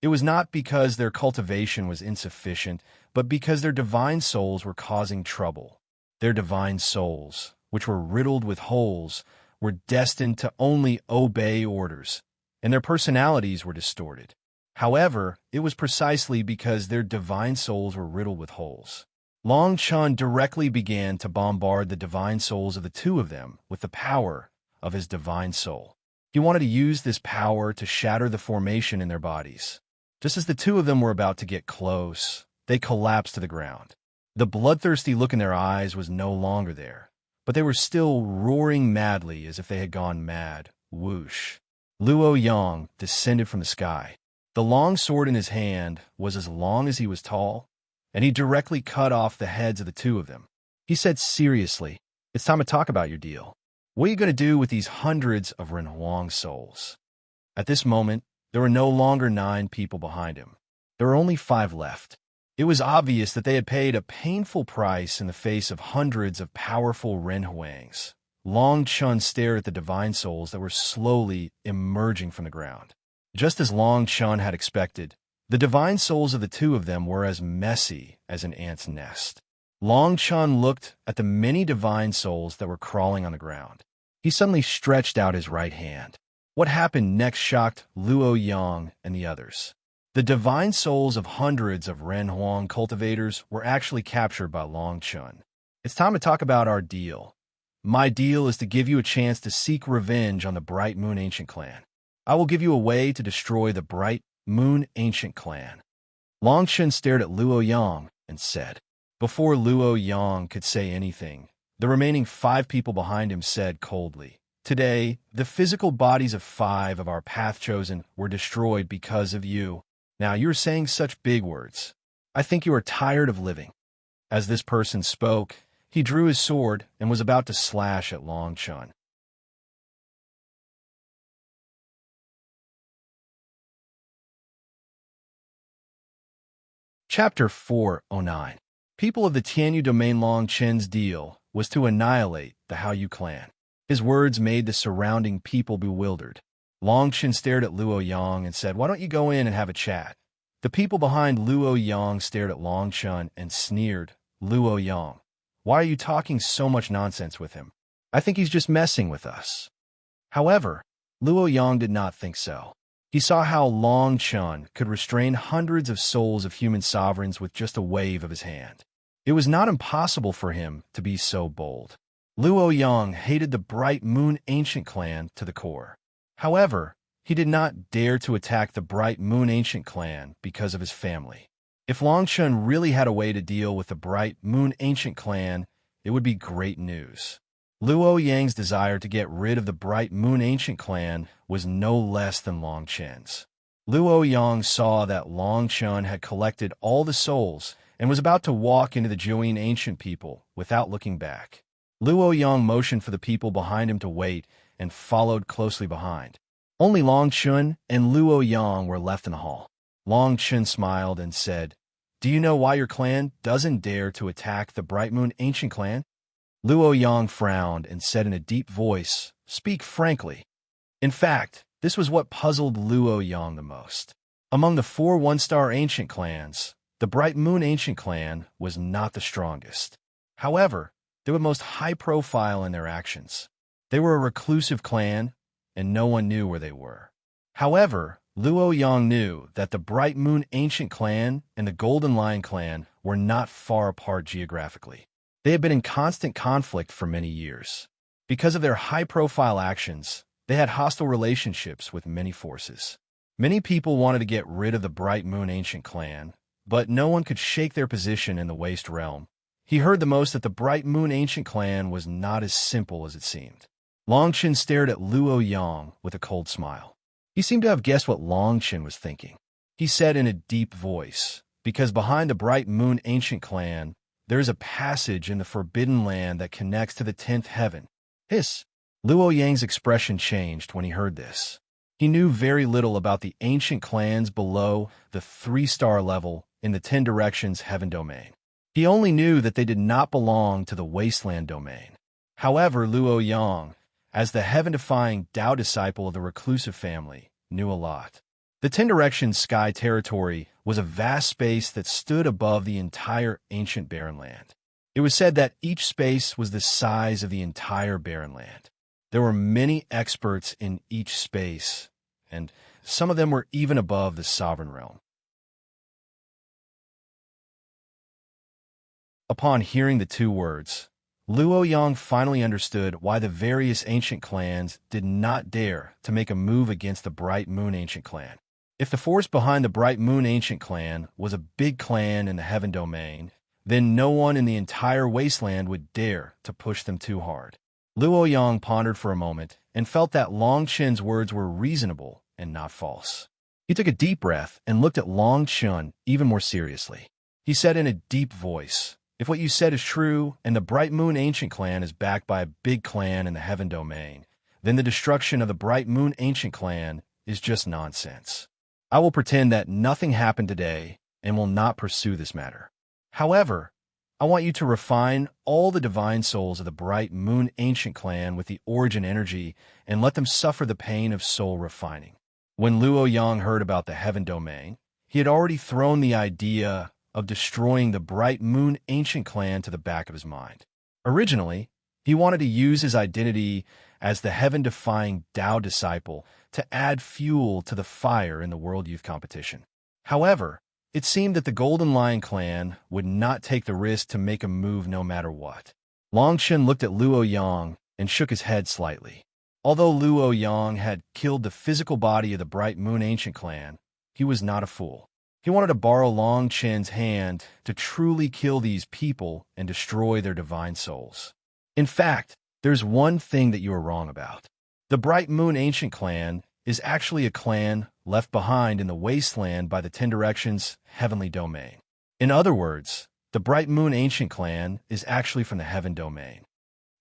It was not because their cultivation was insufficient, but because their divine souls were causing trouble. Their divine souls, which were riddled with holes, were destined to only obey orders, and their personalities were distorted. However, it was precisely because their divine souls were riddled with holes. Long Chun directly began to bombard the divine souls of the 2 of them with the power of his divine soul. He wanted to use this power to shatter the formation in their bodies. Just as the 2 of them were about to get close, they collapsed to the ground. The bloodthirsty look in their eyes was no longer there, but they were still roaring madly as if they had gone mad. Whoosh! Luo Yang descended from the sky. The long sword in his hand was as long as he was tall, and he directly cut off the heads of the 2 of them. He said seriously, "It's time to talk about your deal. What are you going to do with these hundreds of Ren Huang souls?" At this moment, there were no longer 9 people behind him. There were only 5 left. It was obvious that they had paid a painful price in the face of hundreds of powerful Ren Huangs. Long Chun stared at the divine souls that were slowly emerging from the ground. Just as Long Chun had expected, the divine souls of the 2 of them were as messy as an ant's nest. Long Chun looked at the many divine souls that were crawling on the ground. He suddenly stretched out his right hand. What happened next shocked Luo Yang and the others. The divine souls of hundreds of Ren Huang cultivators were actually captured by Long Chun. "It's time to talk about our deal. My deal is to give you a chance to seek revenge on the Bright Moon Ancient clan. I will give you a way to destroy the Bright Moon Ancient clan." Long Chun stared at Luo Yang and said. Before Luo Yang could say anything, the remaining 5 people behind him said coldly, "Today, the physical bodies of 5 of our path chosen were destroyed because of you. Now you're saying such big words. I think you are tired of living." As this person spoke, he drew his sword and was about to slash at Long Chun. Chapter 409. People of the Tianyu domain. Long Chen's deal was to annihilate the Haoyu clan. His words made the surrounding people bewildered. Long Chen stared at Luo Yang and said, "Why don't you go in and have a chat?" The people behind Luo Yang stared at Long Chun and sneered. "Luo Yang, why are you talking so much nonsense with him? I think he's just messing with us." However, Luo Yang did not think so. He saw how Long Chun could restrain hundreds of souls of human sovereigns with just a wave of his hand. It was not impossible for him to be so bold. Luo Yang hated the Bright Moon Ancient clan to the core. However, he did not dare to attack the Bright Moon Ancient clan because of his family. If Long Chun really had a way to deal with the Bright Moon Ancient clan, it would be great news. Luo Yang's desire to get rid of the Bright Moon Ancient clan was no less than Long Chen's. Luo Yang saw that Long Chun had collected all the souls and was about to walk into the Join Ancient people without looking back. Luo Yang motioned for the people behind him to wait and followed closely behind. Only Long Chun and Luo Yang were left in the hall. Long Chun smiled and said, "Do you know why your clan doesn't dare to attack the Bright Moon Ancient Clan?" Luo Yang frowned and said in a deep voice, "Speak frankly." In fact, this was what puzzled Luo Yang the most. Among the 4 one-star ancient clans, the Bright Moon Ancient Clan was not the strongest. However, they were most high-profile in their actions. They were a reclusive clan, and no one knew where they were. However, Luo Yang knew that the Bright Moon Ancient Clan and the Golden Lion Clan were not far apart geographically. They had been in constant conflict for many years. Because of their high-profile actions, they had hostile relationships with many forces. Many people wanted to get rid of the Bright Moon Ancient Clan, but no one could shake their position in the Waste Realm. He heard the most that the Bright Moon Ancient Clan was not as simple as it seemed. Long Chen stared at Luo Yang with a cold smile. He seemed to have guessed what Long Chen was thinking. He said in a deep voice, "Because behind the Bright Moon Ancient Clan, there is a passage in the Forbidden Land that connects to the 10th heaven." Hiss! Luo Yang's expression changed when he heard this. He knew very little about the ancient clans below the 3-star level in the 10 Directions Heaven Domain. He only knew that they did not belong to the Wasteland Domain. However, Luo Yang, as the heaven-defying Tao disciple of the reclusive family, knew a lot. The 10 Directions Sky Territory was a vast space that stood above the entire ancient barren land. It was said that each space was the size of the entire barren land. There were many experts in each space, and some of them were even above the sovereign realm. Upon hearing the 2 words, Luo Yang finally understood why the various ancient clans did not dare to make a move against the Bright Moon Ancient Clan. If the force behind the Bright Moon Ancient Clan was a big clan in the Heaven Domain, then no one in the entire Wasteland would dare to push them too hard. Luo Yang pondered for a moment and felt that Long Chen's words were reasonable and not false. He took a deep breath and looked at Long Chen even more seriously. He said in a deep voice, "If what you said is true, and the Bright Moon Ancient Clan is backed by a big clan in the Heaven Domain, then the destruction of the Bright Moon Ancient Clan is just nonsense. I will pretend that nothing happened today and will not pursue this matter. However, I want you to refine all the divine souls of the Bright Moon Ancient Clan with the origin energy and let them suffer the pain of soul refining." When Luo Yang heard about the Heaven Domain, he had already thrown the idea of destroying the Bright Moon Ancient Clan to the back of his mind. Originally, he wanted to use his identity as the heaven-defying Tao disciple to add fuel to the fire in the World Youth Competition. However, it seemed that the Golden Lion Clan would not take the risk to make a move no matter what. Long Chen looked at Luo Yang and shook his head slightly. Although Luo Yang had killed the physical body of the Bright Moon Ancient Clan, he was not a fool. He wanted to borrow Long Chen's hand to truly kill these people and destroy their divine souls. In fact, there's one thing that you are wrong about. The Bright Moon Ancient Clan is actually a clan left behind in the wasteland by the 10 Directions Heavenly Domain. In other words, the Bright Moon Ancient Clan is actually from the Heaven Domain.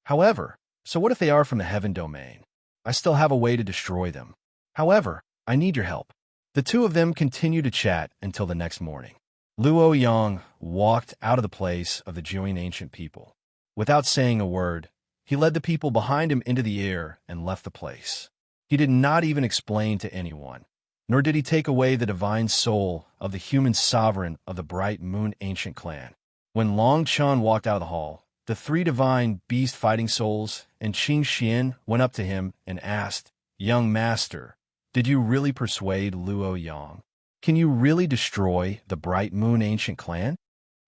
However, so what if they are from the Heaven Domain? I still have a way to destroy them. However, I need your help. The 2 of them continued to chat until the next morning. Luo Yang walked out of the place of the joying ancient people. Without saying a word, he led the people behind him into the air and left the place. He did not even explain to anyone, nor did he take away the divine soul of the human sovereign of the Bright Moon Ancient Clan. When Long Chen walked out of the hall, the 3 divine beast fighting souls and Qing Xian went up to him and asked, "Young master, did you really persuade Luo Yang? Can you really destroy the Bright Moon Ancient Clan?"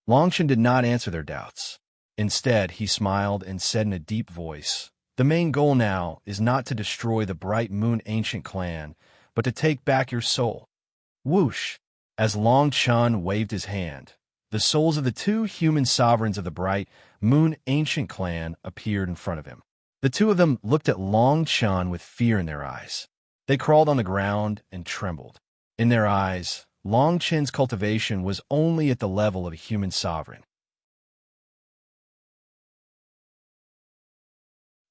Long Chen did not answer their doubts. Instead, he smiled and said in a deep voice, "The main goal now is not to destroy the Bright Moon Ancient Clan, but to take back your soul." Whoosh! As Long Chen waved his hand, the souls of the 2 human sovereigns of the Bright Moon Ancient Clan appeared in front of him. The 2 of them looked at Long Chen with fear in their eyes. They crawled on the ground and trembled. In their eyes, Long Chen's cultivation was only at the level of a human sovereign.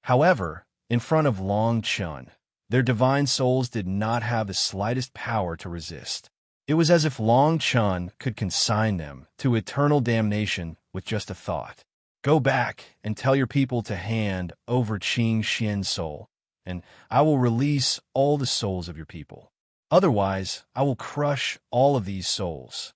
However, in front of Long Chen, Their divine souls did not have the slightest power to resist. It was as if Long Chun could consign them to eternal damnation with just a thought. Go back and tell your people to hand over Qing Xian's soul, and I will release all the souls of your people. Otherwise, I will crush all of these souls.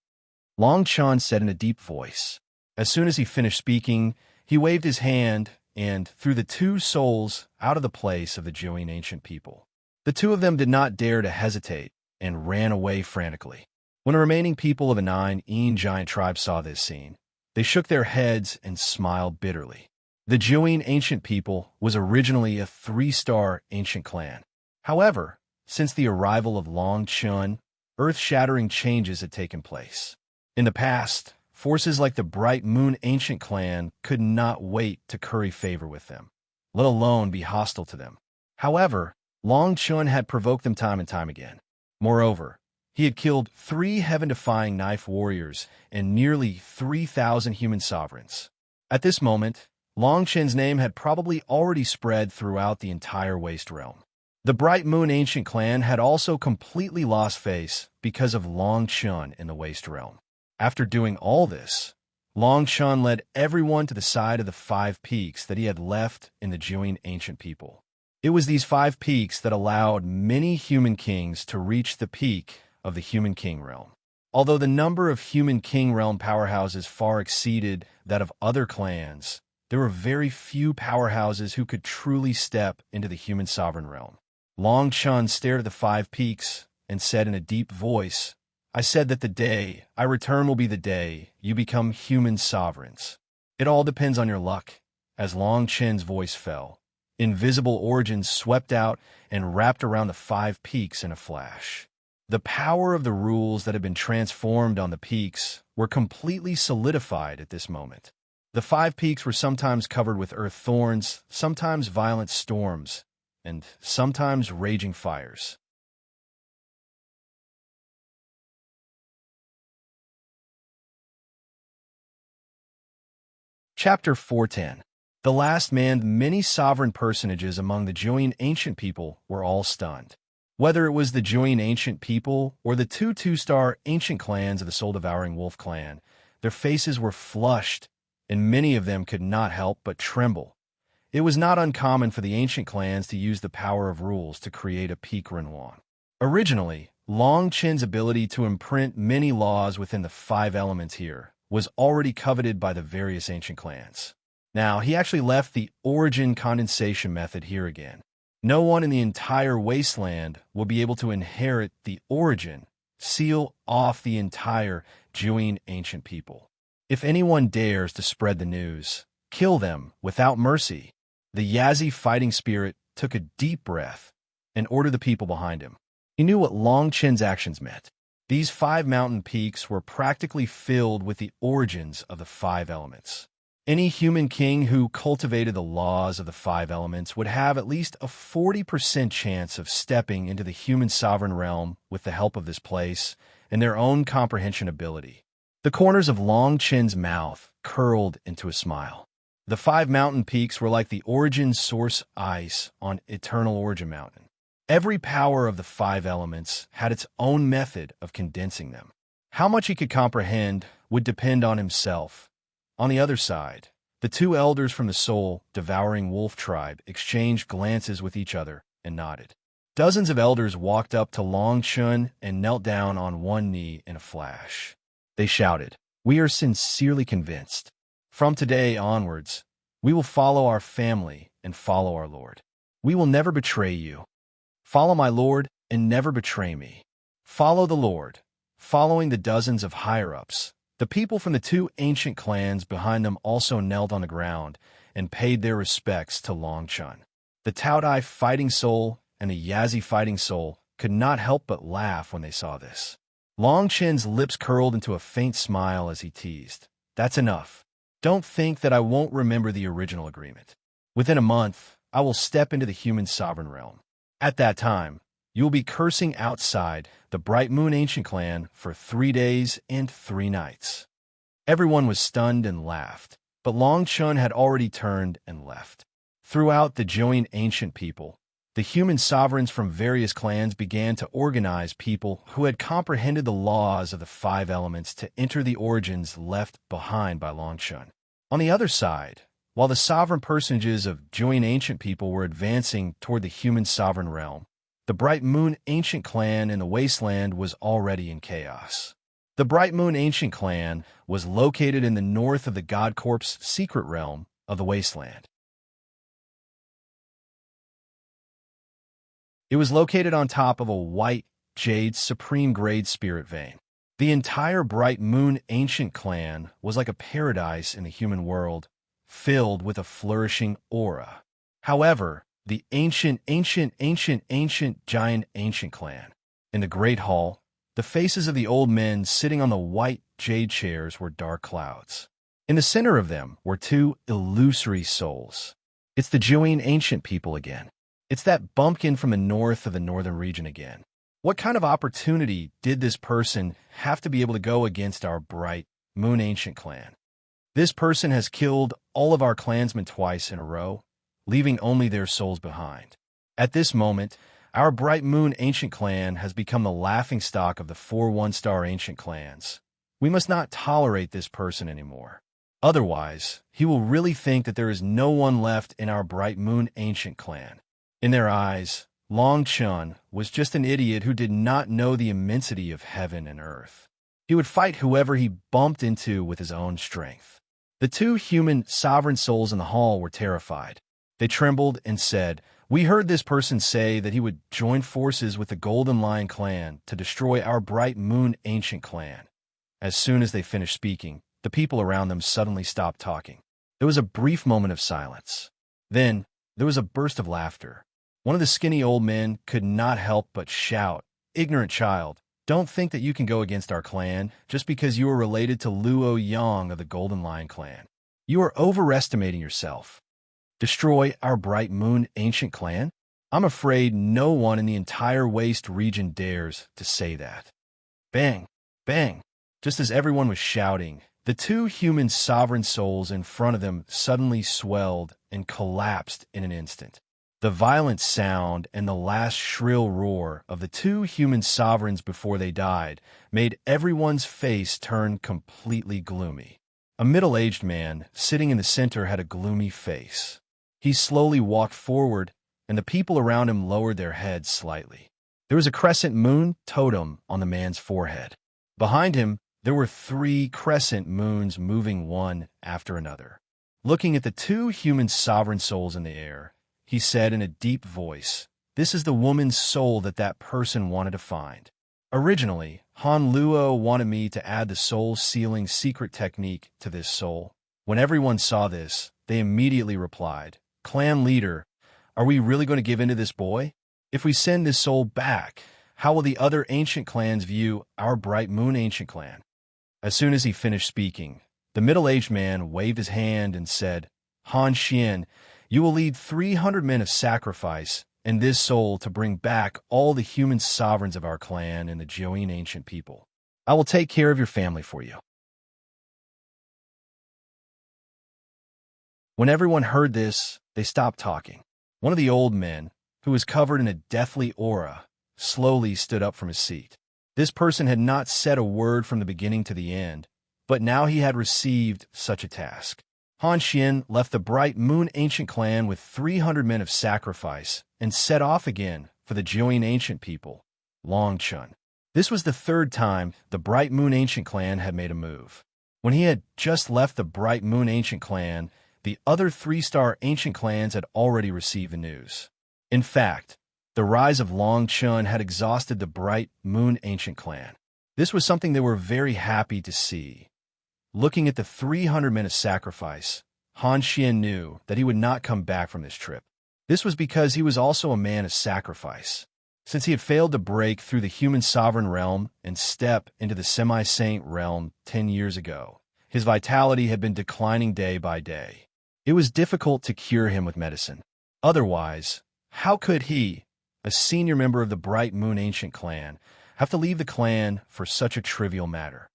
Long Chun said in a deep voice. As soon as he finished speaking, he waved his hand and threw the two souls out of the place of the Jiuyin ancient people. The two of them did not dare to hesitate and ran away frantically. When the remaining people of the 9 Yin giant tribe saw this scene, they shook their heads and smiled bitterly. The Jiuyin ancient people was originally a 3-star ancient clan. However, since the arrival of Long Chun, earth-shattering changes had taken place. In the past, forces like the Bright Moon ancient clan could not wait to curry favor with them, let alone be hostile to them. However, Long Chun had provoked them time and time again. Moreover, he had killed 3 heaven-defying knife warriors and nearly 3,000 human sovereigns. At this moment, Long Chun's name had probably already spread throughout the entire Waste Realm. The Bright Moon ancient clan had also completely lost face because of Long Chun in the Waste Realm. After doing all this, Long Chun led everyone to the side of the 5 peaks that he had left in the Jiuyin ancient people. It was these 5 peaks that allowed many human kings to reach the peak of the Human King realm. Although the number of Human King realm powerhouses far exceeded that of other clans, there were very few powerhouses who could truly step into the Human Sovereign realm. Long Chun stared at the 5 peaks and said in a deep voice, I said that the day I return will be the day you become human sovereigns. It all depends on your luck. As Long Chun's voice fell, invisible origins swept out and wrapped around the 5 peaks in a flash. The power of the rules that had been transformed on the peaks were completely solidified at this moment. The 5 peaks were sometimes covered with earth thorns, sometimes violent storms, and sometimes raging fires. Chapter 410. The last man. Many sovereign personages among the Jiuyin ancient people were all stunned. Whether it was the Jiuyin ancient people or the 2 2-star ancient clans of the soul-devouring wolf clan, their faces were flushed, and many of them could not help but tremble. It was not uncommon for the ancient clans to use the power of rules to create a peak renouan. Originally, Long Chun's ability to imprint many laws within the 5 elements here was already coveted by the various ancient clans. Now, he actually left the origin condensation method here again. No one in the entire wasteland will be able to inherit the origin, seal off the entire Jiuyin ancient people. If anyone dares to spread the news, kill them without mercy. The Yazi fighting spirit took a deep breath and ordered the people behind him. He knew what Long Chun's actions meant. These 5 mountain peaks were practically filled with the origins of the 5 elements. Any human king who cultivated the laws of the 5 elements would have at least a 40% chance of stepping into the human sovereign realm with the help of this place and their own comprehension ability. The corners of Long Chun's mouth curled into a smile. The 5 mountain peaks were like the origin source ice on Eternal Origin Mountain. Every power of the 5 elements had its own method of condensing them. How much he could comprehend would depend on himself. On the other side, the 2 elders from the soul-devouring wolf tribe exchanged glances with each other and nodded. Dozens of elders walked up to Long Chun and knelt down on one knee in a flash. They shouted, "We are sincerely convinced. From today onwards, we will follow our family and follow our Lord. We will never betray you. Follow my Lord and never betray me. Follow the Lord." Following the dozens of higher-ups, the people from the 2 ancient clans behind them also knelt on the ground and paid their respects to Long Chun. The Taodai fighting soul and the Yazi fighting soul could not help but laugh when they saw this. Long Chun's lips curled into a faint smile as he teased, "That's enough. Don't think that I won't remember the original agreement. Within a month, I will step into the human sovereign realm. At that time, you will be cursing outside the Bright Moon ancient clan for 3 days and 3 nights." Everyone was stunned and laughed, but Long Chun had already turned and left. Throughout the Jiuyin ancient people, the human sovereigns from various clans began to organize people who had comprehended the laws of the five elements to enter the origins left behind by Longchun. On the other side, while the sovereign personages of Join Ancient people were advancing toward the human sovereign realm, the Bright Moon Ancient clan in the wasteland was already in chaos. The Bright Moon Ancient clan was located in the north of the God Corp's secret realm of the wasteland. It was located on top of a white jade supreme grade spirit vein. The entire Bright Moon Ancient clan was like a paradise in the human world, filled with a flourishing aura. However, the ancient giant ancient clan. In the Great Hall, the faces of the old men sitting on the white jade chairs were dark clouds. In the center of them were two illusory souls. It's the Join Ancient people again. It's that bumpkin from the north of the northern region again. What kind of opportunity did this person have to be able to go against our Bright Moon Ancient clan? This person has killed all of our clansmen twice in a row, leaving only their souls behind. At this moment, our Bright Moon Ancient clan has become the laughingstock of the 4 one-star ancient clans. We must not tolerate this person anymore. Otherwise, he will really think that there is no one left in our Bright Moon Ancient clan. In their eyes, Longchun was just an idiot who did not know the immensity of heaven and earth. He would fight whoever he bumped into with his own strength. The two human sovereign souls in the hall were terrified. They trembled and said, "We heard this person say that he would join forces with the Golden Lion clan to destroy our Bright Moon Ancient clan." As soon as they finished speaking, the people around them suddenly stopped talking. There was a brief moment of silence. Then, there was a burst of laughter. One of the skinny old men could not help but shout, "Ignorant child, don't think that you can go against our clan just because you are related to Luo Yang of the Golden Lion clan. You are overestimating yourself. Destroy our Bright Moon Ancient clan? I'm afraid no one in the entire Waste region dares to say that." Bang! Bang! Just as everyone was shouting, the two human sovereign souls in front of them suddenly swelled and collapsed in an instant. The violent sound and the last shrill roar of the two human sovereigns before they died made everyone's face turn completely gloomy. A middle-aged man sitting in the center had a gloomy face. He slowly walked forward, and the people around him lowered their heads slightly. There was a crescent moon totem on the man's forehead. Behind him, there were 3 crescent moons moving one after another. Looking at the two human sovereign souls in the air, he said in a deep voice, "This is the woman's soul that person wanted to find. Originally, Han Luo wanted me to add the soul sealing secret technique to this soul. When everyone saw this, they immediately replied, 'Clan leader, are we really going to give in to this boy? If we send this soul back, how will the other ancient clans view our Bright Moon Ancient clan?'" As soon as he finished speaking, the middle-aged man waved his hand and said, "Han Xian, you will lead 300 men of sacrifice and this soul to bring back all the human sovereigns of our clan and the Join Ancient people. I will take care of your family for you." When everyone heard this, they stopped talking. One of the old men, who was covered in a deathly aura, slowly stood up from his seat. This person had not said a word from the beginning to the end, but now he had received such a task. Han Xian left the Bright Moon Ancient clan with 300 men of sacrifice and set off again for the Join Ancient people, Longchun. This was the 3rd time the Bright Moon Ancient clan had made a move. When he had just left the Bright Moon Ancient clan, the other 3-star ancient clans had already received the news. In fact, the rise of Longchun had exhausted the Bright Moon Ancient clan. This was something they were very happy to see. Looking at the 300 men of sacrifice, Han Xian knew that he would not come back from this trip. This was because he was also a man of sacrifice. Since he had failed to break through the human sovereign realm and step into the semi-saint realm 10 years ago, his vitality had been declining day by day. It was difficult to cure him with medicine. Otherwise, how could he, a senior member of the Bright Moon Ancient clan, have to leave the clan for such a trivial matter?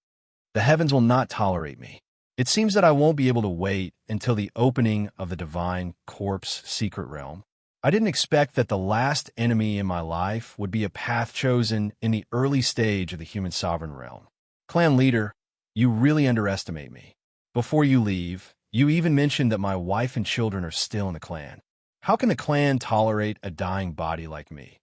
The heavens will not tolerate me. It seems that I won't be able to wait until the opening of the Divine Corp's secret realm. I didn't expect that the last enemy in my life would be a path chosen in the early stage of the human sovereign realm. Clan leader, you really underestimate me. Before you leave, you even mentioned that my wife and children are still in the clan. How can the clan tolerate a dying body like me?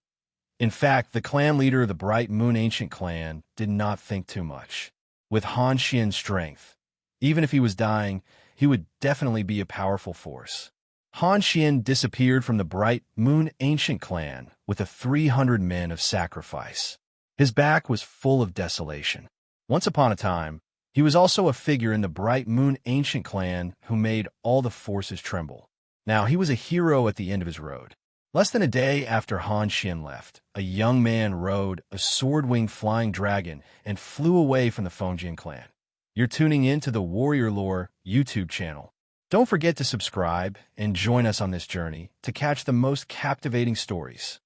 In fact, the clan leader of the Bright Moon Ancient clan did not think too much. With Han Xian's strength, even if he was dying, he would definitely be a powerful force. Han Xian disappeared from the Bright Moon Ancient clan with 300 men of sacrifice. His back was full of desolation. Once upon a time, he was also a figure in the Bright Moon Ancient clan who made all the forces tremble. Now, he was a hero at the end of his road. Less than a day after Han Xian left, a young man rode a sword-winged flying dragon and flew away from the Fengjian clan. You're tuning in to the Warrior Lore YouTube channel. Don't forget to subscribe and join us on this journey to catch the most captivating stories.